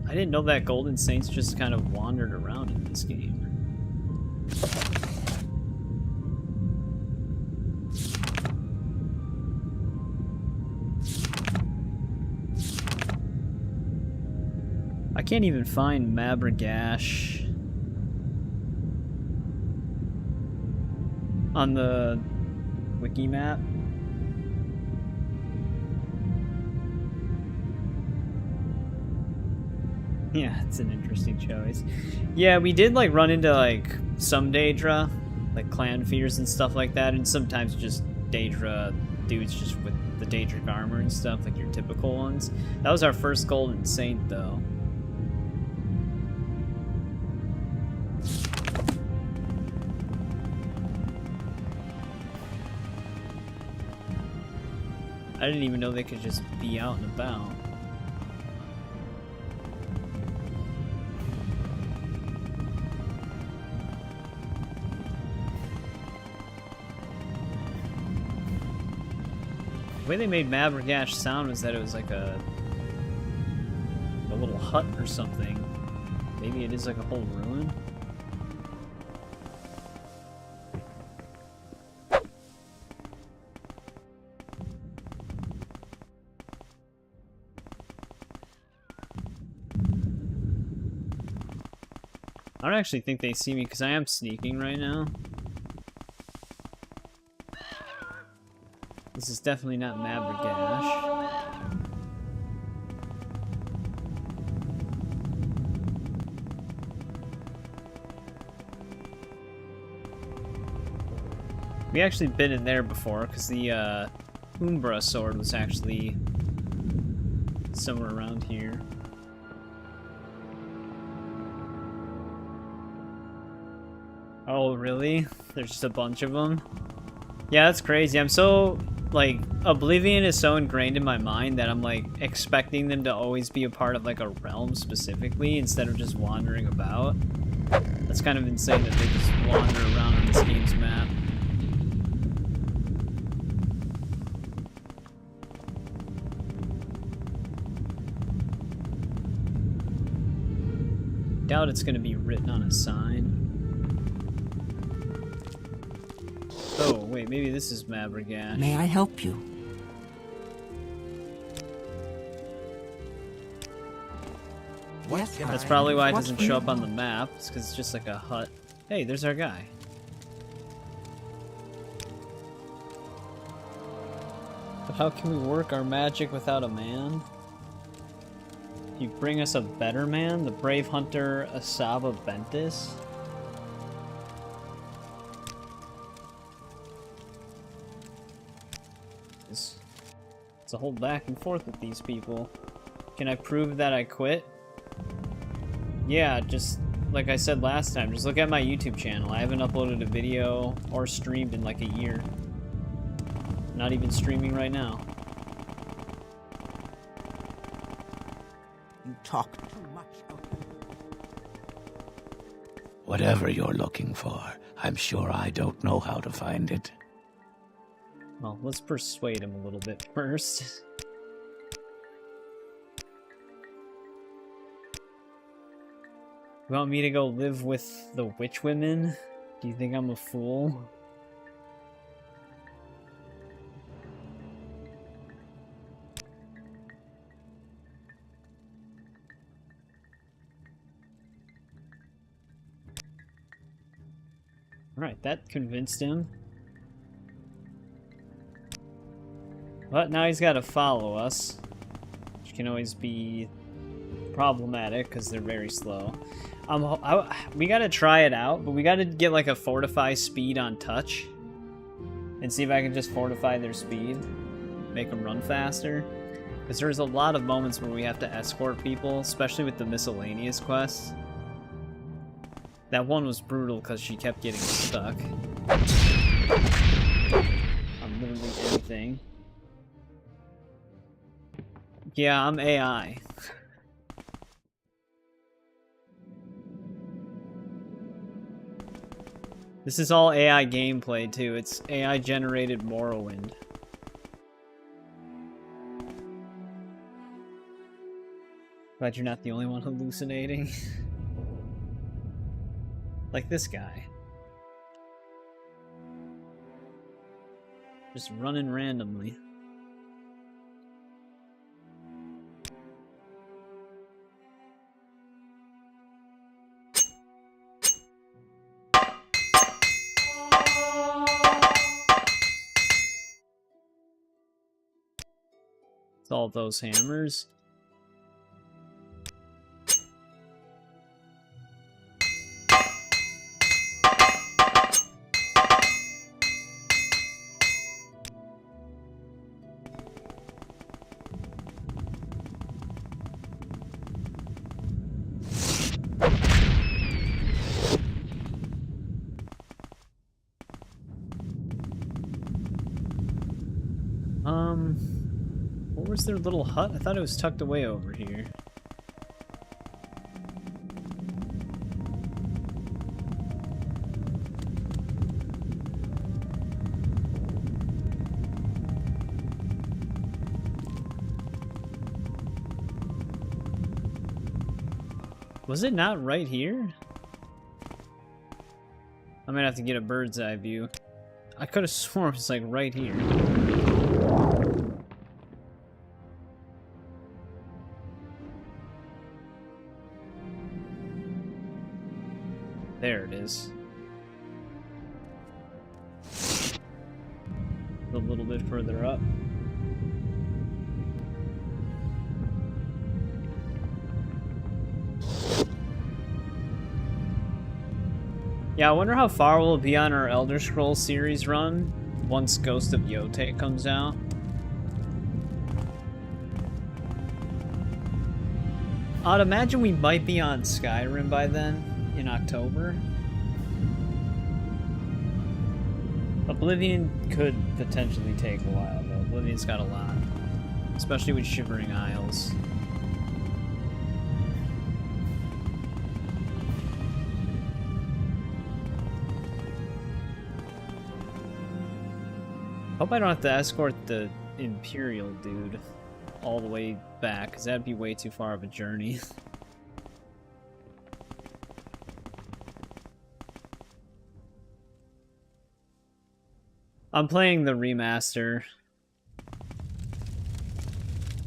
I didn't know that Golden Saints just kind of wandered around in this game. I can't even find Mabragash on the wiki map. Yeah, it's an interesting choice. Yeah, we did like run into like some Daedra, like clan fears and stuff like that, and sometimes just Daedra dudes just with the Daedric armor and stuff, like your typical ones. That was our first Golden Saint though. I didn't even know they could just be out and about. The way they made Mabragash sound was that it was like a little hut or something. Maybe it is like a whole ruin. I don't actually think they see me because I am sneaking right now. This is definitely not Mabragash. We actually been in there before because the Umbra sword was actually somewhere around here. Oh, really? There's just a bunch of them? Yeah, that's crazy. I'm so, like, Oblivion is so ingrained in my mind that I'm, like, expecting them to always be a part of, like, a realm specifically instead of just wandering about. That's kind of insane that they just wander around on this game's map. Doubt it's gonna be written on a sign. Oh, wait, maybe this is Mabragash. May I help you? Yes, That's probably why it doesn't show up on the map. It's because it's just like a hut. Hey, there's our guy. But how can we work our magic without a man? You bring us a better man? The brave hunter Asaba Bentis? It's a whole back and forth with these people. Can I prove that I quit? Yeah, just like I said last time, just look at my YouTube channel. I haven't uploaded a video or streamed in like a year. Not even streaming right now. You talk too much. Whatever you're looking for, I'm sure I don't know how to find it. Well, let's persuade him a little bit first. You want me to go live with the witch women? Do you think I'm a fool? Alright, that convinced him. But now he's got to follow us, which can always be problematic because they're very slow. We got to try it out, but we got to get like a fortify speed on touch and see if I can just fortify their speed, make them run faster. Because there's a lot of moments where we have to escort people, especially with the miscellaneous quests. That one was brutal because she kept getting stuck on literally anything. Yeah, I'm AI. This is all AI gameplay too. It's AI generated Morrowind. Glad you're not the only one hallucinating. Like this guy. Just running randomly. It's all those hammers. Where's their little hut? I thought it was tucked away over here. Was it not right here? I'm gonna have to get a bird's eye view. I could have sworn it was like right here. There it is. A little bit further up. Yeah, I wonder how far we'll be on our Elder Scrolls series run once Ghost of Yotei comes out. I'd imagine we might be on Skyrim by then, in October. Oblivion could potentially take a while, though. Oblivion's got a lot. Especially with Shivering Isles. Hope I don't have to escort the Imperial dude all the way back, because that'd be way too far of a journey. I'm playing the remaster.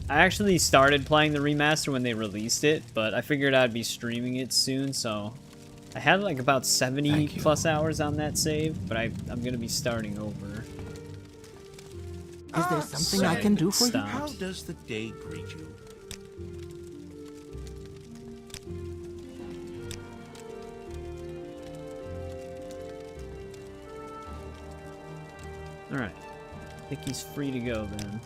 I actually started playing the remaster when they released it, but I figured I'd be streaming it soon, so I had like about 70 plus hours on that save, but I'm gonna be starting over. Is there something I can do for you? How does the day greet you? Alright. I think he's free to go then.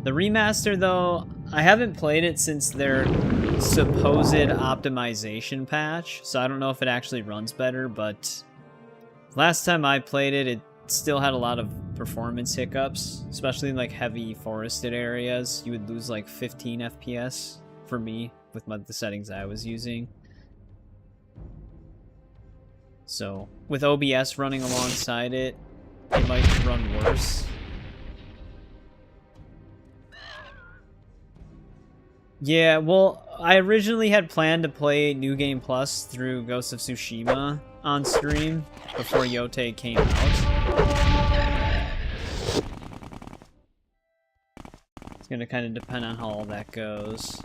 The remaster, though, I haven't played it since their supposed optimization patch, so I don't know if it actually runs better, but last time I played it, it still had a lot of performance hiccups, especially in like heavy forested areas. You would lose like 15 FPS for me with the settings I was using. So with OBS running alongside it, it might run worse. Yeah, well, I originally had planned to play New Game Plus through Ghost of Tsushima on stream before Yotei came out. It's gonna kind of depend on how all that goes.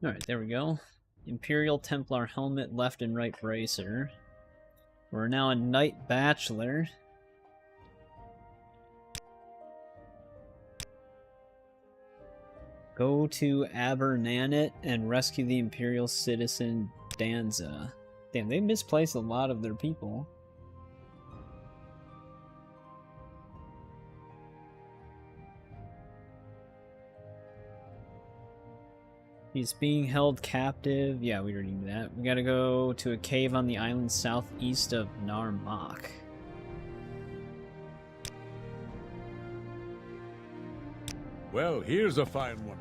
Alright, there we go. Imperial Templar helmet, left and right bracer. We're now a Knight Bachelor. Go to Abernanet and rescue the Imperial citizen Danza. Damn, they misplaced a lot of their people. He's being held captive. Yeah, we already knew that. We gotta go to a cave on the island southeast of Narmak. Well, here's a fine one.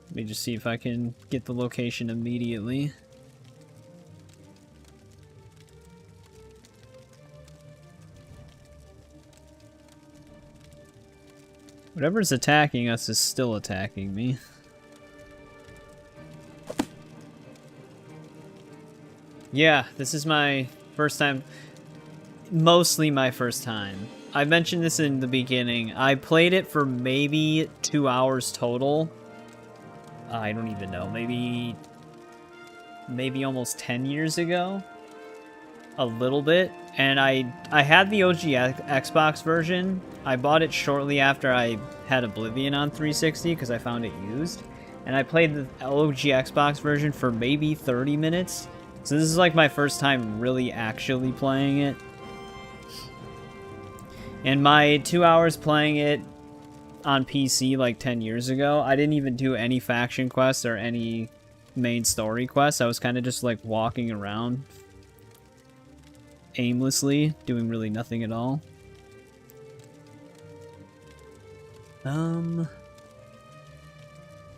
Let me just see if I can get the location immediately. Whatever's attacking us is still attacking me. Yeah, this is my first time. Mostly my first time. I mentioned this in the beginning. I played it for maybe 2 hours total. I don't even know. Maybe almost 10 years ago. A little bit. And I had the OG Xbox version. I bought it shortly after I had Oblivion on 360 because I found it used. And I played the OG Xbox version for maybe 30 minutes. So this is like my first time really actually playing it. And my 2 hours playing it on PC like 10 years ago, I didn't even do any faction quests or any main story quests. I was kind of just like walking around aimlessly, doing really nothing at all.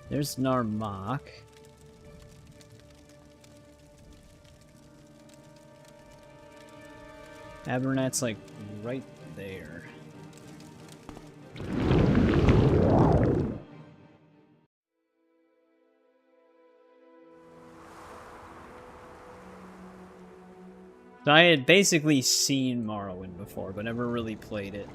There's Narmak. Abernat's like right there. So I had basically seen Morrowind before, but never really played it.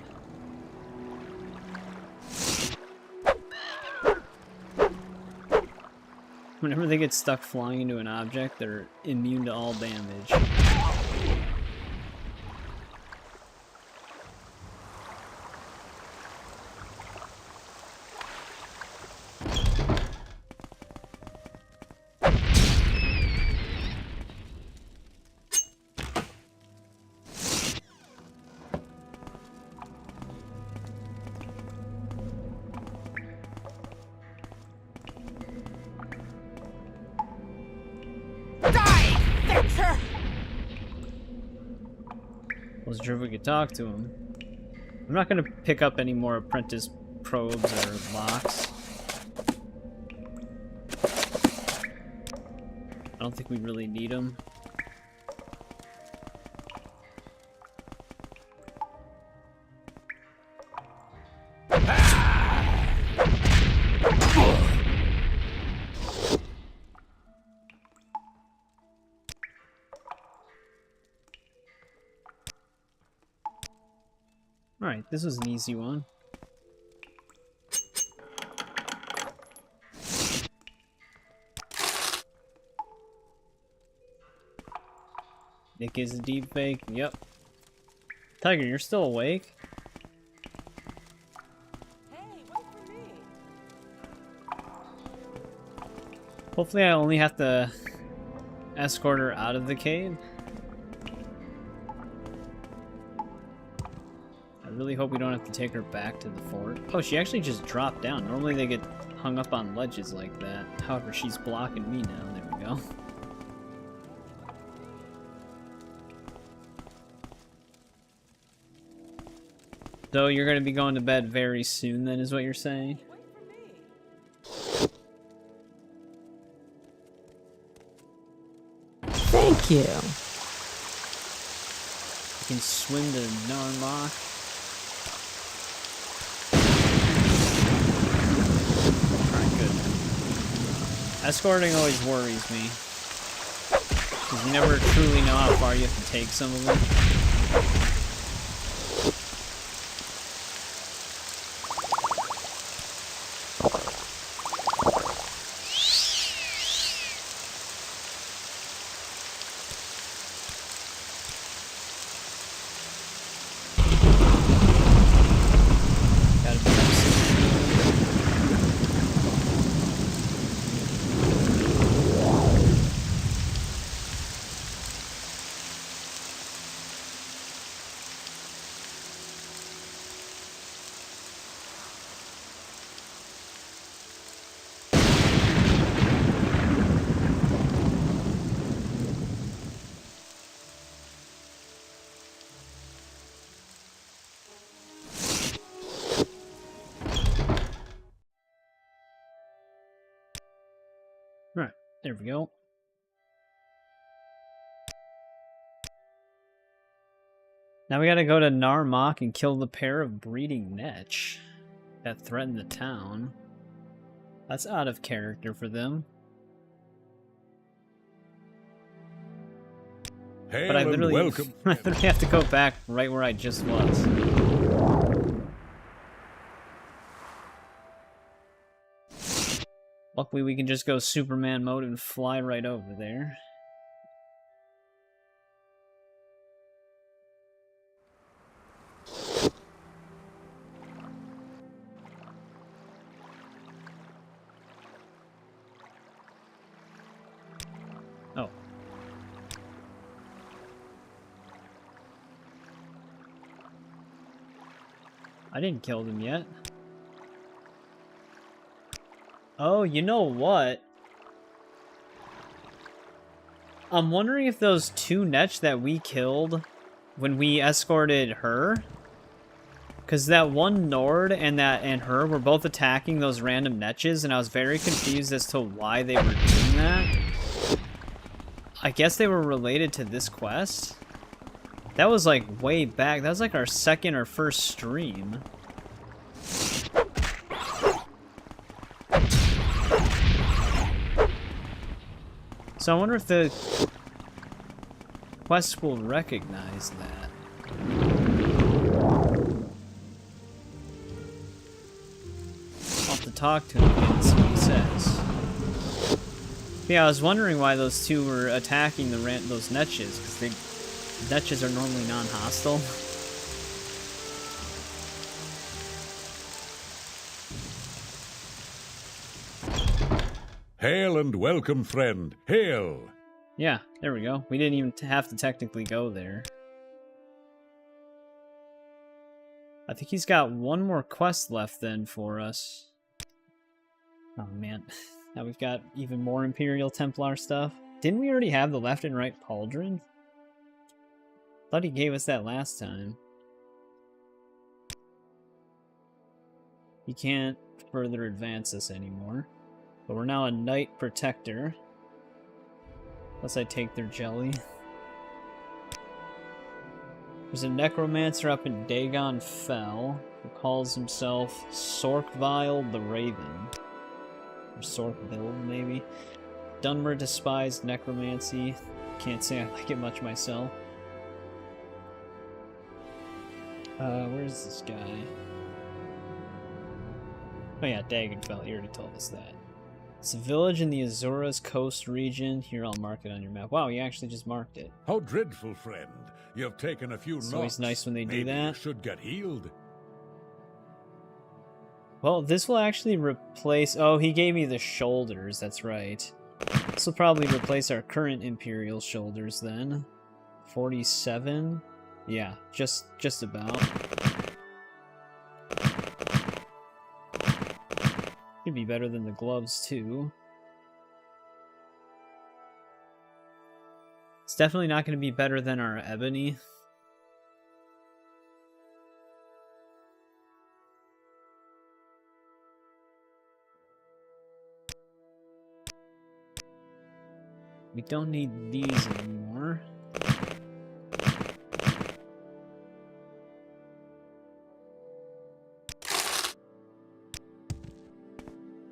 Whenever they get stuck flying into an object, they're immune to all damage. Wasn't sure if we could talk to him. I'm not gonna pick up any more apprentice probes or locks. I don't think we really need them. Alright, this was an easy one. Nick is a deep fake. Yep. Tiger, you're still awake? Hey, wait for me. Hopefully I only have to escort her out of the cave. I really hope we don't have to take her back to the fort. Oh, she actually just dropped down. Normally they get hung up on ledges like that. However, she's blocking me now. There we go. So you're going to be going to bed very soon then, is what you're saying? Thank you. You can swim to Narmak. Alright, good. Escorting always worries me. Because you never truly know how far you have to take some of them. Right, there we go. Now we gotta go to Narmak and kill the pair of breeding netch that threaten the town. That's out of character for them. Hail But I and literally, welcome. I literally have to go back right where I just was. Luckily we can just go Superman mode and fly right over there. Oh. I didn't kill them yet. Oh, you know what? I'm wondering if those two netch that we killed when we escorted her, Because that one Nord and her were both attacking those random netches, and I was very confused as to why they were doing that. I guess they were related to this quest. That was like way back. That was like our second or first stream. So I wonder if the quest will recognize that. I'll have to talk to him and see what he says. Yeah, I was wondering why those two were attacking those netches, because netches are normally non-hostile. Hail and welcome, friend. Hail! Yeah, there we go. We didn't even have to technically go there. I think he's got one more quest left then for us. Oh man, now we've got even more Imperial Templar stuff. Didn't we already have the left and right pauldron? Thought he gave us that last time. He can't further advance us anymore. But we're now a Knight Protector. Unless I take their jelly. There's a Necromancer up in Dagon Fell who calls himself Sorkvile the Raven. Or Sorkville, maybe. Dunmer despised Necromancy. Can't say I like it much myself. Where's this guy? Oh yeah, Dagonfell, you already told us that. It's a village in the Azura's coast region. Here, I'll mark it on your map. Wow, you actually just marked it. How dreadful, friend. You've taken a few knocks. It's always nice when they do Maybe that. You should get healed. Well, this will actually replace... Oh, he gave me the shoulders, that's right. This will probably replace our current Imperial shoulders then. 47? Yeah, just about. Could be better than the gloves, too. It's definitely not going to be better than our ebony. We don't need these anymore.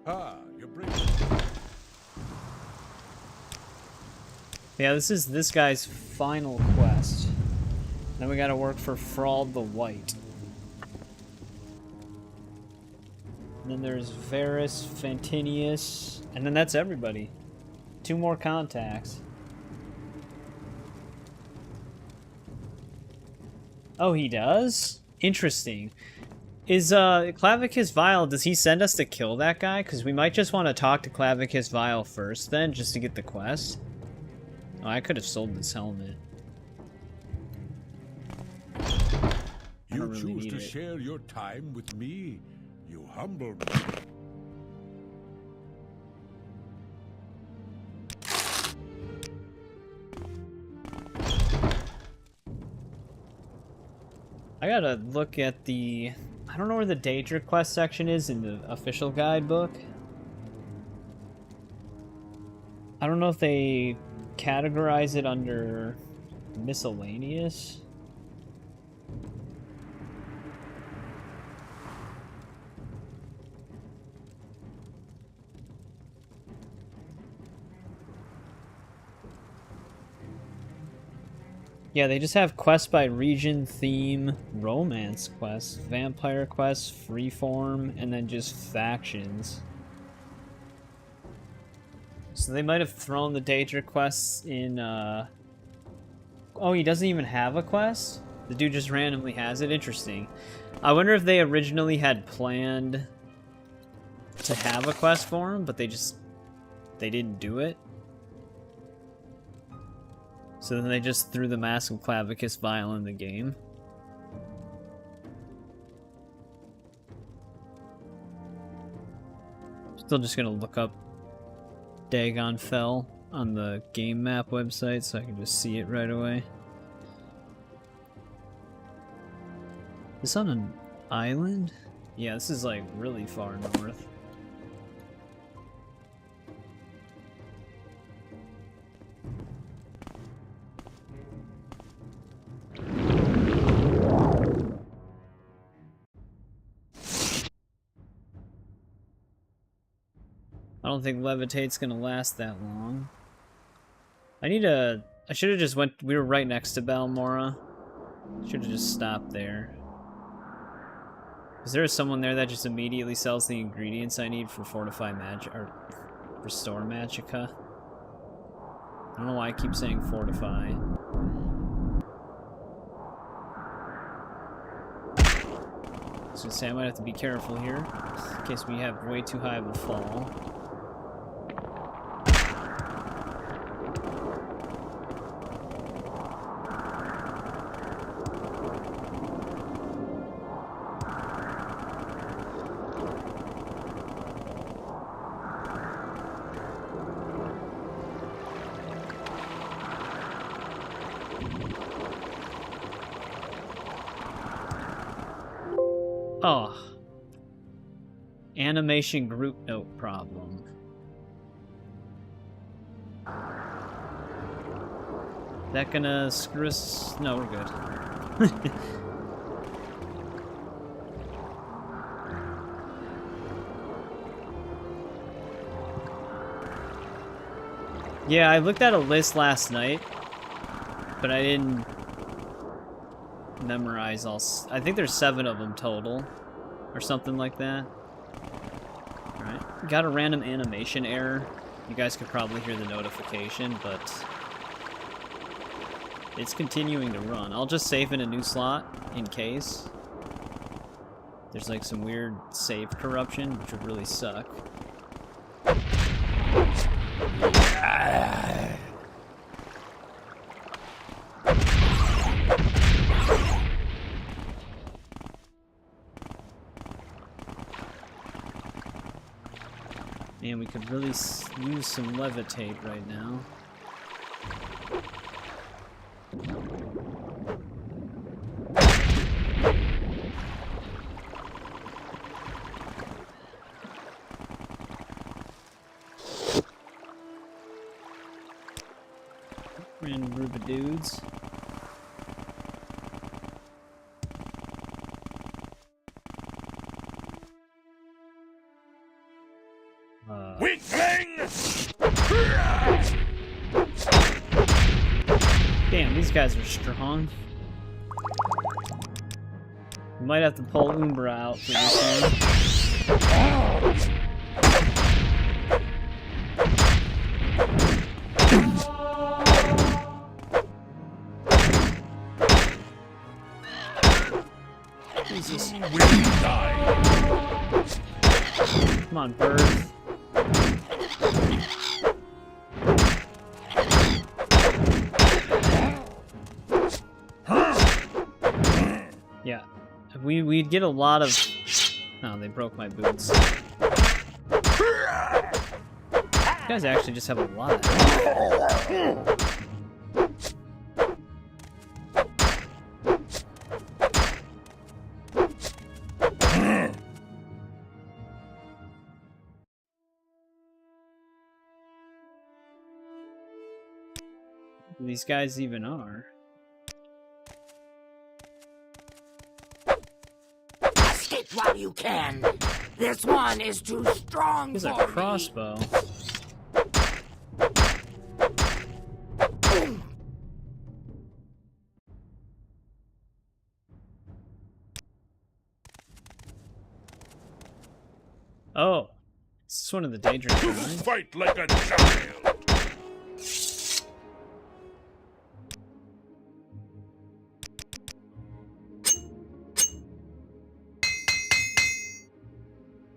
Ah, you bring... Yeah, this is this guy's final quest. Then we gotta work for Fraud the White. And then there's Varus, Fantinius, and then that's everybody. 2 more contacts. Oh, he does? Interesting. Is Clavicus Vile, does he send us to kill that guy? Because we might just want to talk to Clavicus Vile first then, just to get the quest. Oh, I could have sold this helmet. You really choose need to it. share your time with me. You humble me. I gotta look at the... I don't know where the Daedric quest section is in the official guidebook. I don't know if they categorize it under miscellaneous. Yeah, they just have quests by region, theme, romance quests, vampire quests, freeform, and then just factions. So they might have thrown the Daedric quests in, Oh, he doesn't even have a quest? The dude just randomly has it? Interesting. I wonder if they originally had planned to have a quest for him, but they didn't do it. So then they just threw the Mask of Clavicus Vile in the game. Still just gonna look up Dagon Fell on the game map website so I can just see it right away. This on an... Island? Yeah, this is like really far north. I don't think Levitate's gonna last that long. I should have just went. We were right next to Balmora. Should have just stopped there. Is there someone there that just immediately sells the ingredients I need for Fortify Magic or Restore Magicka? I don't know why I keep saying Fortify. I was gonna say I might have to be careful here in case we have way too high of a fall. Oh. Animation group note problem. That gonna screw us? No, we're good. Yeah, I looked at a list last night, but I didn't memorize all. I think there's 7 of them total, or something like that. Alright, got a random animation error. You guys could probably hear the notification, but it's continuing to run. I'll just save in a new slot in case. There's like some weird save corruption, which would really suck. Man, we could really use some levitate right now. Random group of dudes. Weakling! Damn, these guys are strong. We might have to pull Umbra out for this one. Jesus. Come on, bird. Yeah, we'd get a lot of. Oh, they broke my boots. You guys actually just have a lot of. Who these guys even are. Escape while you can. This one is too strong Here's a for crossbow. Oh, this is one of the dangerous ones. Fight like a child!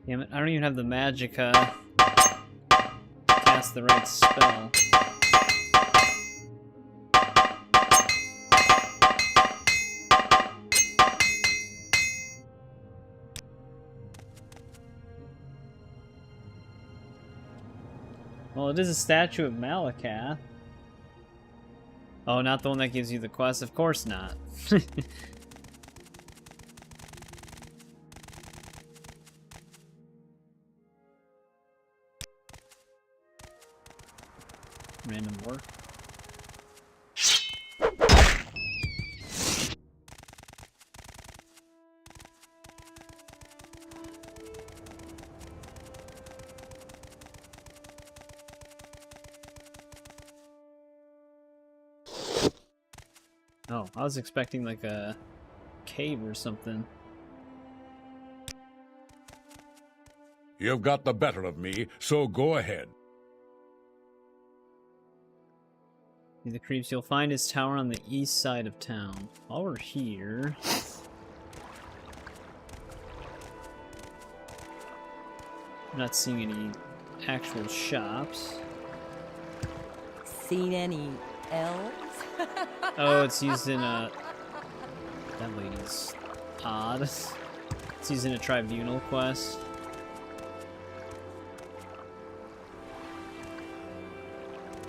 Damn it, I don't even have the magicka to cast the right spell. Well, it is a statue of Malakath. Oh, not the one that gives you the quest? Of course not. Random war. Oh, I was expecting like a cave or something. You've got the better of me, so go ahead. The creeps, you'll find his tower on the east side of town. While we're here... I'm not seeing any actual shops. Seen any elves? Oh, it's used in a... That lady's odd. It's used in a tribunal quest.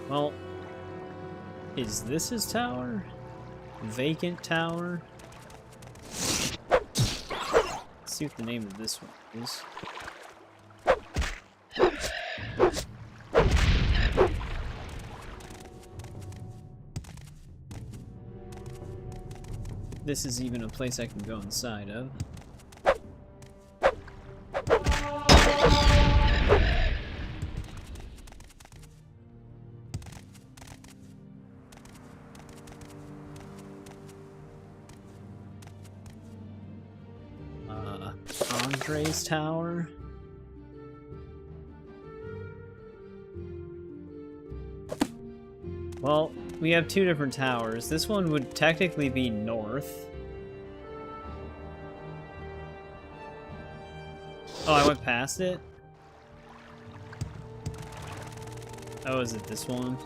Well, is this his tower? Vacant tower? Let's see what the name of this one is. This is even a place I can go inside of. Andre's tower. Well, we have two different towers. This one would technically be north. Oh, I went past it? Oh, is it this one?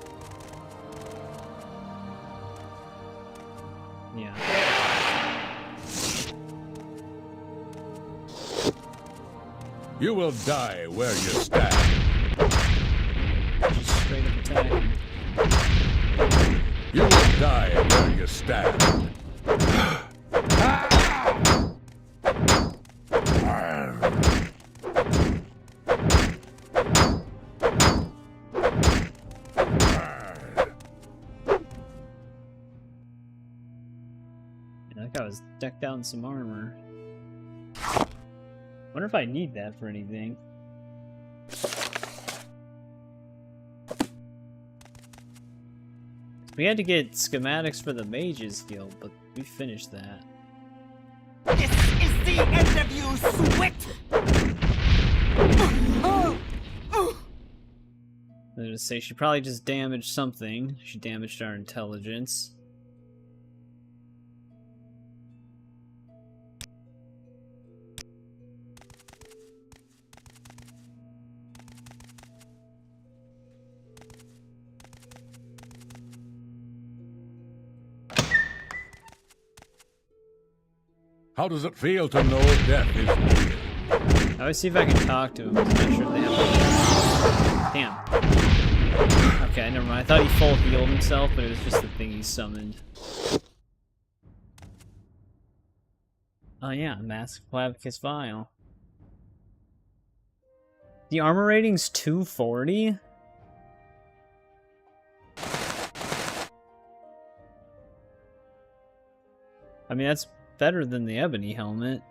Yeah. You will die where you stand. Just straight up attacking. You will die where you stand. That guy was decked out in some armor. Wonder if I need that for anything. We had to get schematics for the Mages Guild, but we finished that. This is the end of you, Swit! I was gonna say she probably just damaged something. She damaged our intelligence. How does it feel to know death is near? I always see if I can talk to him. I'm not sure if they have. Damn. Okay, never mind. I thought he full healed himself, but it was just the thing he summoned. Oh yeah, Mask of Clavicus Vial. The armor rating's 240? I mean, that's better than the ebony helmet.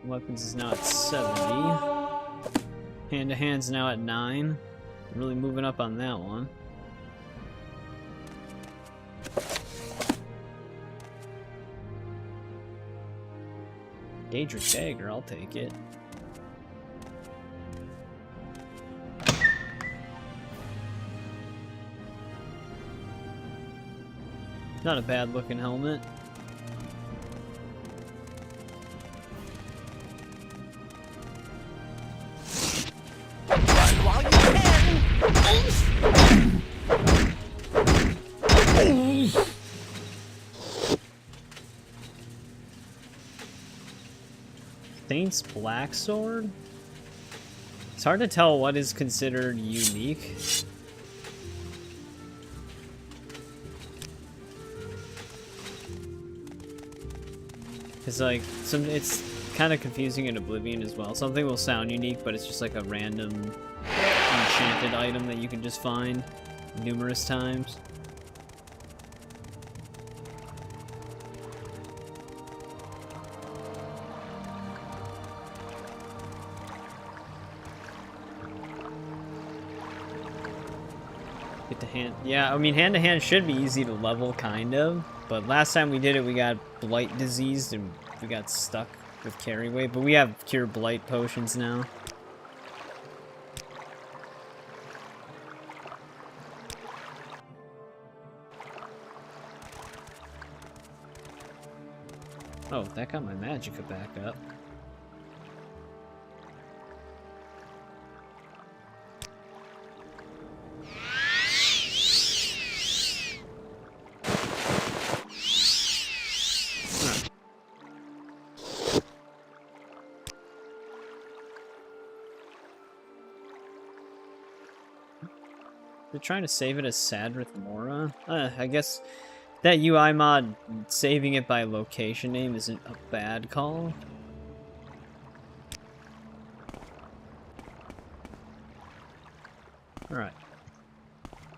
Weapons is now at 70. Hand-to-hand's now at 9. Really moving up on that one. Daedric Dagger, I'll take it. Not a bad looking helmet. Run while you can! Saint's Black Sword? It's hard to tell what is considered unique. Because, like, it's kind of confusing in Oblivion as well. Something will sound unique, but it's just like a random enchanted item that you can just find numerous times. Get to hand. Yeah, I mean, hand to hand should be easy to level, kind of. But last time we did it, we got blight diseased and we got stuck with carry weight. But we have cure blight potions now. Oh, that got my magicka back up. They're trying to save it as Sadrith Mora? I guess that UI mod saving it by location name isn't a bad call. Alright.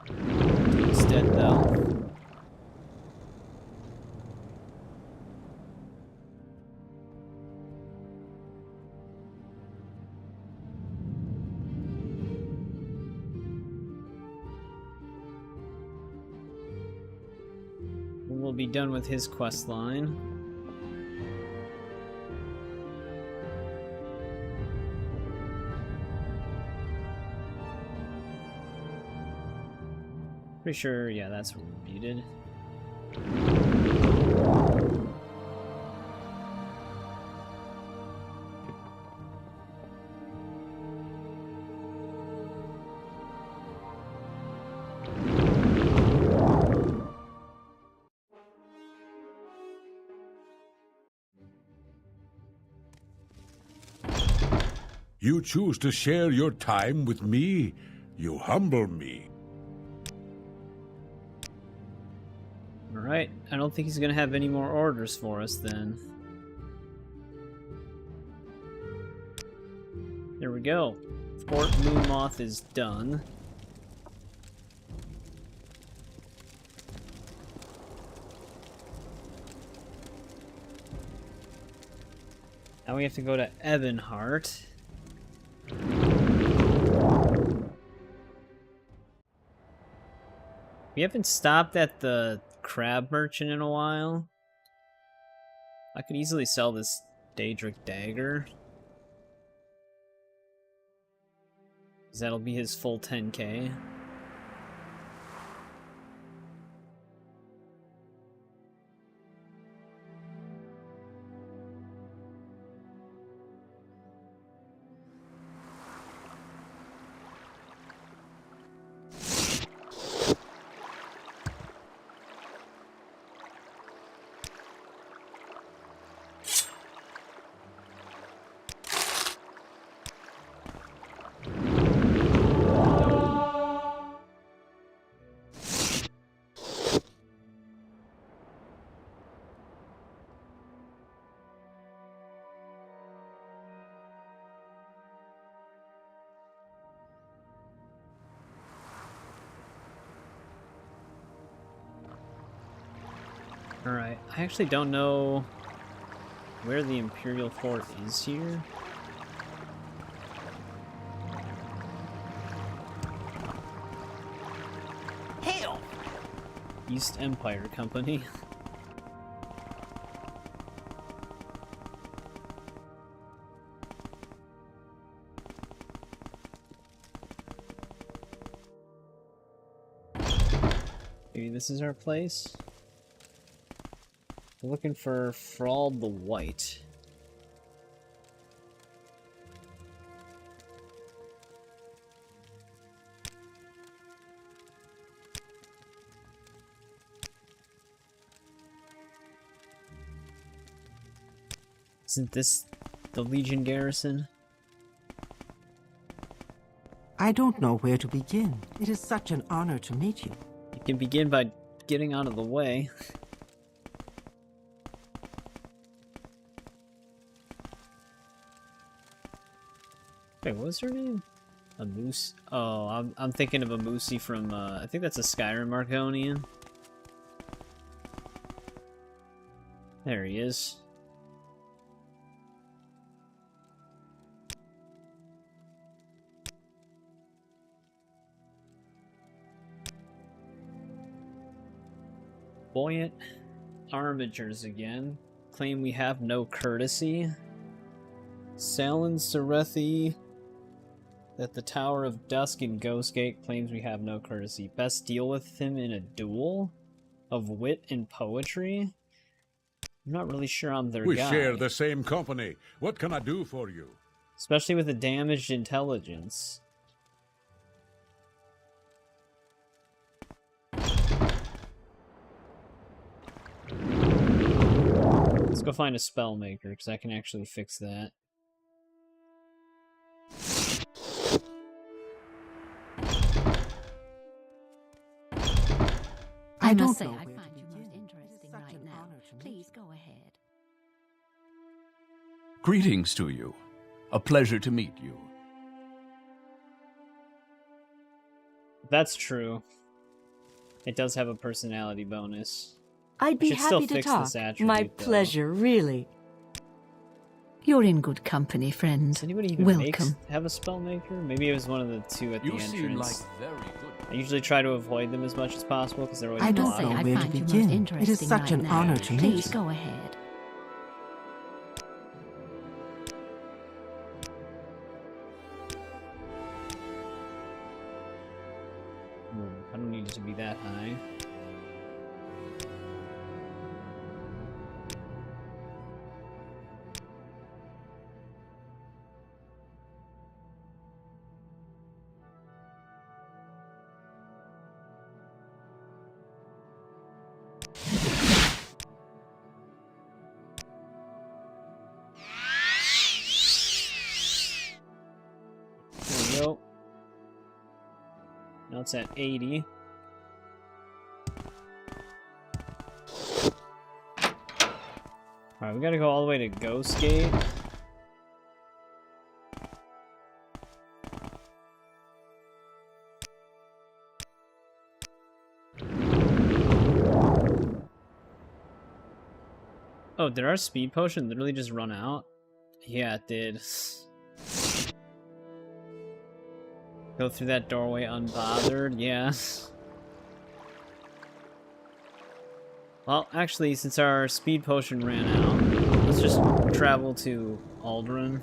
He's dead though. We'll be done with his quest line. Pretty sure, yeah, that's what we needed. You choose to share your time with me. You humble me. Alright, I don't think he's gonna have any more orders for us then. There we go. Fort Moonmoth is done. Now we have to go to Ebonheart. We haven't stopped at the crab merchant in a while. I could easily sell this Daedric dagger. 'Cause that'll be his full 10k. Alright, I actually don't know where the Imperial Fort is here. Hail! East Empire Company. Maybe this is our place? We're looking for Thrall the White. Isn't this the Legion garrison. I don't know where to begin. It is such an honor to meet you. You can begin by getting out of the way. Wait, what was her name? A moose? Oh, I'm thinking of a Moosey from, I think that's a Skyrim Arconian. There he is. Buoyant armatures again. Claim we have no courtesy. Salin Serethi at the Tower of Dusk in Ghostgate claims we have no courtesy. Best deal with him in a duel of wit and poetry. I'm not really sure I'm their We guy. share the same company. What can I do for you? Especially with a damaged intelligence. Let's go find a spell maker, because I can actually fix that. I don't must say, know I where to find you most begin. interesting It is such right an now. honor to meet Please go ahead. Greetings to you. A pleasure to meet you. That's true. It does have a personality bonus. I'd be Should still happy to fix talk. this attribute, My though. pleasure, really. You're in good company, friend. Does anybody even Welcome. have a spell maker? Maybe it was one of the two at the You entrance. seem like very good. I usually try to avoid them as much as possible because they're always I don't must say, know I where to find you most begin. interesting It is such right an now. honor to meet Please you. go ahead. I don't need it to be that high. There we go. Now it's at 80. Alright, we gotta go all the way to Ghostgate. Oh, did our speed potion literally just run out? Yeah, it did. Go through that doorway unbothered, yeah. Well, actually, since our speed potion ran out, let's just travel to Aldrin.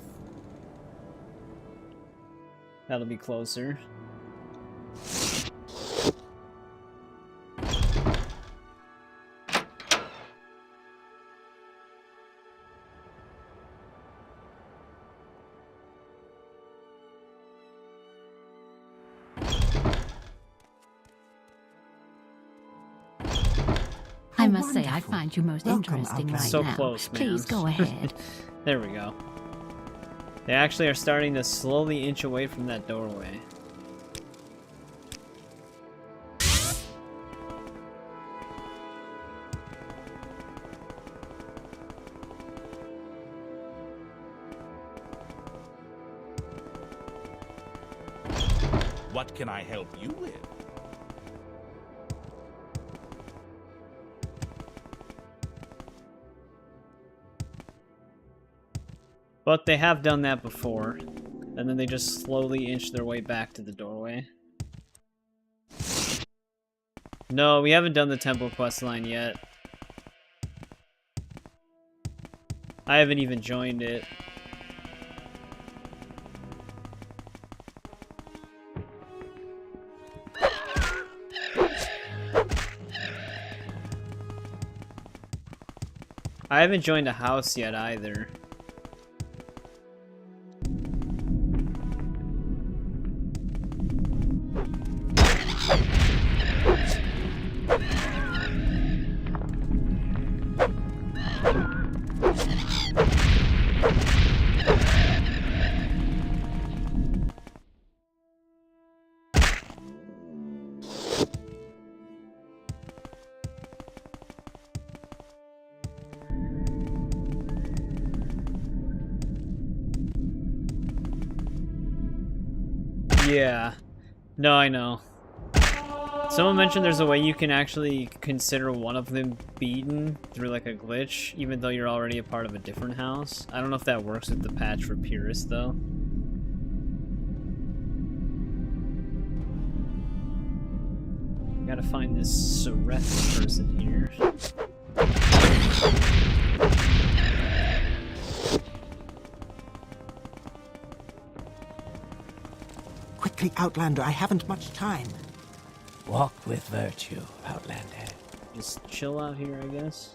That'll be closer. I must say, I wonderful. find you most Welcome, interesting Outlander. right So now. close, man. Please go ahead. There we go. They actually are starting to slowly inch away from that doorway. What can I help you with? But they have done that before, and then they just slowly inch their way back to the doorway. No, we haven't done the temple quest line yet. I haven't even joined it. I haven't joined a house yet either. Yeah. No, I know. Someone mentioned there's a way you can actually consider one of them beaten through like a glitch, even though you're already a part of a different house. I don't know if that works with the patch for purists, though. Gotta find this Sareth person here. Quickly, Outlander, I haven't much time. Walk with virtue, Outlander. Just chill out here, I guess.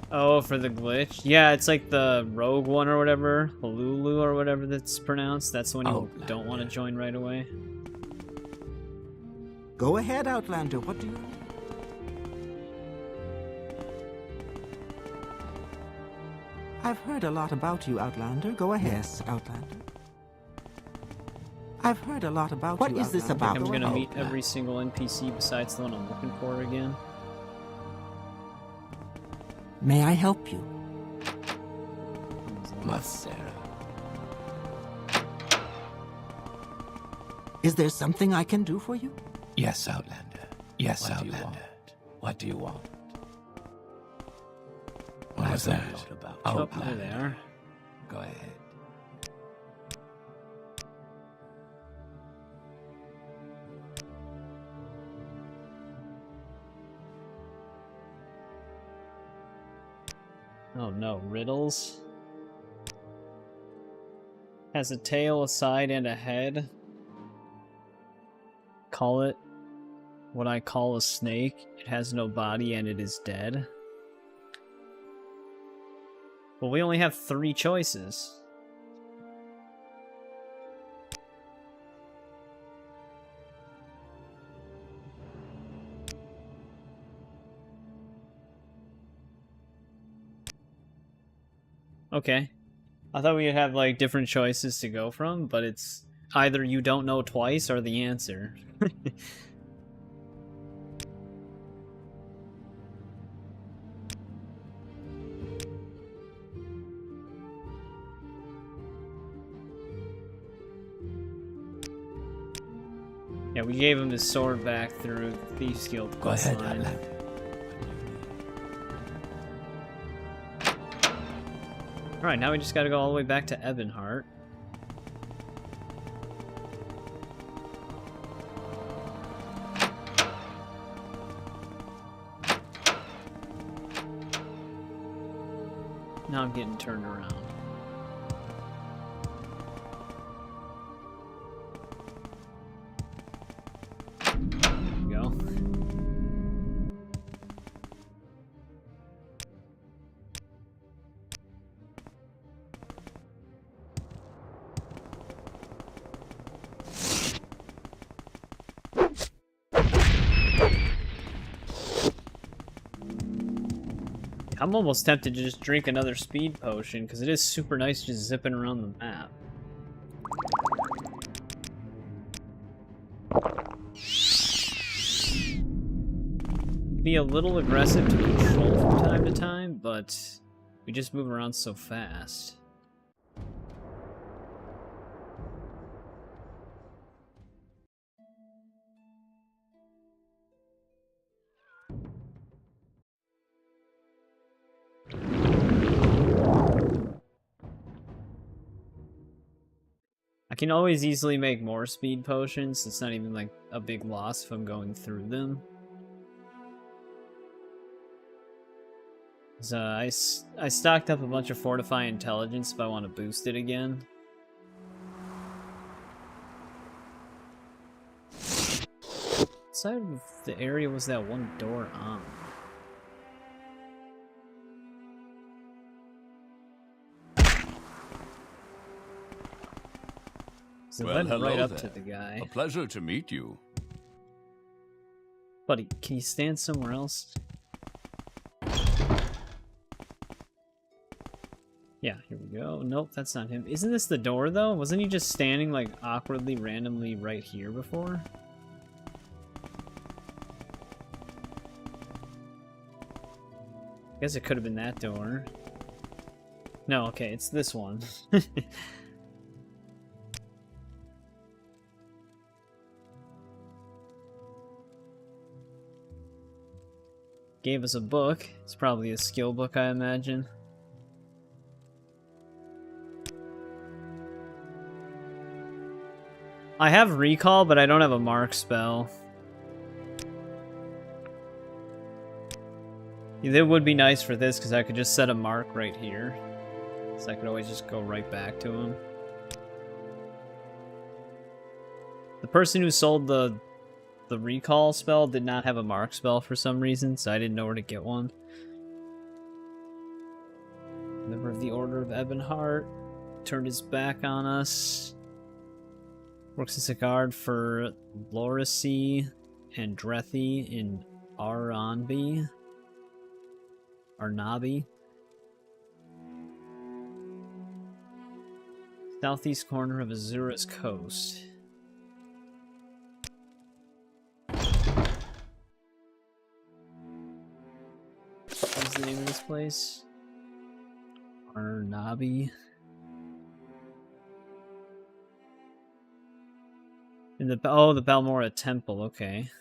Oh, for the glitch? Yeah, it's like the rogue one or whatever. Lulu or whatever that's pronounced. That's the one you don't want to join right away. Go ahead, Outlander. What do you... I've heard a lot about you, Outlander. Go ahead. Yes, Outlander. I've heard a lot about you, What is this about? I'm gonna meet every single NPC besides the one I'm looking for again. May I help you? Masera. Is there something I can do for you? Yes, Outlander. Yes, Outlander. What do you want? What was that? Oh, there. Go ahead. Oh no, riddles? Has a tail, a side, and a head. Call it what I call a snake. It has no body and it is dead. Well, we only have 3 choices. Okay. I thought we'd have, like, different choices to go from, but it's either you don't know twice or the answer. Yeah, we gave him his sword back through the Thief's Guild Go ahead, line. Outlander. Alright, now we just gotta go all the way back to Ebonheart. Now I'm getting turned around. There we go. I'm almost tempted to just drink another speed potion, because it is super nice just zipping around the map. Be a little aggressive to control from time to time, but we just move around so fast. I can always easily make more speed potions. It's not even like a big loss if I'm going through them. So I stocked up a bunch of Fortify Intelligence if I want to boost it again. What side of the area was that one door on? So Well, it led right hello up to there. the guy. A pleasure to meet you. Buddy, can you stand somewhere else? Yeah, here we go. Nope, that's not him. Isn't this the door, though? Wasn't he just standing, like, awkwardly, randomly right here before? Guess it could have been that door. No, okay, it's this one. Gave us a book. It's probably a skill book, I imagine. I have recall, but I don't have a mark spell. It would be nice for this because I could just set a mark right here. So I could always just go right back to him. The person who sold the recall spell did not have a mark spell for some reason, so I didn't know where to get one. Member of the Order of Ebonheart turned his back on us. Works as a guard for Lorisi and Drethi in Arnabi. Southeast corner of Azura's coast. What's the name of this place? Arnabi. In the the Balmora Temple. Okay.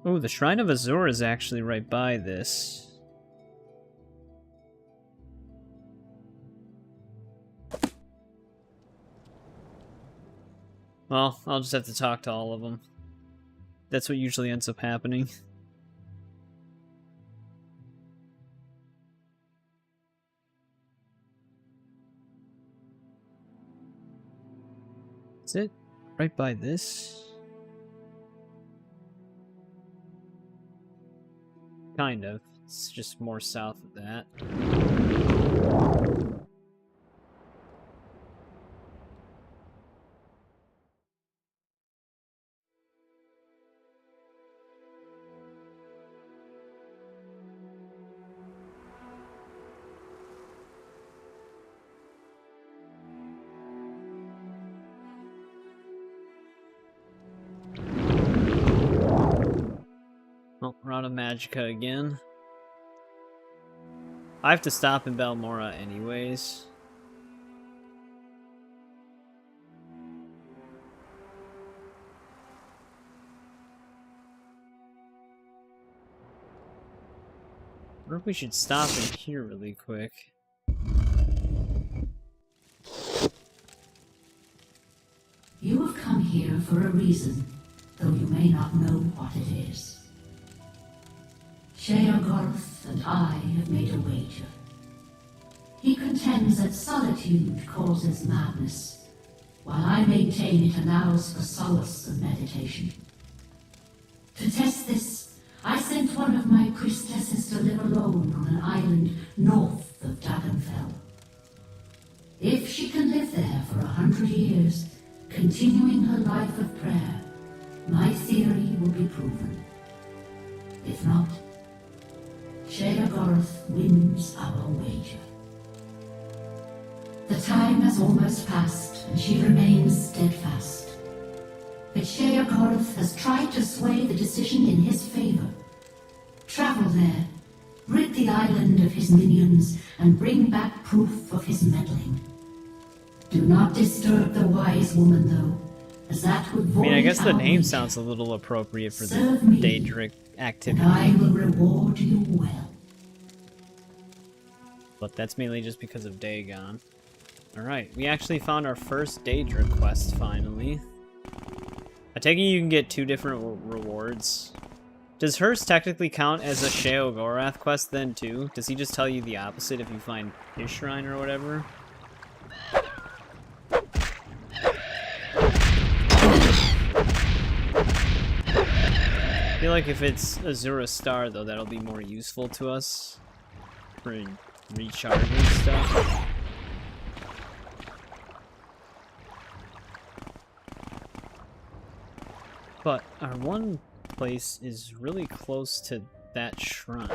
Oh, the Shrine of Azura is actually right by this. Well, I'll just have to talk to all of them. That's what usually ends up happening. Is it right by this? Kind of. It's just more south of that. Oh, we're out of Magicka again. I have to stop in Balmora anyways. I wonder if we should stop in here really quick. You have come here for a reason, though you may not know what it is. Sheogorath and I have made a wager. He contends that solitude causes madness, while I maintain it allows for solace and meditation. To test this, I sent one of my priestesses to live alone on an island north of Dragonfell. If she can live there for 100 years, continuing her life of prayer, my theory will be proven. If not, Sheogorath wins our wager. The time has almost passed, and she remains steadfast. But Sheogorath has tried to sway the decision in his favor. Travel there, rid the island of his minions, and bring back proof of his meddling. Do not disturb the wise woman, though, as that would void I guess the our name wager. sounds a little appropriate for the Serve me, Daedric activity. And I will reward you well. But that's mainly just because of Dagon. Alright, we actually found our first Daedric quest, finally. I take it you can get 2 different rewards. Does hers technically count as a Sheogorath quest then, too? Does he just tell you the opposite if you find his shrine or whatever? I feel like if it's Azura Star, though, that'll be more useful to us for recharging stuff. But our one place is really close to that shrine.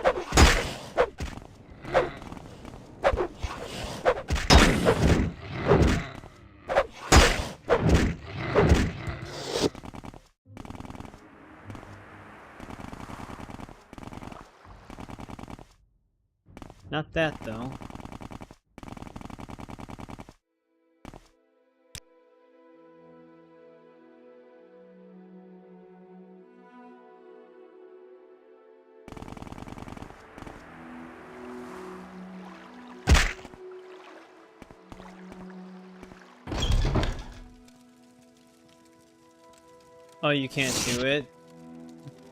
Not that, though. Oh, you can't do it?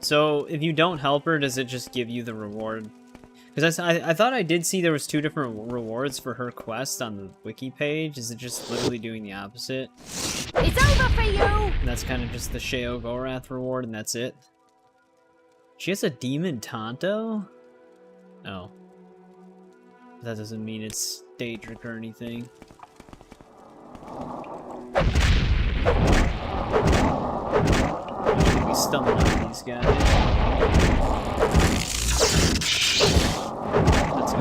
So, if you don't help her, does it just give you the reward? Because I thought I did see there was 2 different rewards for her quest on the wiki page. Is it just literally doing the opposite? It's over for you! And that's kind of just the Sheo Gorath reward, and that's it? She has a demon Tonto? Oh. That doesn't mean it's Daedric or anything. We stumble on these guys. That's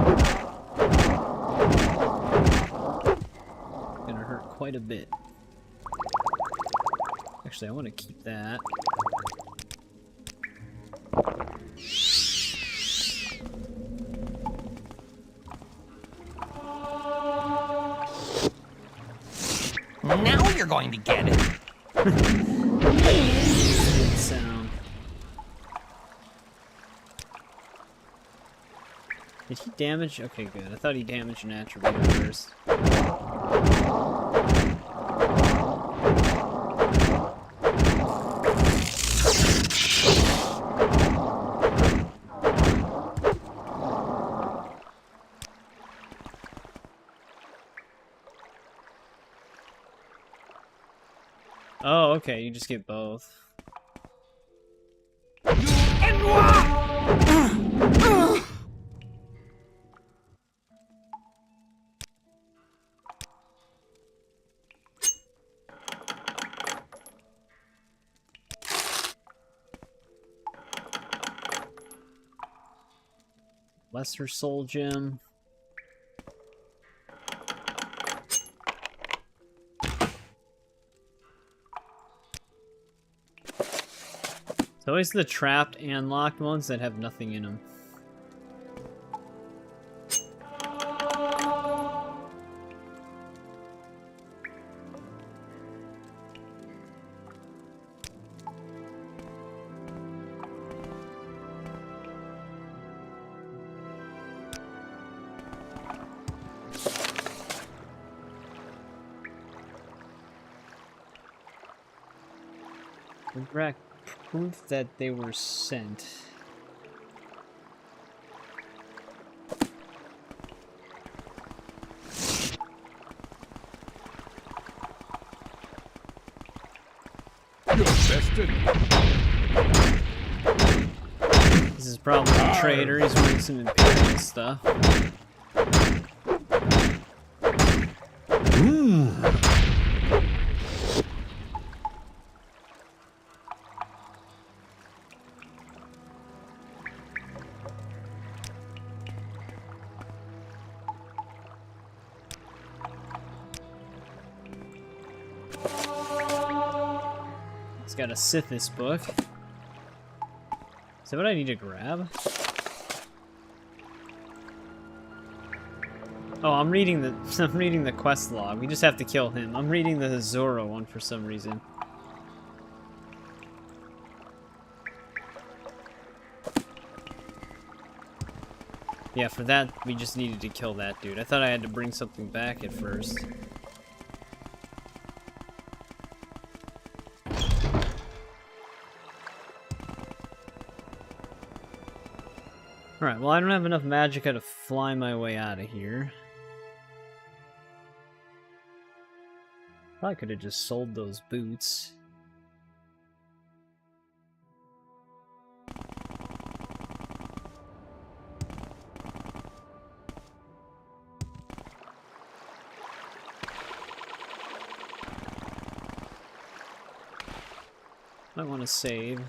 gonna hurt quite a bit. Actually, I want to keep that. Now you're going to get it. Good sound. Did he damage? Okay, good. I thought he damaged an attribute first. Oh, okay, you just get both. Lesser Soul Gem. It's always the trapped and locked ones that have nothing in them. Correct. Proof that they were sent. You're bested. This is probably a traitor. He's wearing some Imperial stuff. Got a Sithis book. Is that what I need to grab? Oh, I'm reading the quest log. We just have to kill him. I'm reading the Azura one for some reason. Yeah, for that we just needed to kill that dude. I thought I had to bring something back at first. Alright, well I don't have enough magicka to fly my way out of here. Probably could have just sold those boots. Might want to save.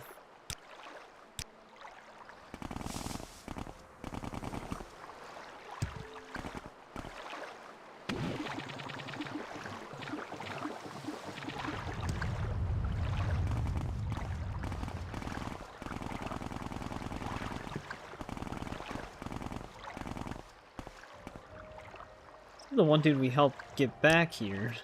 The one dude we helped get back here.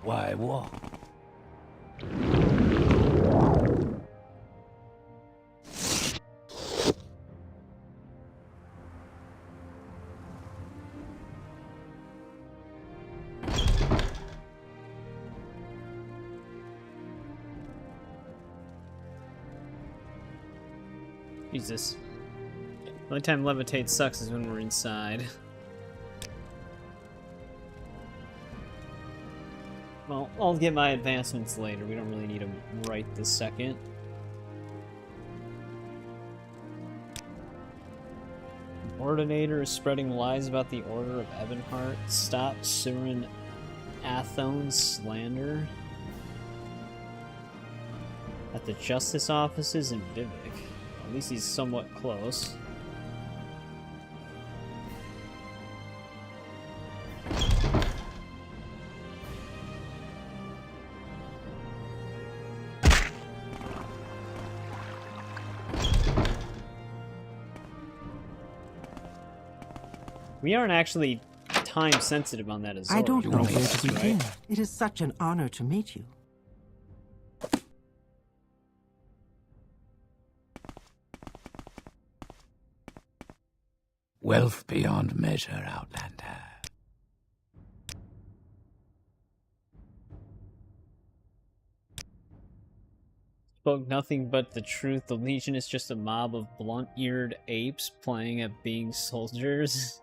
Why walk? Jesus. The only time levitate sucks is when we're inside. Well, I'll get my advancements later. We don't really need them right this second. Ordinator is spreading lies about the Order of Ebonheart. Stop Surin Athone's slander. At the Justice offices in Vivek. At least he's somewhat close. We aren't actually time sensitive on that Azura. I don't know right? where to begin. Right? It is such an honor to meet you. Wealth beyond measure, Outlander. Spoke nothing but the truth. The Legion is just a mob of blunt-eared apes playing at being soldiers.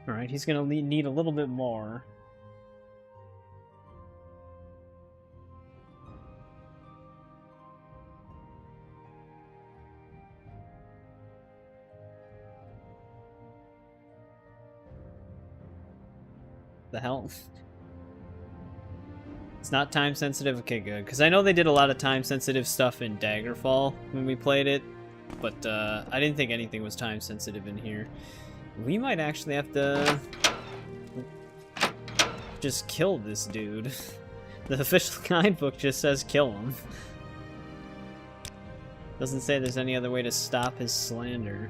Alright, he's gonna need a little bit more. The hell? It's not time sensitive? Okay, good. Because I know they did a lot of time sensitive stuff in Daggerfall when we played it, but I didn't think anything was time sensitive in here. We might actually have to just kill this dude. The official guidebook just says kill him. Doesn't say there's any other way to stop his slander.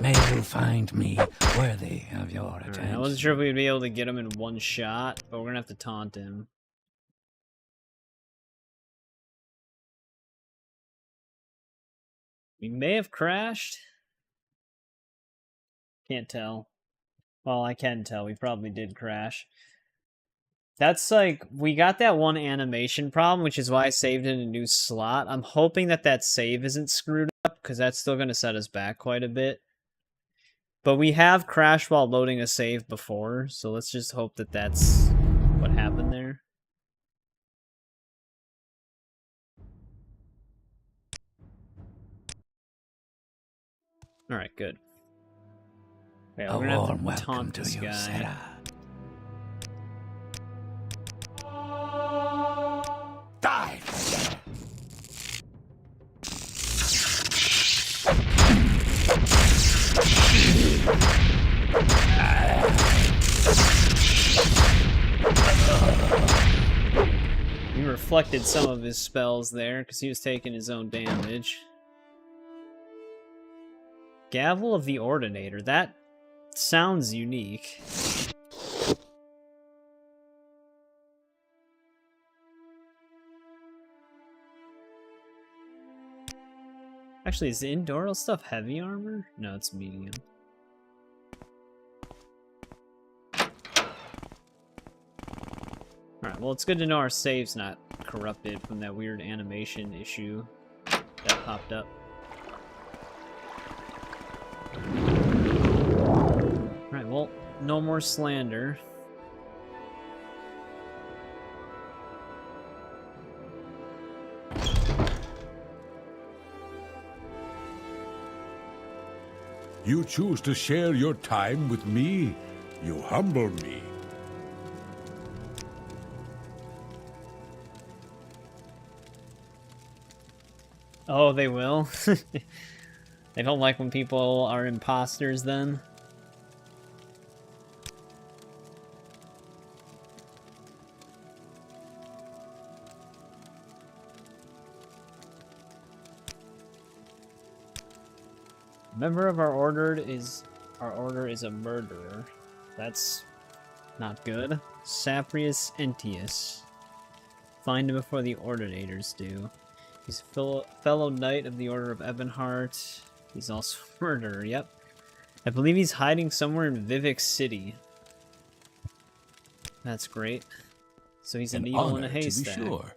May you find me worthy of your attention. Right, I wasn't sure if we'd be able to get him in one shot, but we're gonna have to taunt him. We may have crashed. Can't tell. Well, I can tell. We probably did crash. That's like, we got that one animation problem, which is why I saved in a new slot. I'm hoping that that save isn't screwed up, because that's still going to set us back quite a bit. But we have crashed while loading a save before, so let's just hope that that's what happened there. Alright, good. Yeah, we're gonna have to taunt this guy. Sarah. Die! He reflected some of his spells there, because he was taking his own damage. Gavel of the Ordinator. That sounds unique. Actually, is the Indoril stuff heavy armor? No, it's medium. Alright, well, it's good to know our save's not corrupted from that weird animation issue that popped up. Alright, well, no more slander. You choose to share your time with me. You humble me. Oh, they will? They don't like when people are imposters, then? A member of our order is a murderer. That's not good. Saprius Entius. Find him before the Ordinators do. He's a fellow knight of the Order of Ebonheart. He's also a murderer, yep. I believe he's hiding somewhere in Vivek City. That's great. So he's a needle in a haystack. To be sure.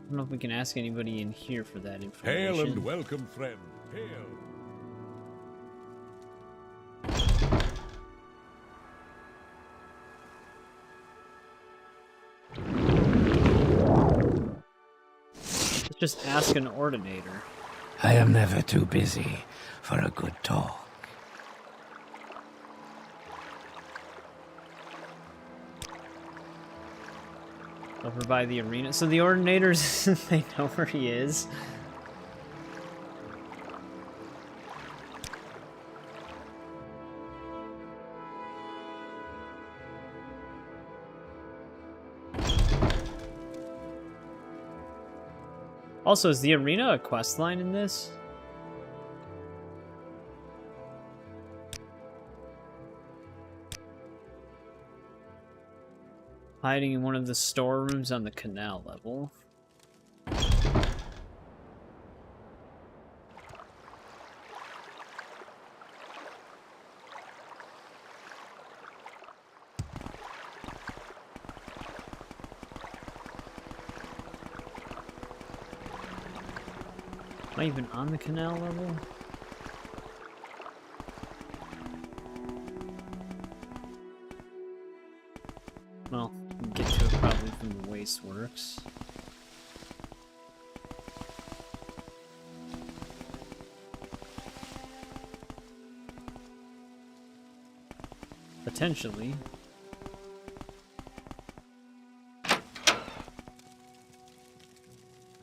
I don't know if we can ask anybody in here for that information. Hail and welcome, friend. Hail. Let's just ask an Ordinator. I am never too busy for a good talk. Over by the arena. So the Ordinators, they know where he is. Also, is the arena a quest line in this? Hiding in one of the storerooms on the canal level. Am I even on the canal level? Well, we can get to it probably from the Wasteworks. Potentially.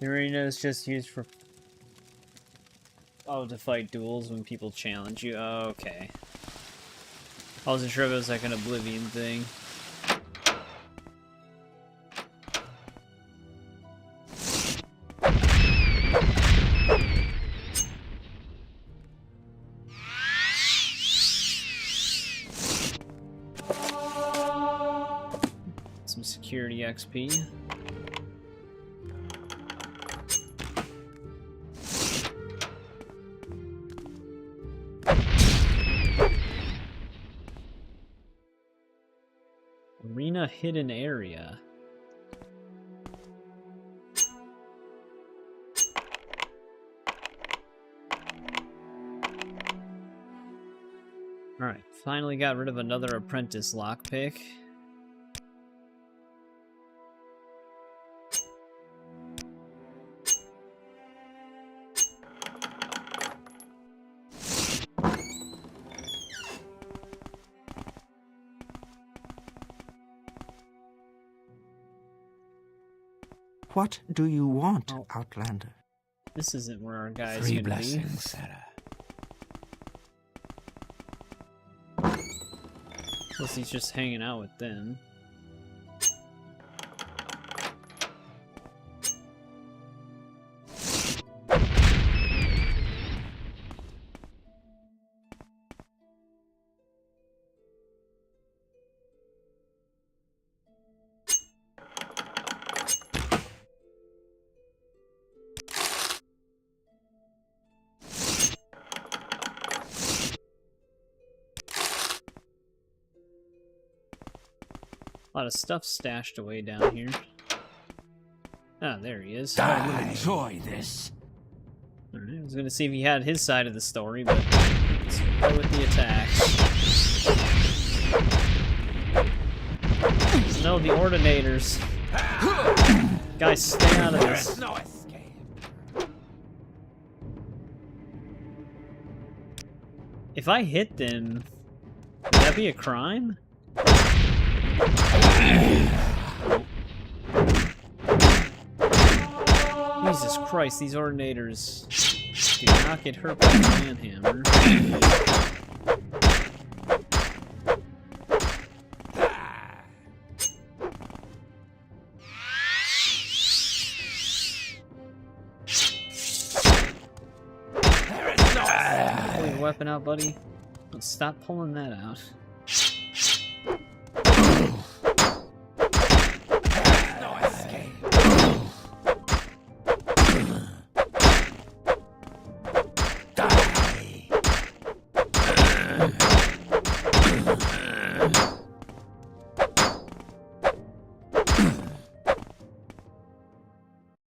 The arena is just used for... Oh, to fight duels when people challenge you. Oh, okay. I wasn't sure if it was like an Oblivion thing. Some security XP. Arena hidden area. Alright, finally got rid of another apprentice lockpick. What do you want, Outlander? This isn't where our guy's Three gonna blessings, be. Sarah. Unless he's just hanging out with them. A lot of stuff stashed away down here. Ah, there he is. I will enjoy this. Alright, I was gonna see if he had his side of the story, but let's go with the attack. No, the Ordinators. Guys, stay out of this. No escape. If I hit them, would that be a crime? Jesus Christ, these ordinators do not get hurt by the manhammer. Pull your weapon out, buddy. Stop pulling that out.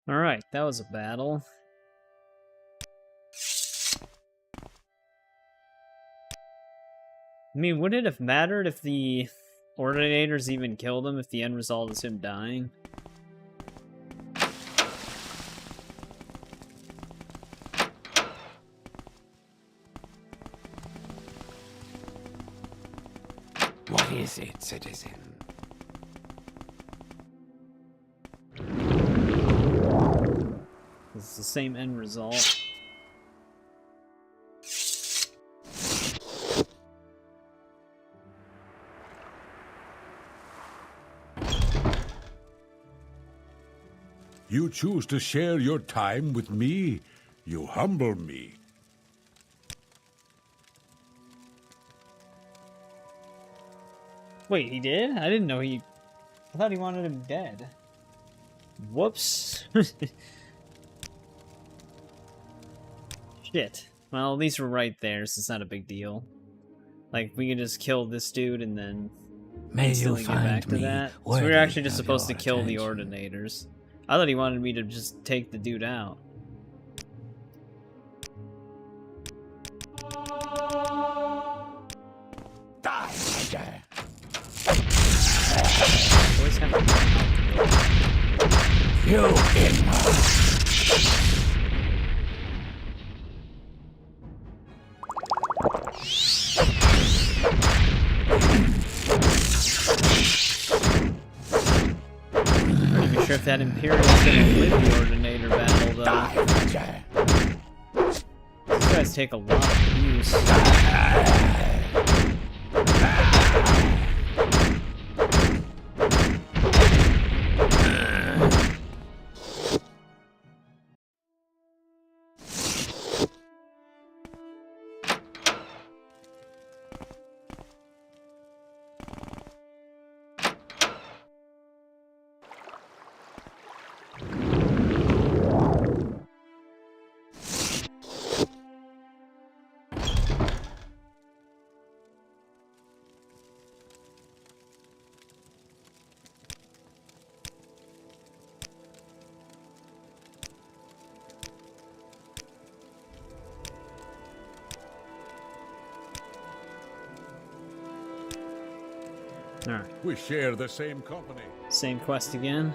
Alright, that was a battle. I mean, would it have mattered if the Ordinators even killed him if the end result is him dying? What is it, citizen? It's the same end result. You choose to share your time with me. You humble me. Wait, he did? I didn't know he... I thought he wanted him dead. Whoops. Shit. Well, at least we're right there, so it's not a big deal. Like, we can just kill this dude and then... May you instantly get back find to me that. So we worthy were actually just of supposed to your kill the attention. Ordinators. I thought he wanted me to just take the dude out. Die, Roger. Always have to... You ignorant. I'm not even sure if that Imperial's gonna win the Ordinator battle, though. Die, Roger. These guys take a lot of abuse. Alright, We share the same company. same quest again.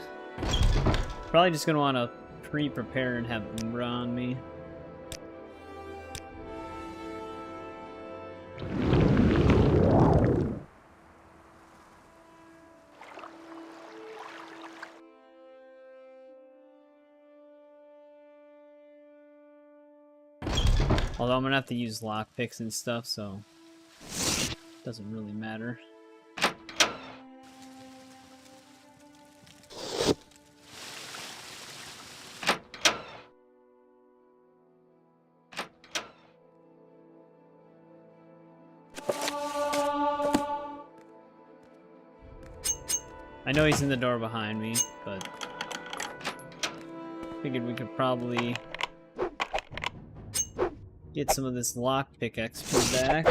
Probably just gonna want to pre-prepare and have Umbra on me. Although I'm gonna have to use lockpicks and stuff, so doesn't really matter. I know he's in the door behind me, but figured we could probably get some of this lockpick XP back.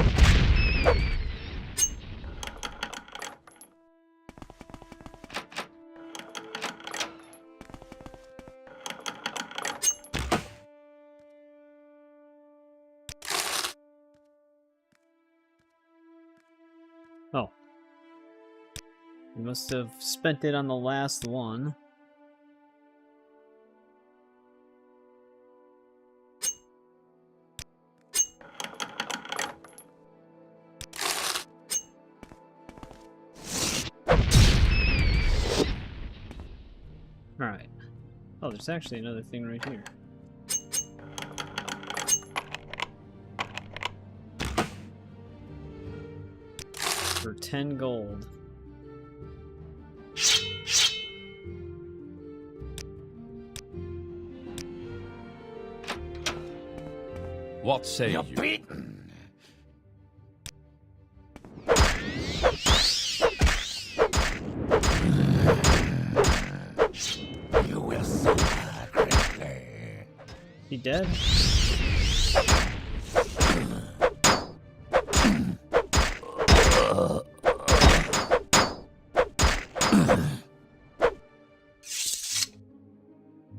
Oh. We must have spent it on the last one. Oh, there's actually another thing right here. For 10 gold. What say You're you? beaten. You will suffer greatly. He dead?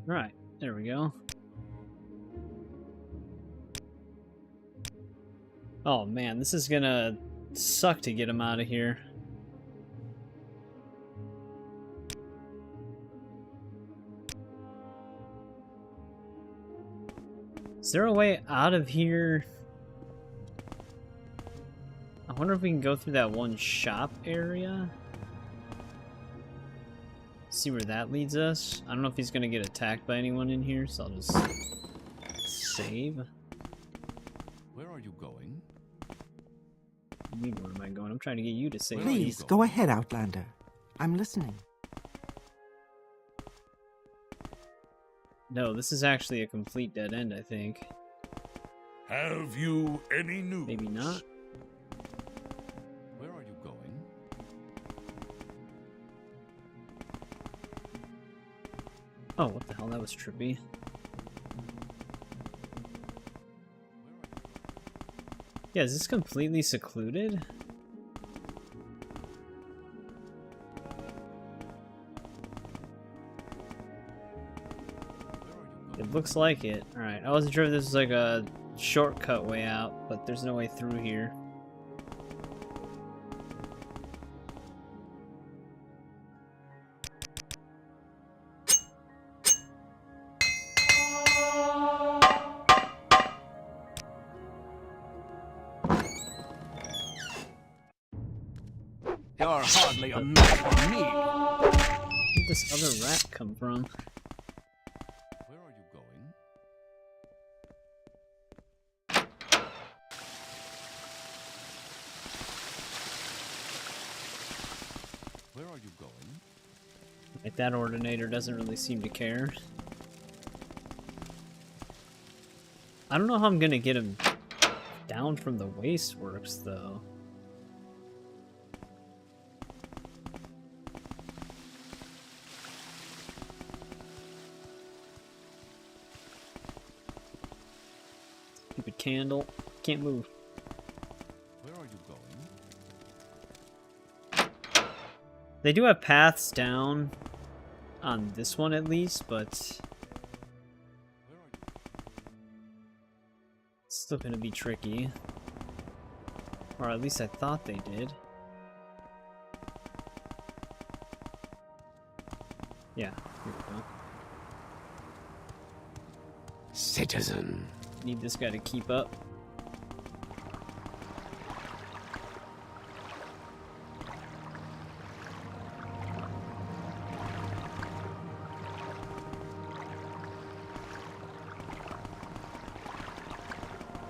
Right, there we go. Oh man, this is gonna suck to get him out of here. Is there a way out of here? I wonder if we can go through that one shop area. See where that leads us. I don't know if he's gonna get attacked by anyone in here, so I'll just save. Where are you going? What do you mean, where am I going? I'm trying to get you to save. Please, go ahead, Outlander. I'm listening. No, this is actually a complete dead end, I think. Have you any news? Maybe not. Where are you going? Oh, what the hell? That was trippy. Yeah, is this completely secluded? It looks like it. Alright, I wasn't sure if this was like a shortcut way out, but there's no way through here. You're hardly a match for me. Where did this other rat come from? Where are you going? Where are you going? Like, that Ordinator doesn't really seem to care. I don't know how I'm gonna get him down from the wasteworks, though. Stupid candle. Can't move. Where are you going? They do have paths down on this one at least, but it's still gonna be tricky. Or at least I thought they did. Yeah, here we go. Citizen. Need this guy to keep up.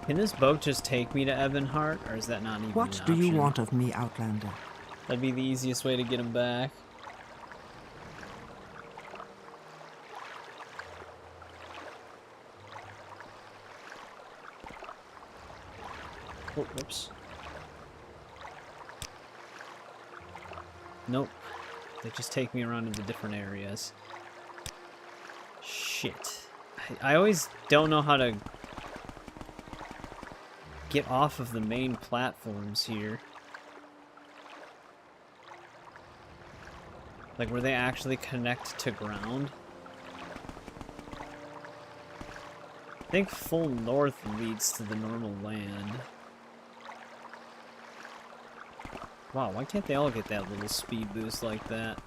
Can this boat just take me to Ebonheart, or is that not even What an do you option? want of me, Outlander? That'd be the easiest way to get him back. Oh, whoops. Nope. They just take me around into different areas. Shit. I always don't know how to get off of the main platforms here. Like, where they actually connect to ground. I think full north leads to the normal land. Wow, why can't they all get that little speed boost like that?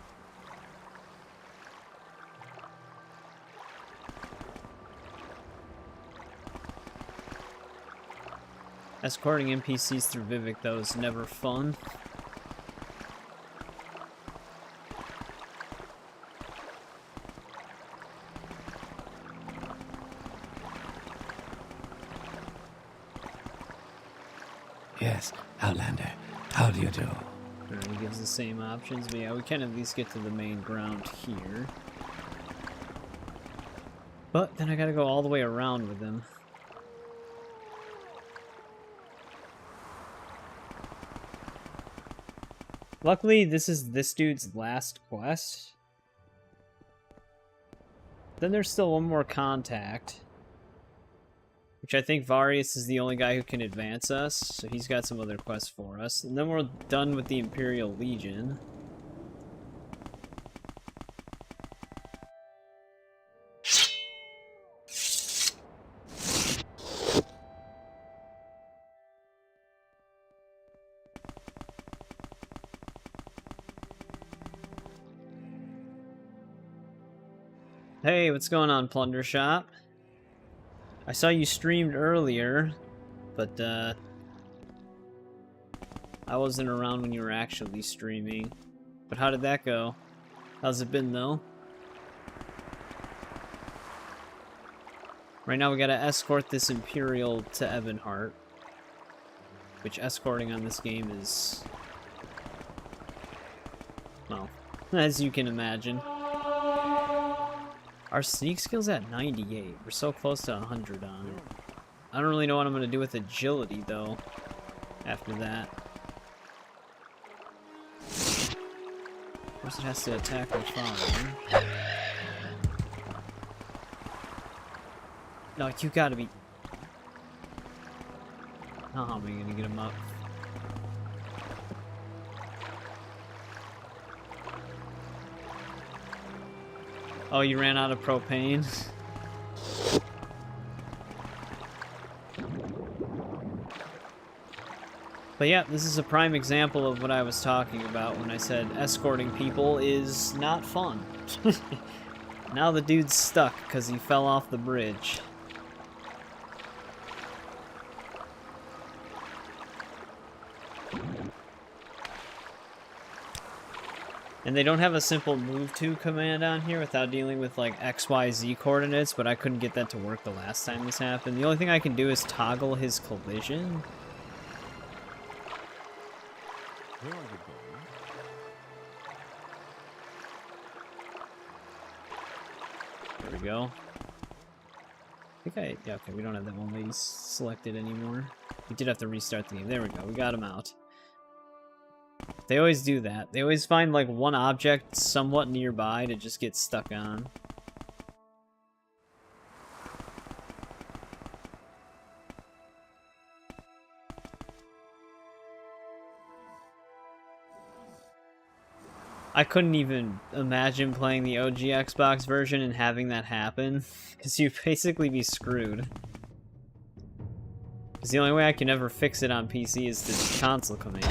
Escorting NPCs through Vivek, though, is never fun. Yes, Outlander. How do you do? Alright, he gives the same options, but yeah, we can at least get to the main ground here. But then I gotta go all the way around with him. Luckily, this is this dude's last quest. Then there's still one more contact. Which I think Varius is the only guy who can advance us, so he's got some other quests for us. And then we're done with the Imperial Legion. Hey, what's going on, Plunder Shop? I saw you streamed earlier, but I wasn't around when you were actually streaming. But how did that go? How's it been, though? Right now we gotta escort this Imperial to Ebonheart, which escorting on this game is, well, as you can imagine. Our sneak skill's at 98. We're so close to 100 on it. I don't really know what I'm going to do with agility, though, after that. Of course it has to attack with fire. No, you gotta be... Oh, how am I going to get him up? Oh, you ran out of propane? But yeah, this is a prime example of what I was talking about when I said escorting people is not fun. Now the dude's stuck because he fell off the bridge. And they don't have a simple move to command on here without dealing with like XYZ coordinates, but I couldn't get that to work the last time this happened. The only thing I can do is toggle his collision. Where are you going? There we go. I think yeah, okay, we don't have that one lady selected anymore. We did have to restart the game. There we go, we got him out. They always do that. They always find like one object somewhat nearby to just get stuck on. I couldn't even imagine playing the OG Xbox version and having that happen, because you'd basically be screwed. Because the only way I can ever fix it on PC is the console command.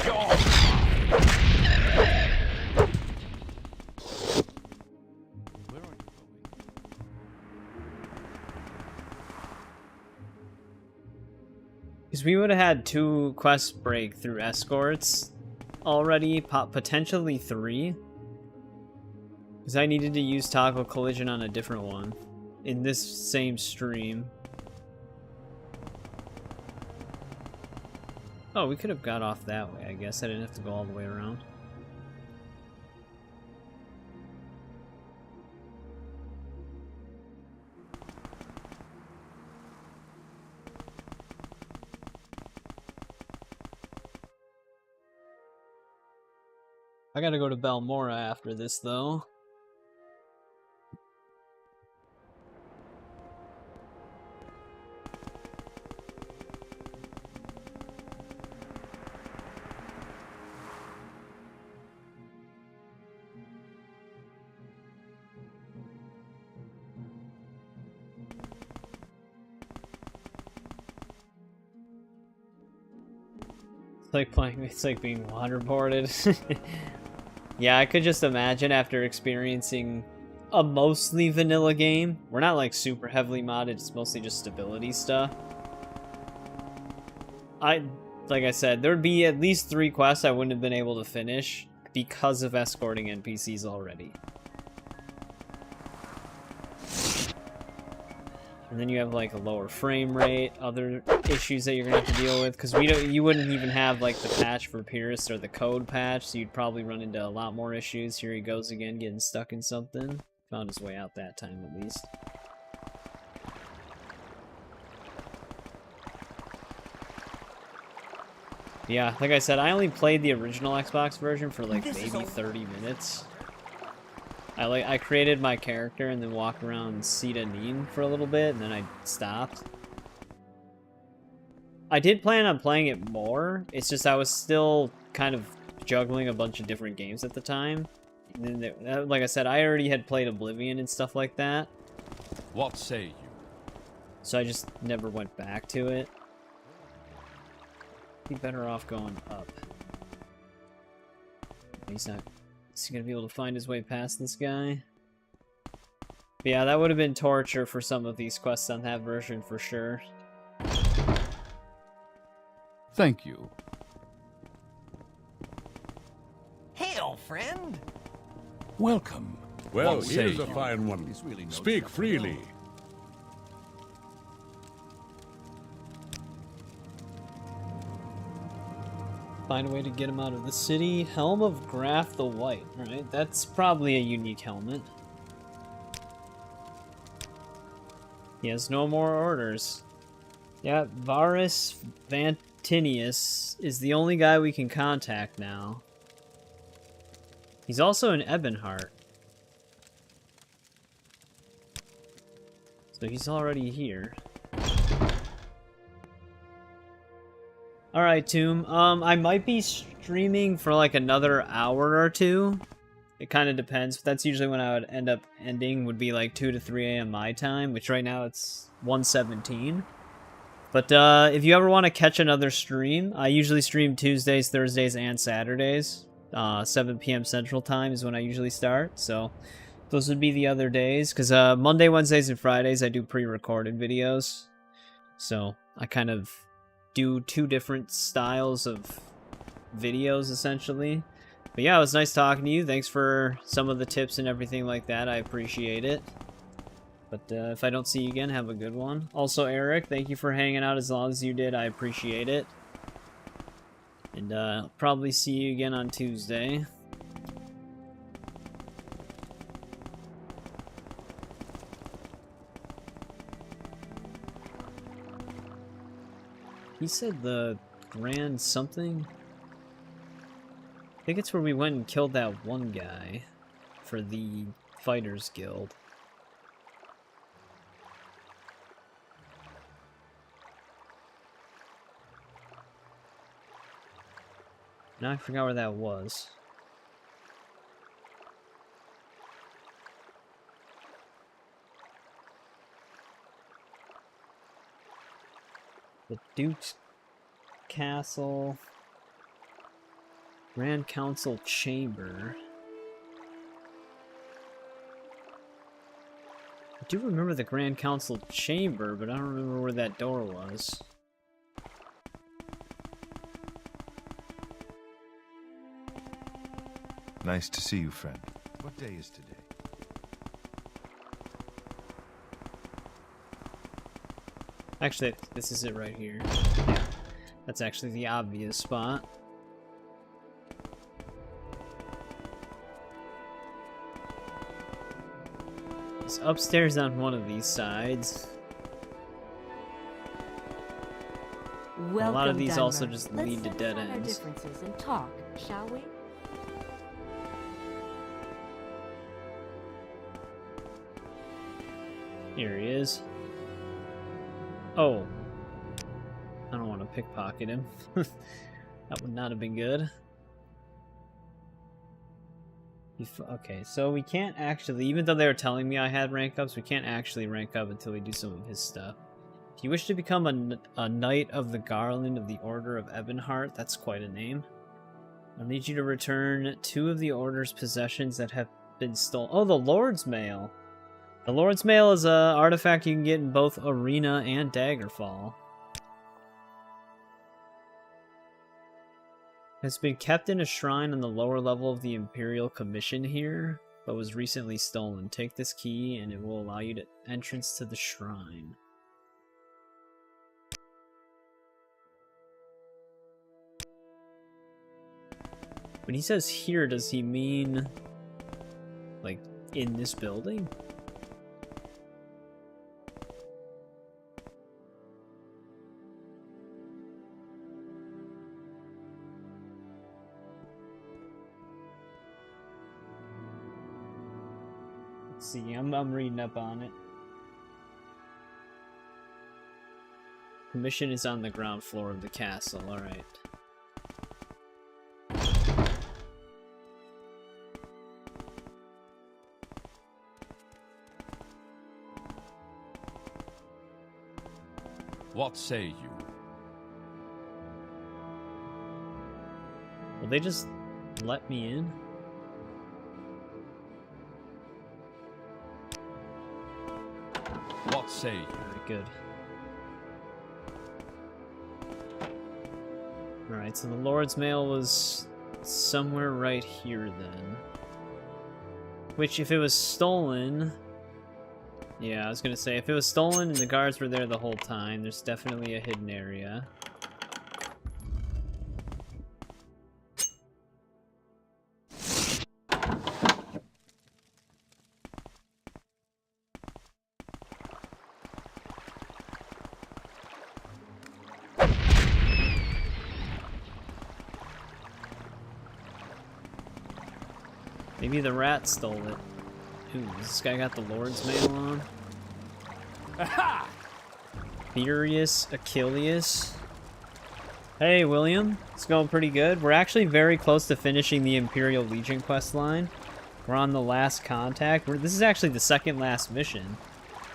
Because we would have had 2 quest breakthrough escorts already, potentially 3. Because I needed to use toggle collision on a different one in this same stream. Oh, we could have got off that way, I guess. I didn't have to go all the way around. I gotta go to Balmora after this, though. It's like being waterboarded. Yeah, I could just imagine after experiencing a mostly vanilla game. We're not like super heavily modded, it's mostly just stability stuff. Like I said, there'd be at least 3 quests I wouldn't have been able to finish because of escorting NPCs already. And then you have like a lower frame rate, other issues that you're gonna have to deal with, because you wouldn't even have like the patch for purists or the code patch, so you'd probably run into a lot more issues. Here he goes again, getting stuck in something. Found his way out that time at least. Yeah, like I said, I only played the original Xbox version for like maybe 30 minutes. I created my character and then walked around Sita Neen for a little bit, and then I stopped. I did plan on playing it more, it's just I was still kind of juggling a bunch of different games at the time. And then, like I said, I already had played Oblivion and stuff like that. What say you? So I just never went back to it. Be better off going up. He's not... Is he gonna be able to find his way past this guy? But yeah, that would have been torture for some of these quests on that version for sure. Thank you. Hail, friend! Welcome. Well, What say here's a you? fine one. Speak freely. Find a way to get him out of the city. Helm of Graf the White. Alright, that's probably a unique helmet. He has no more orders. Yeah, Varus Vantinius is the only guy we can contact now. He's also in Ebonheart. So he's already here. Alright, Tomb. I might be streaming for like another hour or two. It kind of depends. That's usually when I would end up ending, would be like 2 to 3 a.m. my time, which right now it's 1:17. But if you ever want to catch another stream, I usually stream Tuesdays, Thursdays, and Saturdays. 7 p.m. Central Time is when I usually start, so those would be the other days. Because Monday, Wednesdays, and Fridays I do pre-recorded videos. So I kind of do 2 different styles of videos, essentially. But yeah, it was nice talking to you. Thanks for some of the tips and everything like that. I appreciate it. But if I don't see you again, have a good one. Also, Eric, thank you for hanging out as long as you did. I appreciate it. And I'll probably see you again on Tuesday. He said the Grand something? I think it's where we went and killed that one guy for the Fighters Guild. Now I forgot where that was. The Duke's Castle. Grand Council Chamber. I do remember the Grand Council Chamber, but I don't remember where that door was. Nice to see you, friend. What day is today? Actually, this is it right here. Yeah, that's actually the obvious spot. It's upstairs on one of these sides. Welcome, a lot of these Dunmer. also just Let's lead to set dead aside our ends. differences and talk, shall we? Here he is. Oh. I don't want to pickpocket him. That would not have been good. Okay, so we can't actually, even though they were telling me I had rank ups, we can't actually rank up until we do some of his stuff. If you wish to become a Knight of the Garland of the Order of Ebonheart, that's quite a name. I'll need you to return 2 of the Order's possessions that have been stolen. Oh, the Lord's Mail! The Lord's Mail is an artifact you can get in both Arena and Daggerfall. It's been kept in a shrine on the lower level of the Imperial Commission here, but was recently stolen. Take this key and it will allow you to entrance to the shrine. When he says here, does he mean like in this building? Let's see, I'm reading up on it. The mission is on the ground floor of the castle, alright. What say you? Will they just let me in? What say you? Very good. Alright, so the Lord's Mail was somewhere right here then. Which, if it was stolen... Yeah, I was gonna say, if it was stolen and the guards were there the whole time, there's definitely a hidden area. Maybe the rat stole it. Ooh, this guy got the Lord's Mail on. Aha! Furious Achilles. Hey, William. It's going pretty good. We're actually very close to finishing the Imperial Legion quest line. We're on the last contact. This is actually the second last mission.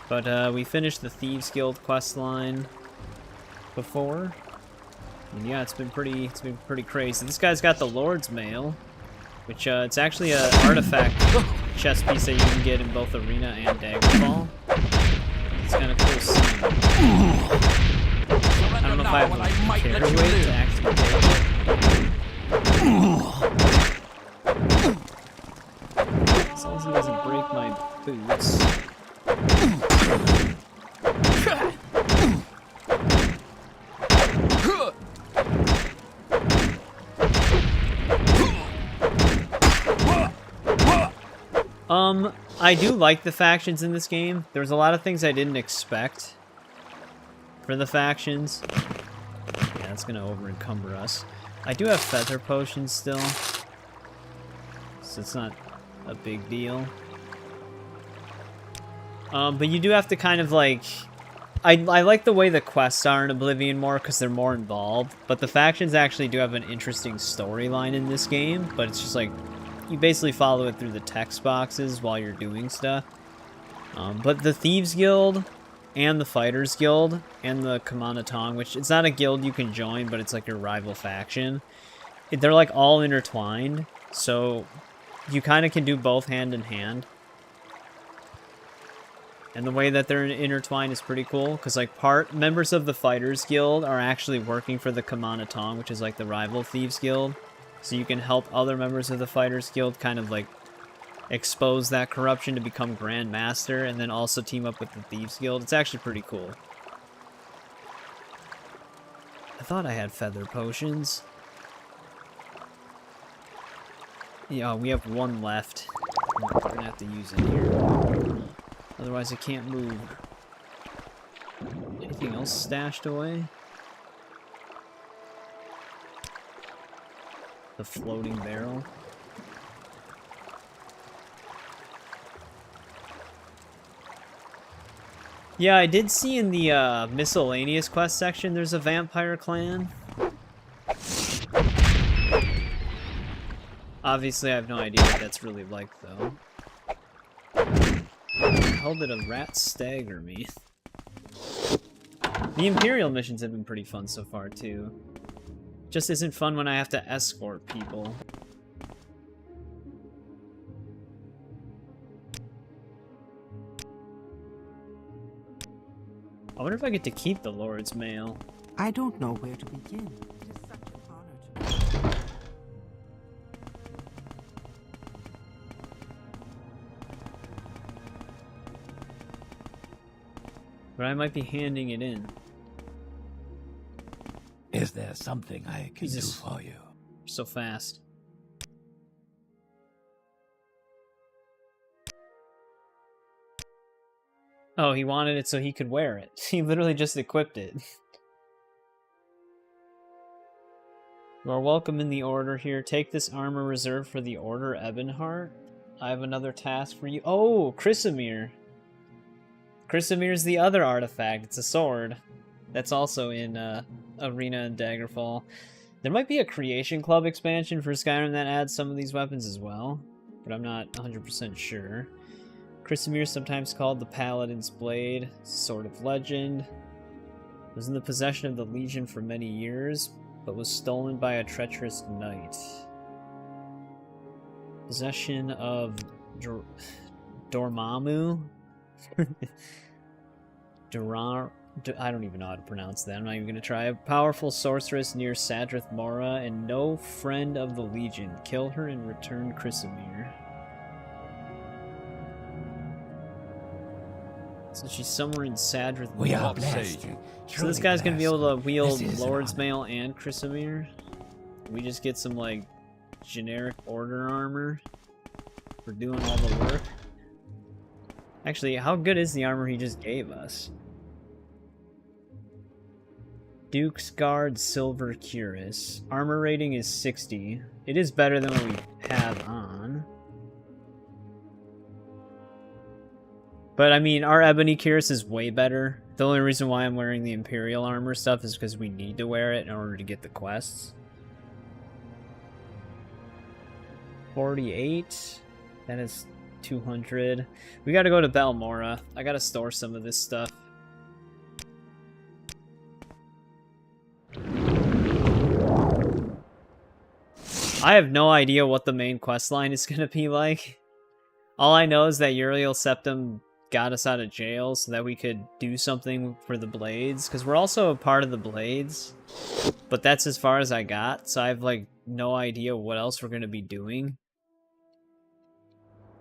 But we finished the Thieves Guild quest line before. And yeah, it's been pretty crazy. This guy's got the Lord's Mail, which it's actually an artifact chest piece that you can get in both Arena and Daggerfall. It's kind of cool seeing. I don't know if I have a carry weight to actually take it. As long as he doesn't break my boots. I do like the factions in this game. There's a lot of things I didn't expect for the factions. Yeah, that's gonna over-encumber us. I do have feather potions still, so it's not a big deal. But you do have to kind of like... I like the way the quests are in Oblivion more because they're more involved, but the factions actually do have an interesting storyline in this game, but it's just like... You basically follow it through the text boxes while you're doing stuff. But the Thieves Guild and the Fighters Guild and the Kamanatong, which it's not a guild you can join, but it's like your rival faction. They're like all intertwined, so you kind of can do both hand in hand. And the way that they're intertwined is pretty cool, because like members of the Fighters Guild are actually working for the Kamanatong, which is like the rival Thieves Guild. So you can help other members of the Fighters Guild kind of like expose that corruption to become Grand Master, and then also team up with the Thieves Guild. It's actually pretty cool. I thought I had feather potions. Yeah, we have one left. We're gonna have to use it here. Otherwise I can't move. Anything else stashed away? The floating barrel. Yeah, I did see in the miscellaneous quest section there's a vampire clan. Obviously, I have no idea what that's really like, though. How did a rat stagger me? The Imperial missions have been pretty fun so far, too. Just isn't fun when I have to escort people. I wonder if I get to keep the Lord's Mail. I don't know where to begin. It is such an honor to me. But I might be handing it in. Is there something I can Jesus. do for you? So fast. Oh, he wanted it so he could wear it. He literally just equipped it. You are welcome in the Order here. Take this armor reserved for the Order Ebonheart. I have another task for you. Oh, Chrysamere. Chrysamere's the other artifact. It's a sword. That's also in Arena and Daggerfall. There might be a Creation Club expansion for Skyrim that adds some of these weapons as well, but I'm not 100% sure. Chrysamere, sometimes called the Paladin's Blade, Sword of Legend, was in the possession of the Legion for many years, but was stolen by a treacherous knight. Possession of Dormammu? I don't even know how to pronounce that. I'm not even going to try. A powerful sorceress near Sadrith Mora and no friend of the Legion. Kill her and return Chrysamere. So she's somewhere in Sadrith Mora. We are blessed. So this guy's going to be able to wield This is an Lord's honor. Mail and Chrysamere. We just get some, like, generic Order armor for doing all the work. Actually, how good is the armor he just gave us? Duke's Guard Silver Cuirass. Armor rating is 60. It is better than what we have on. But I mean, our Ebony Cuirass is way better. The only reason why I'm wearing the Imperial armor stuff is because we need to wear it in order to get the quests. 48. That is 200. We gotta go to Balmora. I gotta store some of this stuff. I have no idea what the main quest line is gonna be like. All I know is that Uriel Septim got us out of jail so that we could do something for the Blades, because we're also a part of the Blades, but that's as far as I got, so I have like no idea what else we're gonna be doing.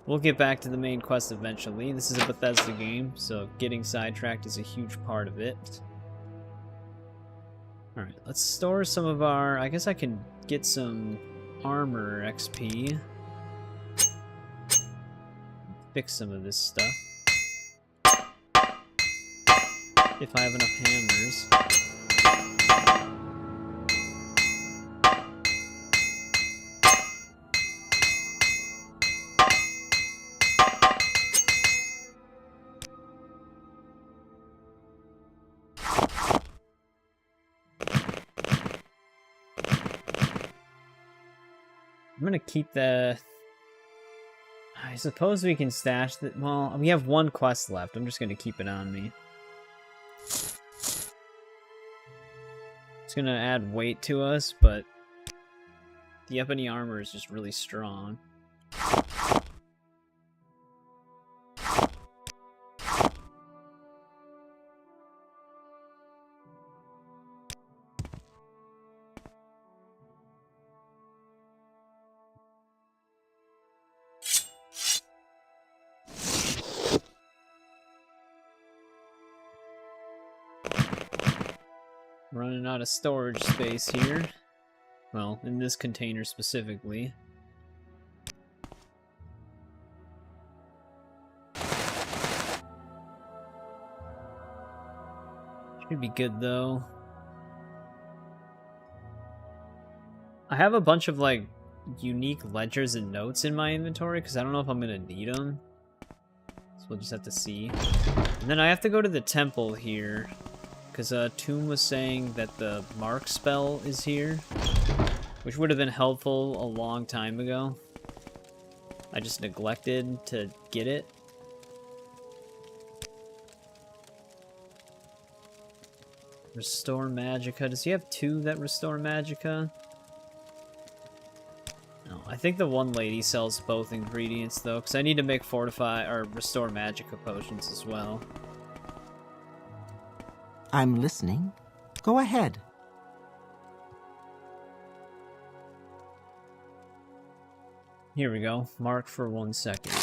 We'll get back to the main quest eventually. This is a Bethesda game, so getting sidetracked is a huge part of it. Alright, let's store some of our... I guess I can get some armor XP. Fix some of this stuff. If I have enough hammers. I'm gonna keep the... I suppose we can stash the... Well, we have one quest left. I'm just gonna keep it on me. It's gonna add weight to us, but the ebony armor is just really strong. Running out of storage space here. Well, in this container specifically. Should be good though. I have a bunch of like unique ledgers and notes in my inventory because I don't know if I'm gonna need them. So we'll just have to see. And then I have to go to the temple here. Because Tomb was saying that the Mark spell is here, which would have been helpful a long time ago. I just neglected to get it. Restore Magicka. Does he have two that restore Magicka? No, I think the one lady sells both ingredients though, because I need to make Fortify or Restore Magicka potions as well. I'm listening. Go ahead. Here we go. Mark for 1 second.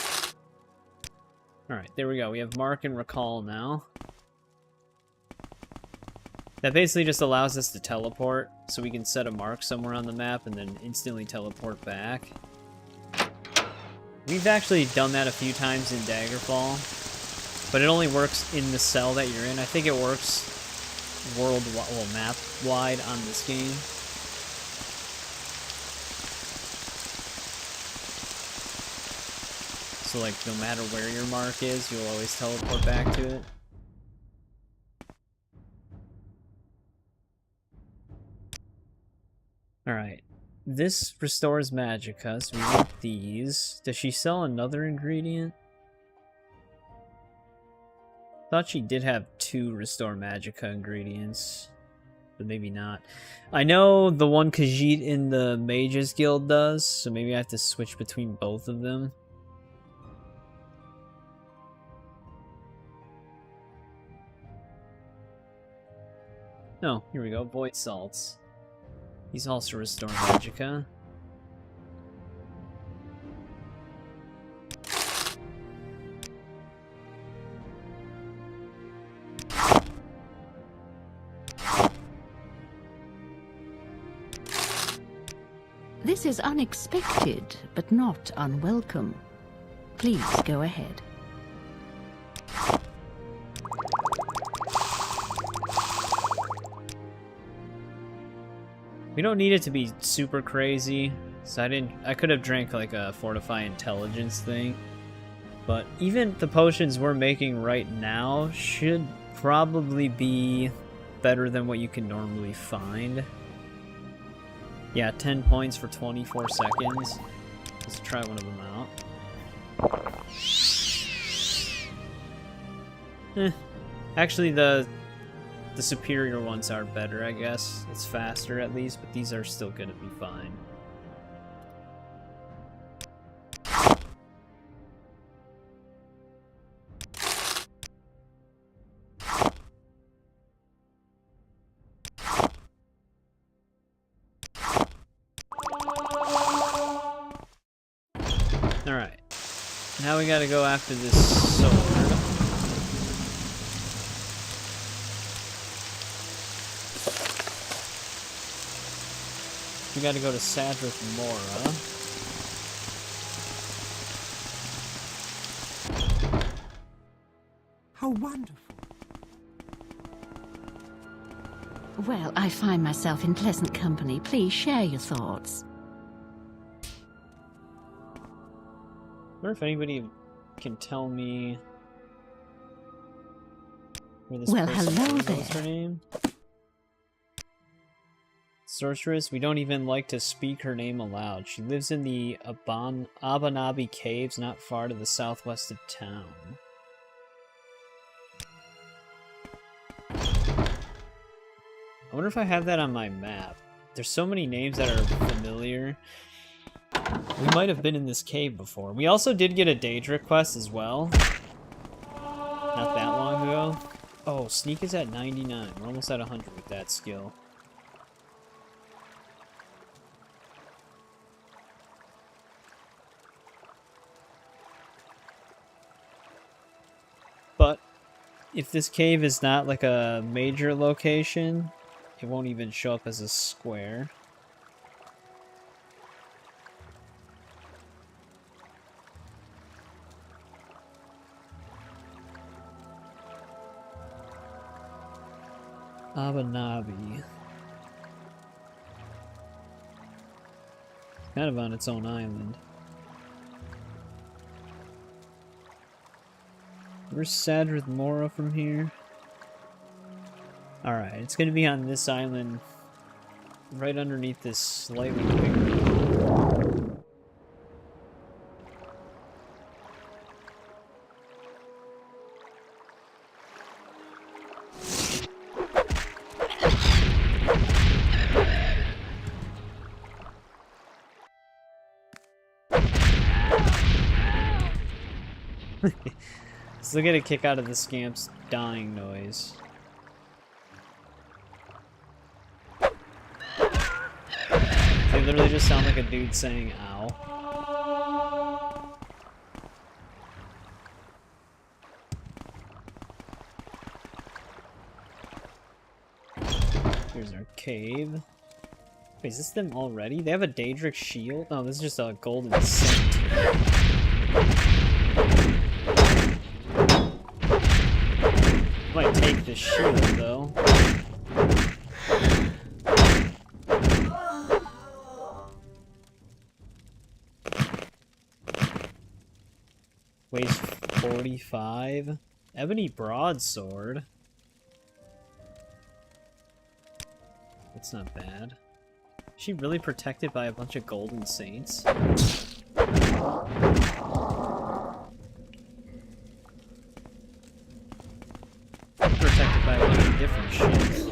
Alright, there we go. We have Mark and Recall now. That basically just allows us to teleport, so we can set a mark somewhere on the map and then instantly teleport back. We've actually done that a few times in Daggerfall, but it only works in the cell that you're in. I think it works map-wide on this game. So, like, no matter where your mark is, you'll always teleport back to it. Alright. This restores magicka, so we want these. Does she sell another ingredient? Thought she did have 2 restore magicka ingredients, but maybe not. I know the one Khajiit in the Mages Guild does, so maybe I have to switch between both of them. Oh, here we go. Void salts. These also restore magicka. This is unexpected, but not unwelcome. Please go ahead. We don't need it to be super crazy, so I could have drank like a Fortify Intelligence thing. But even the potions we're making right now should probably be better than what you can normally find. Yeah, 10 points for 24 seconds. Let's try one of them out. Actually, the superior ones are better, I guess. It's faster at least, but these are still gonna be fine. Alright. Now we gotta go after this sword. We gotta go to Sadrith Mora. How wonderful. Well, I find myself in pleasant company. Please share your thoughts. I wonder if anybody can tell me where this Well, person hello is. What's her there. name? Sorceress, we don't even like to speak her name aloud. She lives in the Abanabi Caves, not far to the southwest of town. I wonder if I have that on my map. There's so many names that are familiar. We might have been in this cave before. We also did get a Daedric quest as well. Not that long ago. Oh, sneak is at 99. We're almost at 100 with that skill. But if this cave is not like a major location, it won't even show up as a square. Abanabi. Kind of on its own island. Where's Sadrith Mora from here? Alright, it's gonna be on this island, right underneath this slightly bigger. Still get a kick out of the scamp's dying noise. They literally just sound like a dude saying ow. cave. Wait, is this them already? They have a Daedric shield? No, this is just a golden saint. Might take the shield, though. Weighs 45. Ebony broadsword. That's not bad. Is she really protected by a bunch of golden saints? Protected by a bunch of different shit.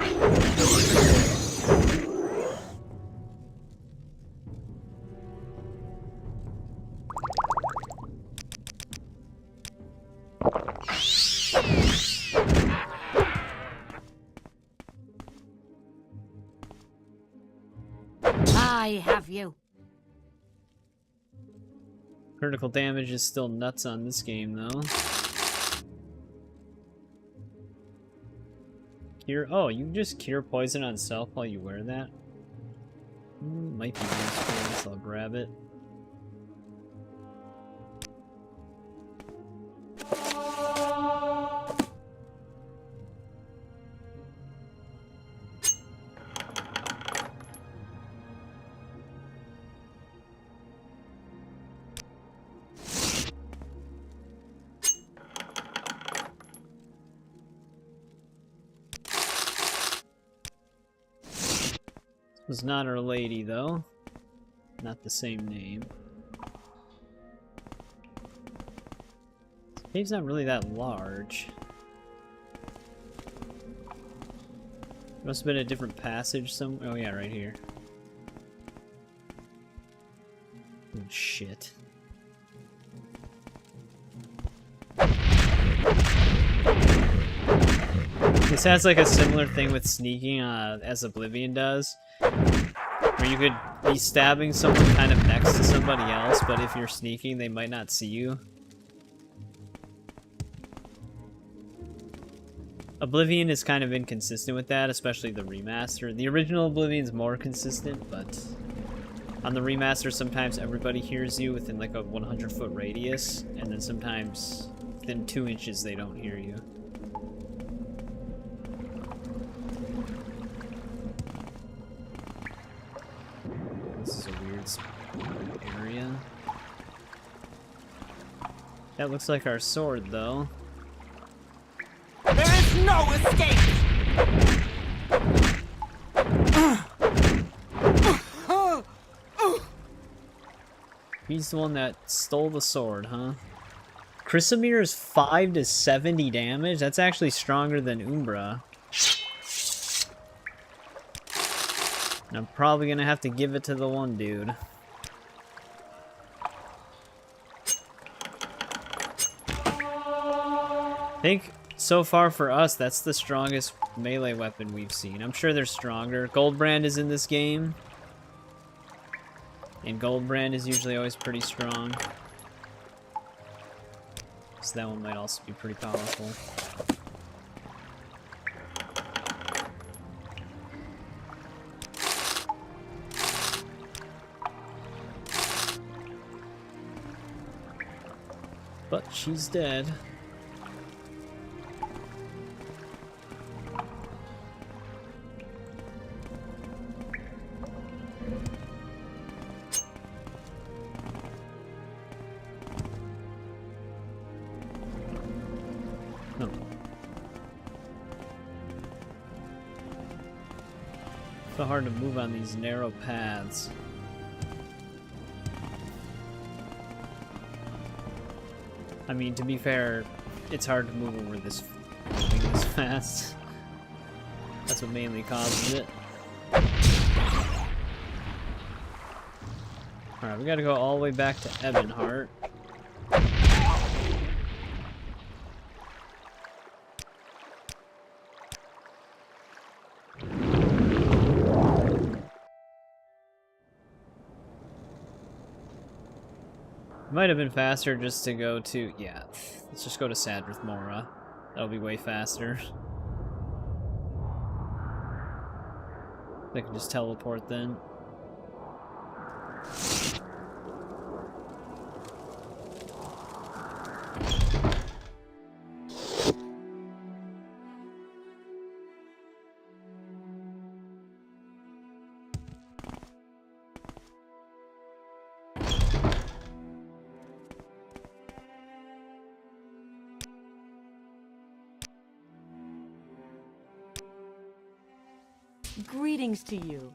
I have you. Critical damage is still nuts on this game, though. Cure. Oh, you just cure poison on self while you wear that? Might be useful, so I'll grab it. Was not Our Lady, though. Not the same name. This cave's not really that large. Must have been a different passage somewhere. Oh yeah, right here. Oh, shit. This has like a similar thing with sneaking as Oblivion does. Where you could be stabbing someone kind of next to somebody else, but if you're sneaking, they might not see you. Oblivion is kind of inconsistent with that, especially the remaster. The original Oblivion's more consistent, but on the remaster, sometimes everybody hears you within like a 100-foot radius, and then sometimes within 2 inches they don't hear you. This is a weird area. That looks like our sword, though. There is no escape! He's the one that stole the sword, huh? Chrysamir's 5 to 70 damage? That's actually stronger than Umbra. And I'm probably gonna have to give it to the one dude. I think so far for us, that's the strongest melee weapon we've seen. I'm sure they're stronger. Goldbrand is in this game. And Goldbrand is usually always pretty strong. So that one might also be pretty powerful. But she's dead. No. So hard to move on these narrow paths. I mean, to be fair, it's hard to move over this fast. That's what mainly causes it. Alright, we gotta go all the way back to Ebonheart. Might have been faster just to go to... Yeah, let's just go to Sadrith Mora. That'll be way faster. They can just teleport then. Greetings to you.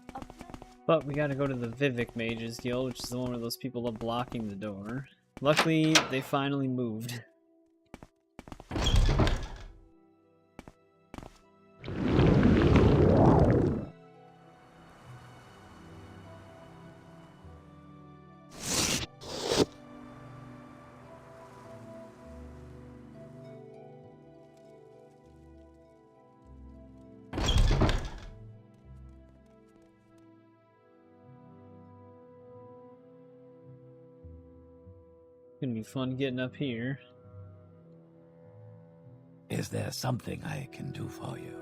But we gotta go to the Vivek Mages Guild, which is the one where those people are blocking the door. Luckily, they finally moved. Gonna be fun getting up here. Is there something I can do for you?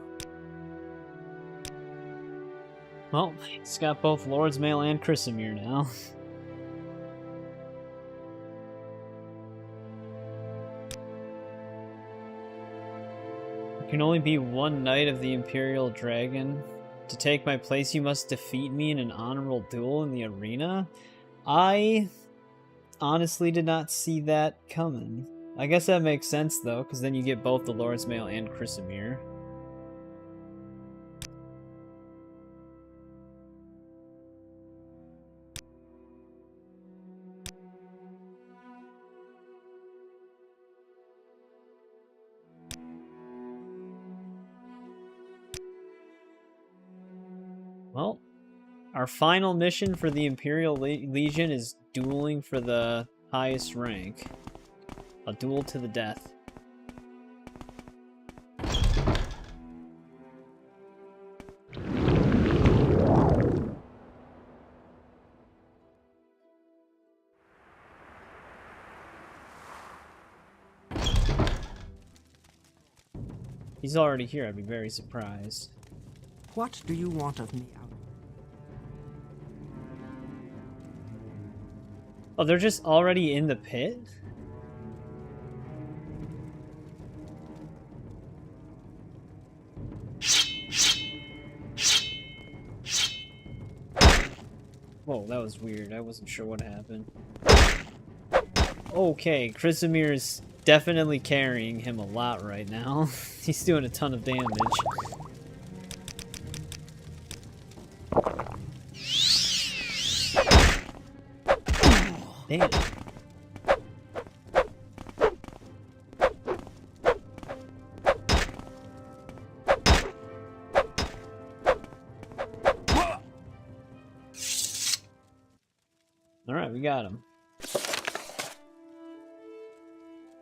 Well, it's got both Lord's Mail and Chrysamere now. You can only be one knight of the Imperial Dragon. To take my place, you must defeat me in an honorable duel in the arena? I honestly did not see that coming. I guess that makes sense, though, because then you get both the Lord's Mail and Chrysamere. Well, our final mission for the Imperial Legion is dueling for the highest rank. A duel to the death. He's already here, I'd be very surprised. What do you want of me? Oh, they're just already in the pit? Whoa, that was weird. I wasn't sure what happened. Okay, Chrysamere's definitely carrying him a lot right now. He's doing a ton of damage. Damn. Alright, we got him.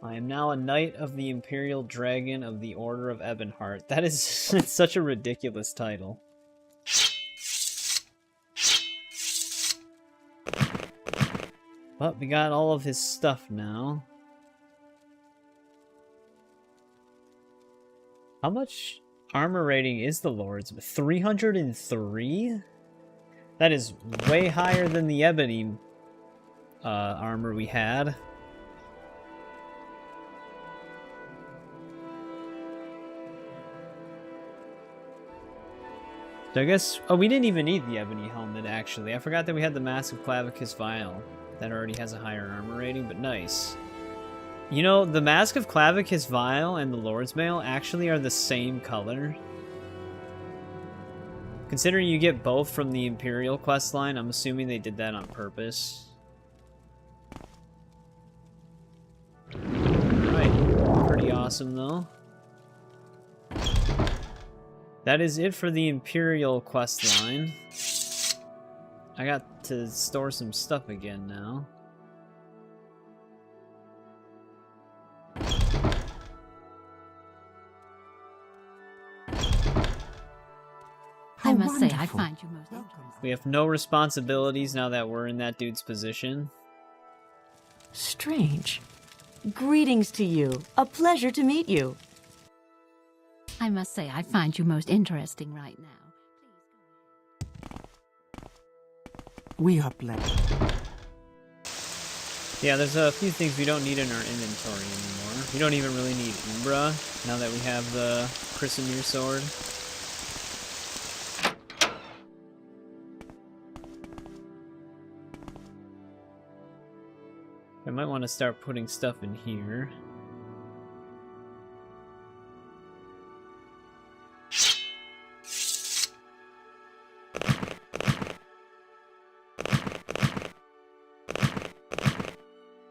I am now a Knight of the Imperial Dragon of the Order of Ebonheart. That is such a ridiculous title. But we got all of his stuff now. How much armor rating is the Lord's? 303? That is way higher than the Ebony armor we had. So I guess... Oh, we didn't even need the Ebony helmet, actually. I forgot that we had the Massive Clavicus Vial. That already has a higher armor rating, but nice. You know, the Mask of Clavicus Vial and the Lord's Mail actually are the same color. Considering you get both from the Imperial questline, I'm assuming they did that on purpose. Right, pretty awesome though. That is it for the Imperial questline. I got to store some stuff again now. I must say, I find you most interesting. We have no responsibilities now that we're in that dude's position. Strange. Greetings to you. A pleasure to meet you. I must say, I find you most interesting right now. We are blessed. Yeah, there's a few things we don't need in our inventory anymore. We don't even really need Umbra, now that we have the Chrysamere sword. I might want to start putting stuff in here.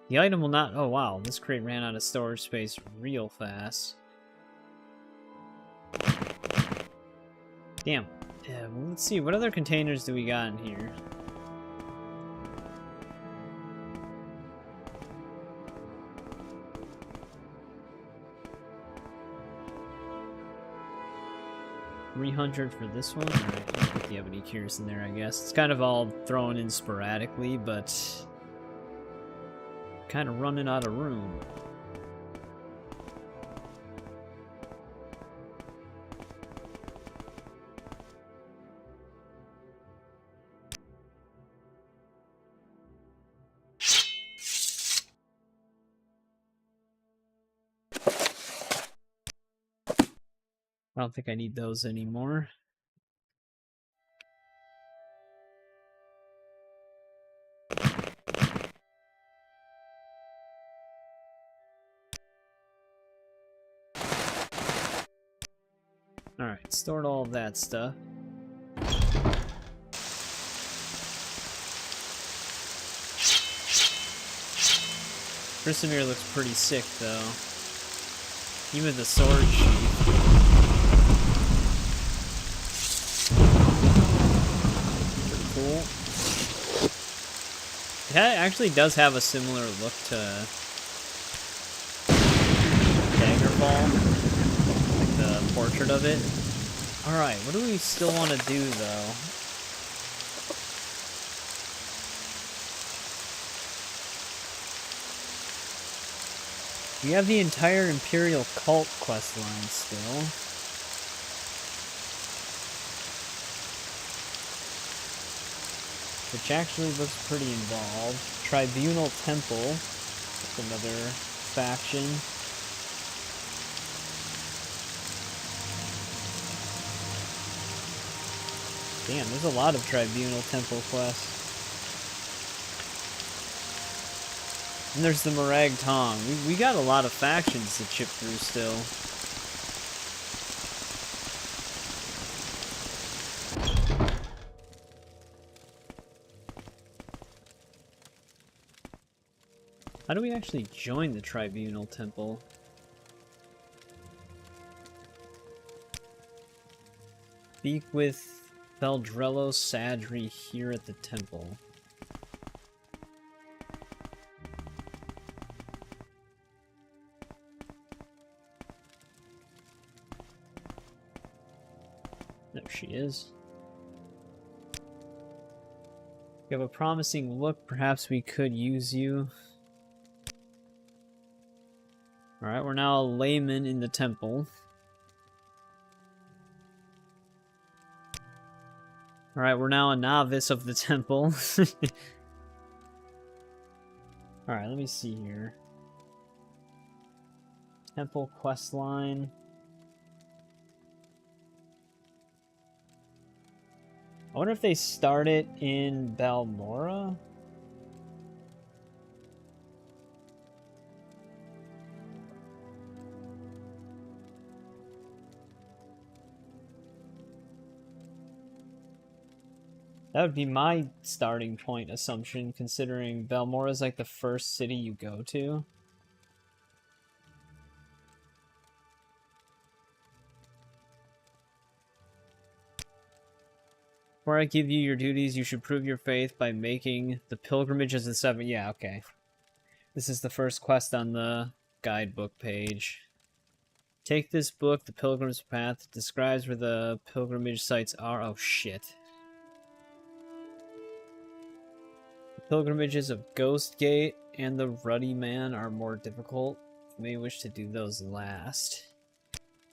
The item will not... Oh wow, this crate ran out of storage space real fast. Damn. Yeah, well, let's see, what other containers do we got in here? $300 for this one? Alright, I'll put the ebony cures in there, I guess. It's kind of all thrown in sporadically, but... kind of running out of room. I don't think I need those anymore. Alright, stored all of that stuff. Chrysamere looks pretty sick, though. Even the sword sheath. Pretty cool. It actually does have a similar look to Daggerfall. The portrait of it. Alright, what do we still want to do, though? We have the entire Imperial Cult questline still. Which actually looks pretty involved. Tribunal Temple. That's another faction. Damn, there's a lot of Tribunal Temple quests. And there's the Morag Tong. We got a lot of factions to chip through still. How do we actually join the Tribunal Temple? Speak with Veldrello Sadri here at the temple. There she is. You have a promising look. Perhaps we could use you. Alright, we're now a layman in the temple. Alright, we're now a novice of the temple. Alright, let me see here. Temple questline. I wonder if they start it in Balmora? That would be my starting point assumption, considering Balmora is like the first city you go to. Before I give you your duties, you should prove your faith by making the pilgrimages of the seven. Yeah, okay. This is the first quest on the guidebook page. Take this book, The Pilgrim's Path. It describes where the pilgrimage sites are. Oh, shit. The pilgrimages of Ghost Gate and the Ruddy Man are more difficult. You may wish to do those last.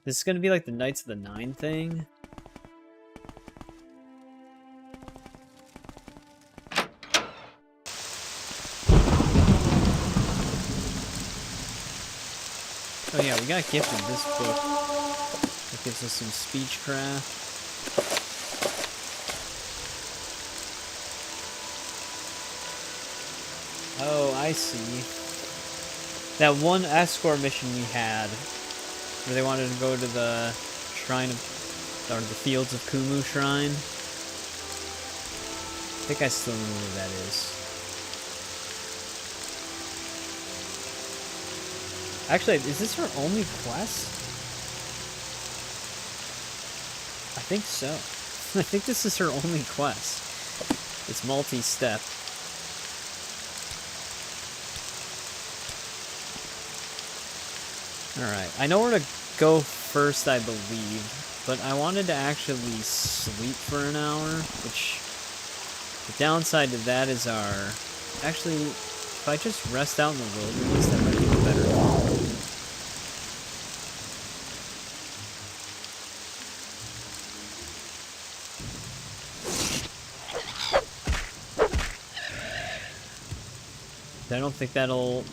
This is going to be like the Knights of the Nine thing. Oh yeah, we got gifted this book. It gives us some speechcraft. Oh, I see. That one escort mission we had, where they wanted to go to the shrine of, or the Fields of Kumu shrine. I think I still know where that is. Actually, is this her only quest? I think so. I think this is her only quest. It's multi-step. Alright, I know where to go first, I believe, but I wanted to actually sleep for an hour, which the downside to that is our... Actually, if I just rest out in the wilderness, that might be a better call. I don't think that'll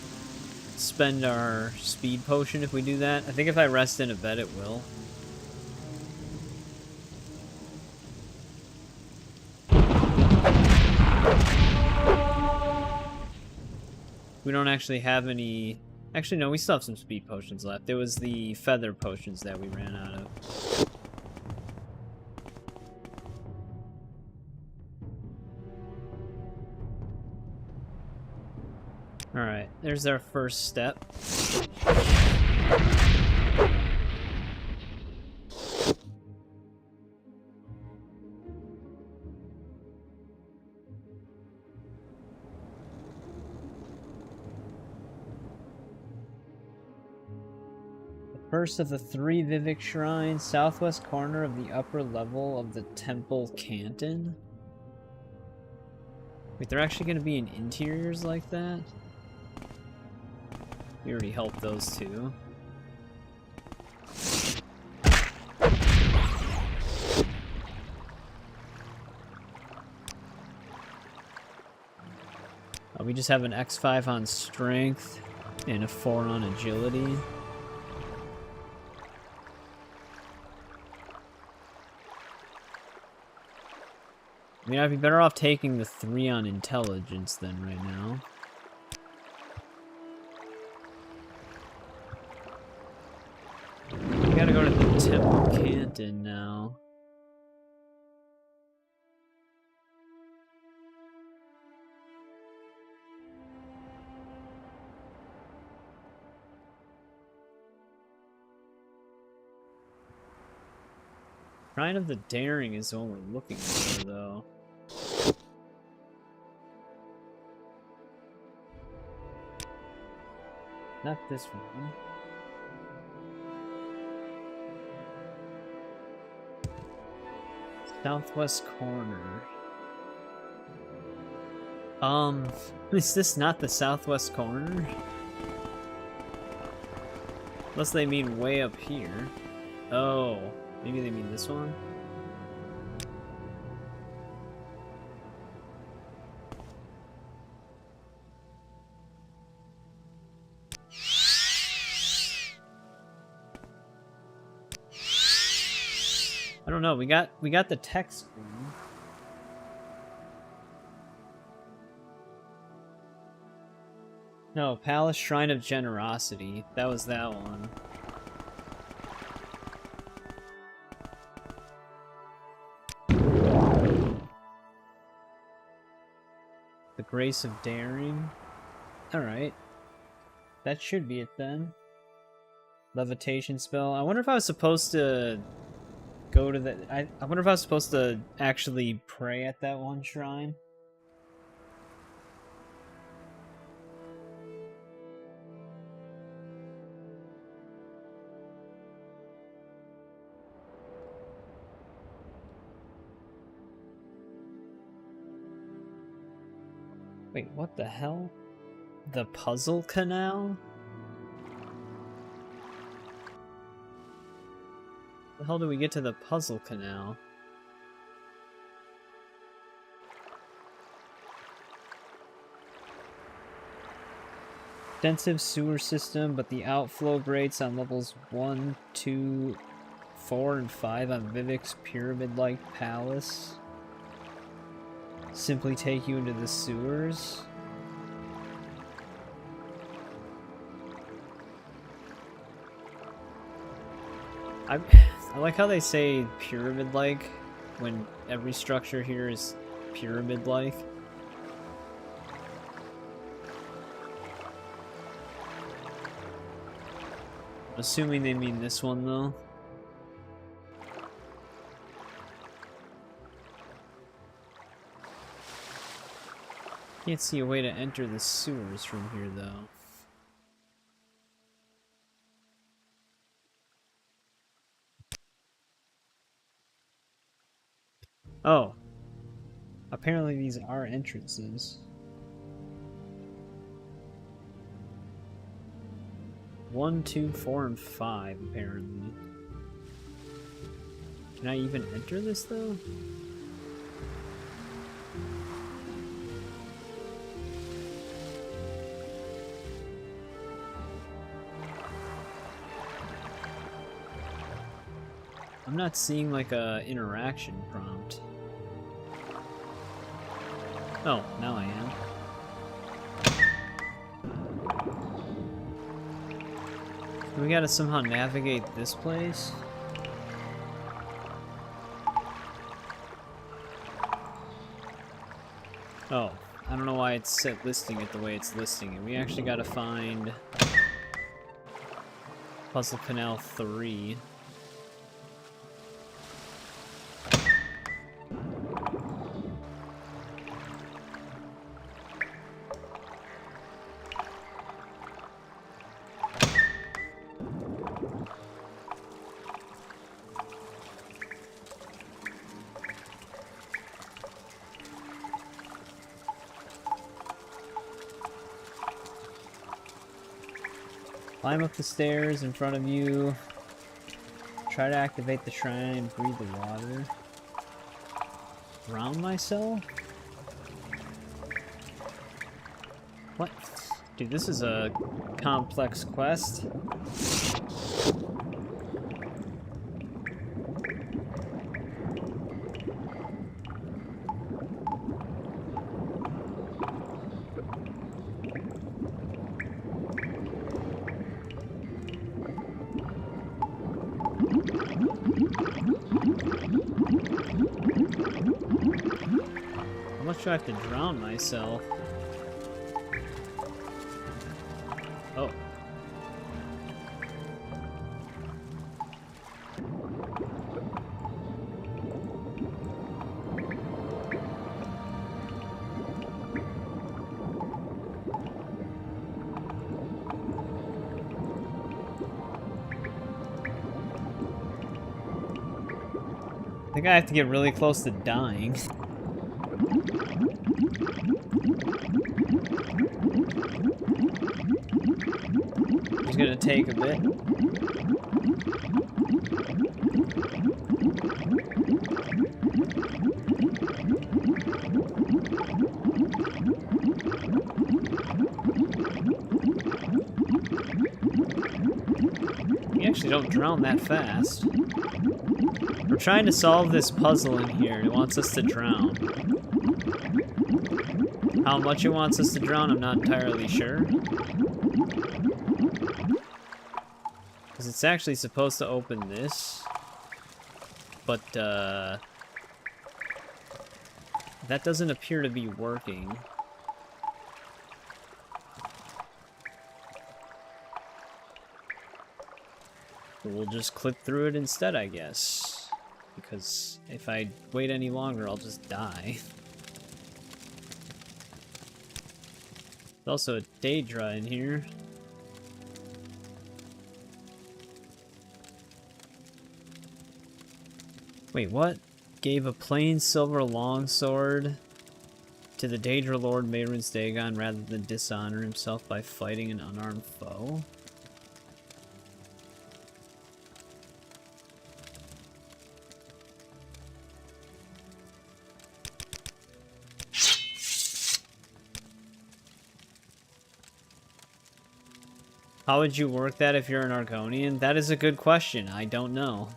spend our speed potion if we do that. I think if I rest in a bed, it will. We don't actually have any... Actually, no, we still have some speed potions left. It was the feather potions that we ran out of. Alright, there's our first step. First of the 3 Vivek shrines, southwest corner of the upper level of the temple canton. Wait, they're actually going to be in interiors like that? We already helped those two. We just have an X5 on strength and a 4 on agility. I mean, I'd be better off taking the 3 on intelligence then right now. We gotta go to the temple canton now. Shrine of the Daring is the one we're looking for, though. Not this one. Southwest corner. Is this not the southwest corner? Unless they mean way up here. Oh, maybe they mean this one? I don't know. We got the text screen. No, Palace Shrine of Generosity. That was that one. The Grace of Daring. Alright. That should be it then. Levitation spell. I wonder if I was supposed to go to the... I wonder if I was supposed to actually pray at that one shrine. Wait, what the hell? The Puzzle Canal? How the hell do we get to the Puzzle Canal? Extensive sewer system, but the outflow grates on levels 1, 2, 4, and 5 on Vivek's pyramid-like palace simply take you into the sewers. I like how they say pyramid-like when every structure here is pyramid-like. Assuming they mean this one, though. Can't see a way to enter the sewers from here, though. Oh. Apparently these are entrances. 1, 2, 4, and 5, apparently. Can I even enter this, though? I'm not seeing, like, a interaction prompt. Oh, now I am. We gotta somehow navigate this place? Oh, I don't know why it's set listing it the way it's listing it. We actually gotta find Puzzle Canal 3. Climb up the stairs in front of you. Try to activate the shrine and breathe the water. Drown myself? What? Dude, this is a complex quest. How much do I have to drown myself? Oh. I think I have to get really close to dying. It's gonna take a bit. You actually don't drown that fast. We're trying to solve this puzzle in here. It wants us to drown. How much it wants us to drown, I'm not entirely sure. Because it's actually supposed to open this. But, that doesn't appear to be working. We'll just clip through it instead, I guess. Because if I wait any longer, I'll just die. There's also a Daedra in here. Wait, what? Gave a plain silver longsword to the Daedra Lord Mehrunes Dagon rather than dishonor himself by fighting an unarmed foe? How would you work that if you're an Argonian? That is a good question. I don't know.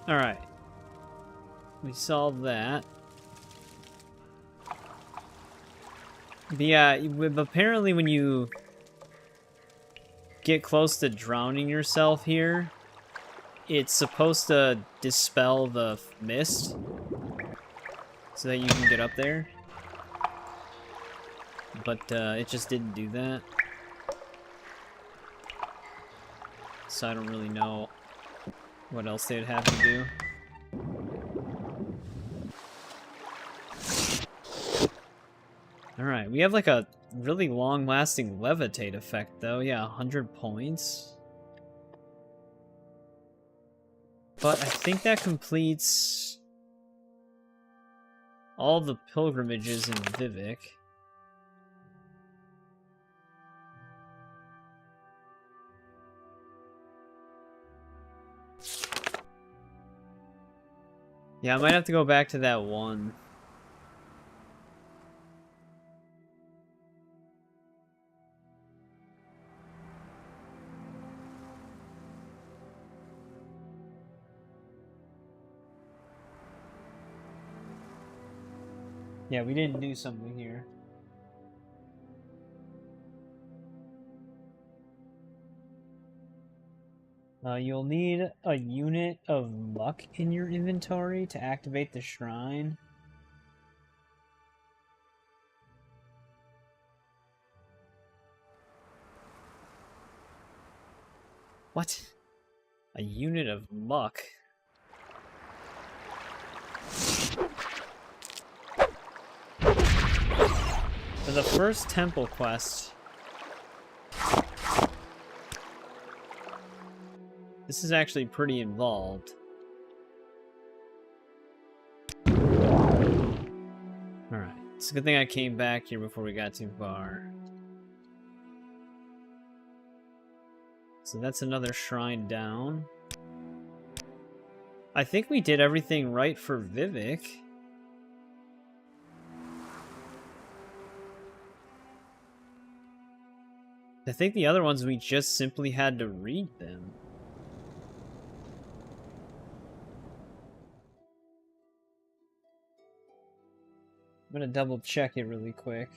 Alright. We solved that. But yeah, apparently when you get close to drowning yourself here, it's supposed to dispel the mist so that you can get up there. But it just didn't do that. So I don't really know what else they'd have to do. Alright, we have like a really long-lasting levitate effect though. Yeah, 100 points. But I think that completes all the pilgrimages in Vivek. Yeah, I might have to go back to that one. Yeah, we didn't do something here. You'll need a unit of muck in your inventory to activate the shrine. What? A unit of muck? For the first temple quest, this is actually pretty involved. Alright, it's a good thing I came back here before we got too far. So that's another shrine down. I think we did everything right for Vivek. I think the other ones we just simply had to read them. I'm gonna double check it really quick.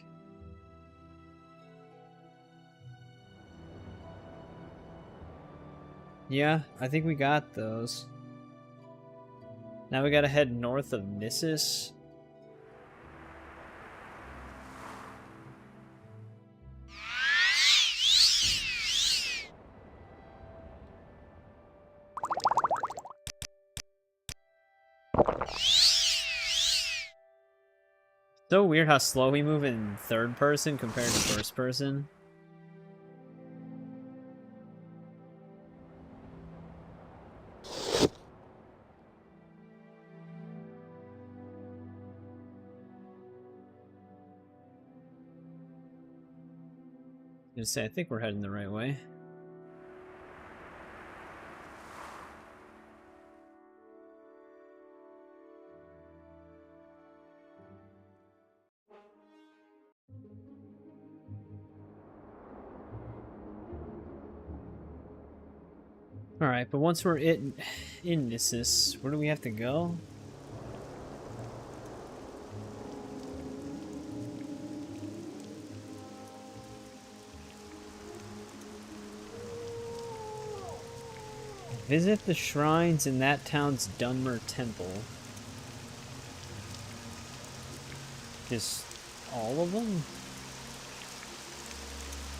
Yeah, I think we got those. Now we gotta head north of Nissus. So weird how slow we move in third person compared to first person. I was gonna say, I think we're heading the right way. Alright, but once we're in Nissus, where do we have to go? Visit the shrines in that town's Dunmer Temple. Just all of them?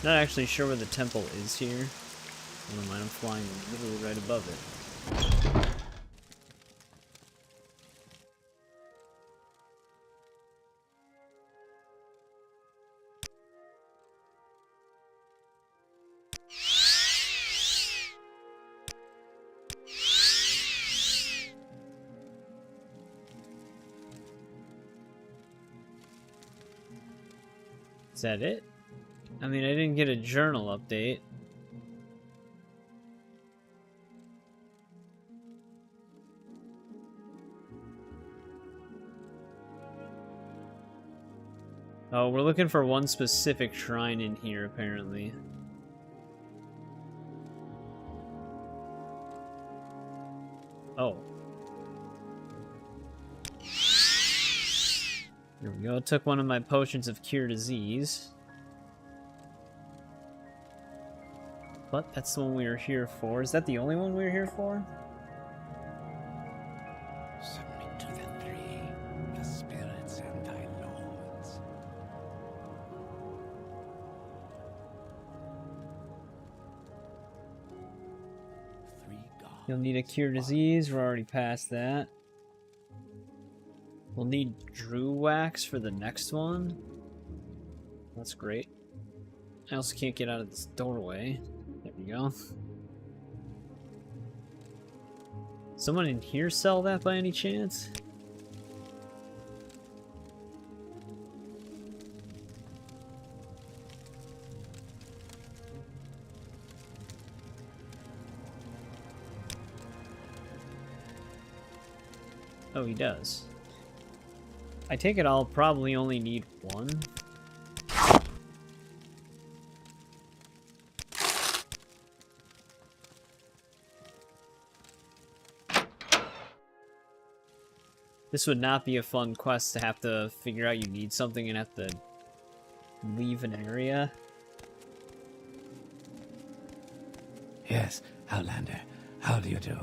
Not actually sure where the temple is here. Never mind, I'm flying literally right above it. Is that it? I mean, I didn't get a journal update. Oh, we're looking for one specific shrine in here, apparently. Oh. Here we go. Took one of my potions of cure disease. But that's the one we were here for. Is that the only one we were here for? Submit to the three, the spirits and thy lords. You'll need a cure disease. We're already past that. We'll need Drew Wax for the next one. That's great. I also can't get out of this doorway. There we go. Someone in here sell that by any chance? Oh, he does. I take it I'll probably only need one. This would not be a fun quest to have to figure out you need something and have to leave an area. Yes, Outlander, how do you do?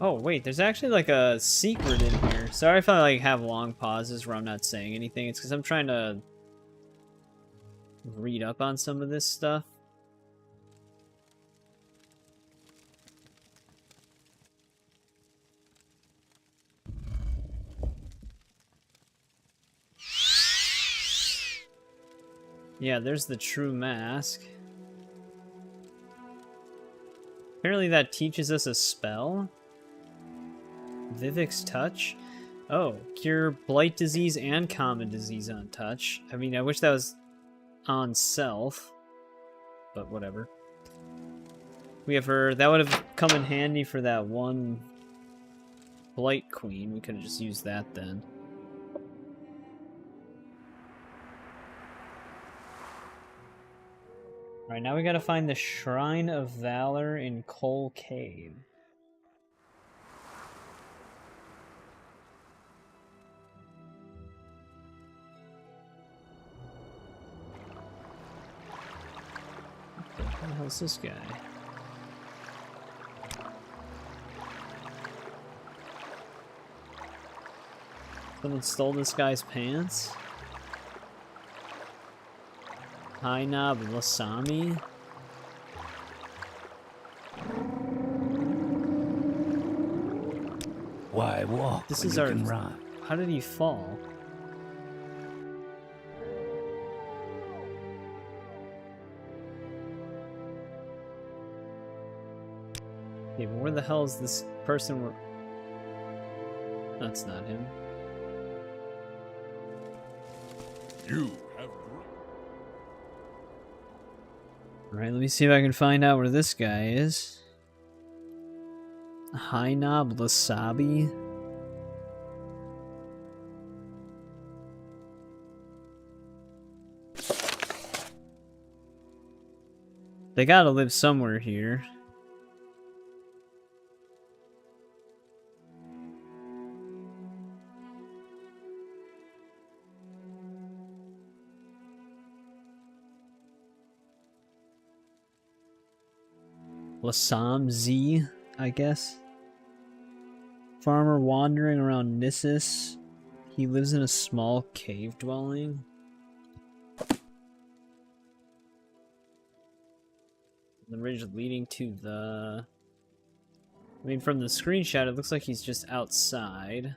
Oh, wait, there's actually like a secret in here. Sorry if I like have long pauses where I'm not saying anything. It's because I'm trying to read up on some of this stuff. Yeah, there's the true mask. Apparently that teaches us a spell. Vivek's Touch? Oh, cure blight disease and common disease on touch. I mean, I wish that was on self, but whatever. We have her. That would have come in handy for that one blight queen. We could have just used that then. Alright, now we gotta find the Shrine of Valor in Coal Cave. Who the hell's this guy? Someone stole this guy's pants? Hainab Lasami? Why walk This when is you our... can run? How did he fall? Okay, but where the hell is this person? That's not him. You have... Alright, let me see if I can find out where this guy is. Hainab Lasabi? They gotta live somewhere here. Lasam Z, I guess. Farmer wandering around Nissus. He lives in a small cave dwelling. The ridge leading to the... I mean, from the screenshot, it looks like he's just outside.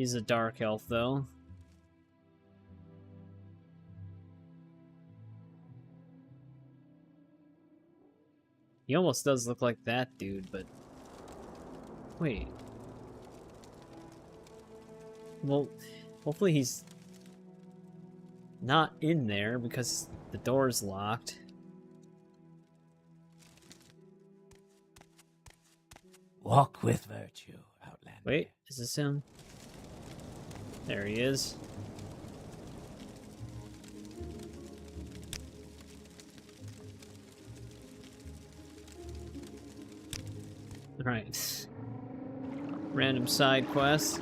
He's a dark elf, though. He almost does look like that dude, but... Wait. Well, hopefully he's not in there because the door's locked. Walk with virtue, Outlander. Wait, is this him? There he is. Alright. Random side quest.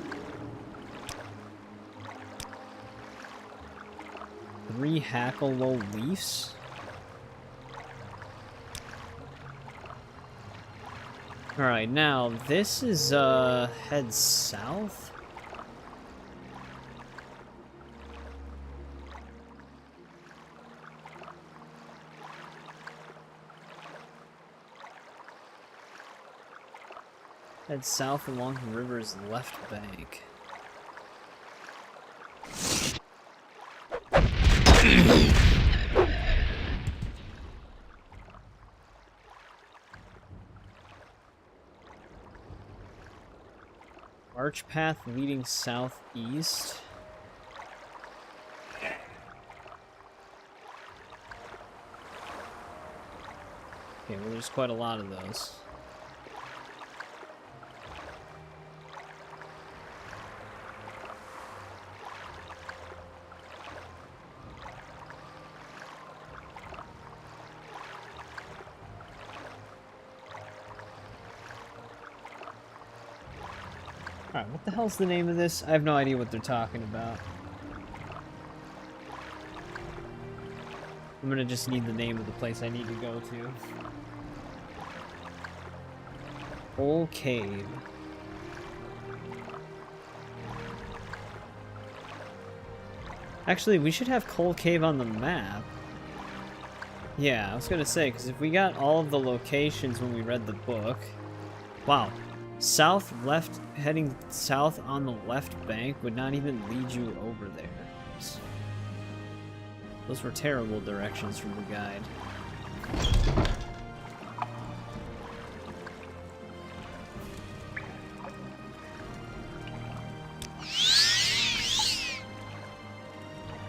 3 Hackle-Low Leafs? Alright, now this is head south? Head south along the river's left bank. Arch path leading southeast. Okay, well there's quite a lot of those. Alright, what the hell's the name of this? I have no idea what they're talking about. I'm gonna just need the name of the place I need to go to. Hole Cave. Actually, we should have Coal Cave on the map. Yeah, I was gonna say, because if we got all of the locations when we read the book... Wow. South left, heading south on the left bank would not even lead you over there. Those were terrible directions from the guide.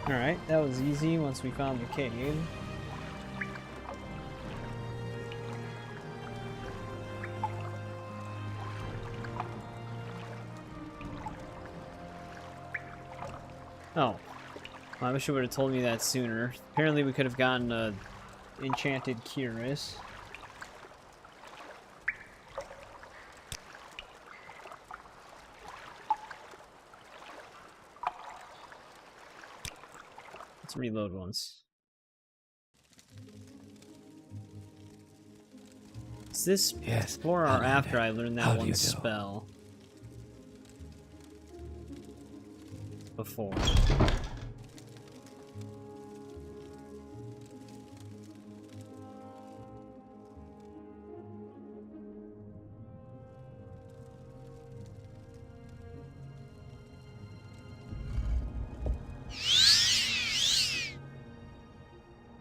Alright, that was easy once we found the cave. Oh. Well, I wish you would have told me that sooner. Apparently we could have gotten a enchanted cuirass. Let's reload once. Is this before or after I learned that one spell? Before.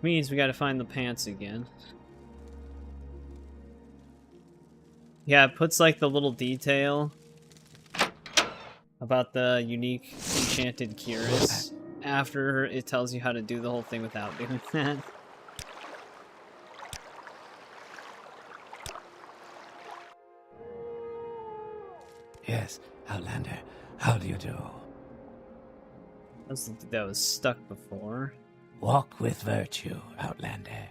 Means we gotta find the pants again. Yeah, it puts like the little detail about the unique enchanted cuirass after it tells you how to do the whole thing without doing that. Yes, Outlander, how do you do? That was stuck before. Walk with virtue, Outlander.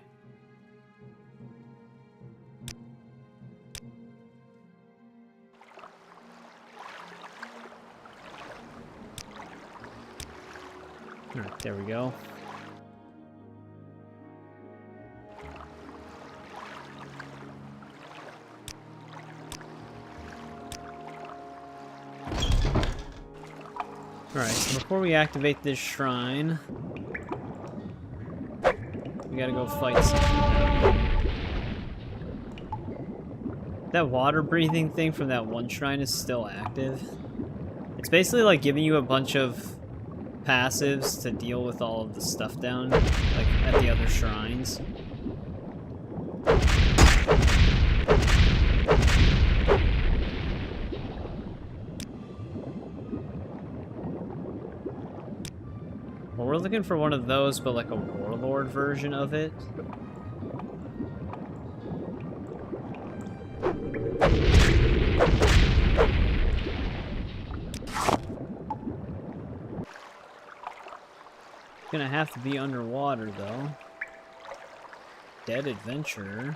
Alright, there we go. Alright, so before we activate this shrine, we gotta go fight something. That water breathing thing from that one shrine is still active. It's basically like giving you a bunch of passives to deal with all of the stuff down, like at the other shrines. Well, we're looking for one of those, but like a warlord version of it. Gonna have to be underwater, though. Dead adventurer.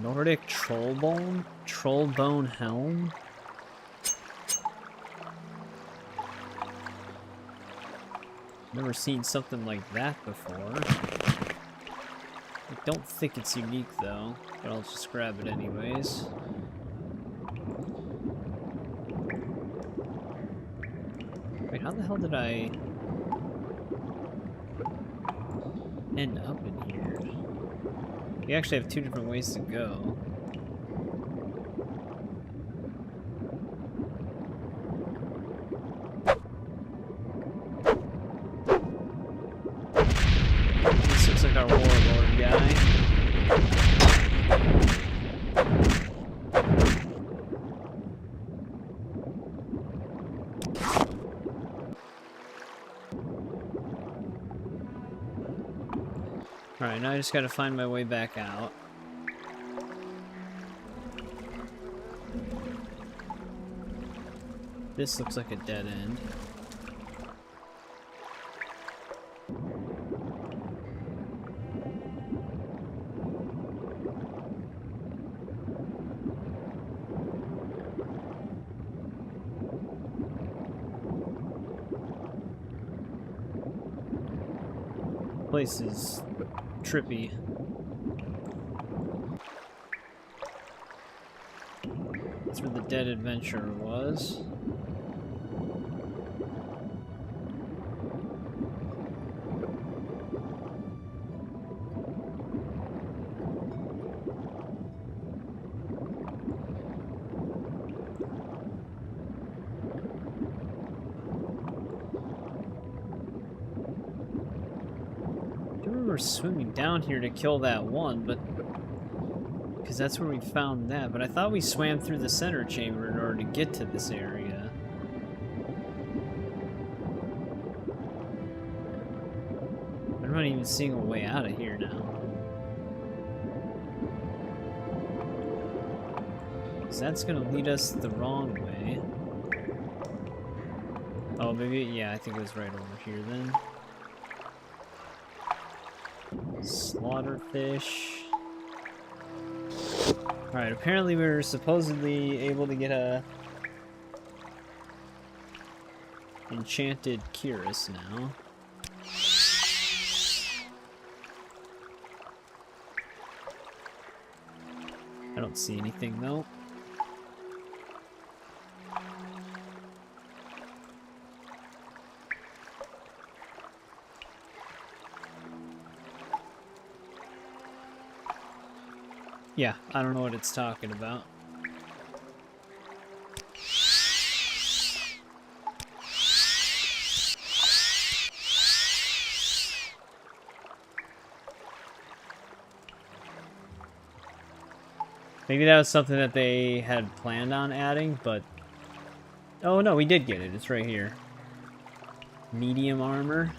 Nordic trollbone helm. Never seen something like that before. I don't think it's unique, though, but I'll just grab it anyways. Wait, how the hell did I end up in here? We actually have two different ways to go. This looks like our warlord guy. Alright, now I just gotta find my way back out. This looks like a dead end. Place is trippy. That's where the dead adventurer was. Swimming down here to kill that one, but because that's where we found that, but I thought we swam through the center chamber in order to get to this area. I'm not even seeing a way out of here now. Because that's gonna lead us the wrong way. Oh, maybe, yeah, I think it was right over here then. Slaughterfish. Alright, apparently we were supposedly able to get a enchanted cuirass now. I don't see anything though. Yeah, I don't know what it's talking about. Maybe that was something that they had planned on adding, but... Oh no, we did get it. It's right here. Medium armor.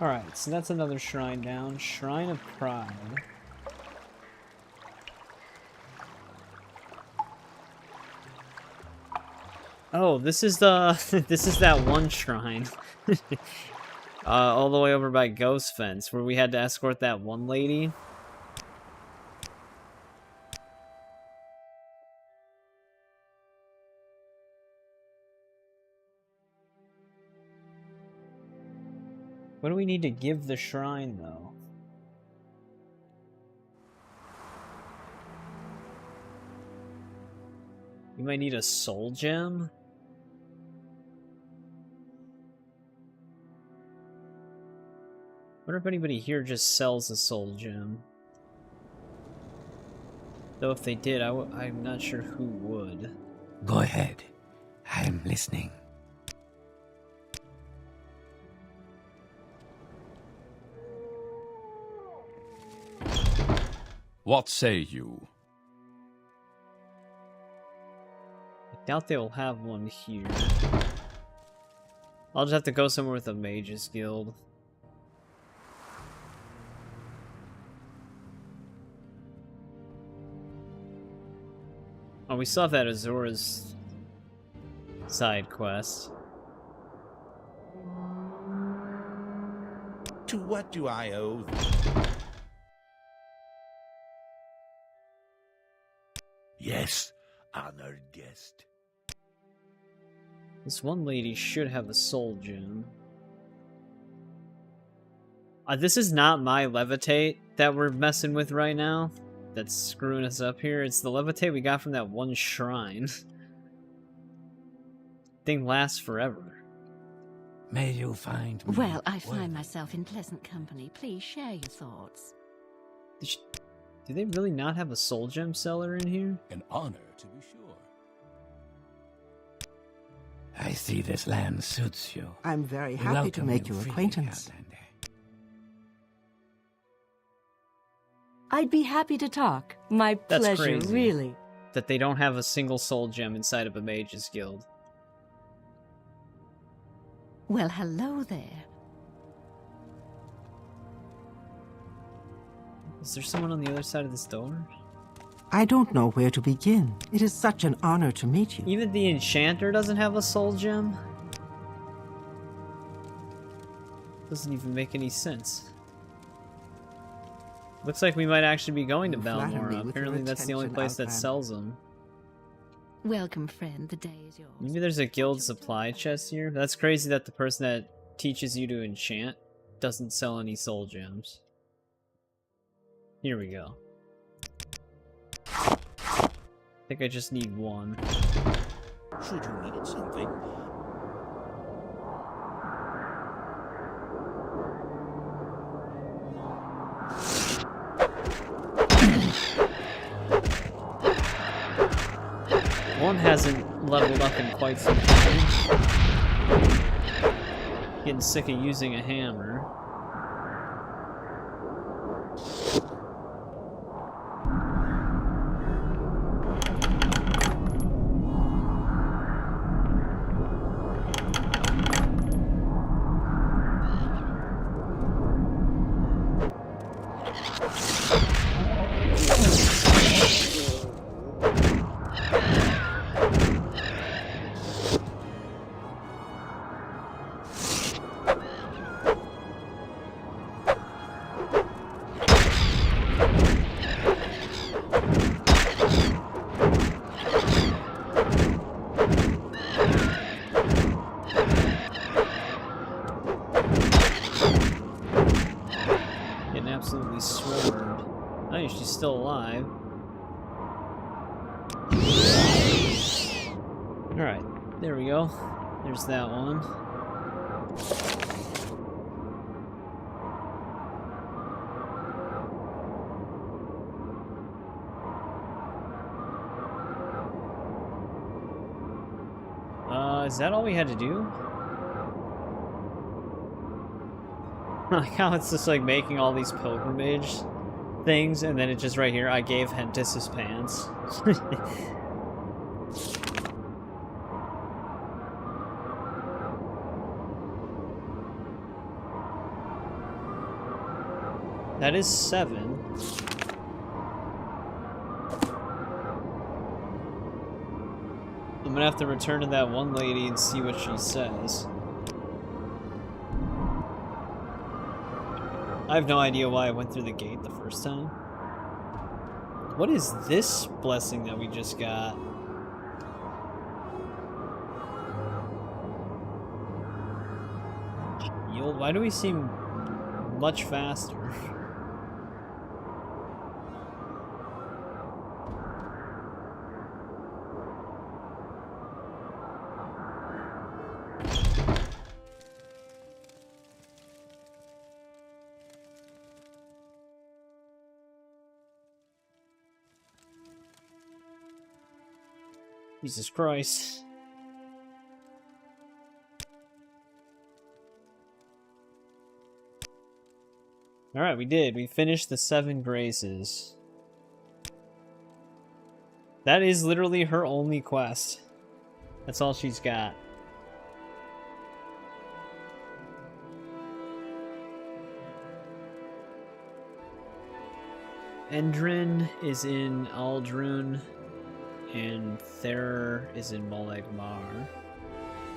Alright, so that's another shrine down. Shrine of Pride. Oh, this is the... this is that one shrine. All the way over by Ghost Fence, where we had to escort that one lady. What do we need to give the shrine, though? You might need a soul gem? I wonder if anybody here just sells a soul gem. Though if they did, I'm not sure who would. Go ahead. I'm listening. What say you? I doubt they will have one here. I'll just have to go somewhere with a mage's guild. Oh, we still have that Azura's side quest. To what do I owe? Yes, honored guest. This one lady should have a soul gem. This is not my levitate that we're messing with right now. That's screwing us up here. It's the levitate we got from that one shrine. Thing lasts forever. May you find me. Well, I find myself in pleasant company. Please share your thoughts. Do they really not have a soul gem seller in here? An honor, to be sure. I see this land suits you. I'm very We happy to welcome make you your freely, acquaintance. Outlander. I'd be happy to talk. My That's pleasure, crazy. really. That they don't have a single soul gem inside of a mage's guild. Well, hello there. Is there someone on the other side of this door? I don't know where to begin. It is such an honor to meet you. Even the enchanter doesn't have a soul gem? Doesn't even make any sense. Looks like we might actually be going to You flatter me Balmora. with your Apparently that's the only attention, place that Outlander. sells them. Welcome, friend. The day is yours. Maybe there's a guild supply chest here. That's crazy that the person that teaches you to enchant doesn't sell any soul gems. Here we go. I think I just need one. Should you need something? One hasn't leveled up in quite some time. Getting sick of using a hammer. Absolutely swarmed. Oh, she's still alive. Alright, there we go. There's that one. Is that all we had to do? Like how it's just like making all these pilgrimage things, and then it's just right here, I gave Hentis his pants. That is 7. I'm gonna have to return to that one lady and see what she says. I have no idea why I went through the gate the first time. What is this blessing that we just got? Yield? Why do we seem much faster? Jesus Christ. Alright, we did. We finished the 7 Graces. That is literally her only quest. That's all she's got. Endrin is in Aldrun, and Tharer is in Molag Mar.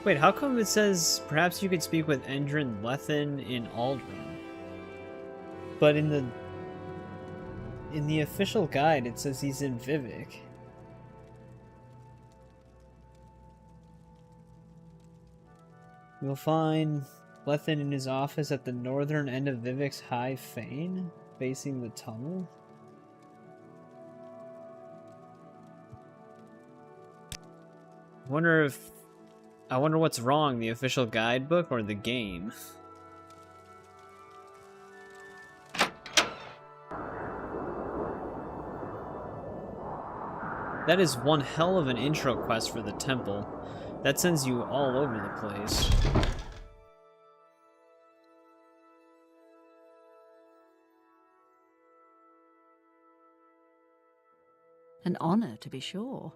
Wait, how come it says perhaps you could speak with Endrin Lethen in Aldrun? But in the official guide it says he's in Vivek. You'll find Lethen in his office at the northern end of Vivek's High Fane, facing the tunnel. I wonder what's wrong, the official guidebook or the game? That is one hell of an intro quest for the temple. That sends you all over the place. An honor, to be sure.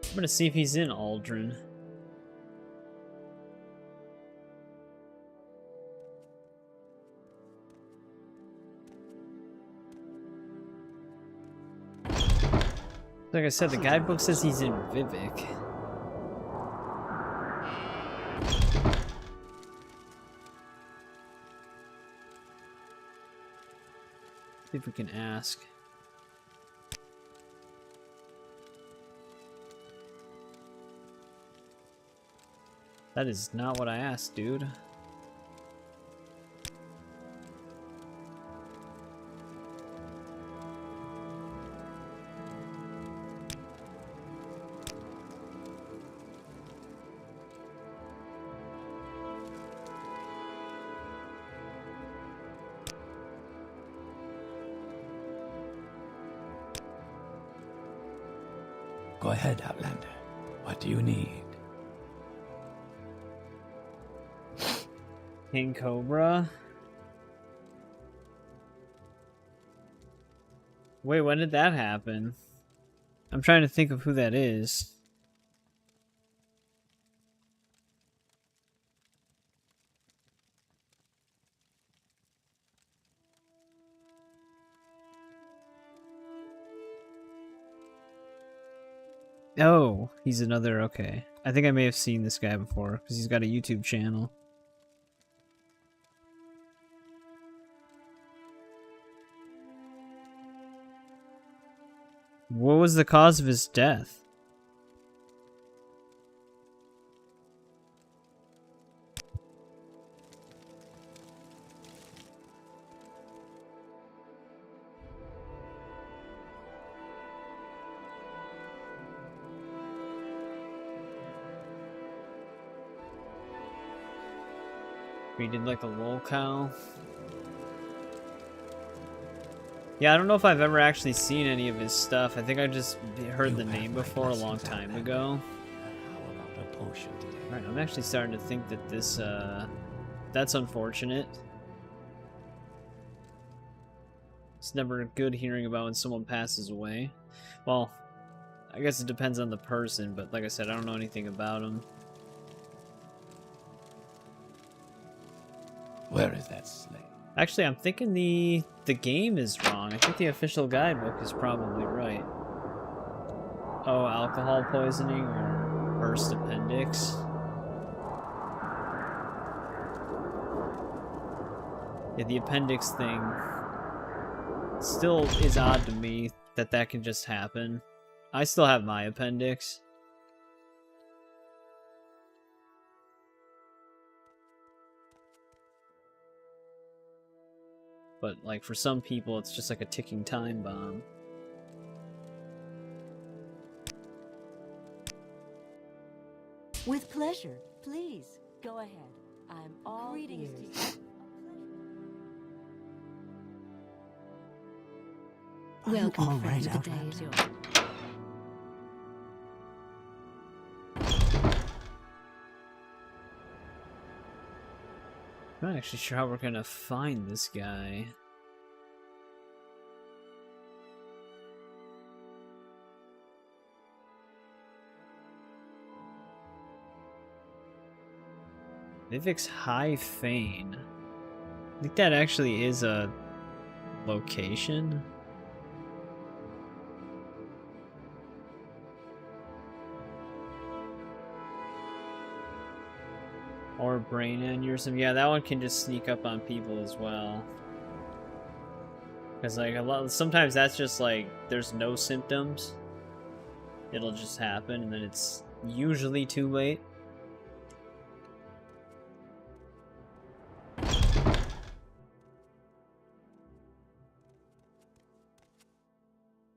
I'm gonna see if he's in Aldrin. Like I said, the guidebook says he's in Vivek. See if we can ask. That is not what I asked, dude. Go ahead, Outlander. What do you need? King Cobra? Wait, when did that happen? I'm trying to think of who that is. Oh, he's another, okay. I think I may have seen this guy before, because he's got a YouTube channel. What was the cause of his death? He did like a lolcow. Yeah, I don't know if I've ever actually seen any of his stuff. I think I just heard the name before a long time ago. Alright, I'm actually starting to think that this, that's unfortunate. It's never good hearing about when someone passes away. Well, I guess it depends on the person, but like I said, I don't know anything about him. Where is that slave? Actually, I'm thinking the game is wrong. I think the official guidebook is probably right. Oh, alcohol poisoning or burst appendix. Yeah, the appendix thing still is odd to me that that can just happen. I still have my appendix. But, like, for some people, it's just like a ticking time bomb. With pleasure. Please, go ahead. I'm all ears. Welcome, all friend. right, The day is yours. I'm not actually sure how we're gonna find this guy. Vivek's High Fane. I think that actually is a location. Or brain aneurysm. Yeah, that one can just sneak up on people as well. Because like sometimes that's just like there's no symptoms. It'll just happen, and then it's usually too late.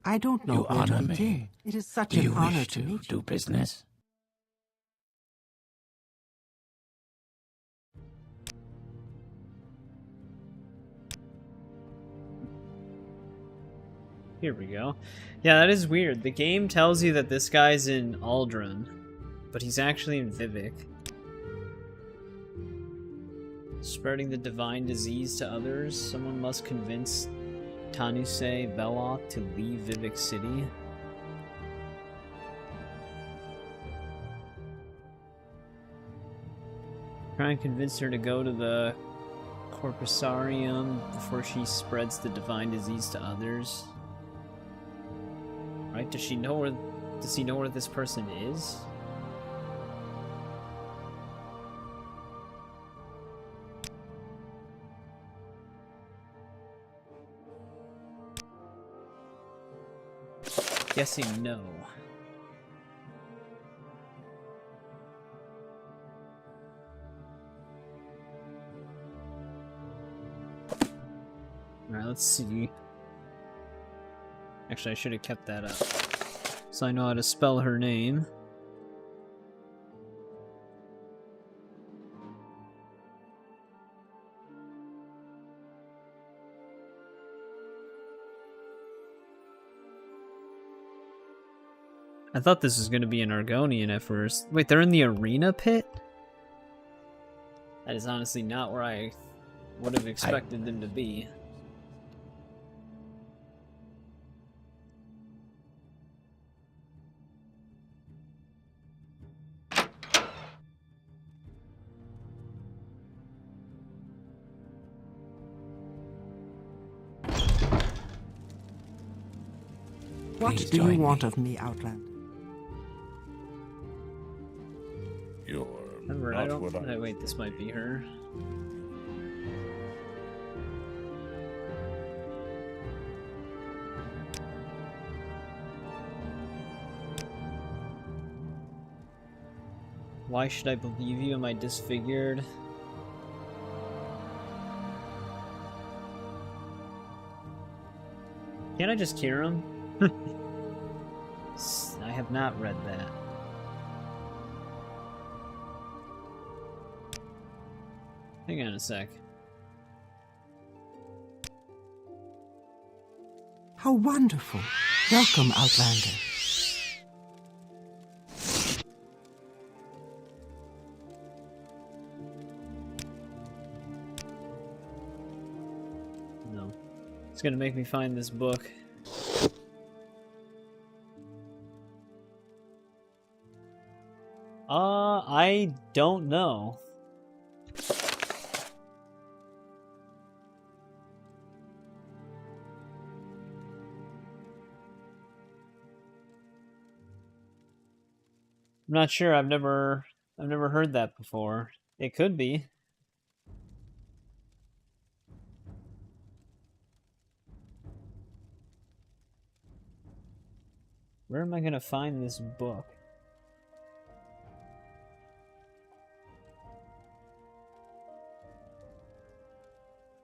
I don't know You where to honor begin. me. It is such Do an you honor wish to to meet do you. business? Here we go. Yeah, that is weird. The game tells you that this guy's in Aldrin, but he's actually in Vivek. Spreading the divine disease to others, someone must convince Tanuse Veloth to leave Vivek City. Try and convince her to go to the Corpusarium before she spreads the divine disease to others. Right? Does he know where this person is? Guessing no. Alright, let's see. Actually, I should have kept that up. So I know how to spell her name. I thought this was going to be an Argonian at first. Wait, they're in the arena pit? That is honestly not where I would have expected them to be. What Please do you join want me. of me, Outlander? You're Remember, not I don't. what I... Wait, this might be her. Why should I believe you? Am I disfigured? Can't I just cure him? I have not read that. Hang on a sec. How wonderful. Welcome, Outlander. No. It's gonna make me find this book. I don't know. I'm not sure. I've never heard that before. It could be. Where am I gonna find this book?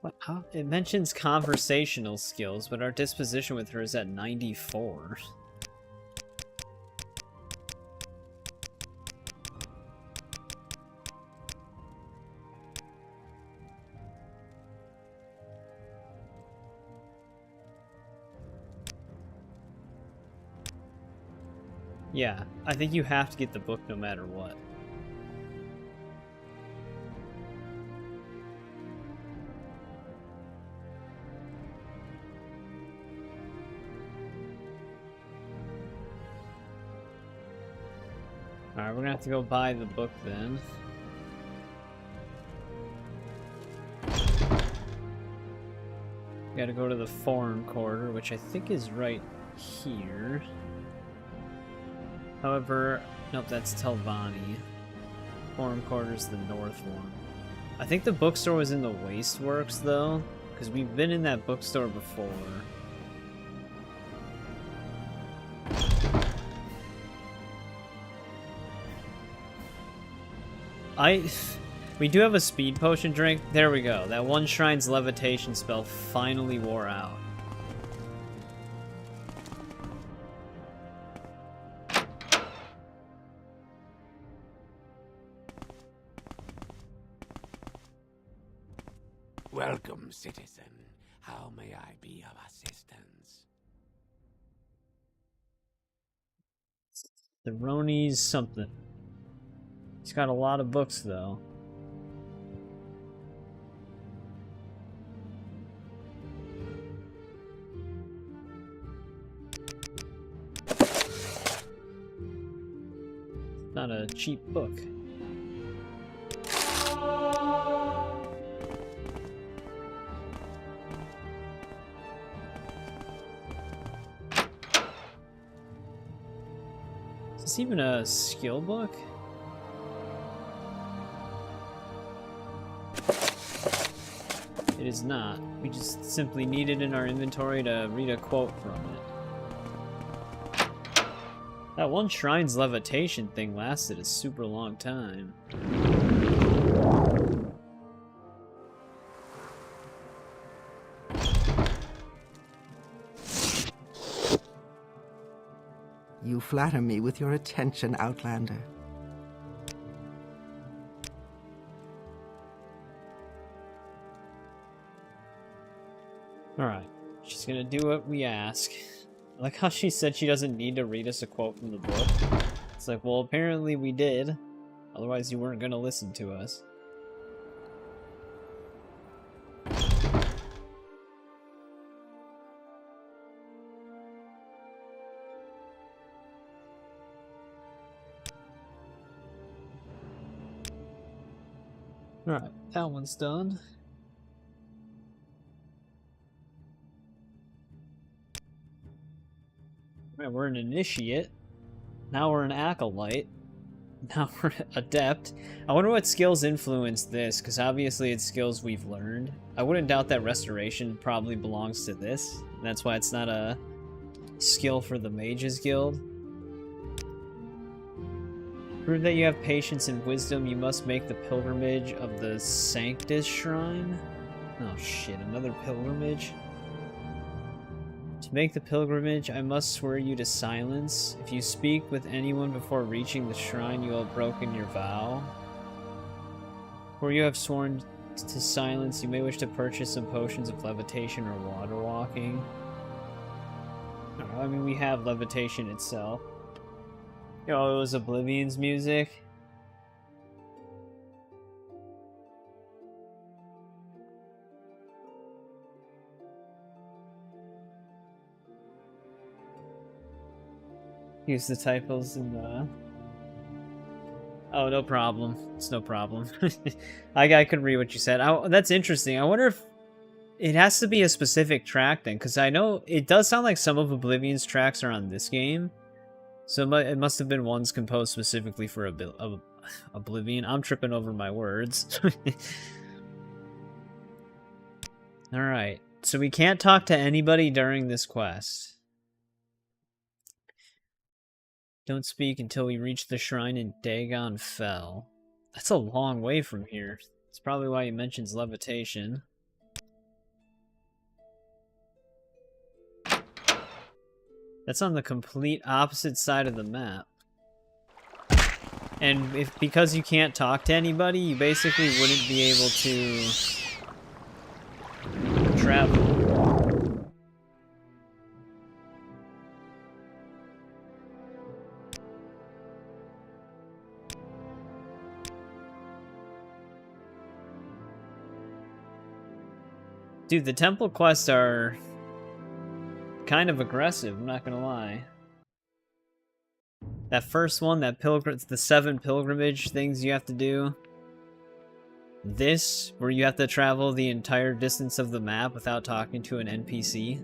What? How? It mentions conversational skills, but our disposition with her is at 94. Yeah, I think you have to get the book no matter what. Alright, we're gonna have to go buy the book then. Gotta go to the foreign quarter, which I think is right here. However, nope, that's Telvanni. Foreign quarter's the north one. I think the bookstore was in the Wasteworks though, because we've been in that bookstore before. We do have a speed potion drink. There we go. That one shrine's levitation spell finally wore out. Welcome, citizen. How may I be of assistance? The Roni's something. He's got a lot of books, though. Not a cheap book. Is this even a skill book? It is not. We just simply need it in our inventory to read a quote from it. That one shrine's levitation thing lasted a super long time. You flatter me with your attention, Outlander. Alright, she's gonna do what we ask. I like how she said she doesn't need to read us a quote from the book. It's like, well, apparently we did. Otherwise you weren't gonna listen to us. Alright, that one's done. Man, we're an initiate. Now we're an acolyte. Now we're an adept. I wonder what skills influence this, because obviously it's skills we've learned. I wouldn't doubt that restoration probably belongs to this. And that's why it's not a skill for the Mages Guild. Prove that you have patience and wisdom, you must make the pilgrimage of the Sanctus Shrine. Oh shit, another pilgrimage? To make the pilgrimage, I must swear you to silence. If you speak with anyone before reaching the shrine, you will have broken your vow. Before you have sworn to silence, you may wish to purchase some potions of levitation or water walking. I mean, we have levitation itself. Oh, it was Oblivion's music. Use the typos in the... Oh, no problem. It's no problem. I could read what you said. That's interesting. I wonder if it has to be a specific track then, because I know it does sound like some of Oblivion's tracks are on this game. So it must have been ones composed specifically for Oblivion. I'm tripping over my words. Alright, so we can't talk to anybody during this quest. Don't speak until we reach the shrine in Dagon Fell. That's a long way from here. That's probably why he mentions levitation. That's on the complete opposite side of the map. And because you can't talk to anybody, you basically wouldn't be able to travel. Dude, the temple quests are kind of aggressive, I'm not gonna lie. That first one, the 7 pilgrimage things you have to do. This, where you have to travel the entire distance of the map without talking to an NPC.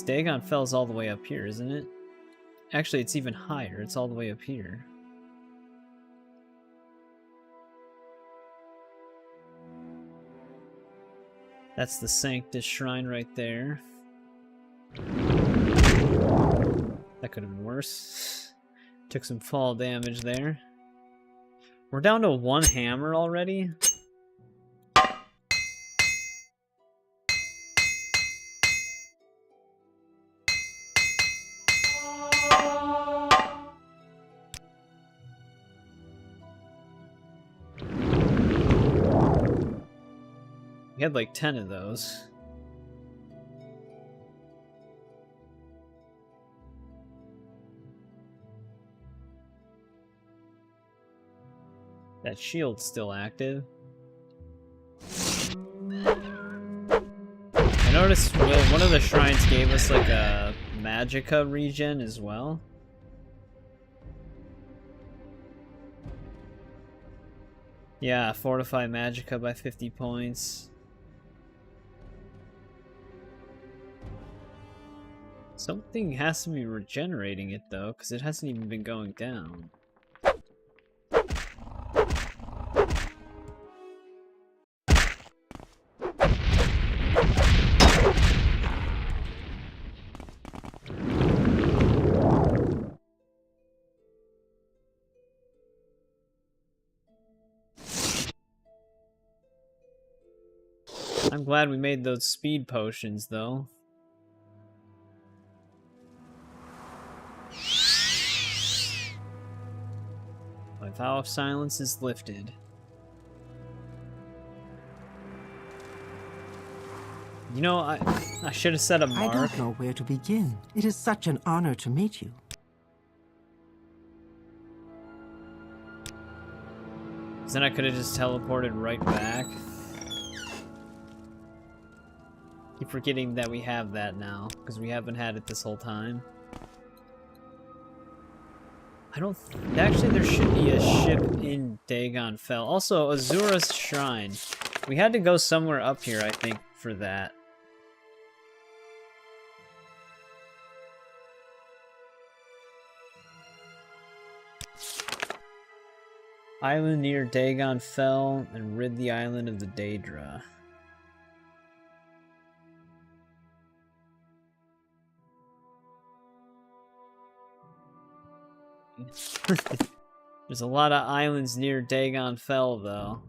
Dagon Fell's all the way up here, isn't it? Actually, it's even higher. It's all the way up here. That's the Sanctus Shrine right there. That could have been worse. Took some fall damage there. We're down to 1 hammer already? We had like 10 of those. That shield's still active. I noticed one of the shrines gave us like a magicka regen as well. Yeah, fortify magicka by 50 points. Something has to be regenerating it though, because it hasn't even been going down. I'm glad we made those speed potions, though. My vow of silence is lifted. You know, I should have set a mark. I don't know where to begin. It is such an honor to meet you. Then I could have just teleported right back. Keep forgetting that we have that now, because we haven't had it this whole time. Actually, there should be a ship in Dagon Fell. Also, Azura's Shrine. We had to go somewhere up here, I think, for that. Island near Dagon Fell, and rid the island of the Daedra. There's a lot of islands near Dagon Fell, though.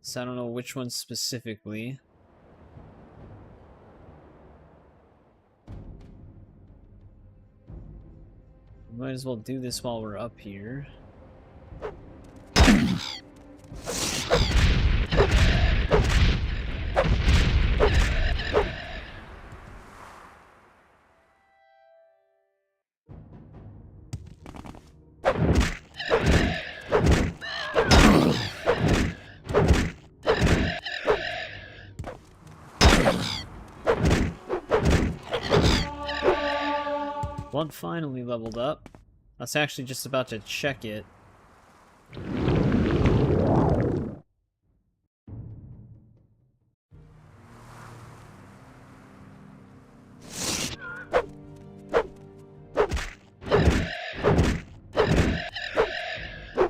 So I don't know which one specifically. Might as well do this while we're up here. One finally leveled up. I was actually just about to check it.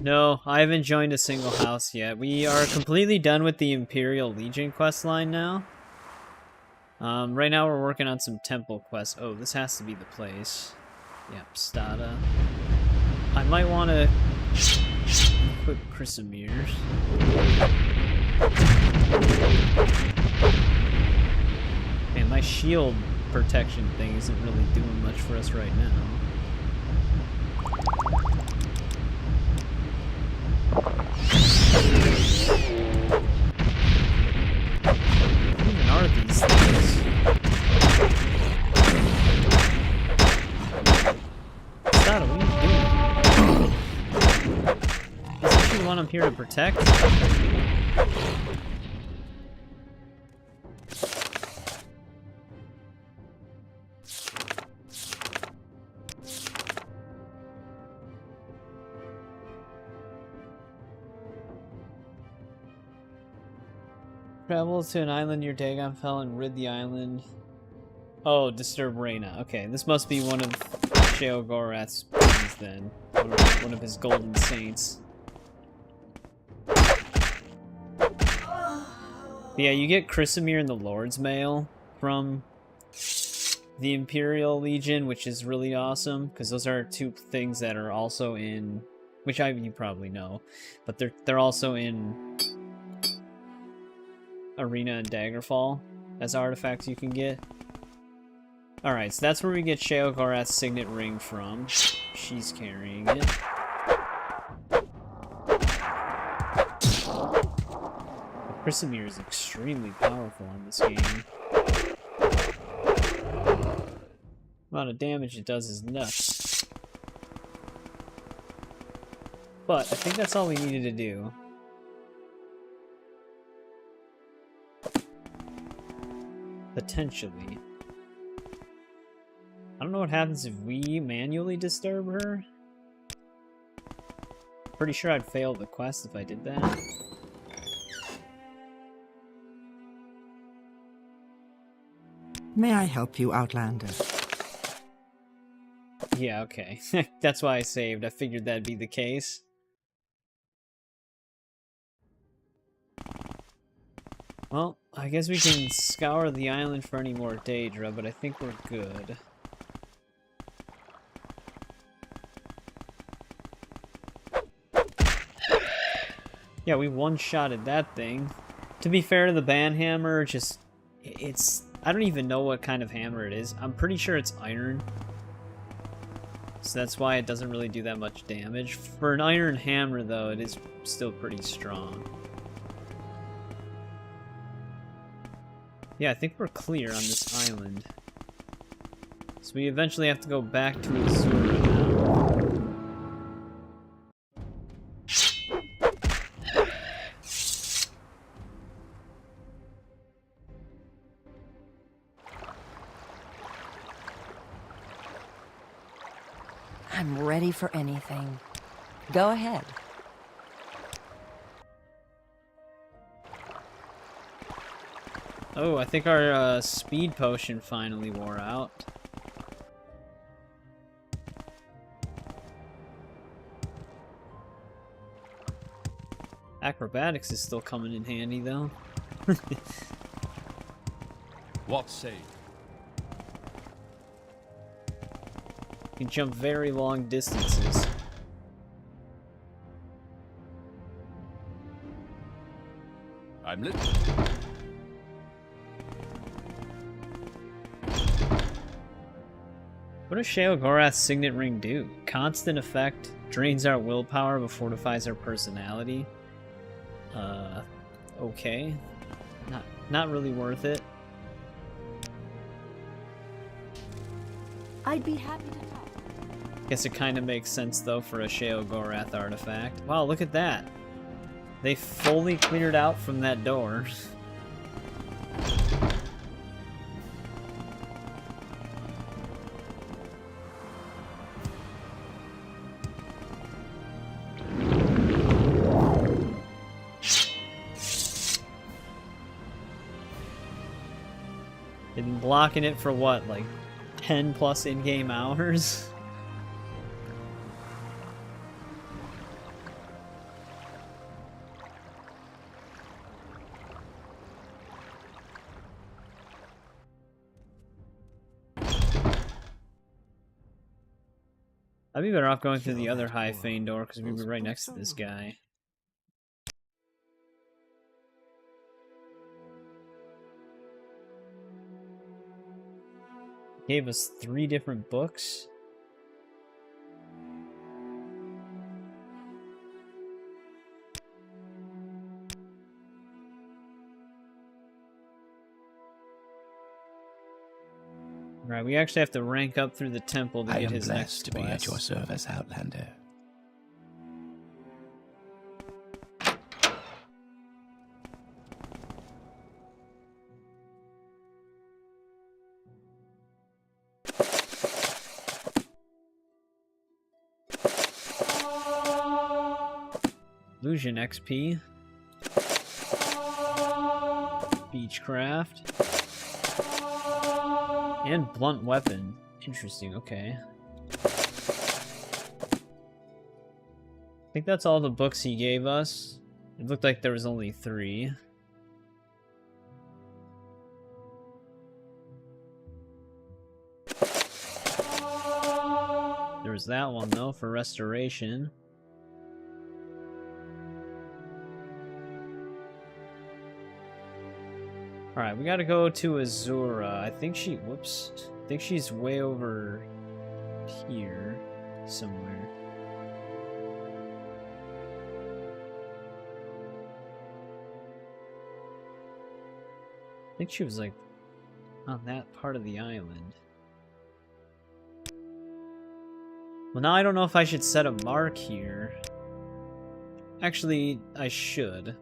No, I haven't joined a single house yet. We are completely done with the Imperial Legion questline now. Right now we're working on some temple quests. Oh, this has to be the place. Yep, Stada. I might want to equip Chrysamirs. Man, my shield protection thing isn't really doing much for us right now. What even are these things? Stada, what are you doing? Is this the one I'm here to protect? Travel to an island near Dagonfell and rid the island. Oh, disturb Reyna. Okay, this must be one of Sheogorath's things then. One of his golden saints. But yeah, you get Chrysamere and the Lord's Mail from the Imperial Legion, which is really awesome, because those are two things that are also in, which you probably know, but they're also in Arena and Daggerfall as artifacts you can get. Alright, so that's where we get Sheogorath's signet ring from. She's carrying it. Chrysamere is extremely powerful in this game. The amount of damage it does is nuts. But I think that's all we needed to do. Potentially. I don't know what happens if we manually disturb her. Pretty sure I'd fail the quest if I did that. May I help you, Outlander? Yeah, okay. That's why I saved. I figured that'd be the case. Well, I guess we can scour the island for any more Daedra, but I think we're good. Yeah, we one-shotted that thing. To be fair to the Banhammer, it's... I don't even know what kind of hammer it is. I'm pretty sure it's iron. So that's why it doesn't really do that much damage. For an iron hammer, though, it is still pretty strong. Yeah, I think we're clear on this island. So we eventually have to go back to Azura now. I'm ready for anything. Go ahead. Oh, I think our speed potion finally wore out. Acrobatics is still coming in handy, though. What say? You can jump very long distances. I'm lit. What does Sheogorath's signet ring do? Constant effect, drains our willpower but fortifies our personality. Okay. Not really worth it. I'd be happy to talk. Guess it kind of makes sense, though, for a Sheogorath artifact. Wow, look at that. They fully cleared out from that door. Been blocking it for what, like 10 plus in-game hours? I'd be better off going through the other High Fane door because we were right next to this guy. Gave us 3 different books. Right, we actually have to rank up through the temple to get his next to be at your service, Outlander. Illusion XP. Beechcraft. And blunt weapon. Interesting, okay. I think that's all the books he gave us. It looked like there was only 3. There was that one, though, for restoration. Alright, we gotta go to Azura. I think she... Whoops. I think she's way over here somewhere. I think she was, like, on that part of the island. Well, now I don't know if I should set a mark here. Actually, I should.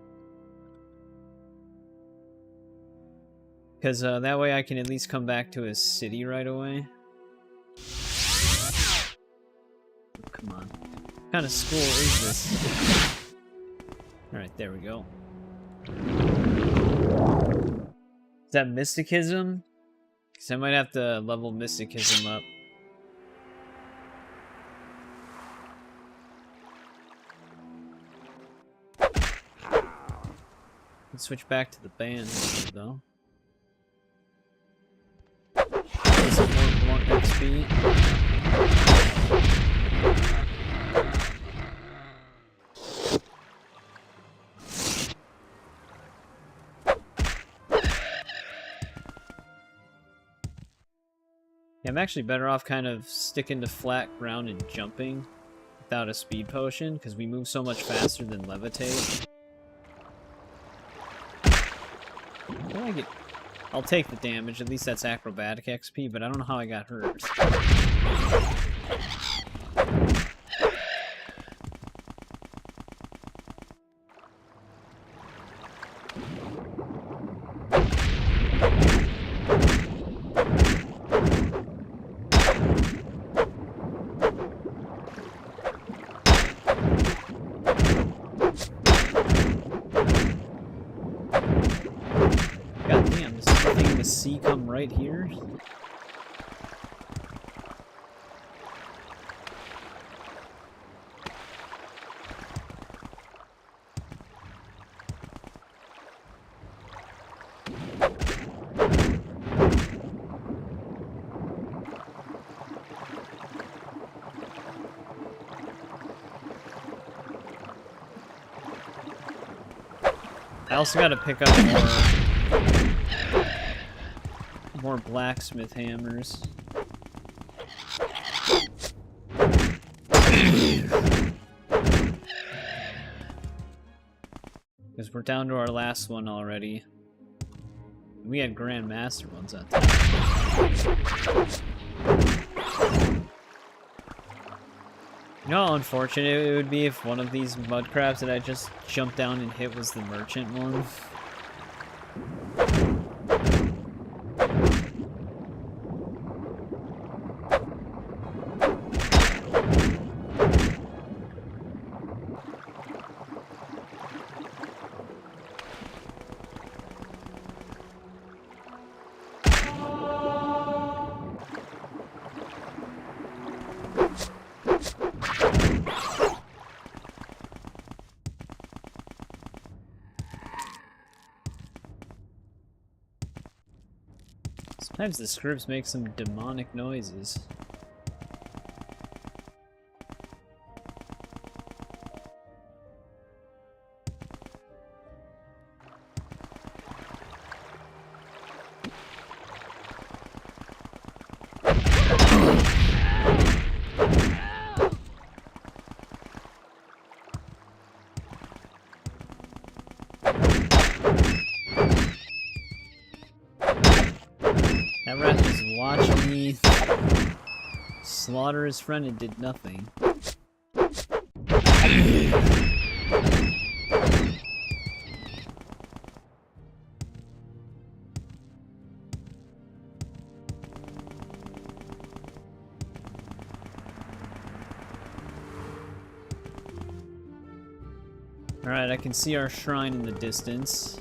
Because that way I can at least come back to his city right away. Oh, come on. What kind of school is this? Alright, there we go. Is that mysticism? Because I might have to level mysticism up. Let's switch back to the band here, though. Some more blunt XP. Yeah, I'm actually better off kind of sticking to flat ground and jumping without a speed potion, because we move so much faster than levitate. I'll take the damage, at least that's acrobatic XP, but I don't know how I got hurt. Sea come right here? I also gotta pick up more blacksmith hammers. Because we're down to our last one already. We had Grand Master ones at that time. You know how unfortunate it would be if one of these mud crabs that I just jumped down and hit was the merchant one? Sometimes the scripts make some demonic noises. That rat just watched me slaughter his friend and did nothing. Alright, I can see our shrine in the distance.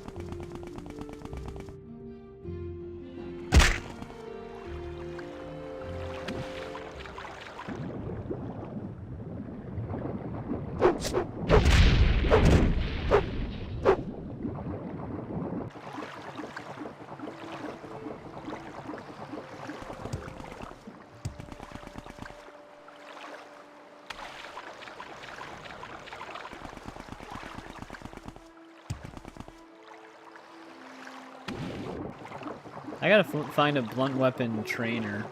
I gotta find a blunt weapon trainer.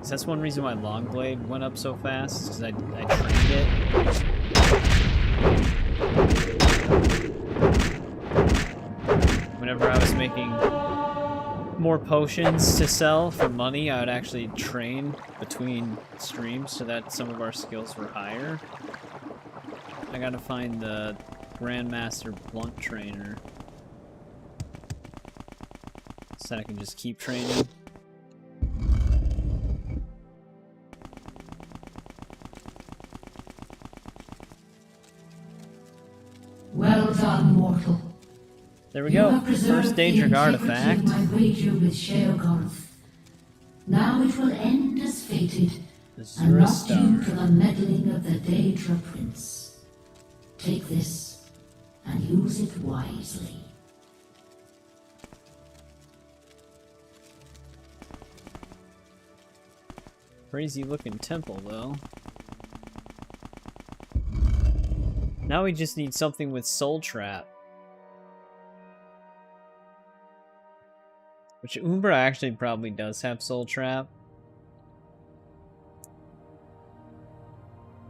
So that's one reason why Longblade went up so fast, because I trained it. Whenever I was making more potions to sell for money, I would actually train between streams so that some of our skills were higher. I gotta find the Grandmaster Blunt Trainer so that I can just keep training. Well done, mortal. There we go. First Daedric artifact. My wager with Sheogoth. Now it will end as fated, and not due to the meddling of the Daedra Prince. Take this and use it wisely. Crazy looking temple, though. Now we just need something with Soul Trap. Which Umbra actually probably does have Soul Trap.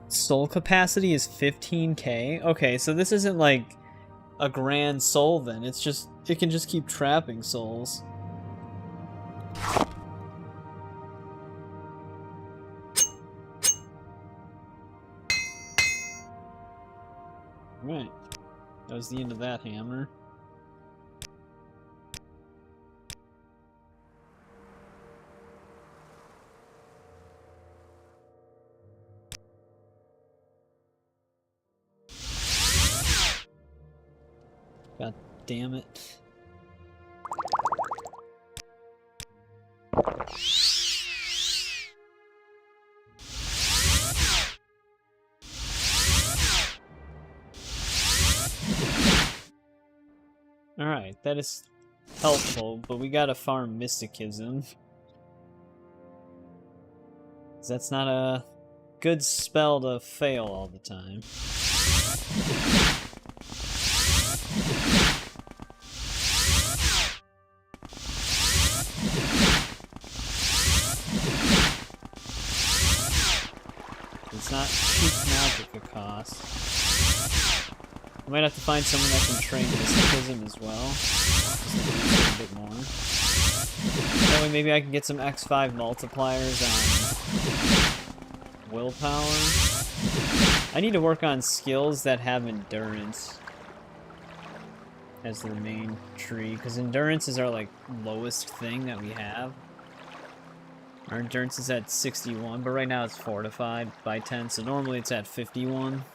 Soul capacity is 15k? Okay, so this isn't like a grand soul then. It's just, it can just keep trapping souls. Right. That was the end of that hammer. God damn it. Alright, that is helpful, but we gotta farm Mysticism. That's not a good spell to fail all the time. It's not cheap magic it costs. I might have to find someone that can train Mysticism as well. Just to use it a bit more. That way maybe I can get some X5 multipliers on willpower. I need to work on skills that have endurance as their main tree, because endurance is our like lowest thing that we have. Our endurance is at 61, but right now it's fortified by 10, so normally it's at 51.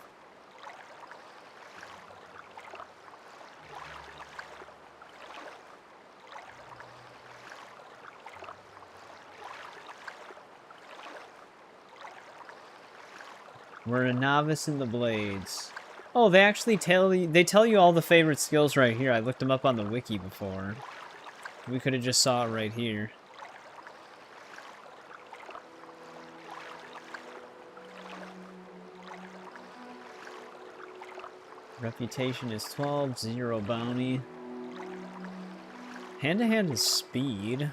We're a novice in the blades. Oh, they actually tell you all the favorite skills right here. I looked them up on the wiki before. We could have just saw it right here. Reputation is 12, 0 bounty. Hand-to-hand is speed.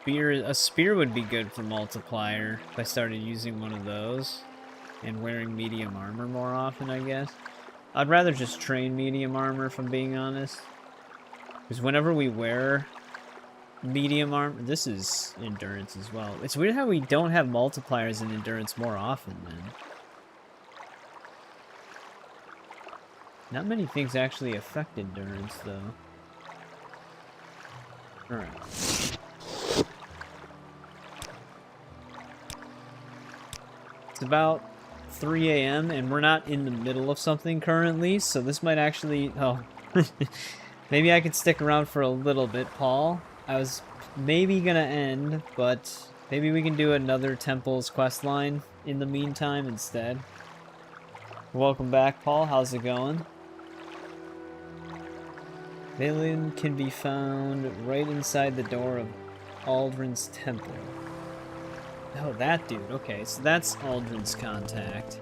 A spear would be good for multiplier if I started using one of those. And wearing medium armor more often, I guess. I'd rather just train medium armor, if I'm being honest. Because whenever we wear medium armor... This is endurance as well. It's weird how we don't have multipliers in endurance more often, then. Not many things actually affect endurance, though. Alright. It's about 3 a.m. and we're not in the middle of something currently, so this might actually... Oh. Maybe I could stick around for a little bit, Paul. I was maybe gonna end, but maybe we can do another Temples questline in the meantime instead. Welcome back, Paul. How's it going? Valen can be found right inside the door of Aldrin's temple. Oh, that dude. Okay, so that's Aldrin's contact.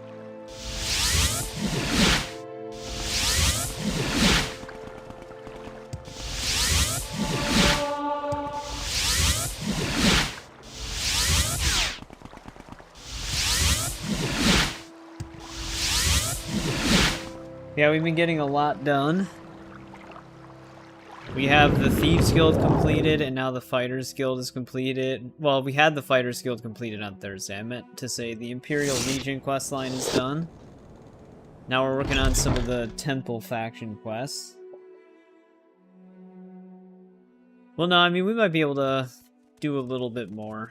Yeah, we've been getting a lot done. We have the Thieves Guild completed, and now the Fighters Guild is completed. Well, we had the Fighters Guild completed on Thursday. I meant to say the Imperial Legion questline is done. Now we're working on some of the Temple faction quests. Well, no, I mean, we might be able to do a little bit more.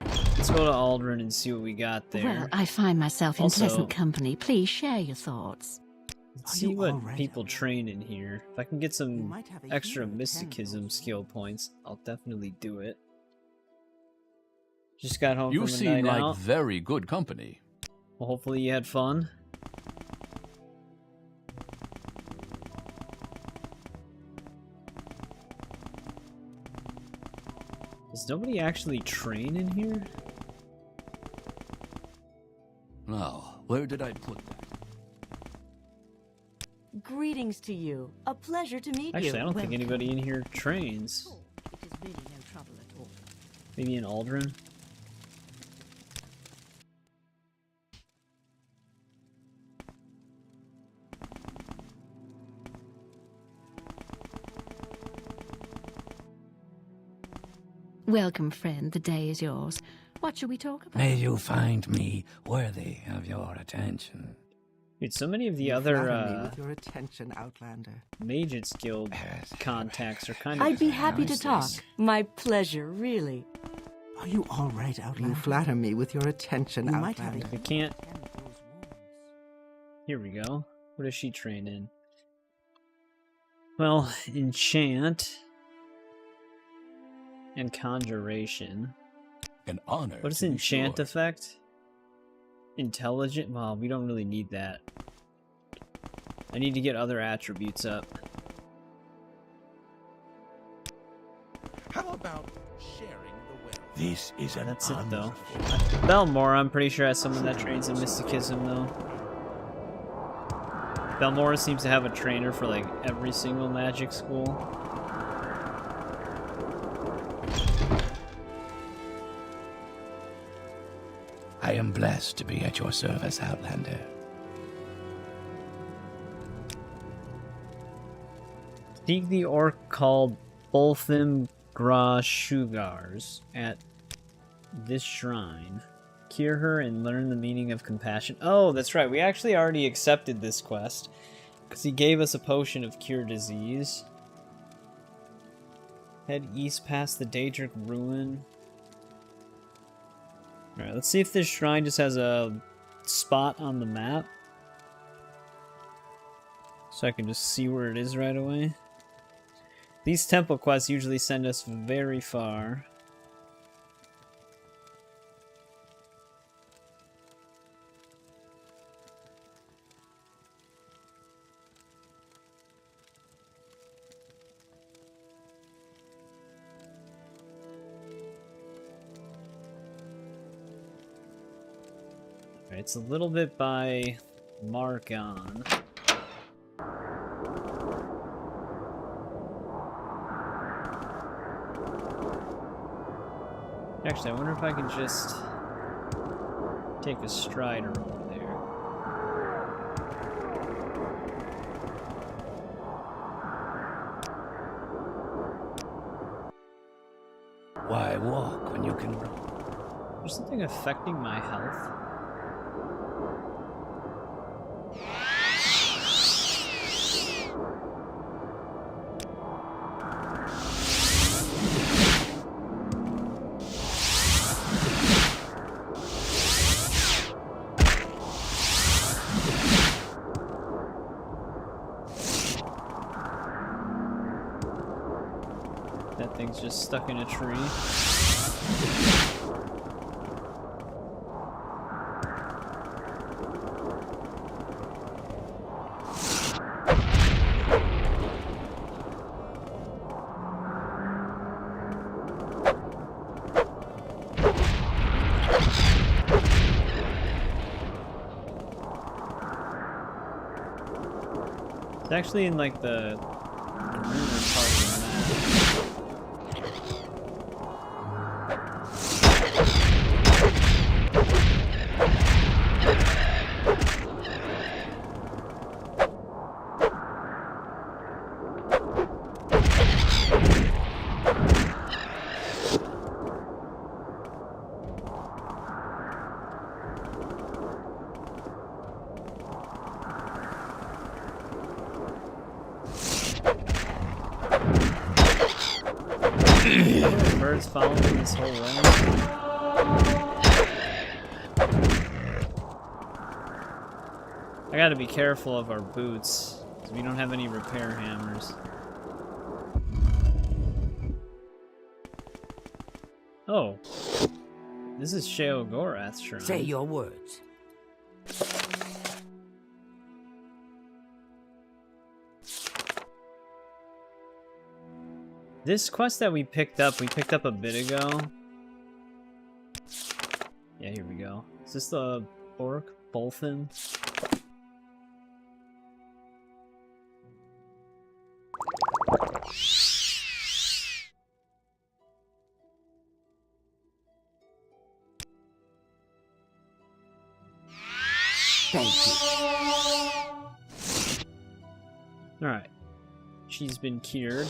Let's go to Aldrin and see what we got there. Well, I find myself in Also, pleasant company. Please share your thoughts. Let's see what people train in here. If I can get some extra mysticism skill points, I'll definitely do it. Just got home You from a seem night like out. very good company. Well, hopefully you had fun. Does nobody actually train in here? Now, where did I put that? Greetings to you. A pleasure to meet you. Actually, I don't think anybody in here trains. It is really no trouble at all. Maybe in Aldrin? Welcome, friend. The day is yours. What shall we talk about? May you find me worthy of your attention. Dude, so many of the Flatter me other with your attention, Outlander. Mages Guild contacts are kind of I'd be happy to useless. talk. My pleasure, really. Are you all right, Outlander? You flatter me with your attention, You Outlander. might have We can't. Here we go. What does she train in? Well, enchant and conjuration. An honor. What is to be enchant sure. effect? Intelligent? Well, we don't really need that. I need to get other attributes up. How about sharing the wealth? This is an That's it, though. honor. Belmora, I'm pretty sure, has someone that trains in mysticism, though. Belmora seems to have a trainer for, like, every single magic school. I am blessed to be at your service, Outlander. Seek the orc called Bolthim Gra Shugars at this shrine. Cure her and learn the meaning of compassion. Oh, that's right. We actually already accepted this quest because he gave us a potion of cure disease. Head east past the Daedric ruin. Alright, let's see if this shrine just has a spot on the map. So I can just see where it is right away. These temple quests usually send us very far. It's a little bit by Margon. Actually, I wonder if I can just take a strider over there. Why walk when you can run? There's something affecting my health. That thing's just stuck in a tree. It's actually in like the ruiner part of the map. guards following this whole way? I gotta be careful of our boots, because we don't have any repair hammers. Oh. This is Sheogorath's shrine. Say your words. This quest that we picked up a bit ago. Yeah, here we go. Is this the Orc Bolfin? Thank you. Alright. She's been cured.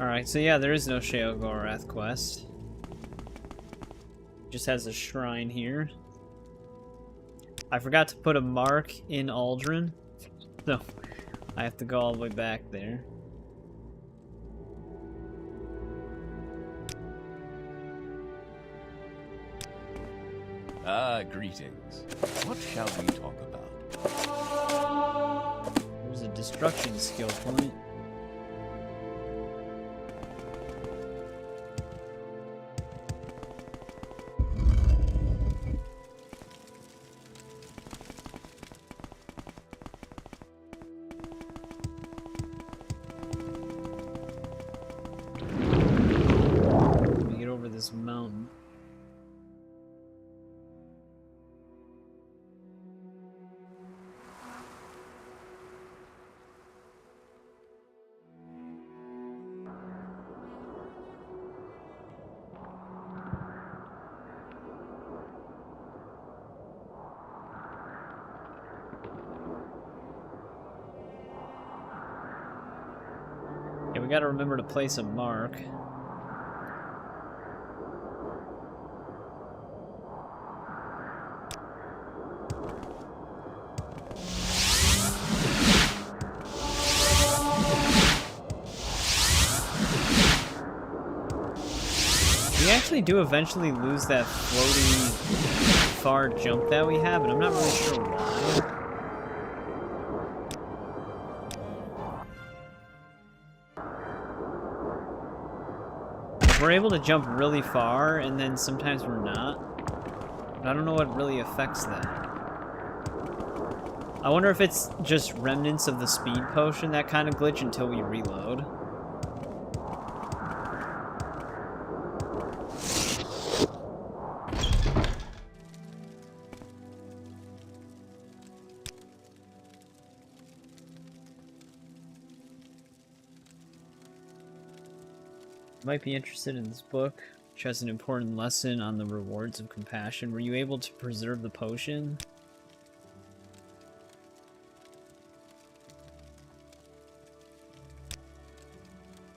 Alright, so yeah, there is no Sheogorath quest. Just has a shrine here. I forgot to put a mark in Aldrin, so I have to go all the way back there. Ah, greetings. What shall we talk about? There's a destruction skill point. Let me get over this mountain. Yeah, we gotta remember to place a mark. We actually do eventually lose that floating far jump that we have, and I'm not really sure why. We're able to jump really far, and then sometimes we're not. But I don't know what really affects that. I wonder if it's just remnants of the speed potion that kind of glitch until we reload. Might be interested in this book, which has an important lesson on the rewards of compassion. Were you able to preserve the potion?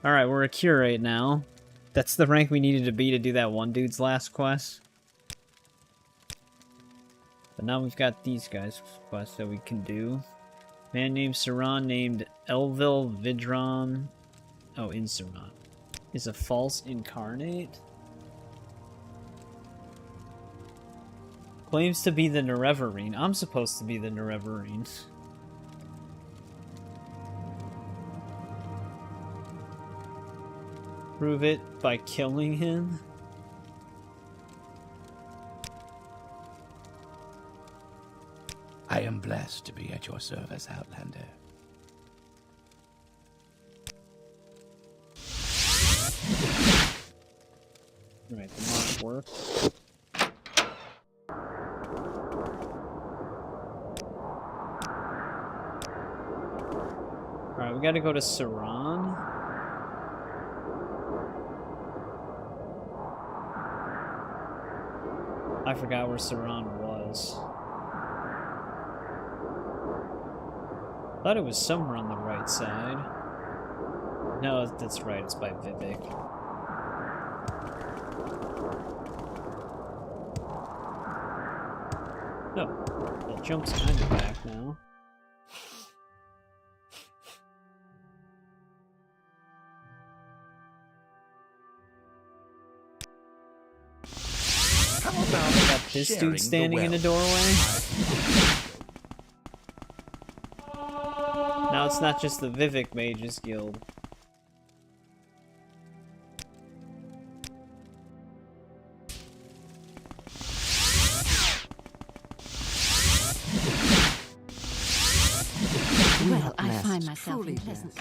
Alright, we're a curate now. That's the rank we needed to be to do that one dude's last quest. But now we've got these guys' quests that we can do. Man named Saran named Elvil Vidron. Oh, in Saran. Is a false incarnate? Claims to be the Nerevarine. I'm supposed to be the Nerevarine. Prove it by killing him? I am blessed to be at your service, Outlander. Alright, the mark worked. Alright, we gotta go to Saran. I forgot where Saran was. Thought it was somewhere on the right side. No, that's right, it's by Vivek. No, that jump's kind of back now. How about Got this sharing dude the standing in a wealth? doorway. Now it's not just the Vivek Mages Guild. Well, I find myself in pleasant.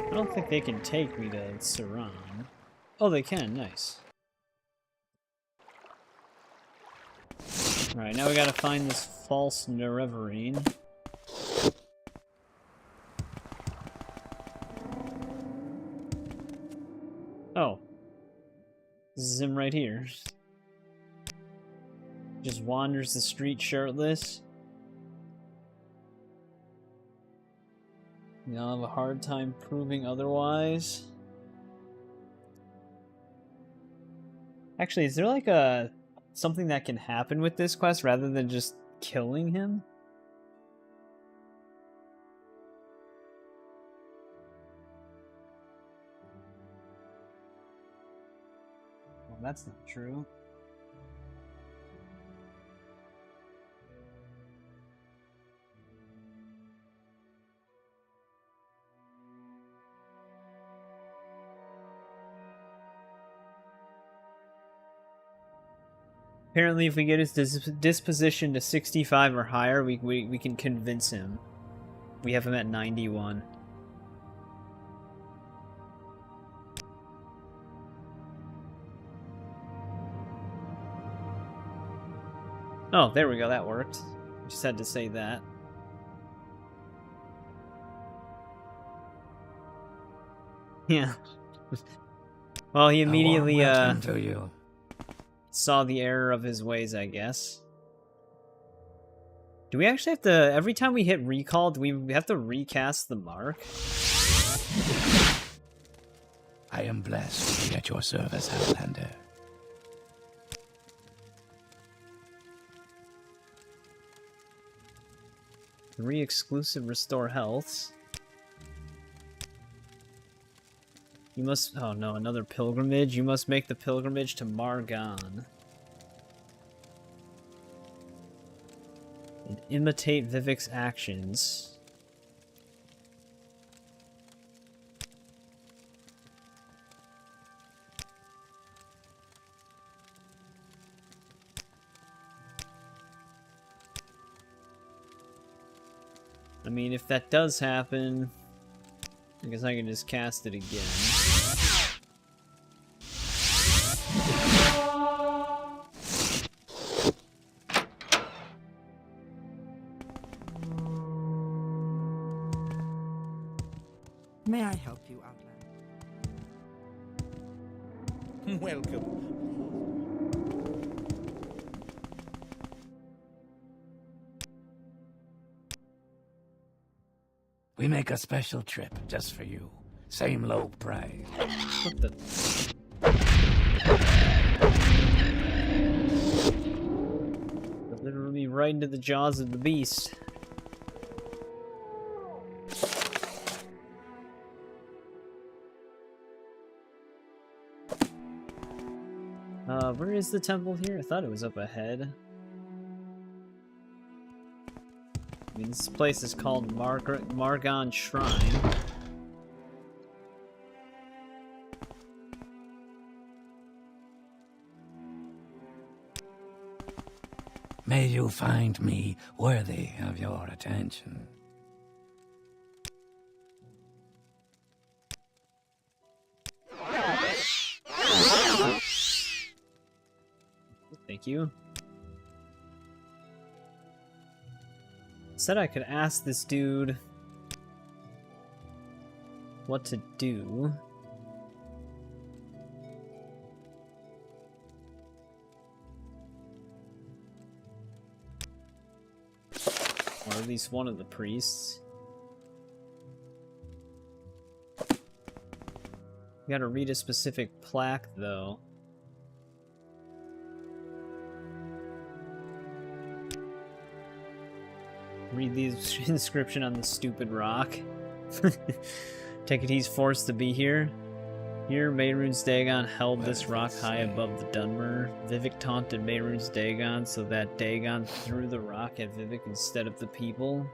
I don't think they can take me to Saran. Oh, they can. Nice. Alright, now we gotta find this false Nerevarine. Oh. This is him right here. Just wanders the street shirtless. You'll have a hard time proving otherwise. Actually, is there like a something that can happen with this quest rather than just killing him? Well, that's not true. Apparently, if we get his disposition to 65 or higher, we can convince him. We have him at 91. Oh, there we go. That worked. Just had to say that. Yeah. Well, he immediately to you. saw the error of his ways, I guess. Do we actually have to, every time we hit recall, do we have to recast the mark? I am blessed to be at your service, Outlander. 3 exclusive restore healths. You must... Oh no, another pilgrimage. You must make the pilgrimage to Margan. And imitate Vivek's actions. I mean, if that does happen, I guess I can just cast it again. May I help you, Outlander? Welcome. We make a special trip just for you. Same low price. What the... Literally right into the jaws of the beast. Where is the temple here? I thought it was up ahead. I mean, this place is called Margan Shrine. May you find me worthy of your attention. Thank you. Said I could ask this dude what to do. Or at least one of the priests. You gotta read a specific plaque, though. Read the inscription on the stupid rock. Take it he's forced to be here. Here, Mehrunes Dagon held this rock high above the Dunmer. Vivek taunted Mehrunes Dagon so that Dagon threw the rock at Vivek instead of the people.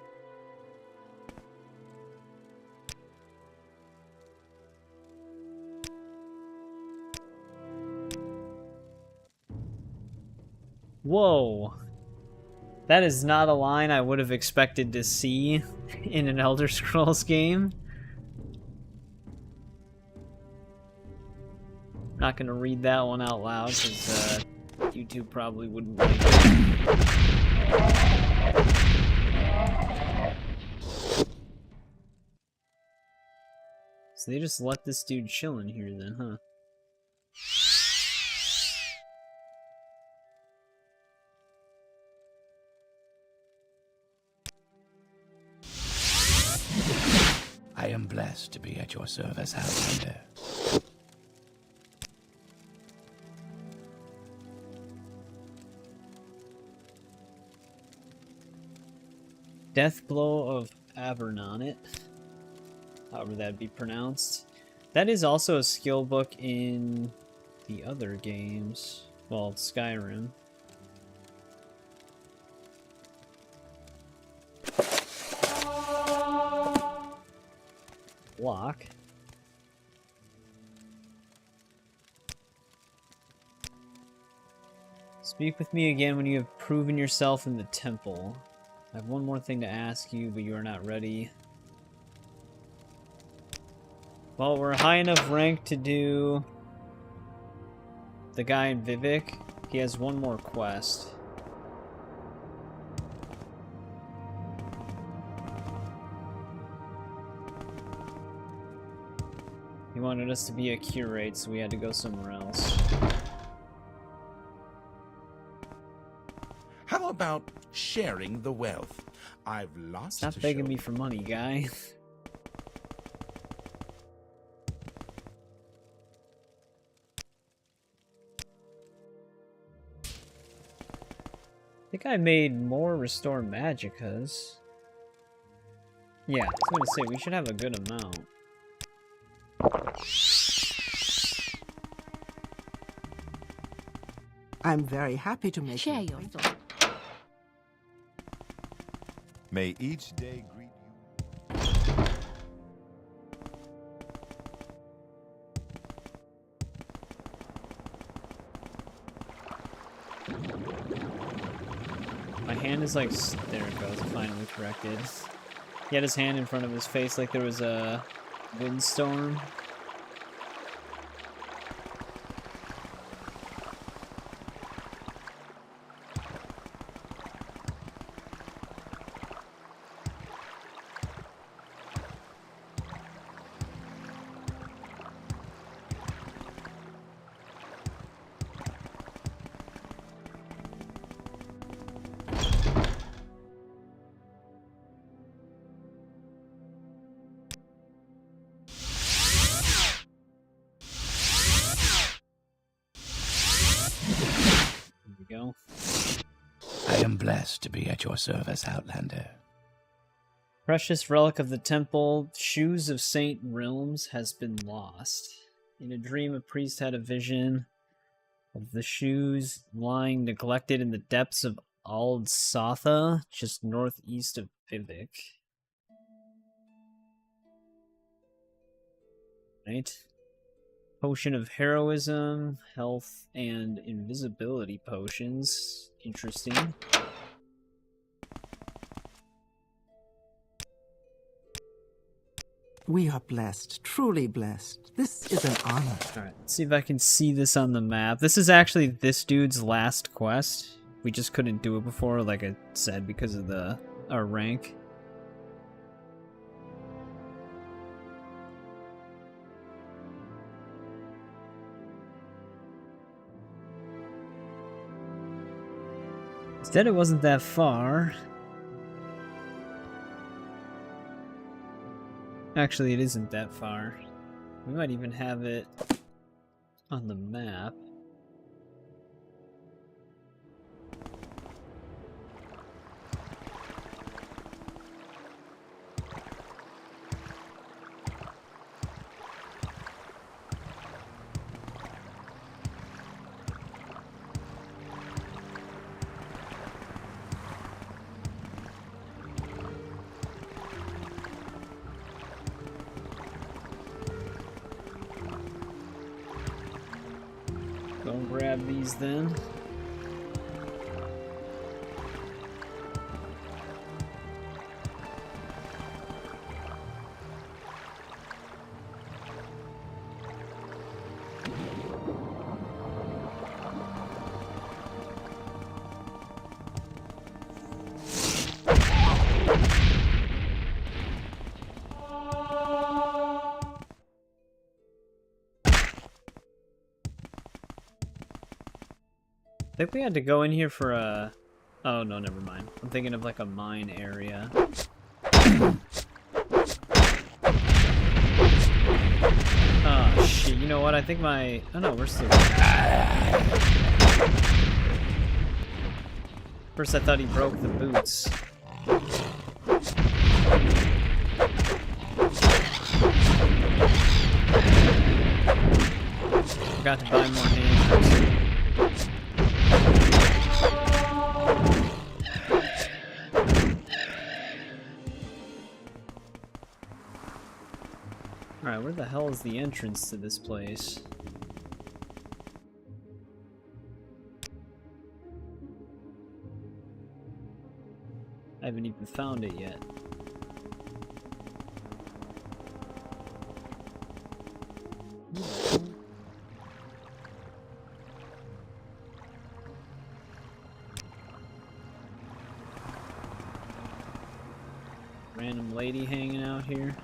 Whoa. That is not a line I would have expected to see in an Elder Scrolls game. Not gonna read that one out loud because YouTube probably wouldn't like it. So they just let this dude chill in here then, huh? I am blessed to be at your service, Outlander. Death Blow of Avernonit, however that'd be pronounced. That is also a skill book in the other games. Well, Skyrim. Block. Speak with me again when you have proven yourself in the temple. I have one more thing to ask you, but you are not ready. Well, we're high enough rank to do the guy in Vivek. He has one more quest. He wanted us to be a curate, so we had to go somewhere else. How about sharing the wealth? I've lost. Stop begging me for money, guy. I think I made more restore magicas. Yeah, I was gonna say we should have a good amount. I'm very happy to make Share your thoughts. May each day greet you. My hand is like, there it goes, finally corrected. He had his hand in front of his face like there was a windstorm. Go. I am blessed to be at your service, Outlander. Precious relic of the temple, Shoes of Saint Realms, has been lost. In a dream, a priest had a vision of the shoes lying neglected in the depths of Ald Sotha, just northeast of Vivek. Right? Potion of heroism, health, and invisibility potions. Interesting. We are blessed, truly blessed. This is an honor. Alright, let's see if I can see this on the map. This is actually this dude's last quest. We just couldn't do it before, like I said, because of our rank. Instead, it wasn't that far. Actually, it isn't that far. We might even have it on the map. Go grab these then. I think we had to go in here for a... Oh, no, never mind. I'm thinking of like a mine area. Oh, shit. You know what? I think my... Oh, no, we're still... First, I thought he broke the boots. Forgot to buy more hammers. Alright, where the hell is the entrance to this place? I haven't even found it yet. Random lady hanging out here.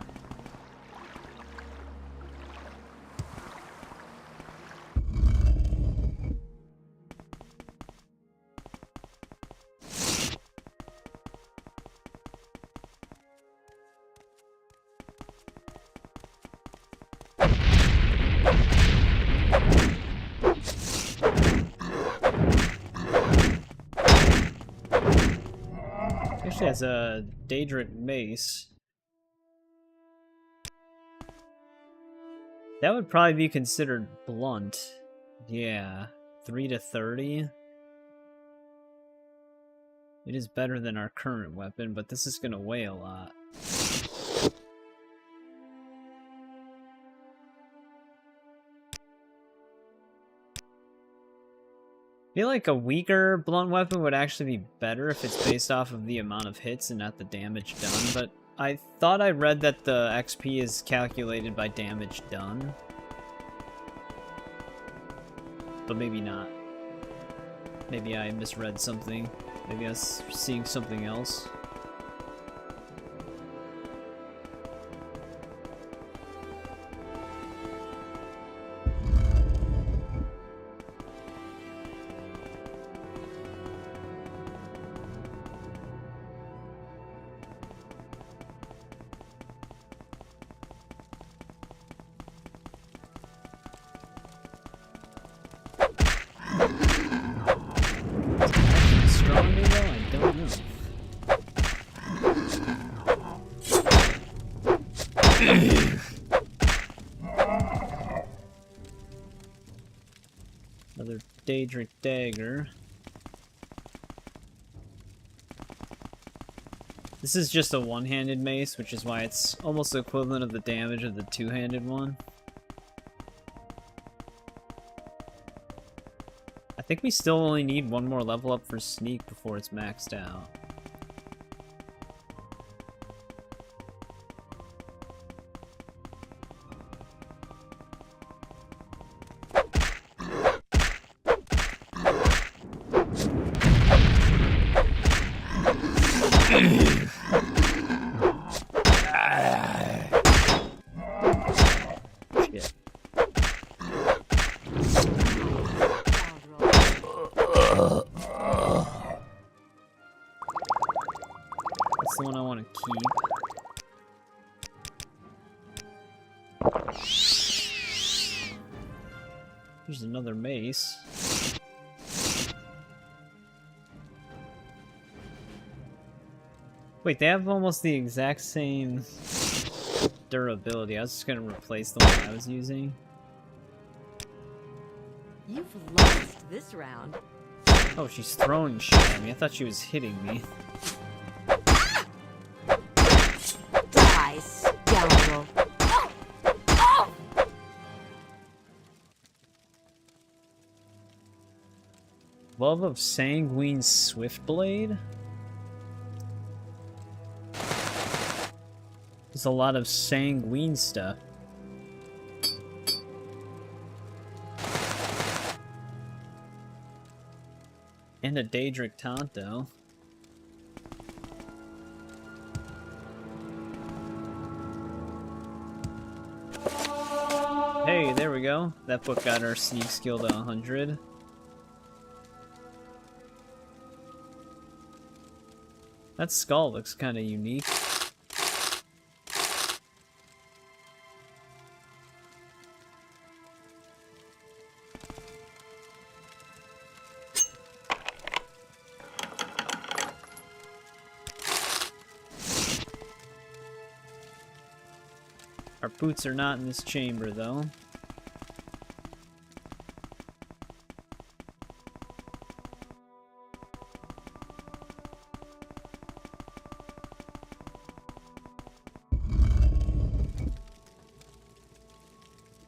Actually has a Daedric mace. That would probably be considered blunt. Yeah, 3 to 30. It is better than our current weapon, but this is gonna weigh a lot. I feel like a weaker blunt weapon would actually be better if it's based off of the amount of hits and not the damage done, but I thought I read that the XP is calculated by damage done. But maybe not. Maybe I misread something. Maybe I was seeing something else. Stronger though? I don't know. Another Daedric dagger. This is just a one-handed mace, which is why it's almost the equivalent of the damage of the two-handed one. I think we still only need one more level up for sneak before it's maxed out. Shit. That's the one I want to keep. Here's another mace. Wait, they have almost the exact same durability. I was just gonna replace the one I was using. You've lost this round. Oh, she's throwing shit at me. I thought she was hitting me. Die, scoundrel. Love of Sanguine Swiftblade? There's a lot of sanguine stuff. And a Daedric Tonto. Hey, there we go. That book got our sneak skill to 100. That skull looks kind of unique. Our boots are not in this chamber, though.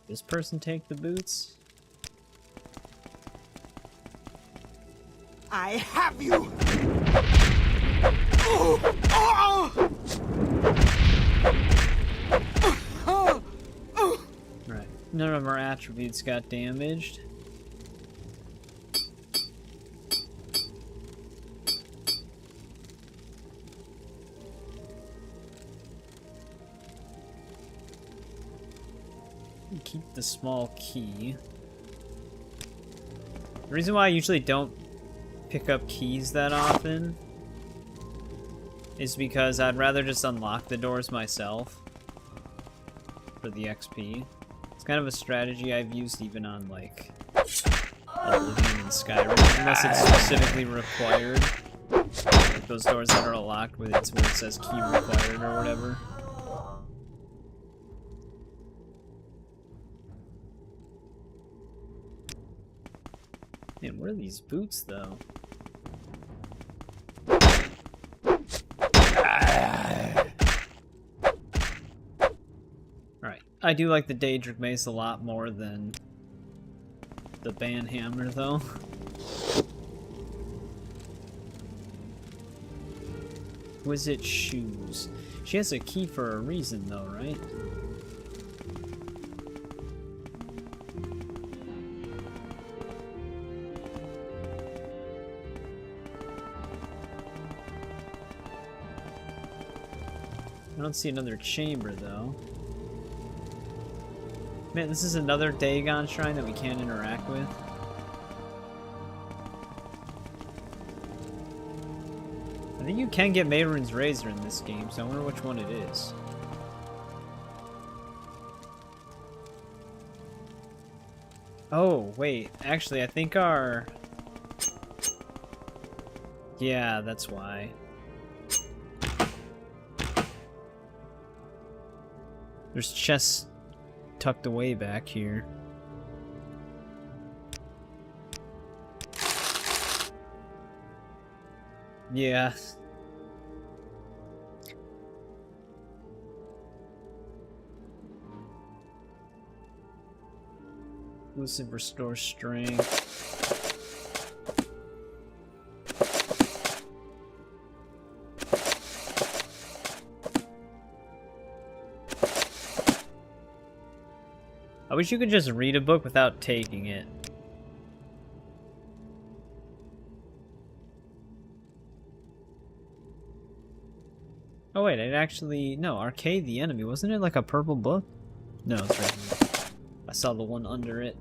This person take the boots? I have you! Oh! Oh! Right. None of our attributes got damaged. Keep the small key. The reason why I usually don't pick up keys that often is because I'd rather just unlock the doors myself for the XP. It's kind of a strategy I've used even on, like, Oblivion and Skyrim, unless it's specifically required. Like those doors that are locked where it says key required or whatever. Man, what are these boots, though? Alright, I do like the Daedric Mace a lot more than the Banhammer, though. Exquisite shoes. She has a key for a reason, though, right? I don't see another chamber, though. Man, this is another Dagon shrine that we can't interact with. I think you can get Mehrunes Razor in this game, so I wonder which one it is. Oh, wait. Actually, I think our... Yeah, that's why. There's chests tucked away back here. Yeah. Exclusive restore strength. I wish you could just read a book without taking it. Oh wait, it actually... No, Arcade the Enemy. Wasn't it like a purple book? No, it's right here. I saw the one under it.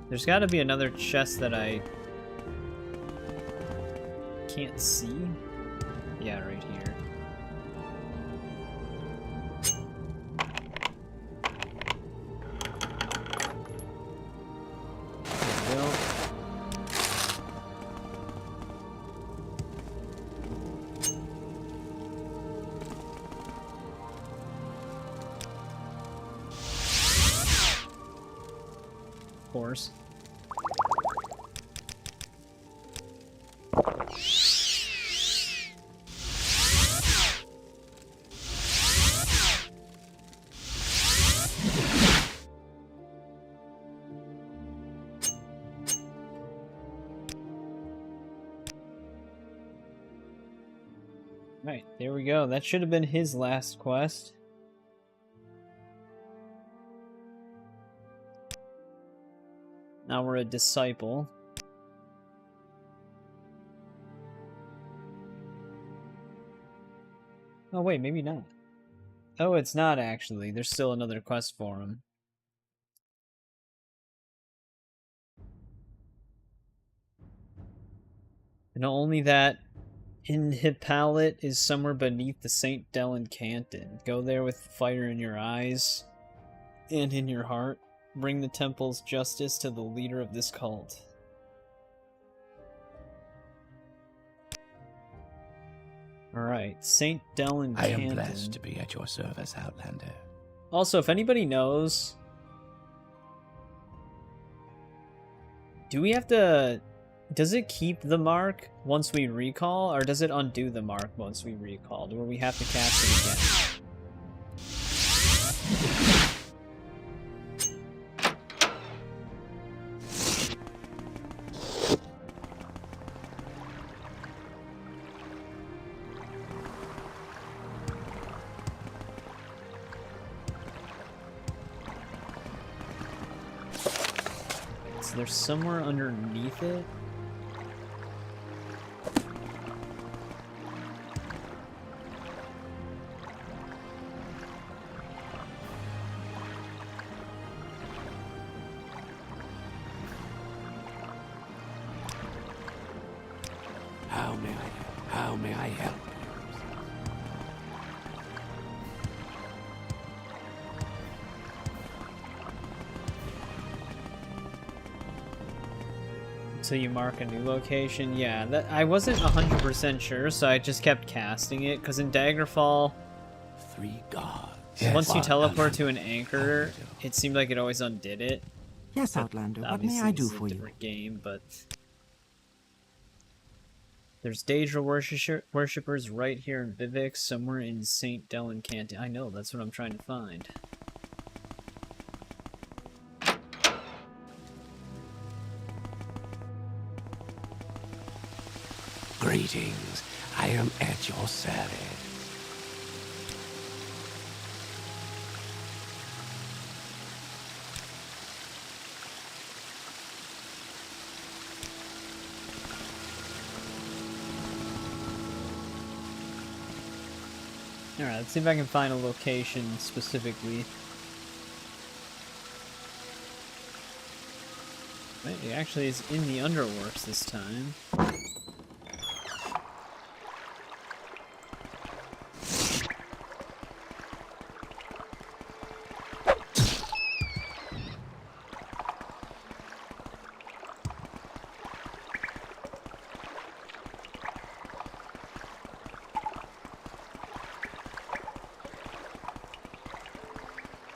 There's got to be another chest that I can't see? Yeah, right here. There we go. Of course. Right, there we go. That should have been his last quest. Now we're a disciple. Oh wait, maybe not. Oh, it's not actually. There's still another quest for him. And only that Inhipalit is somewhere beneath the St. Dellen Canton. Go there with fire in your eyes and in your heart. Bring the temple's justice to the leader of this cult. Alright, St. Dellen I Canton. am blessed to be at your service, Outlander. Also, if anybody knows, do we have to... Does it keep the mark once we recall, or does it undo the mark once we recall? Or we have to cast it again? So there's somewhere underneath it? How may I help? So you mark a new location? Yeah, that I wasn't 100% sure, so I just kept casting it, because in Daggerfall, 3 gods. Once you teleport to an anchor, it seemed like it always undid it. Yes, Outlander, what may Obviously, I do it's a for you? different game, but... There's Daedra worshippers right here in Vivek, somewhere in St. Dellen Canton. I know, that's what I'm trying to find. Greetings. I am at your service. Alright, let's see if I can find a location specifically. It actually is in the Underworks this time.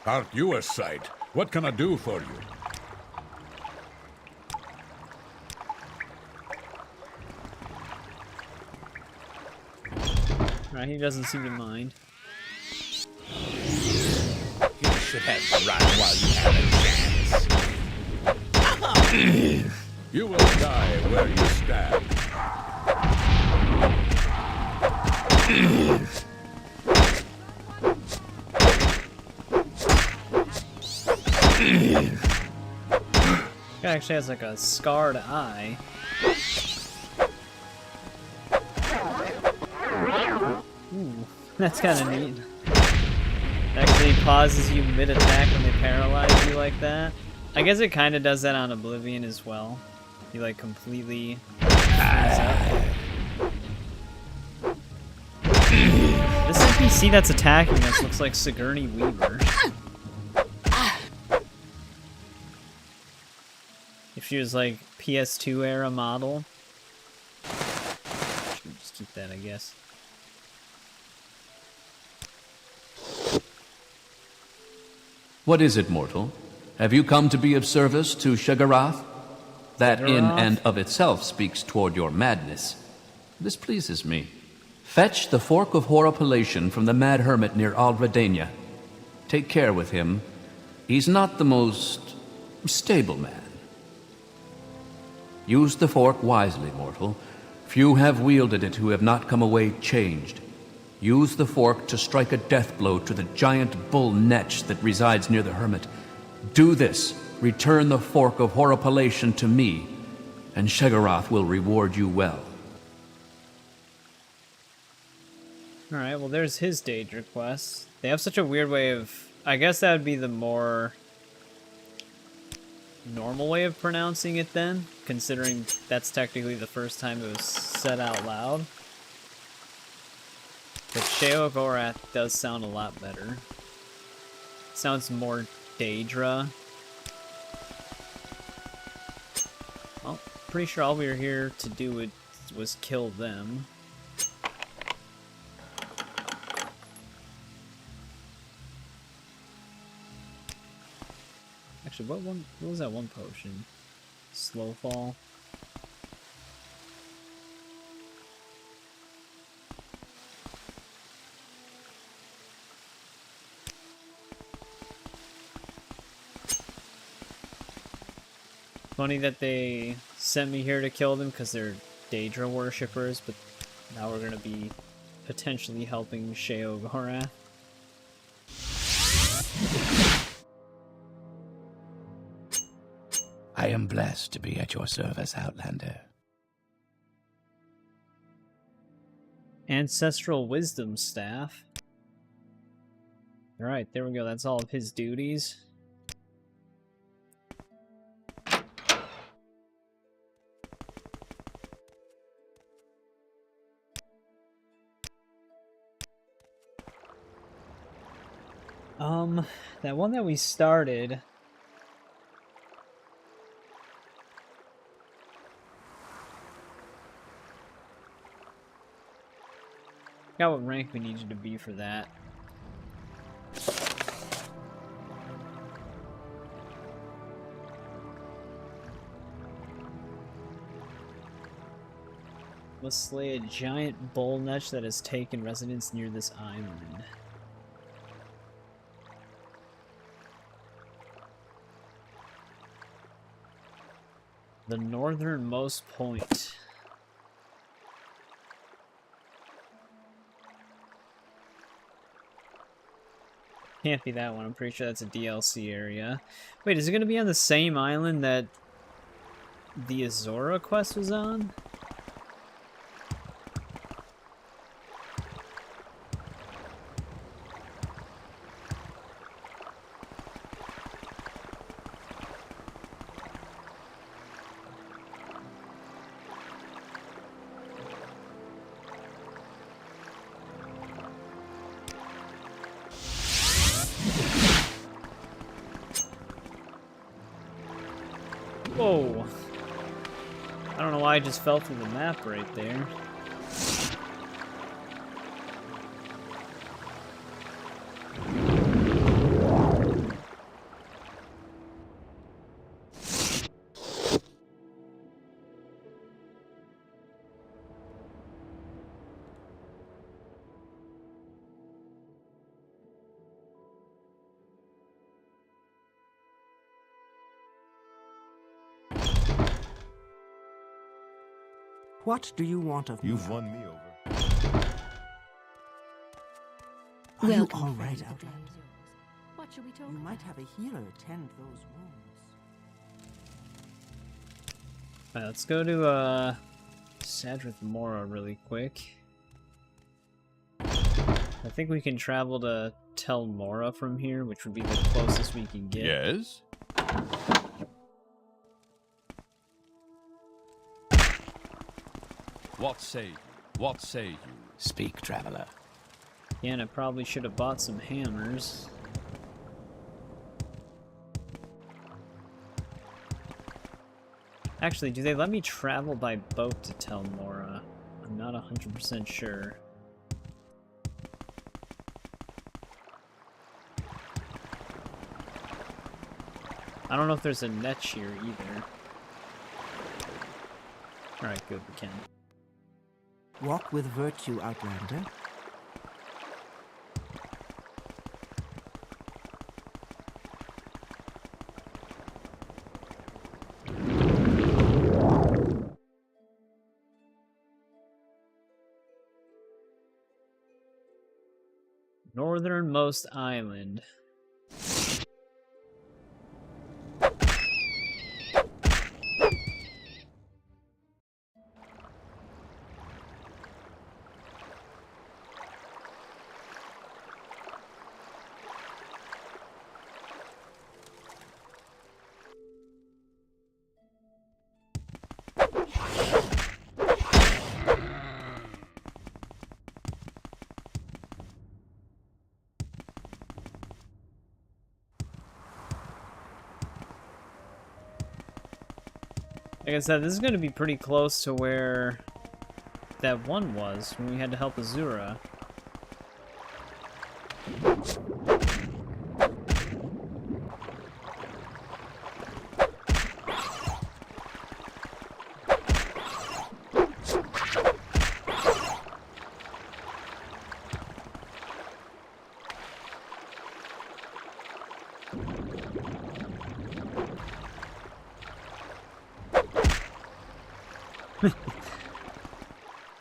Aren't you a sight? What can I do for you? Right, he doesn't seem to mind. You should have run while you had a chance. You will die where you stand. Guy actually has like a scarred eye. Ooh, that's kind of neat. It actually pauses you mid-attack when they paralyze you like that. I guess it kind of does that on Oblivion as well. You like completely freeze up. NPC that's attacking us looks like Sigourney Weaver. If she was like PS2 era model. Should just keep that, I guess. What is it, mortal? Have you come to be of service to Shagarath? That in and of itself speaks toward your madness. This pleases me. Fetch the Fork of Horripilation from the mad hermit near Aldredania. Take care with him. He's not the most stable man. Use the fork wisely, mortal. Few have wielded it who have not come away changed. Use the fork to strike a death blow to the giant bull Netch that resides near the hermit. Do this. Return the Fork of Horripilation to me, and Shagarath will reward you well. Alright, well there's his Daedra quest. They have such a weird way of... I guess that would be the more normal way of pronouncing it then, considering that's technically the first time it was said out loud. But Sheogorath does sound a lot better. It sounds more Daedra. Well, pretty sure all we were here to do was kill them. Actually, what was that one potion? Slow fall. Funny that they sent me here to kill them because they're Daedra worshippers, but now we're gonna be potentially helping Sheogorath. I am blessed to be at your service, Outlander. Ancestral Wisdom Staff. Alright, there we go. That's all of his duties. That one that we started... Got what rank we need you to be for that. Let's slay a giant bull Netch that has taken residence near this island. The northernmost point. Can't be that one. I'm pretty sure that's a DLC area. Wait, is it going to be on the same island that the Azura quest was on? Whoa. I don't know why I just fell through the map right there. What do you want of me? You've won me over. Are you all right, Outlander? What should we talk You might have a healer tend those wounds. Alright, let's go to Sadrith Mora really quick. I think we can travel to Tel Mora from here, which would be the closest we can get. Yes? What say you? What say you? Speak, traveler. Again, I probably should have bought some hammers. Actually, do they let me travel by boat to Tel Mora? I'm not 100% sure. I don't know if there's a net here either. Alright, good, we can. Walk with virtue, Outlander. Northernmost island. Like I said, this is going to be pretty close to where that one was when we had to help Azura.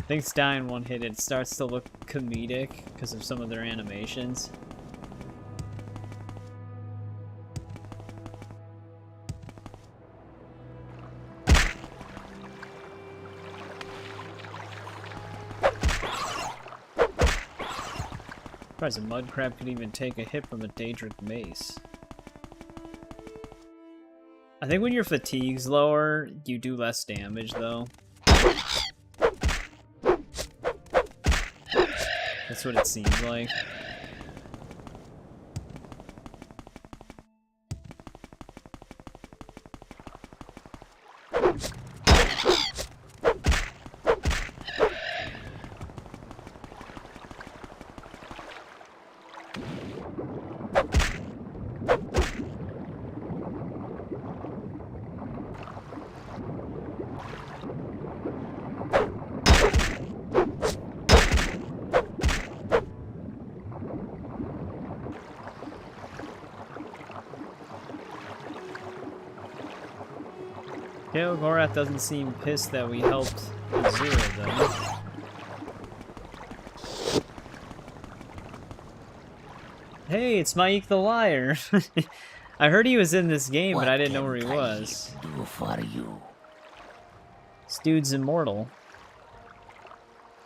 Things die in one hit. It starts to look comedic because of some of their animations. Surprised a mud crab could even take a hit from a Daedric mace. I think when your fatigue's lower, you do less damage though. That's what it seems like. Kael Gorath doesn't seem pissed that we helped Azura, though. Hey, it's Mike the Liar! I heard he was in this game, but I didn't know where he was. Do for you. This dude's immortal.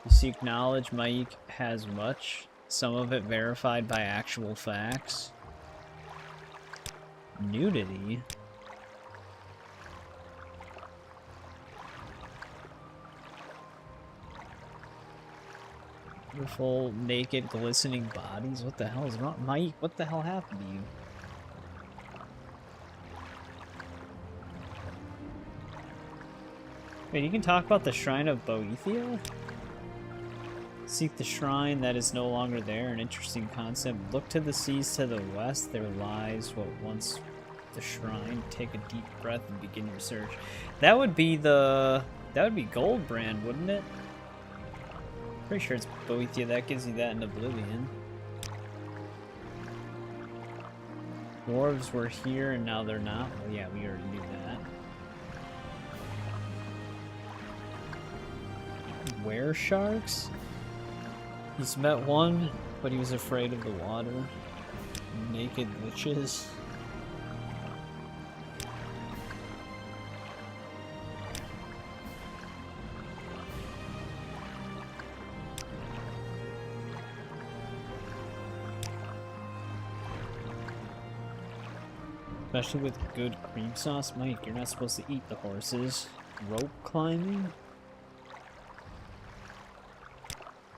You seek knowledge, Mike has much. Some of it verified by actual facts. Nudity? Beautiful, naked, glistening bodies. What the hell is wrong? Mike, what the hell happened to you? Wait, you can talk about the Shrine of Boethia? Seek the shrine that is no longer there. An interesting concept. Look to the seas to the west. There lies what once the shrine. Take a deep breath and begin your search. That would be the... That would be Goldbrand, wouldn't it? Pretty sure it's Boethia. That gives you that in Oblivion. Dwarves were here and now they're not. Well, yeah, we already knew that. Were sharks? He's met one, but he was afraid of the water. Naked witches. Especially with good cream sauce. Mike, you're not supposed to eat the horses. Rope climbing?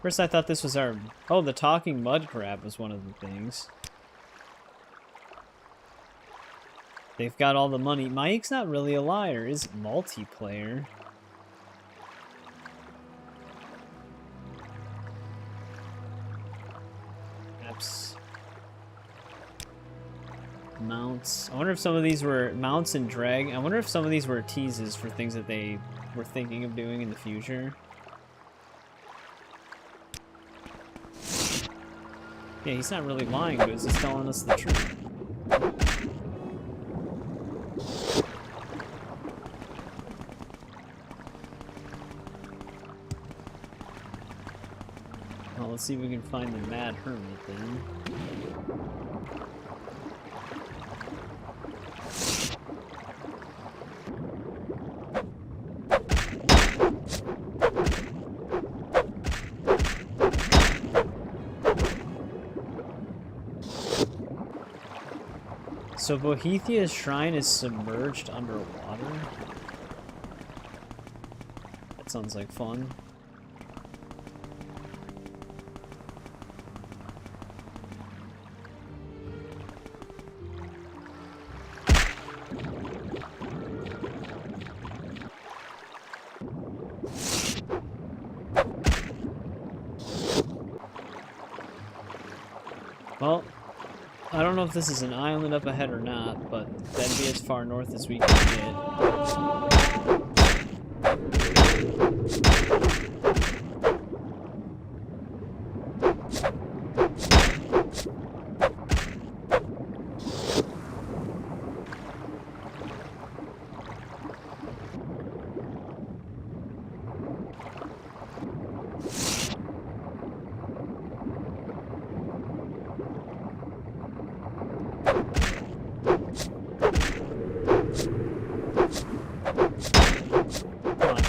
First I thought this was our... Oh, the talking mud crab was one of the things. They've got all the money. Mike's not really a liar. Is multiplayer. Apps. Mounts. I wonder if some of these were mounts and drag. I wonder if some of these were teases for things that they were thinking of doing in the future. Yeah, he's not really lying to us. He's telling us the truth. Well, let's see if we can find the Mad Hermit then. So Bohethia's shrine is submerged underwater? That sounds like fun. Well, I don't know if this is an island up ahead or not, but that'd be as far north as we can get.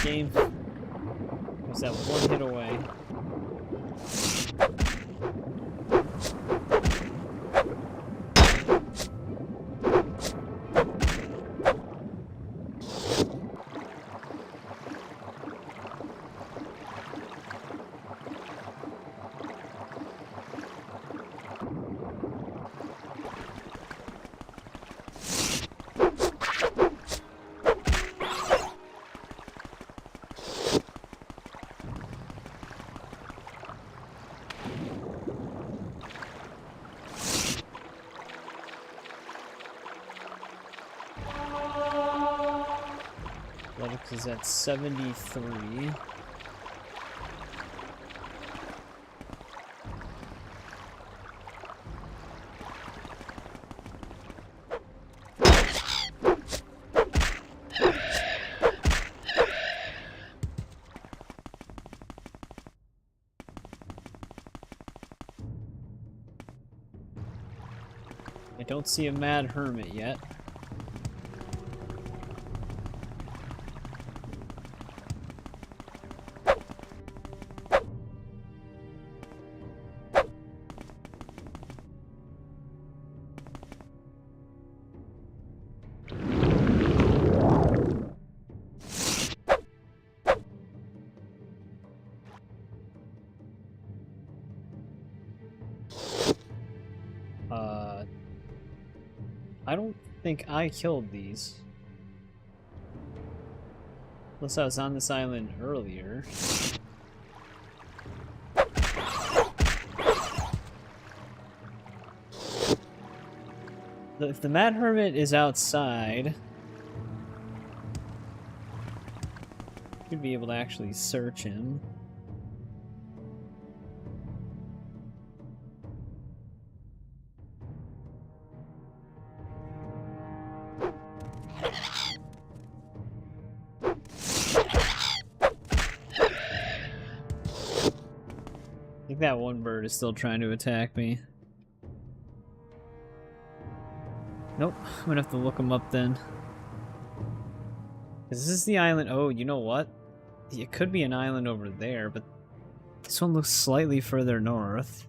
Game. Was that one hit away? Athletics is at 73. I don't see a Mad Hermit yet. I don't think I killed these. Unless I was on this island earlier. If the Mad Hermit is outside, you'd be able to actually search him. I think that one bird is still trying to attack me. Nope, I'm gonna have to look him up then. Is this the island? Oh, you know what? It could be an island over there, but this one looks slightly further north.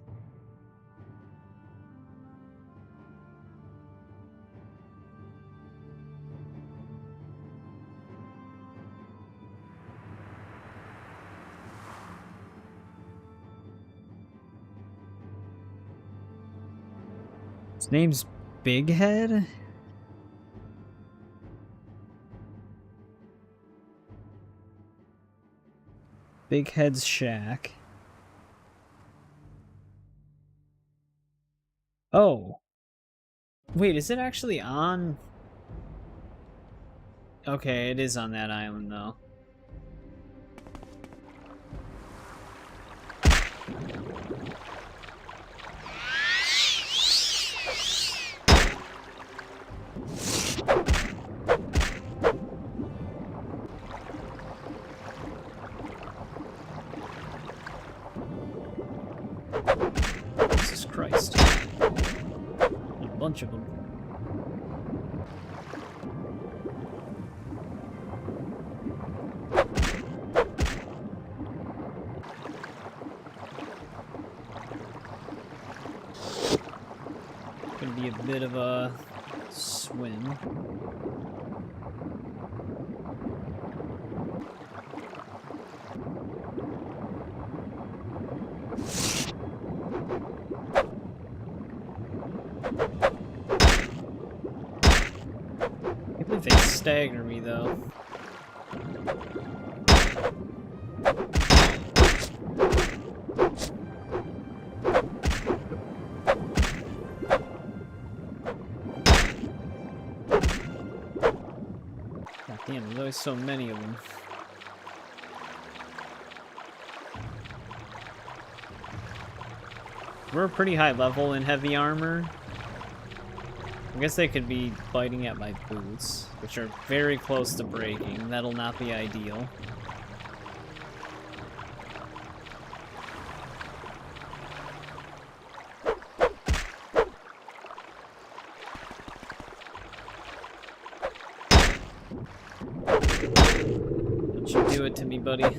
His name's Big Head? Big Head's shack. Oh. Wait, is it actually on? Okay, it is on that island though. Jesus Christ. A bunch of them. Gonna be a bit of a swim. I think they stagger me though. God damn, there's always so many of them. We're pretty high level in heavy armor. I guess they could be biting at my boots, which are very close to breaking. That'll not be ideal. Don't you do it to me, buddy.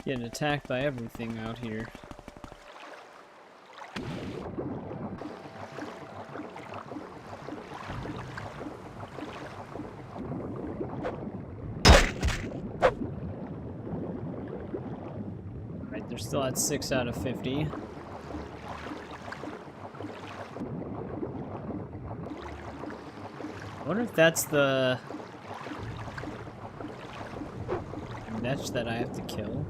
Getting attacked by everything out here. Right, they're still at 6 out of 50. I wonder if that's the Netch that I have to kill.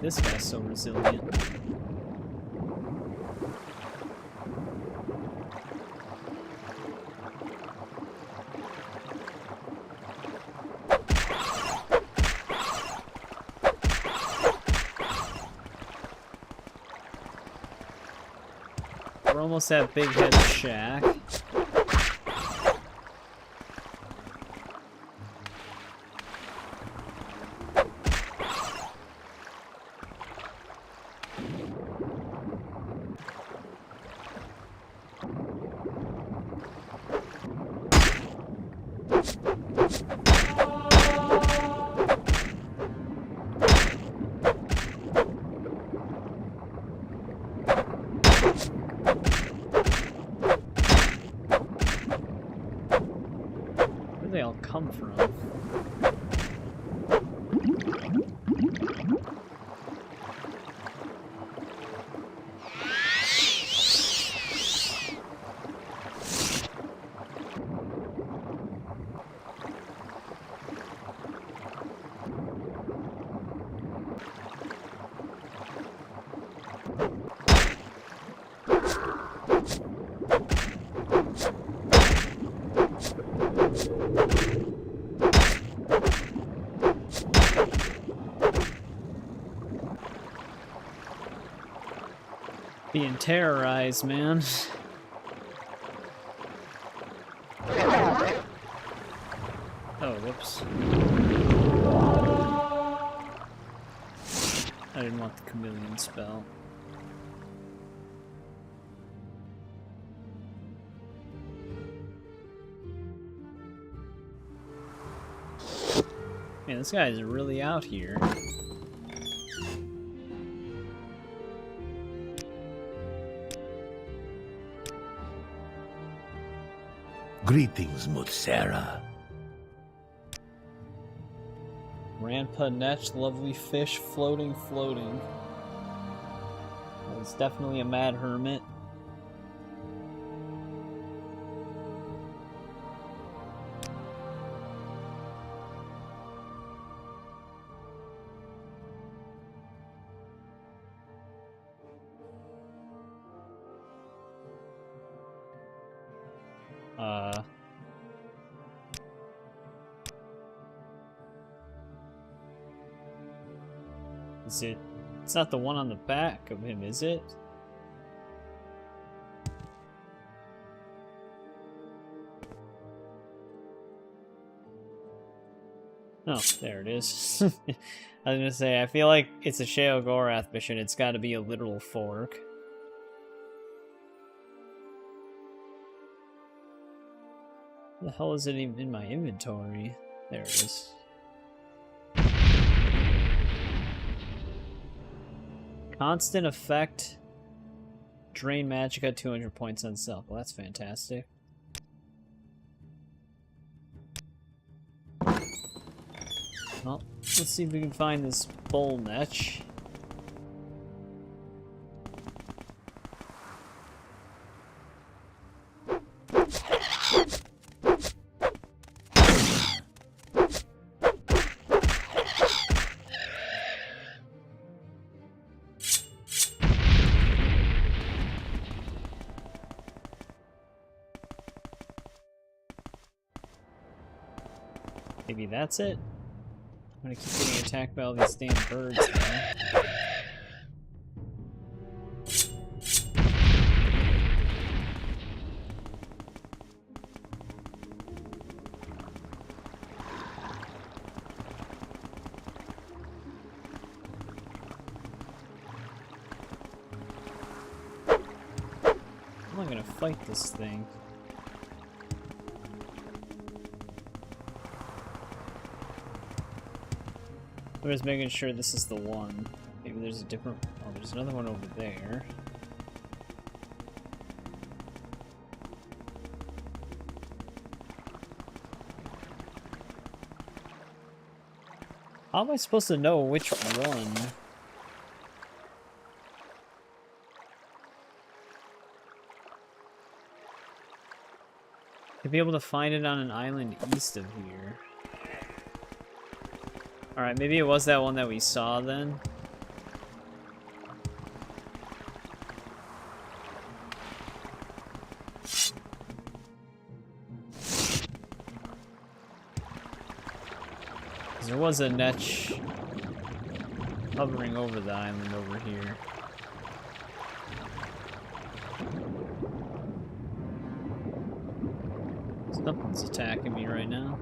This guy's so resilient. We're almost at Big Head's shack. Where do they all come from? Being terrorized, man. Oh, whoops. I didn't want the chameleon spell. Man, this guy is really out here. Greetings, Mutsera. Rampa Netch, lovely fish, floating. Well, it's definitely a mad hermit. Is it? It's not the one on the back of him, is it? Oh, there it is. I was gonna say, I feel like it's a Sheogorath mission. It's got to be a literal fork. The hell is it even in my inventory? There it is. Constant effect. Drain Magicka 200 points on self. Well, that's fantastic. Well, let's see if we can find this bull netch. Maybe that's it? I'm gonna keep getting attacked by all these damn birds, man. I'm not gonna fight this thing. I'm just making sure this is the one. Maybe there's a different... Oh, there's another one over there. How am I supposed to know which one? To be able to find it on an island east of here. Alright, maybe it was that one that we saw then. There was a netch hovering over the island over here. Something's attacking me right now.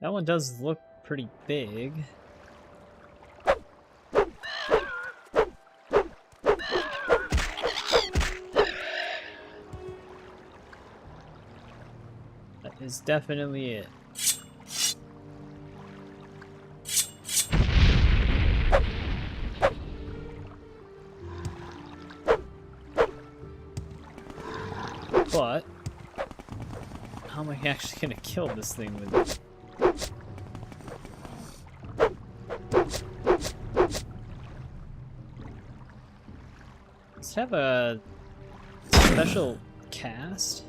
That one does look pretty big. That is definitely it. he actually gonna kill this thing with it? Let's have a special cast.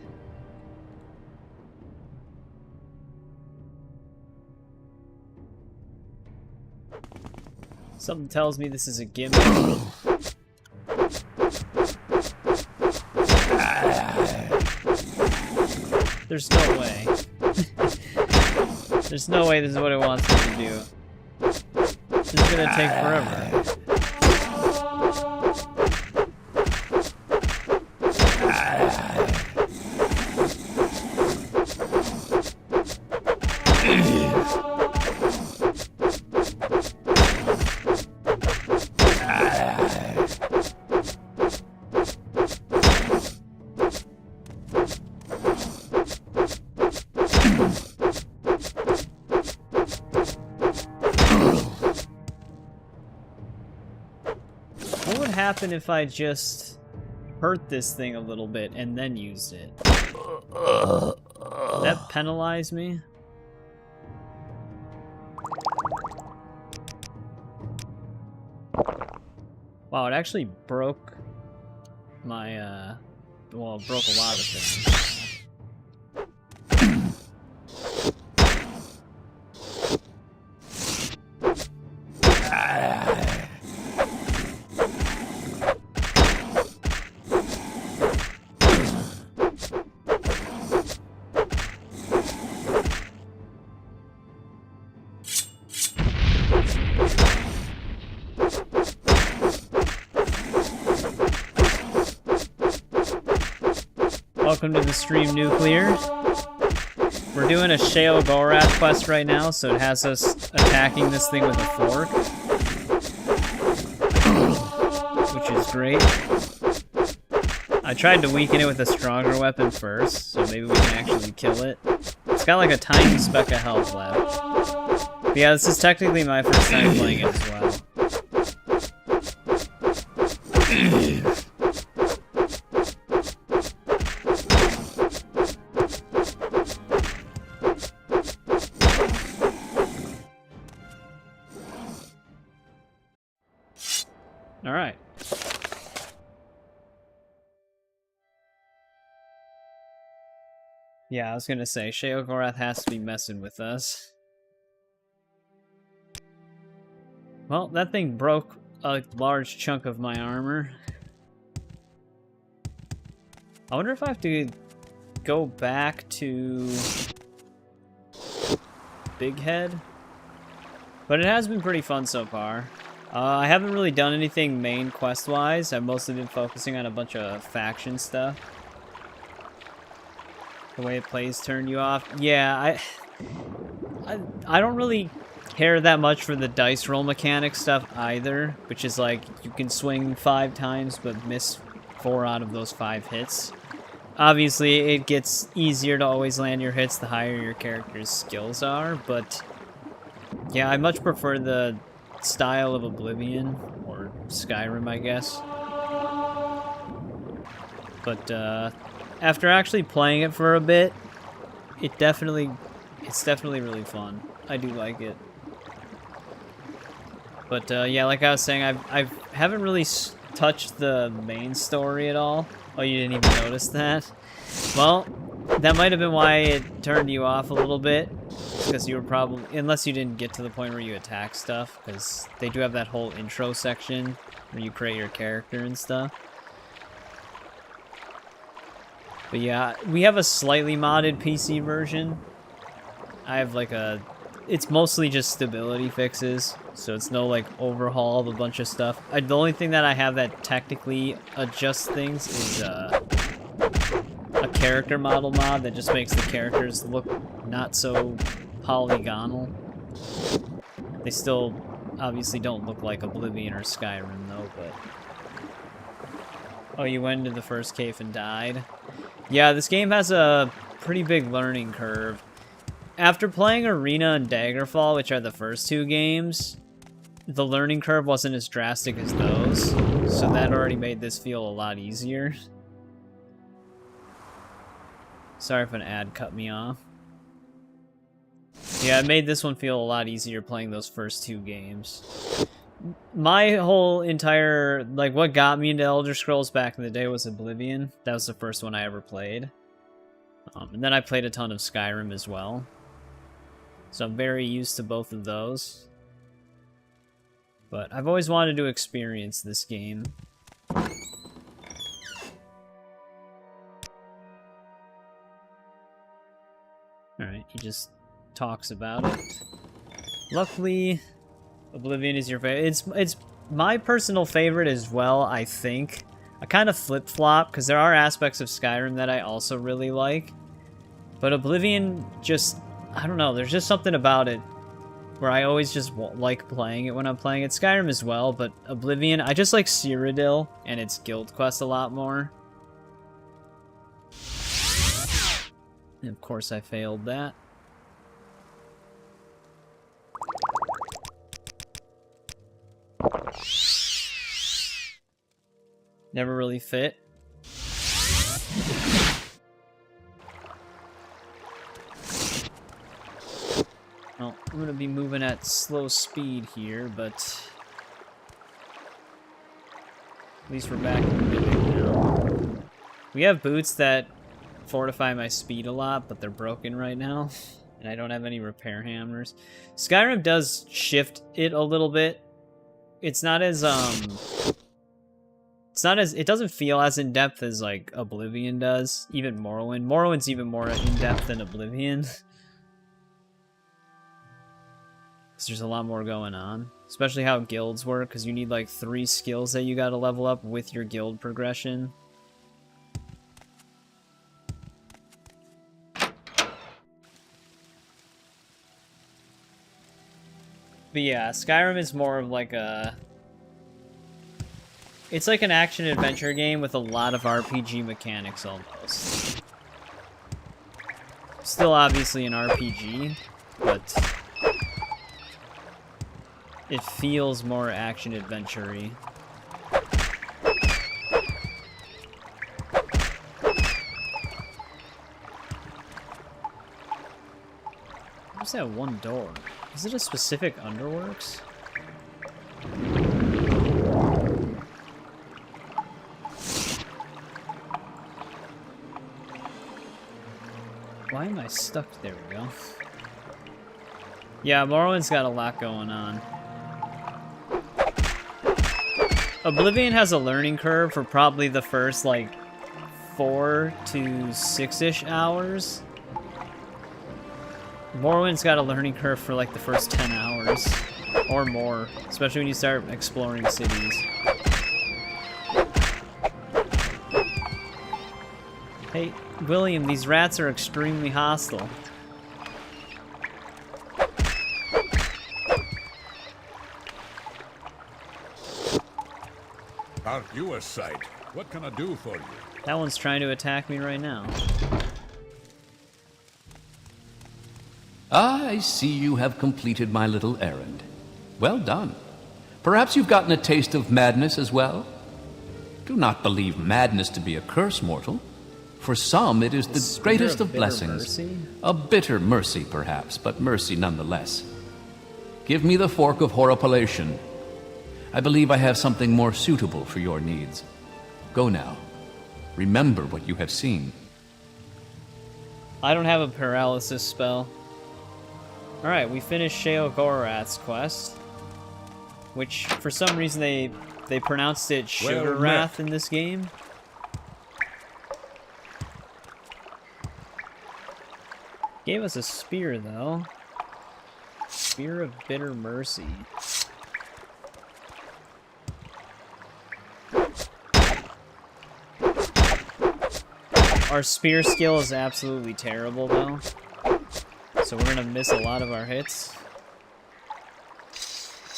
Something tells me this is a gimmick. There's no way. There's no way this is what it wants me to do. This is gonna take forever. What would happen if I just hurt this thing a little bit and then used it? Would that penalize me? Wow, it actually broke my, well, it broke a lot of things. Welcome to the stream, Nuclear. We're doing a Sheogorath quest right now, so it has us attacking this thing with a fork. Which is great. I tried to weaken it with a stronger weapon first, so maybe we can actually kill it. It's got like a tiny speck of health left. But yeah, this is technically my first time playing it as well. Alright. Yeah, I was gonna say, Sheogorath has to be messing with us. Well, that thing broke a large chunk of my armor. I wonder if I have to go back to Big Head. But it has been pretty fun so far. I haven't really done anything main quest-wise. I've mostly been focusing on a bunch of faction stuff. The way it plays turned you off. Yeah, I don't really care that much for the dice roll mechanic stuff either, which is like you can swing 5 times but miss 4 out of those 5 hits. Obviously, it gets easier to always land your hits the higher your character's skills are, but yeah, I much prefer the style of Oblivion, or Skyrim, I guess. But after actually playing it for a bit, it's definitely really fun. I do like it. But yeah, like I was saying, I haven't really touched the main story at all. Oh, you didn't even notice that? Well, that might have been why it turned you off a little bit. Because you were probably, unless you didn't get to the point where you attack stuff, because they do have that whole intro section where you create your character and stuff. But yeah, we have a slightly modded PC version. I have like it's mostly just stability fixes, so it's no like overhaul of a bunch of stuff. The only thing that I have that technically adjusts things is a character model mod that just makes the characters look not so polygonal. They still obviously don't look like Oblivion or Skyrim though, but... Oh, you went into the first cave and died? Yeah, this game has a pretty big learning curve. After playing Arena and Daggerfall, which are the first 2 games, the learning curve wasn't as drastic as those, so that already made this feel a lot easier. Sorry if an ad cut me off. Yeah, it made this one feel a lot easier playing those first 2 games. My whole entire, like, what got me into Elder Scrolls back in the day was Oblivion. That was the first one I ever played. And then I played a ton of Skyrim as well. So I'm very used to both of those. But I've always wanted to experience this game. Alright, he just talks about it. Luckily, Oblivion is your favorite. It's my personal favorite as well, I think. I kind of flip-flop, because there are aspects of Skyrim that I also really like. But Oblivion just, I don't know, there's just something about it where I always just like playing it when I'm playing it. Skyrim as well, but Oblivion, I just like Cyrodiil and its guild quest a lot more. And of course I failed that. Never really fit. Well, I'm gonna be moving at slow speed here, but at least we're back in the beginning now. We have boots that fortify my speed a lot, but they're broken right now, and I don't have any repair hammers. Skyrim does shift it a little bit. It's not as it doesn't feel as in-depth as, like, Oblivion does. Even Morrowind. Morrowind's even more in-depth than Oblivion. Because there's a lot more going on. Especially how guilds work, because you need, like, 3 skills that you gotta level up with your guild progression. But yeah, Skyrim is more of like a... It's like an action-adventure game with a lot of RPG mechanics, almost. Still obviously an RPG, but... it feels more action-adventure-y. What's that one door? Is it a specific Underworks? Why am I stuck? There we go. Yeah, Morrowind's got a lot going on. Oblivion has a learning curve for probably the first, like, 4 to 6-ish hours. Morrowind's got a learning curve for, like, the first 10 hours. Or more. Especially when you start exploring cities. Hey, William, these rats are extremely hostile. Aren't you a sight? What can I do for you? That one's trying to attack me right now. I see you have completed my little errand. Well done. Perhaps you've gotten a taste of madness as well? Do not believe madness to be a curse, mortal. For some, it is the greatest of blessings. Mercy? A bitter mercy, perhaps, but mercy nonetheless. Give me the fork of horripilation. I believe I have something more suitable for your needs. Go now. Remember what you have seen. I don't have a paralysis spell. Alright, we finished Sheogorath's quest. Which, for some reason, they pronounced it Sugarwrath in this game. Gave us a spear, though. Spear of Bitter Mercy. Our spear skill is absolutely terrible, though. So we're gonna miss a lot of our hits.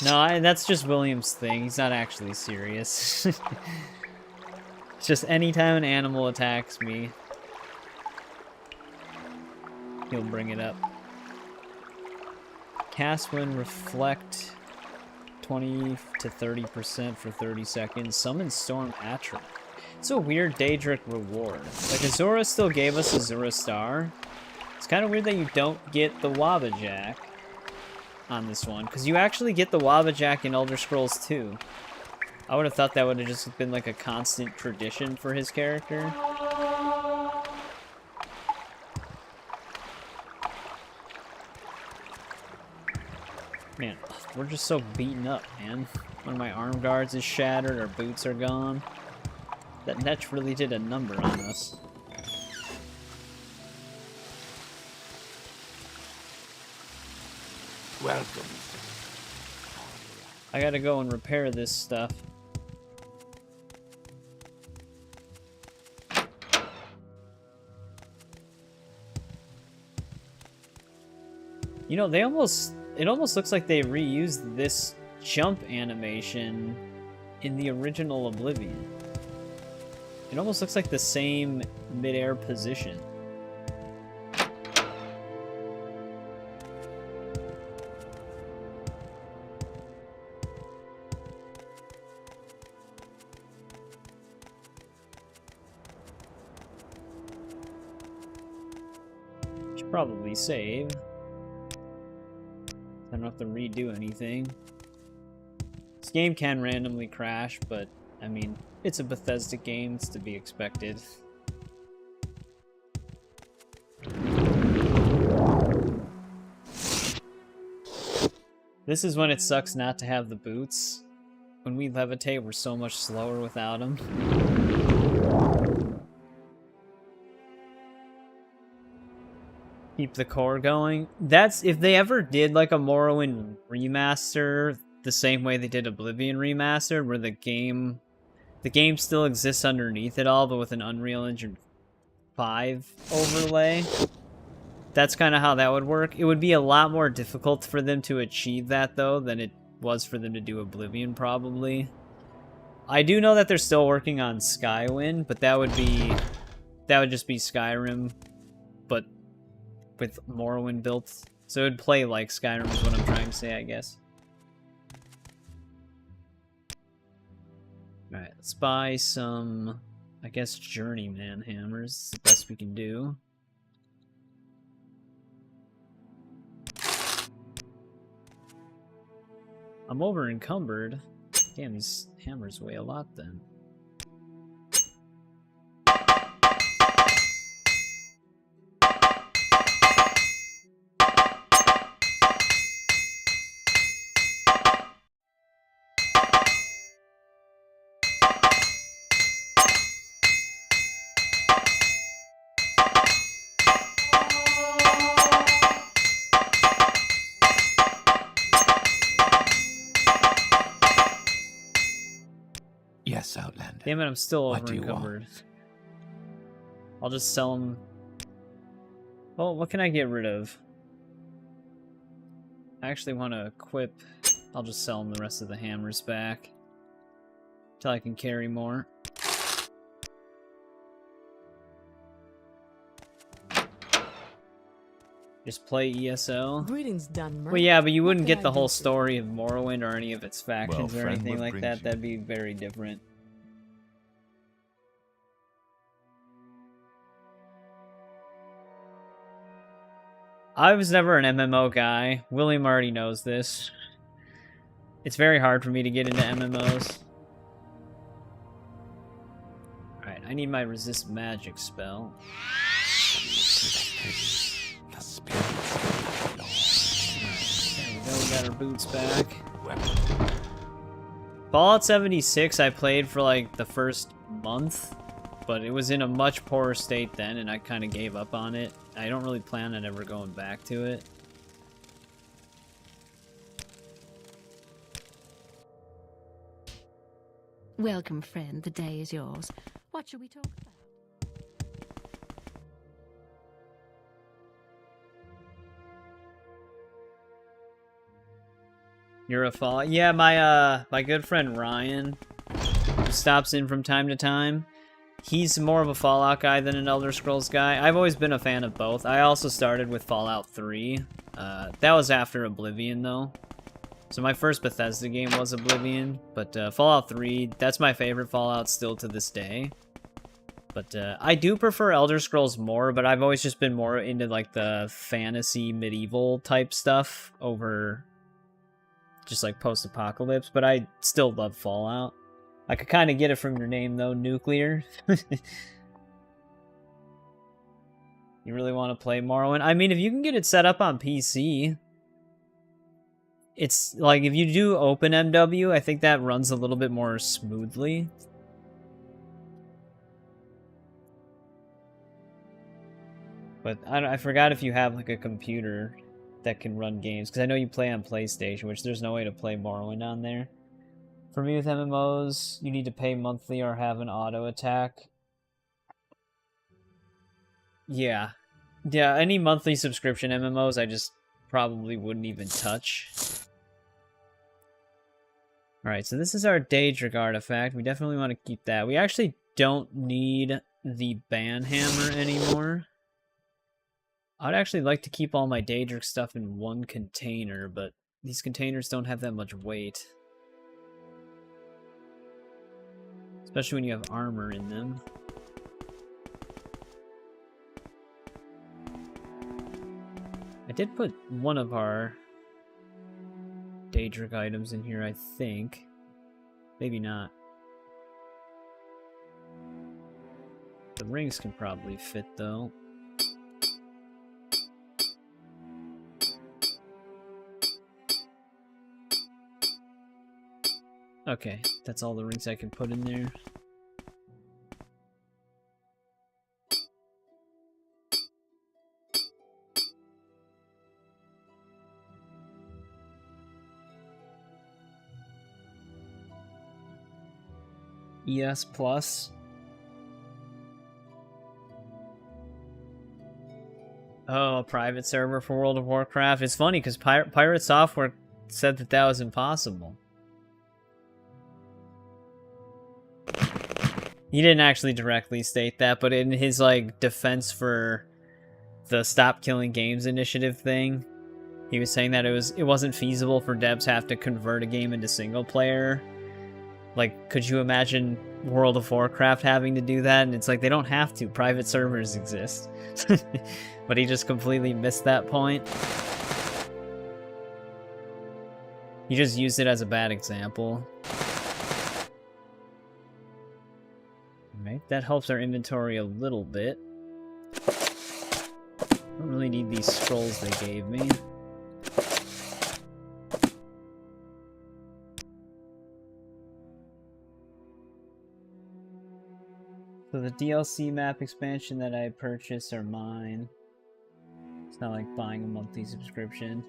No, that's just William's thing. He's not actually serious. It's just anytime an animal attacks me, he'll bring it up. Cast when reflect 20 to 30% for 30 seconds. Summon Storm Atron. It's a weird Daedric reward. Like, Azura still gave us Azura Star. It's kind of weird that you don't get the Wabbajack on this one, because you actually get the Wabbajack in Elder Scrolls 2. I would have thought that would have just been like a constant tradition for his character. Man, we're just so beaten up, man. One of my arm guards is shattered, our boots are gone. That Netch really did a number on us. Welcome. I gotta go and repair this stuff. You know, it almost looks like they reused this jump animation in the original Oblivion. It almost looks like the same mid-air position. Should probably save. I don't have to redo anything. This game can randomly crash, but I mean, it's a Bethesda game, it's to be expected. This is when it sucks not to have the boots. When we levitate, we're so much slower without them. Keep the core going. That's if they ever did like a Morrowind remaster the same way they did Oblivion remastered, where the game still exists underneath it all, but with an Unreal Engine 5 overlay. That's kind of how that would work. It would be a lot more difficult for them to achieve that, though, than it was for them to do Oblivion, probably. I do know that they're still working on Skywind, but that would just be Skyrim, but with Morrowind built. So it would play like Skyrim is what I'm trying to say, I guess. Alright, let's buy some, I guess, Journeyman hammers. It's the best we can do. I'm over encumbered. Damn, these hammers weigh a lot then. Yes, Outlander. Damn it, I'm still What over do you encumbered. want? I'll just sell them. Well, what can I get rid of? I actually want to equip. I'll just sell them the rest of the hammers back. Till I can carry more. Just play ESO. Greetings, Dunmer. Well, yeah, but you What wouldn't can get I the do whole for you? story of Morrowind or any of its factions Well, or friend, anything what like brings that. you? That'd be very different. I was never an MMO guy. William already knows this. It's very hard for me to get into MMOs. Alright, I need my resist magic spell. There we go, we got our boots back. Fallout 76 I played for like the first month, but it was in a much poorer state then, and I kind of gave up on it. I don't really plan on ever going back to it. Welcome, friend. The day is yours. What shall we talk about? You're a Fallout? Yeah, my good friend Ryan, who stops in from time to time, he's more of a Fallout guy than an Elder Scrolls guy. I've always been a fan of both. I also started with Fallout 3. That was after Oblivion, though. So my first Bethesda game was Oblivion, but Fallout 3, that's my favorite Fallout still to this day. But I do prefer Elder Scrolls more, but I've always just been more into like the fantasy medieval type stuff over just like post-apocalypse, but I still love Fallout. I could kind of get it from your name though, Nuclear. You really want to play Morrowind? I mean, if you can get it set up on PC, it's like if you do OpenMW, I think that runs a little bit more smoothly. But I forgot if you have like a computer that can run games, because I know you play on PlayStation, which there's no way to play Morrowind on there. For me with MMOs, you need to pay monthly or have an auto attack. Yeah. Yeah, any monthly subscription MMOs I just probably wouldn't even touch. Alright, so this is our Daedric artifact. We definitely want to keep that. We actually don't need the Banhammer anymore. I'd actually like to keep all my Daedric stuff in one container, but these containers don't have that much weight. Especially when you have armor in them. I did put one of our Daedric items in here, I think. Maybe not. The rings can probably fit, though. Okay, that's all the rings I can put in there. ES Plus. Oh, a private server for World of Warcraft. It's funny because Pirate Software said that that was impossible. He didn't actually directly state that, but in his like defense for the Stop Killing Games initiative thing, he was saying that it wasn't feasible for devs to have to convert a game into single player. Like, could you imagine World of Warcraft having to do that? And it's like, they don't have to. Private servers exist. But he just completely missed that point. He just used it as a bad example. Alright, that helps our inventory a little bit. Don't really need these scrolls they gave me. So the DLC map expansion that I purchased are mine. It's not like buying a monthly subscription.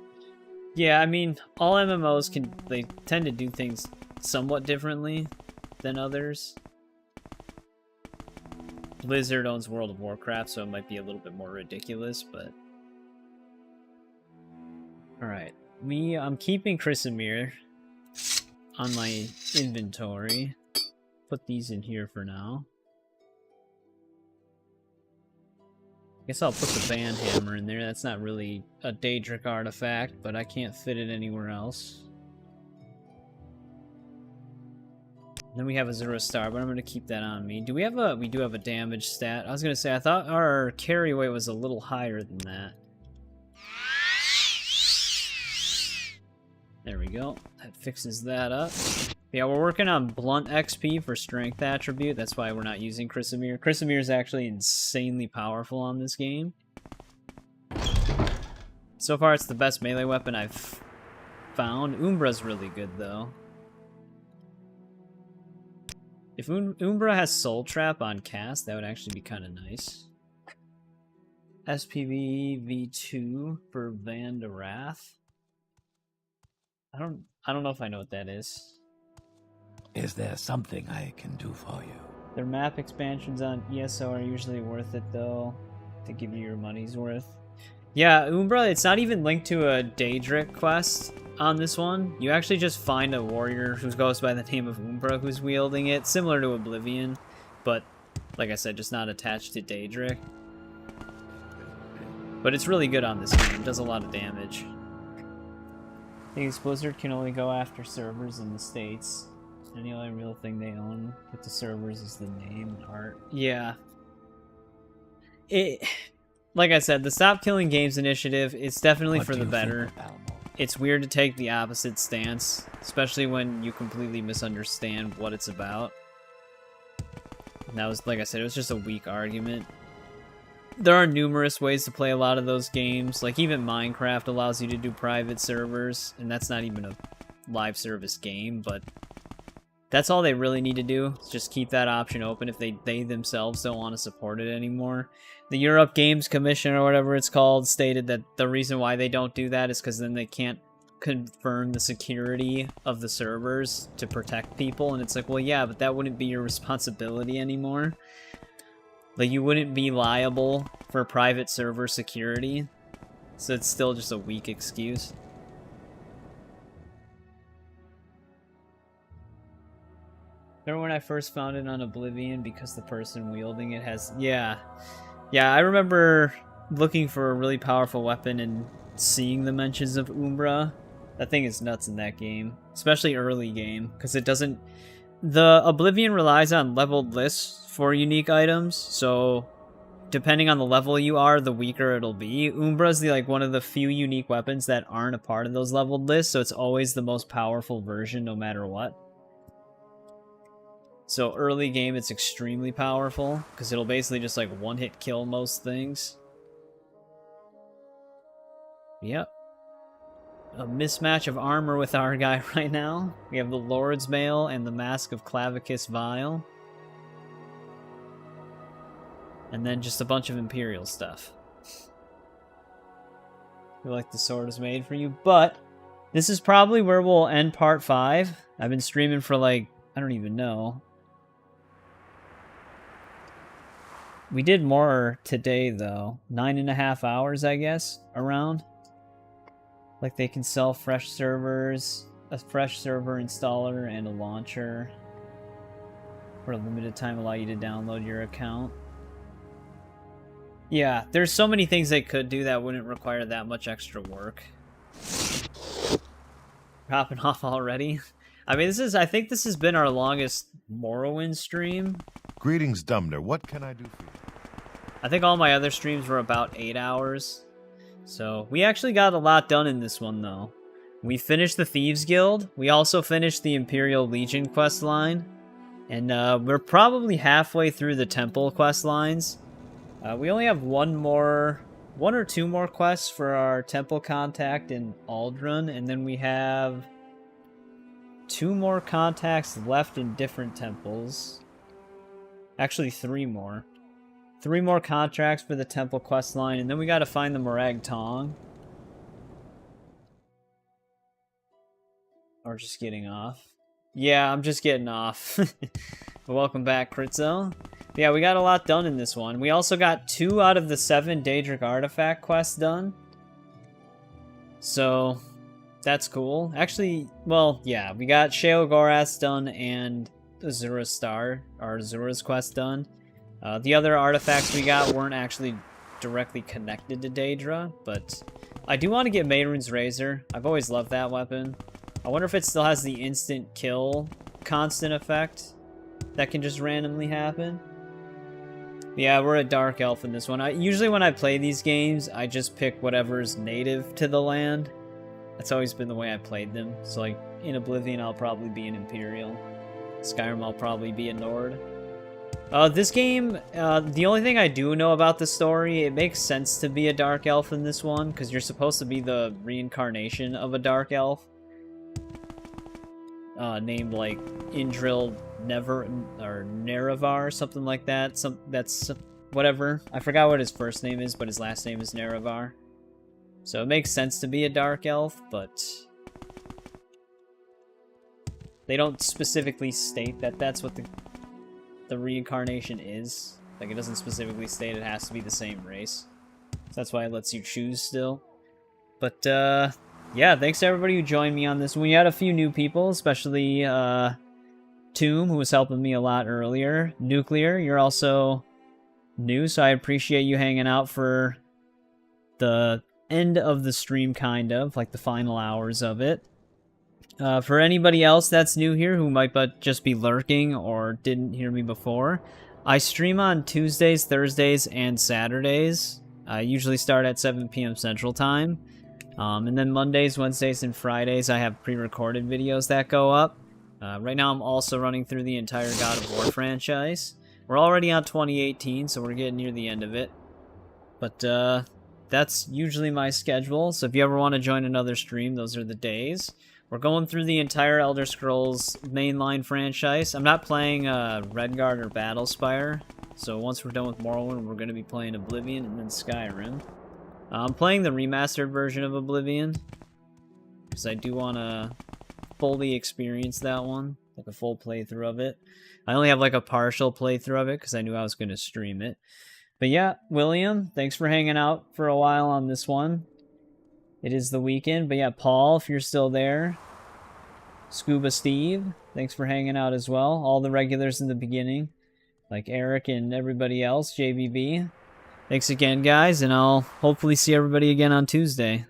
Yeah, I mean, all MMOs they tend to do things somewhat differently than others. Blizzard owns World of Warcraft, so it might be a little bit more ridiculous, but... Alright, I'm keeping Chrysamere on my inventory. Put these in here for now. I guess I'll put the Banhammer in there. That's not really a Daedric artifact, but I can't fit it anywhere else. Then we have Azura Star, but I'm going to keep that on me. We do have a damage stat. I was going to say, I thought our carry weight was a little higher than that. There we go. That fixes that up. Yeah, we're working on Blunt XP for Strength attribute. That's why we're not using Chrysamere. Chrysamere is actually insanely powerful on this game. So far, it's the best melee weapon I've found. Umbra's really good, though. If Umbra has Soul Trap on cast, that would actually be kind of nice. SPV V2 for Van de Wrath. I don't know if I know what that is. Is there something I can do for you? Their map expansions on ESO are usually worth it, though, to give you your money's worth. Yeah, Umbra, it's not even linked to a Daedric quest on this one. You actually just find a warrior who goes by the name of Umbra who's wielding it, similar to Oblivion, but, like I said, just not attached to Daedric. But it's really good on this game. It does a lot of damage. I think Blizzard can only go after servers in the States. And the only real thing they own with the servers is the name and art. Yeah. like I said, the Stop Killing Games initiative, it's definitely for the better. It's weird to take the opposite stance, especially when you completely misunderstand what it's about. And that was, like I said, it was just a weak argument. There are numerous ways to play a lot of those games. Like, even Minecraft allows you to do private servers, and that's not even a live service game, but that's all they really need to do, is just keep that option open if they themselves don't want to support it anymore. The Europe Games Commission, or whatever it's called, stated that the reason why they don't do that is because then they can't confirm the security of the servers to protect people, and it's like, well, yeah, but that wouldn't be your responsibility anymore. Like, you wouldn't be liable for private server security, so it's still just a weak excuse. Remember when I first found it on Oblivion because the person wielding it has... Yeah, I remember looking for a really powerful weapon and seeing the mentions of Umbra. That thing is nuts in that game, especially early game, because it doesn't... The Oblivion relies on leveled lists for unique items, so depending on the level you are, the weaker it'll be. Umbra's one of the few unique weapons that aren't a part of those leveled lists, so it's always the most powerful version no matter what. So early game, it's extremely powerful, because it'll basically just one-hit kill most things. Yep. A mismatch of armor with our guy right now. We have the Lord's Mail and the Mask of Clavicus Vile. And then just a bunch of Imperial stuff. I feel like the sword is made for you, but this is probably where we'll end part 5. I've been streaming for I don't even know. We did more today, though. 9.5 hours, I guess, around. Like, they can sell fresh servers, a fresh server installer, and a launcher. For a limited time, allow you to download your account. Yeah, there's so many things they could do that wouldn't require that much extra work. Hopping off already? I mean, I think this has been our longest Morrowind stream. Greetings, Dumner. What can I do for you? I think all my other streams were about 8 hours. So, we actually got a lot done in this one, though. We finished the Thieves Guild. We also finished the Imperial Legion quest line. And we're probably halfway through the Temple quest lines. We only have one or two more quests for our Temple contact in Aldrun. And then we have 2 more contacts left in different temples. Actually, 3 more. 3 more contracts for the Temple quest line, and then we gotta find the Morag Tong. Or just getting off. Yeah, I'm just getting off. Welcome back, Critzo. Yeah, we got a lot done in this one. We also got 2 out of the 7 Daedric Artifact quests done. So, that's cool. Actually, well, yeah, we got Sheogorath done and Azura's Star, or Azura's quest done. The other artifacts we got weren't actually directly connected to Daedra, but I do want to get Mehrunes Razor. I've always loved that weapon. I wonder if it still has the instant kill constant effect that can just randomly happen. Yeah, we're a Dark Elf in this one. Usually when I play these games, I just pick whatever's native to the land. That's always been the way I played them. So in Oblivion, I'll probably be an Imperial. Skyrim, I'll probably be a Nord. This game, the only thing I do know about the story, it makes sense to be a Dark Elf in this one, because you're supposed to be the reincarnation of a Dark Elf. Named, Indoril Nerevar, something like that. That's whatever. I forgot what his first name is, but his last name is Nerevar. So it makes sense to be a Dark Elf, but they don't specifically state that that's what the reincarnation is. It doesn't specifically state it has to be the same race. So that's why it lets you choose still. But, yeah, thanks to everybody who joined me on this. We had a few new people, especially, Tomb, who was helping me a lot earlier. Nuclear, you're also new, so I appreciate you hanging out for the end of the stream, kind of, the final hours of it. For anybody else that's new here who might just be lurking or didn't hear me before, I stream on Tuesdays, Thursdays, and Saturdays. I usually start at 7 p.m. Central Time. And then Mondays, Wednesdays, and Fridays, I have pre-recorded videos that go up. Right now, I'm also running through the entire God of War franchise. We're already on 2018, so we're getting near the end of it. But that's usually my schedule, so if you ever want to join another stream, those are the days. We're going through the entire Elder Scrolls mainline franchise. I'm not playing Redguard or Battlespire, so once we're done with Morrowind, we're going to be playing Oblivion and then Skyrim. I'm playing the remastered version of Oblivion, because I do want to fully experience that one, like a full playthrough of it. I only have like a partial playthrough of it, because I knew I was going to stream it. But yeah, William, thanks for hanging out for a while on this one. It is the weekend, but yeah, Paul, if you're still there. Scuba Steve, thanks for hanging out as well. All the regulars in the beginning, like Eric and everybody else, JBB. Thanks again, guys, and I'll hopefully see everybody again on Tuesday.